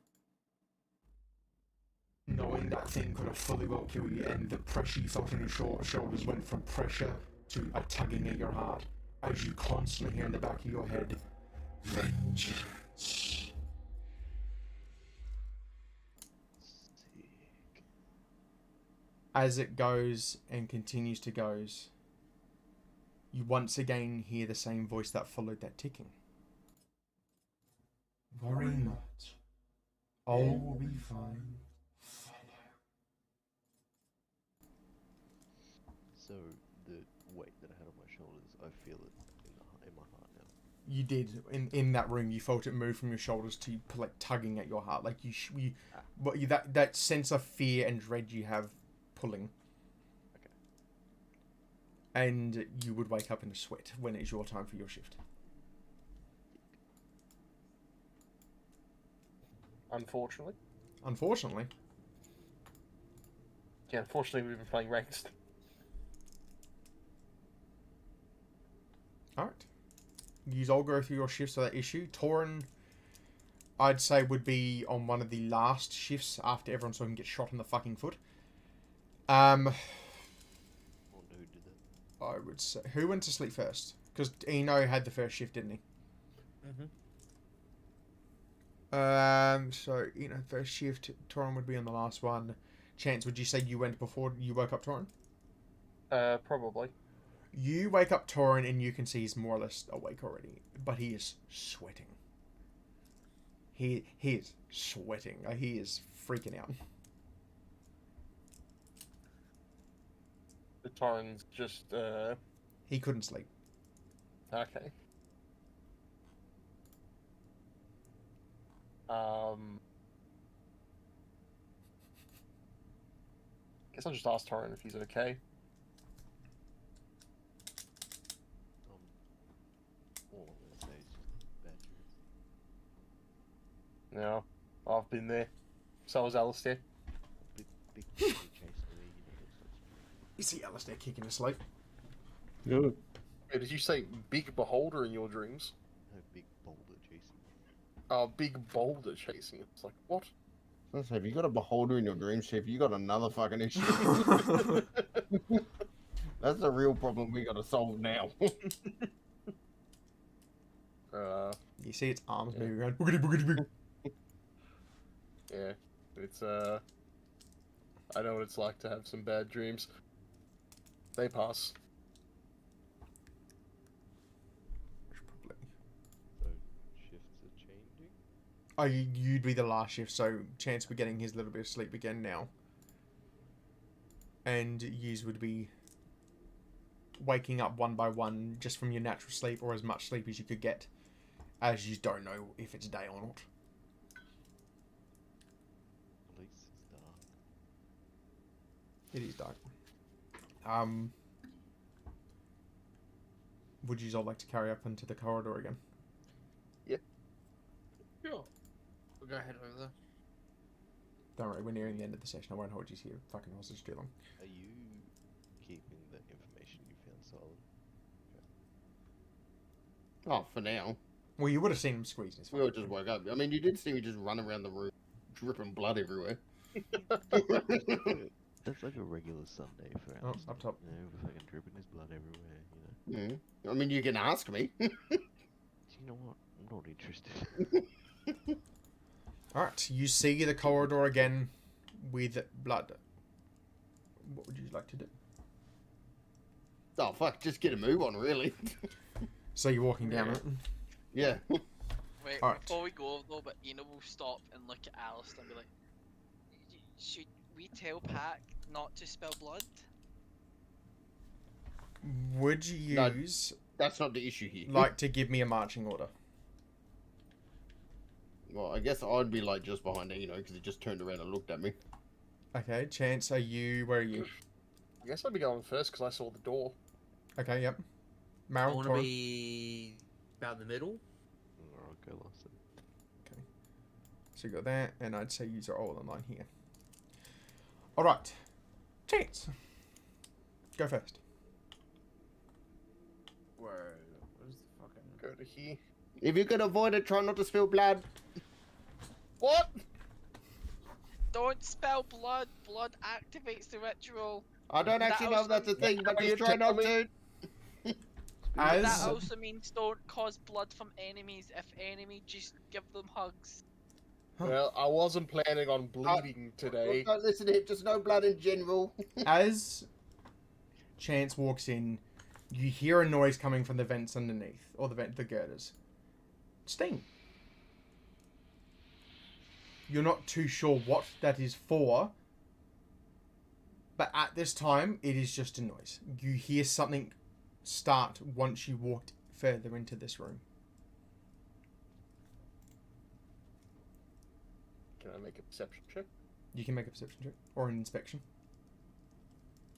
Knowing that thing could have fully well killed you, and the pressure you felt in your shoulders went from pressure to a tugging at your heart, as you constantly hear in the back of your head, vengeance. Sick. As it goes and continues to goes, you once again hear the same voice that followed that ticking. Worry not. All will be fine. Follow. So the weight that I had on my shoulders, I feel it in my heart now. You did in that room. You felt it move from your shoulders to like tugging at your heart, like that sense of fear and dread you have pulling. Okay. And you would wake up in a sweat when it is your time for your shift. Unfortunately. Unfortunately. Yeah, unfortunately we've been playing ranked. Alright. You all go through your shifts of that issue. Torin, I'd say, would be on one of the last shifts after everyone saw him get shot in the fucking foot. I wonder who did that. I would say... Who went to sleep first? Because Eno had the first shift, didn't he? So, first shift, Torin would be on the last one. Chance, would you say you went before you woke up Torin? Probably. You wake up Torin and you can see he's more or less awake already, but he is sweating. He is sweating. He is freaking out. The Torrens just, He couldn't sleep. Okay. Guess I'll just ask Torrin if he's okay. All I'm gonna say is just bad dreams. No, I've been there. So was Alistair. Big chasing away, you know, those sorts of You see Alistair kicking asleep. Good. Hey, did you say big beholder in your dreams? no big boulder chasing. Oh, big boulder chasing. It's like, what? Let's say, if you got a beholder in your dream, Chief, you got another fucking issue. That's the real problem we got to solve now. You see its arms moving around. Boogity, boogity, boogity. Yeah, it's, I know what it's like to have some bad dreams. They pass. So shifts are changing. Oh, you'd be the last shift, so Chance we're getting his little bit of sleep again now. And yous would be waking up one by one just from your natural sleep or as much sleep as you could get, as you don't know if it's day or not. At least it's dark. It is dark. Would you all like to carry up into the corridor again? Sure. We'll go ahead over there. Don't worry, we're nearing the end of the session. I won't hold you here fucking hostage too long. Are you keeping the information you found solid? Oh, for now. Well, you would have seen him squeezing his We all just woke up. I mean, you did see me just run around the room, dripping blood everywhere. That's like a regular Sunday for Oh, us. up top. You know, fucking dripping his blood everywhere, you know. I mean, you can ask me. You know what? I'm not interested. Alright, you see the corridor again with blood. What would you like to do? Oh, fuck, just get a move on, really. So you're walking down it? Yeah. Wait, Alright. before we go though, but Eno will stop and look at Alistair and be like, should we tell Pack not to spill blood? Would you No. use, That's not the issue here. like, to give me a marching order? Well, I guess I'd be, like, just behind it, because he just turned around and looked at me. Okay, Chance, where are you? I guess I'd be going first because I saw the door. Okay, yep. I Meryl, want to Torin? be about the middle. Or I'll go last. So you got that, and I'd say you are all in line here. Alright. Chance. Go first. Whoa. Where's the fucking... Go to here. If you can avoid it, try not to spill blood. What? Don't spill blood. Blood activates the ritual. I don't actually know if that's a thing, but just try not to. That As also means don't cause blood from enemies. If enemy, just give them hugs. Well, I wasn't planning on bleeding today. Don't listen to him, just no blood in general. as Chance walks in, you hear a noise coming from the vents underneath, or the girders. Sting. You're not too sure what that is for, but at this time, it is just a noise. You hear something start once you walked further into this room. Can I make a perception check? You can make a perception check, or an inspection.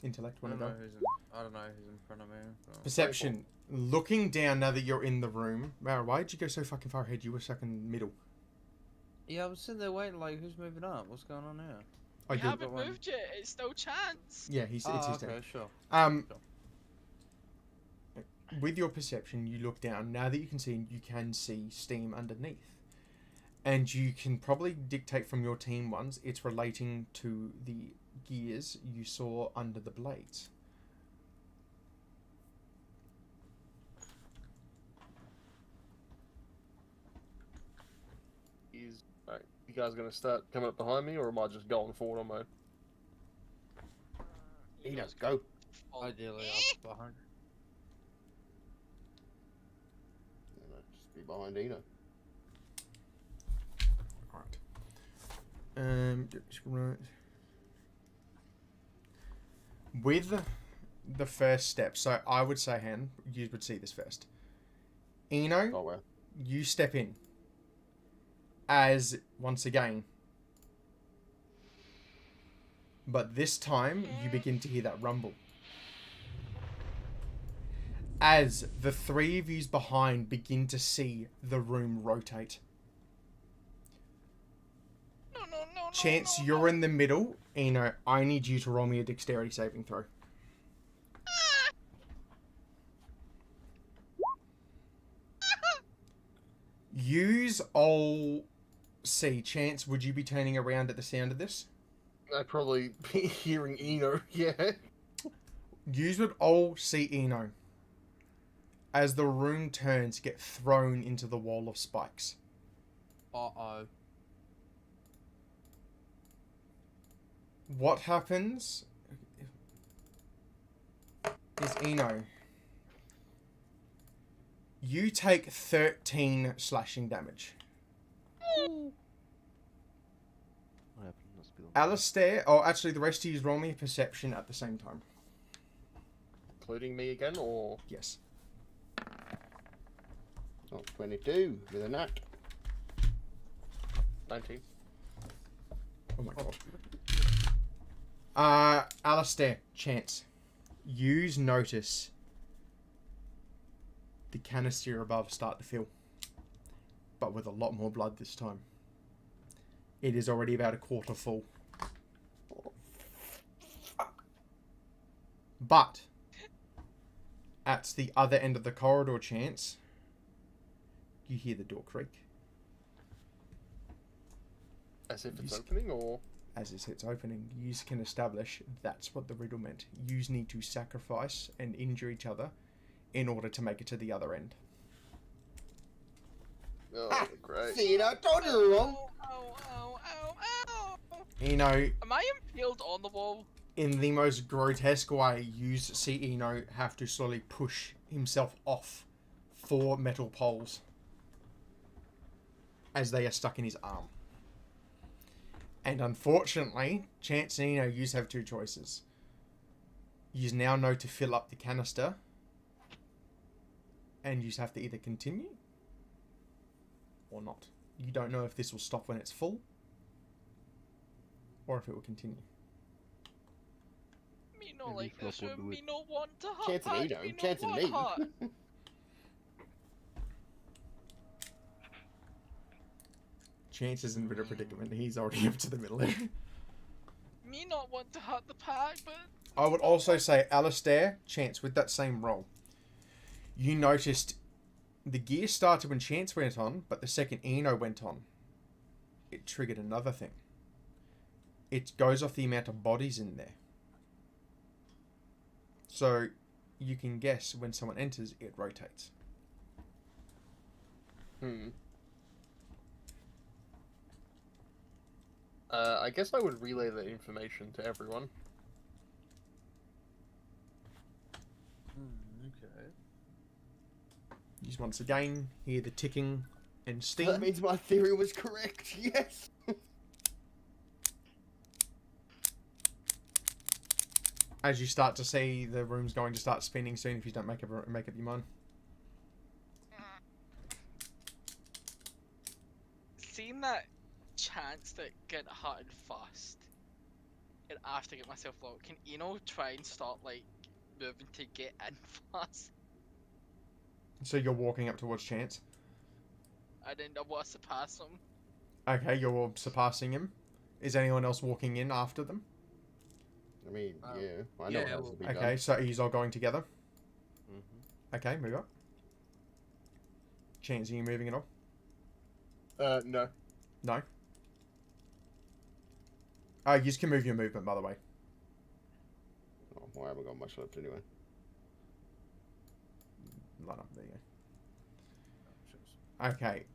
Intellect, I one don't of know them. who's I don't know who's in front of me. But... Perception. Looking down now that you're in the room. Mara, why did you go so fucking far ahead? You were stuck in the middle. Yeah, I was sitting there waiting, like, who's moving up? What's going on now? Oh, We you're... haven't moved yet. It's still Chance. Yeah, it's his okay, turn. sure. with your perception, you look down. Now that you can see steam underneath. And you can probably dictate from your team ones, it's relating to the gears you saw under the blades. Right, you guys gonna start coming up behind me, or am I just going forward on my own? He does go. Ideally, up behind. Just be behind Eno. Right. With the first step, so I would say, Han, you would see this first. Eno, Oh well. you step in. As, once again, but this time, you begin to hear that rumble. As the three of yous behind begin to see the room rotate. Chance, you're in the middle. Eno, I need you to roll me a dexterity saving throw. Use all... See, Chance, would you be turning around at the sound of this? I'd probably be hearing Eno, yeah. Use would all see Eno. As the room turns, get thrown into the wall of spikes. Uh-oh. What happens is, Eno, you take 13 slashing damage. What happened? Must be the- Alistair, oh, actually, the rest of you roll me a perception at the same time. Including me again, or... Yes. Oh, 22 with a nat. 19. Oh my god. Alistair, Chance. Use notice the canister above start to fill. But with a lot more blood this time. It is already about a quarter full. But at the other end of the corridor, Chance, you hear the door creak. As if it's opening, or... As it's opening, you can establish that's what the riddle meant. You need to sacrifice and injure each other in order to make it to the other end. Oh, great. See, I told you wrong. Eno, Am I impaled on the wall? in the most grotesque way, you see Eno have to slowly push himself off 4 metal poles as they are stuck in his arm. And unfortunately, Chance and Eno, you have 2 choices. You now know to fill up the canister, and you have to either continue or not. You don't know if this will stop when it's full, or if it will continue. Me not Maybe like this flop room, onto me it. not want to hurt Chance and Pat, Eno, me not Chance and want me. hurt. Chance is in a bit of a predicament. He's already up to the middle there. Me not want to hurt the pack, but I would also say, Alistair, Chance, with that same roll, you noticed the gear started when Chance went on, but the second Eno went on, it triggered another thing. It goes off the amount of bodies in there. So, you can guess when someone enters, it rotates. I guess I would relay the information to everyone. Okay. You just once again hear the ticking and steam. That means my theory was correct. Yes. As you start to see the room's going to start spinning soon if you don't make up your mind. seeing that chance that get hurt fast, and after get myself low, can Eno try and start like moving to get in fast? So you're walking up towards Chance. I didn't know what to pass him. Okay, you're surpassing him. Is anyone else walking in after them? I mean, yeah, I know yeah, what else well, to be Okay, done. so are you all going together? Mm-hmm. Okay, move up. Chance, are you moving at all? No. No. You just can move your movement, by the way. Oh, well, I haven't got much left anyway. Line up, there you go. Okay.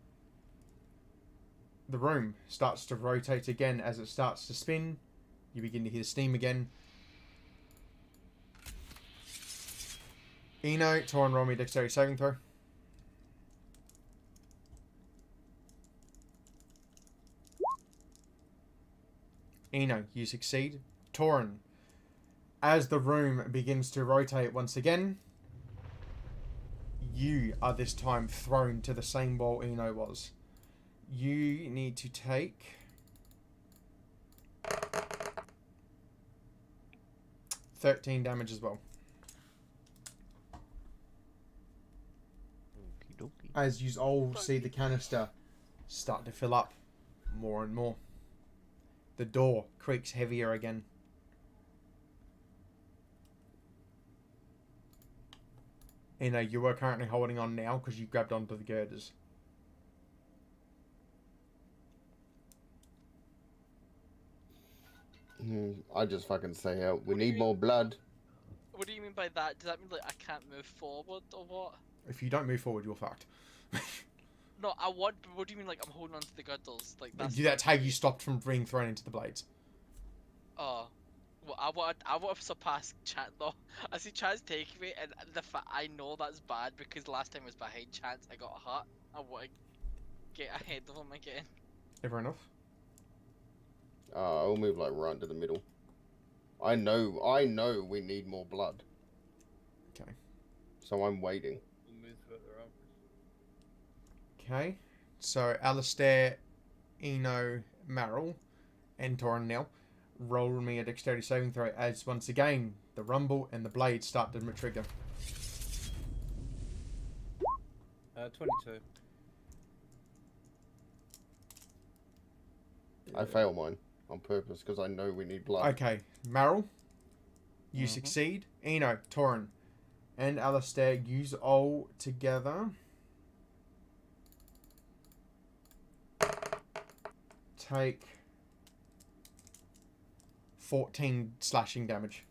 The room starts to rotate again as it starts to spin. You begin to hear steam again. Eno, Torin, roll me a dexterity saving throw. Eno, you succeed. Torin, as the room begins to rotate once again, you are this time thrown to the same wall Eno was. You need to take 13 damage as well. Okie dokie. As you all see the canister start to fill up more and more. The door creaks heavier again. You are currently holding on now because you grabbed onto the girders. I just fucking say out. We need more blood. What do you mean by that? Does that mean like I can't move forward or what? If you don't move forward, you're fucked. No, I want. But what do you mean like I'm holding on to the girdles? Like That's how you stopped from being thrown into the blades. Oh. Well, I want to surpass Chance though. I see Chance taking me, and I know that's bad because last time I was behind Chance, I got hurt. I want to get ahead of him again. Everyone else? I'll move like right into the middle. I know we need more blood. Okay. So I'm waiting. We'll move further up. Okay. So Alistair, Eno, Maril, and Torin now. Roll me a dexterity saving throw as once again the rumble and the blades start to trigger. 22. I fail mine on purpose because I know we need blood. Okay, Maril, you succeed. Eno, Torin, and Alistair, use all together. Take 14 slashing damage.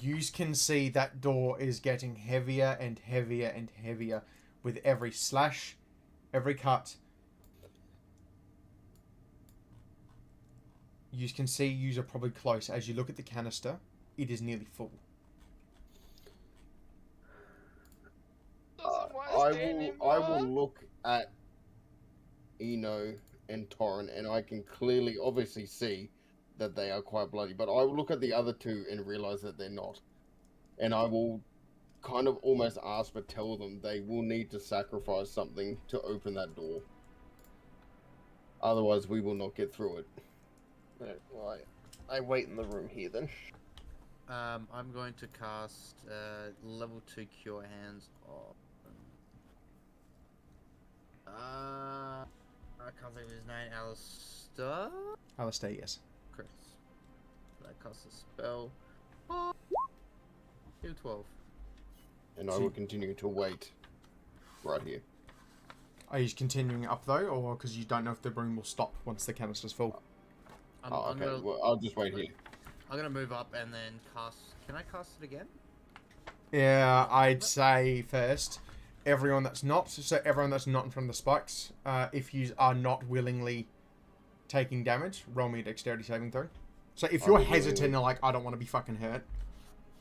You can see that door is getting heavier and heavier and heavier with every slash, every cut. You can see you are probably close. As you look at the canister, it is nearly full. I will look at Eno and Torin, and I can clearly, obviously see that they are quite bloody. But I will look at the other two and realize that they're not, and I will kind of almost ask, but tell them they will need to sacrifice something to open that door. Otherwise, we will not get through it. Right, well, I wait in the room here then. I'm going to cast level 2 Cure Hands on. I can't think of his name. Alistair? Alistair, yes. Chris. I cast a spell. Heal 12. And I will continue to wait right here. Are you continuing up though, or because you don't know if the room will stop once the canister's full? Okay. Well, I'll just wait here. I'm gonna move up and then cast. Can I cast it again? Yeah, I'd say first, everyone that's not in front of the spikes, if you are not willingly taking damage, roll me a dexterity saving throw. So if you're hesitant and like, I don't want to be fucking hurt,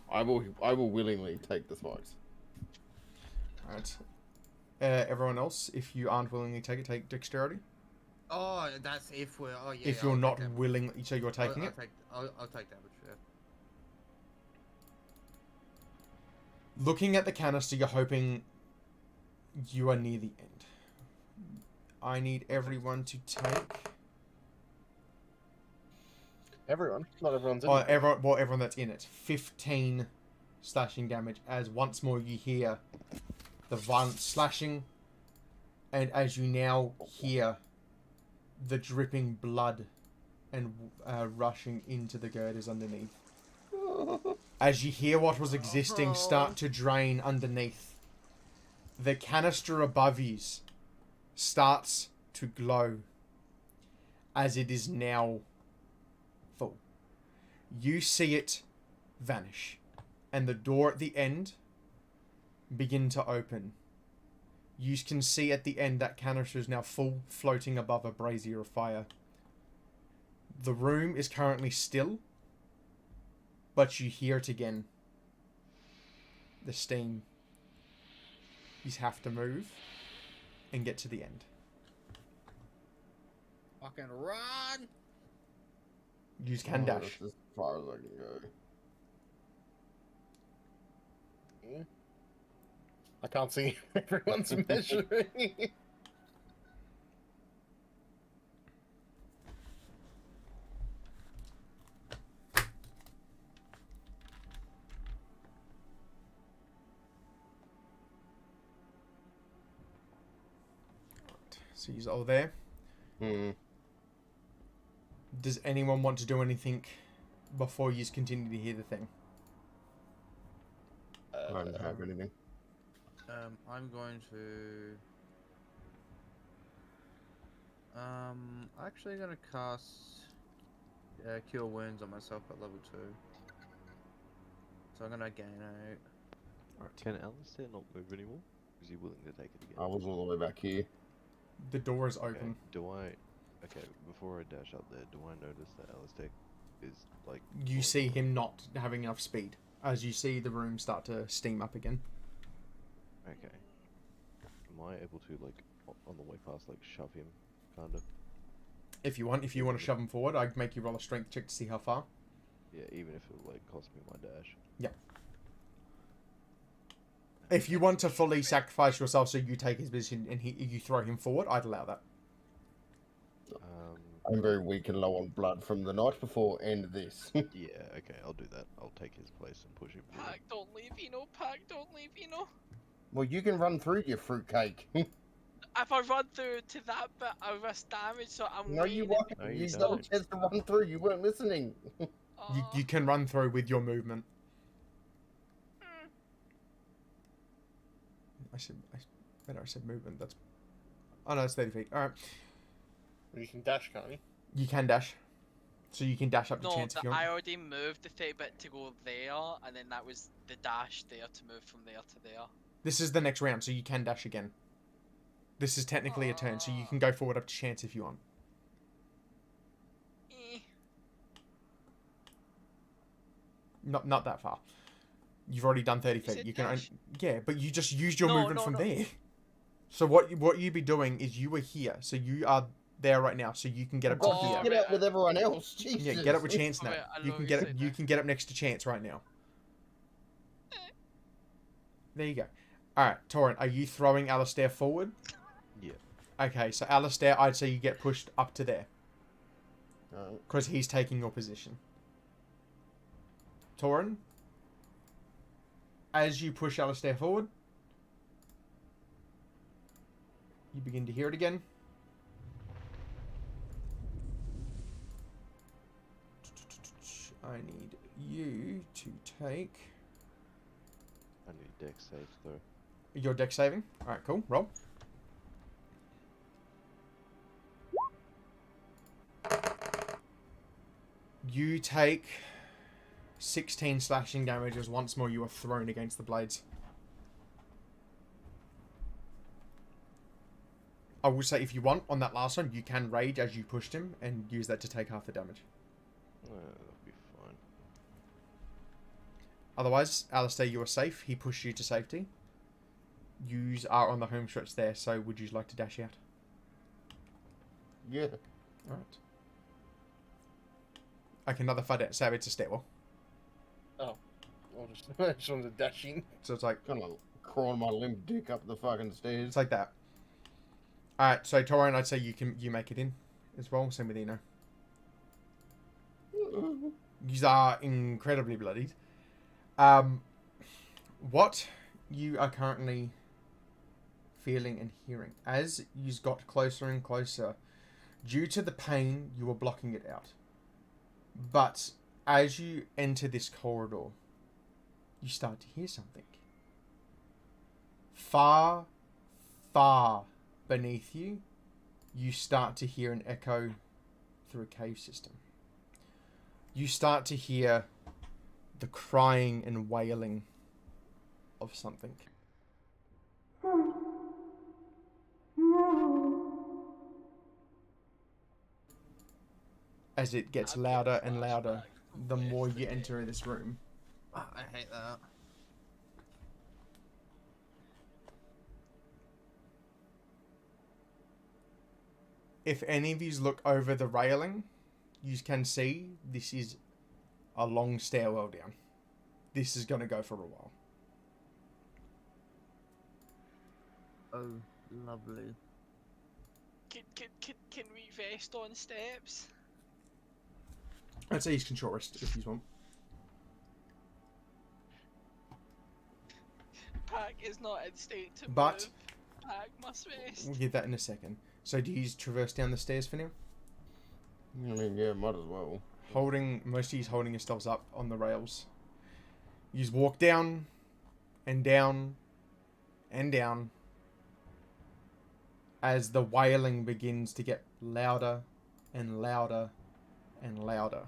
I will willingly take the spikes. Alright. Everyone else, if you aren't willingly take dexterity. Oh, that's if we're. Oh yeah. If you're not willingly, so you're taking it. I'll take damage. Yeah. Looking at the canister, you're hoping you are near the end. I need everyone to take. Everyone? Not everyone's in Oh, it. everyone that's in it. 15 slashing damage as once more you hear the violent slashing, and as you now hear the dripping blood and rushing into the girders underneath. As you hear what was existing start to drain underneath, the canister above you starts to glow as it is now full. You see it vanish, and the door at the end begin to open. You can see at the end that canister is now full, floating above a brazier of fire. The room is currently still, but you hear it again. The steam. You have to move and get to the end. Fucking run! You can dash. That's as far as I can go. I can't see everyone's measuring. So you're all there. Does anyone want to do anything before you continue to hear the thing? I don't have anything. I'm going to. Actually gonna cast Cure Wounds on myself at level 2. So I'm gonna gain a. Can Alistair not move anymore? Is he willing to take it again? I was all the way back here. The door is Okay, open. Okay, before I dash up there, do I notice that Alistair is like... You see him not having enough speed as you see the room start to steam up again. Okay. Am I able to, like, on the way past, like, shove him, kind of? If you want to shove him forward, I'd make you roll a strength check to see how far. Yeah, even if it, like, cost me my dash. Yeah. If you want to fully sacrifice yourself so you take his position and you throw him forward, I'd allow that. I'm very weak and low on blood from the night before and this. Yeah, okay, I'll do that. I'll take his place and push him forward. Pack, don't leave, Pack, don't leave, Well, you can run through your fruitcake. If I run through to that bit, I risk damage, so I'm No, you won't. No, you You got a don't. chance to run through. You weren't listening. You can run through with your movement. I said movement. That's... Oh no, it's 30 feet. Alright. You can dash, can't you? You can dash. So you can dash up to No, chance if you I want. already moved the 30 bit to go there, and then that was the dash there to move from there to there. This is the next round, so you can dash again. This is technically a turn, so you can go forward up to chance if you want. Not that far. You've already done 30 feet. You can yeah, but you just used your movement from there. So what you'd be doing is you were here, so you are there right now, so you can get up to here. Get up with everyone else. Jesus. Yeah, get up with Chance now. Alright, I You know can what get you're up. saying You can get up next to Chance right now. There you go. All right, Torrent, are you throwing Alistair forward? Yeah. Okay, so Alistair, I'd say you get pushed up to there Alright. because he's taking your position. Torrent, as you push Alistair forward, you begin to hear it again. I need you to take I need dex save though. your deck saving. Alright, cool. Roll. You take 16 slashing damage as once more you are thrown against the blades. I will say if you want, on that last one, you can rage as you pushed him and use that to take half the damage. That'll be fine. Otherwise, Alistair, you are safe. He pushed you to safety. You are on the home stretch there, so would you like to dash out? Yeah. Alright. Okay, another save, it's a stairwell. Oh. I just wanted to dash in. So it's like... Kind of crawling my limp dick up the fucking stairs. It's like that. Alright, so Torian, I'd say you make it in as well. Same with Eno. You are incredibly bloodied. What you are currently feeling and hearing as you got closer and closer, due to the pain, you were blocking it out. But as you enter this corridor, you start to hear something. Far, far beneath you, you start to hear an echo through a cave system. You start to hear the crying and wailing of something. As it gets I'm getting louder and louder, flashbacks the from more you yesterday. enter this room. I hate that. If any of you look over the railing, you can see this is a long stairwell down. This is going to go for a while. Oh, lovely. Can we rest on steps? I'd say you can short rest if you want. Pack is not in state to But- move. Pack must rest. We'll get that in a second. So do you traverse down the stairs for now? I mean, yeah, might as well. Most of you holding yourselves up on the rails. You just walk down and down and down as the wailing begins to get louder and louder and louder.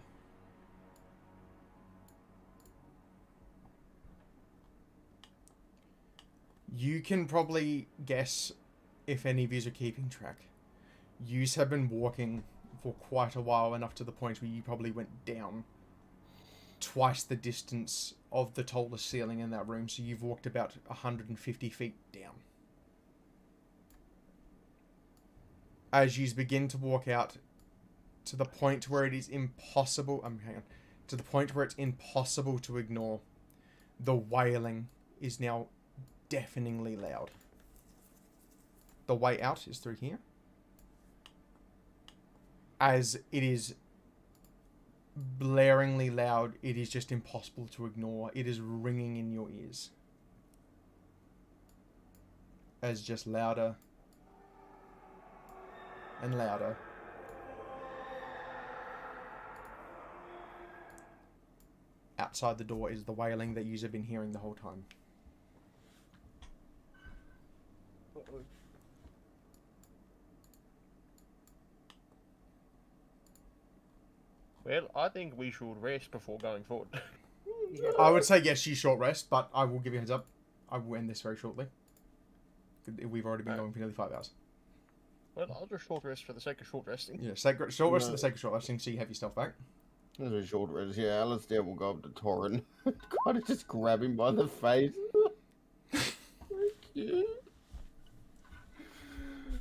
You can probably guess if any of you are keeping track. You have been walking for quite a while, enough to the point where you probably went down twice the distance of the tallest ceiling in that room, so you've walked about 150 feet down. As you begin to walk out to the point where it is impossible, to the point where it's impossible to ignore, the wailing is now deafeningly loud. The way out is through here. As it is blaringly loud, it is just impossible to ignore. It is ringing in your ears. As just louder and louder. Outside the door is the wailing that you've been hearing the whole time. Well, I think we should rest before going forward. I would say yes, you short rest, but I will give you a heads up. I will end this very shortly. We've already been going for nearly 5 hours. Well, I'll just short rest for the sake of short resting. Yeah, short rest for the sake of short resting, so you have your stuff back. There's a short rest. Yeah, Alistair will go up to Torrin. Kind of just grab him by the face. Thank you.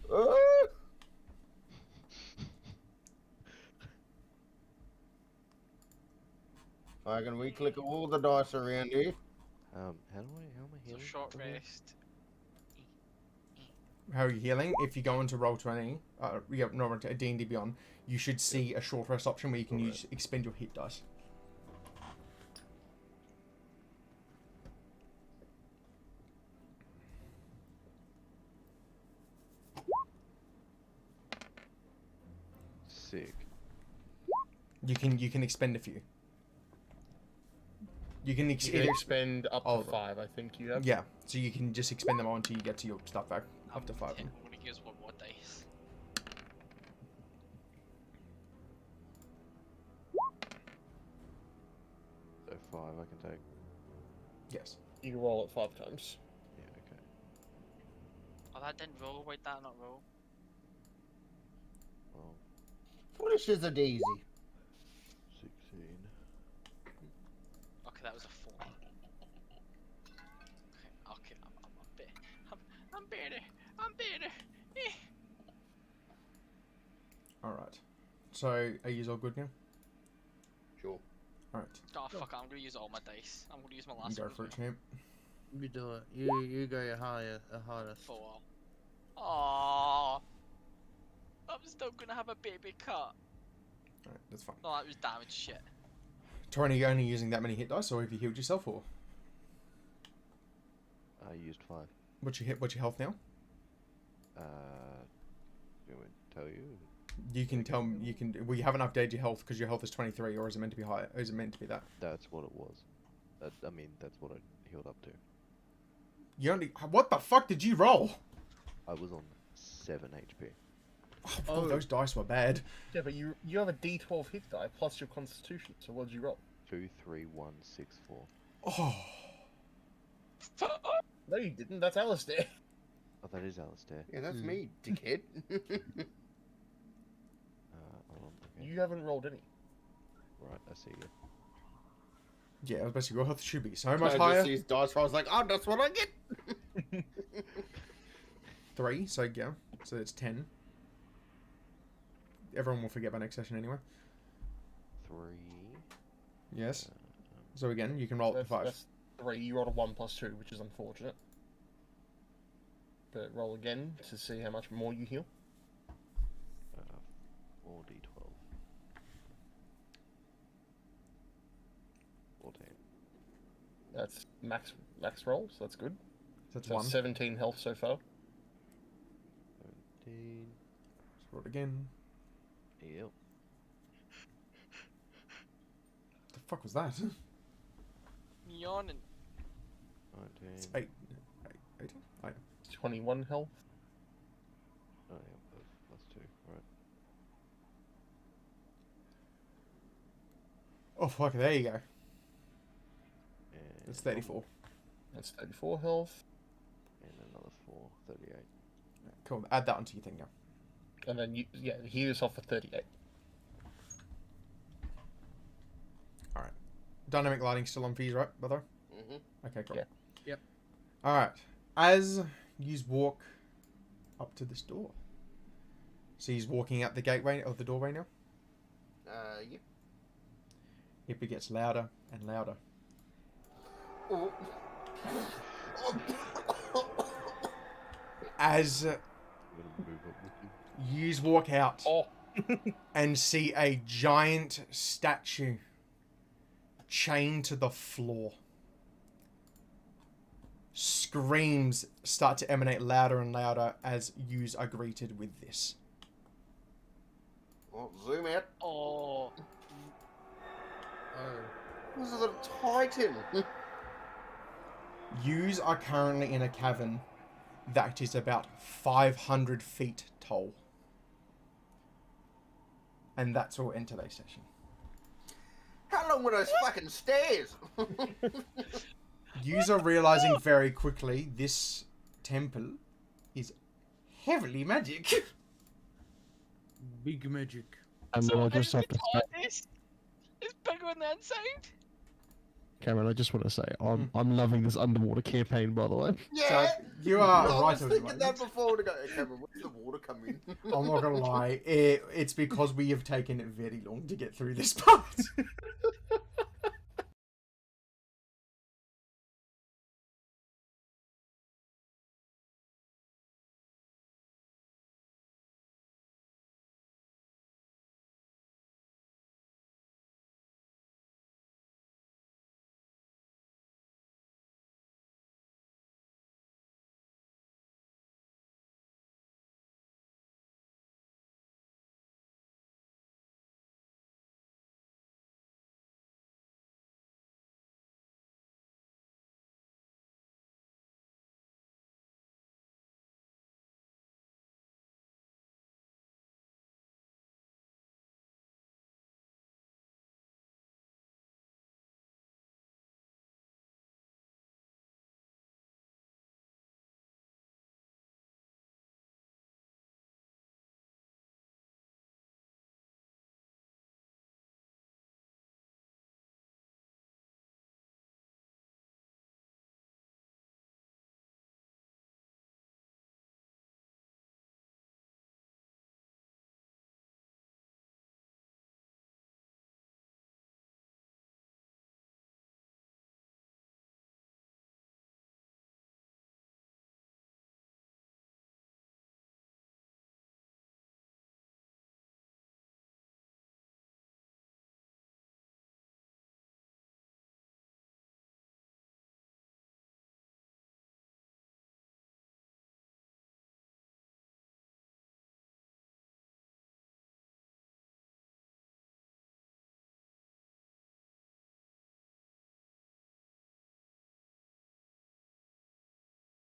Oh. I can re-click all the dice around here. How am I So healing? short again? rest. How are you healing? If you go into Roll20, no, into D&D Beyond, you should see a short rest option where you can expend your hit dice. Sick. You can expend a few. You can You can expend up all to of them. 5, I think you have. Yeah, so you can just expend them all until you get to your stuff back. Up to 5 of them. I'm gonna use one more dice. So 5 I can take. Yes. You can roll it 5 times. Yeah, okay. Oh, that didn't roll. Why'd that not roll? Well, Foolish as a daisy. 16. Okay, that was a 4. Okay, I'm a bit. I'm better. I'm better. Eh. Alright. So, are you all good now? Sure. Alright. Oh fuck! I'm gonna use all my dice. I'm gonna use my You last go one. for it, champ. You do it. You go your hardest. 4. Aww. I'm still gonna have a baby cut. Alright, that's fine. No, that was damage shit. Torin, are you only using that many hit dice, or have you healed yourself, or? I used 5. What's your health now? Do you want me to tell you? You can tell me. You can. Well, you haven't updated your health because your health is 23, or is it meant to be higher? Or is it meant to be that? That's what it was. I mean, that's what I healed up to. You only. What the fuck did you roll? I was on 7 HP. Oh, those dice were bad. Yeah, but you have a D12 hit die plus your Constitution. So what did you roll? 2, 3, 1, 6, 4. Oh. No, you didn't. That's Alistair. Oh, that is Alistair. Yeah, that's me, dickhead. Hold on, okay. You haven't rolled any. Right, I see you. Yeah, I was basically your health should be so much I higher. just see his dice roll. I was like, oh, that's what I get. 3, so yeah, so it's 10. Everyone will forget by next session anyway. 3. Yes. So again, you can roll up to 5. That's 3. You rolled a 1 plus 2, which is unfortunate. But roll again to see how much more you heal. 4d12. 14. That's max roll, so that's good. So that's So 1. 17 health so far. 17. Let's roll it again. Yep. The fuck was that? Yawning. 19. It's 8. 18? Oh, yeah. 21 health. Oh, yeah, plus 2. Right. Oh fuck, there you go. And It's 34. That's 34 health. And another 4, 38. Cool, add that onto your thing now. And then heal yourself for 38. Alright. Dynamic lighting still on for you, right, brother? Mm-hmm. Okay, cool. Yeah. Yep. Alright. As you walk up to this door. So he's walking out the gateway of the doorway now. Yeah. It gets louder and louder. Oh. As I'm gonna move up with you. you walk out Oh. and see a giant statue chained to the floor. Screams start to emanate louder and louder as yous are greeted with this. Well, zoom out. Oh. Oh. This is a titan. Yous are currently in a cavern that is about 500 feet tall. And that's all in today's session. How long were those fucking stairs? Yous are realizing very quickly this temple is heavily magic. Big magic. And then I just have to say, It's bigger on the inside. Cameron, I just want to say, I'm loving this underwater campaign, by the way. Yeah. So you are I right was on the thinking that moment. before to go, hey, Cameron, where's the water coming? I'm not gonna lie, it's because we have taken it very long to get through this part.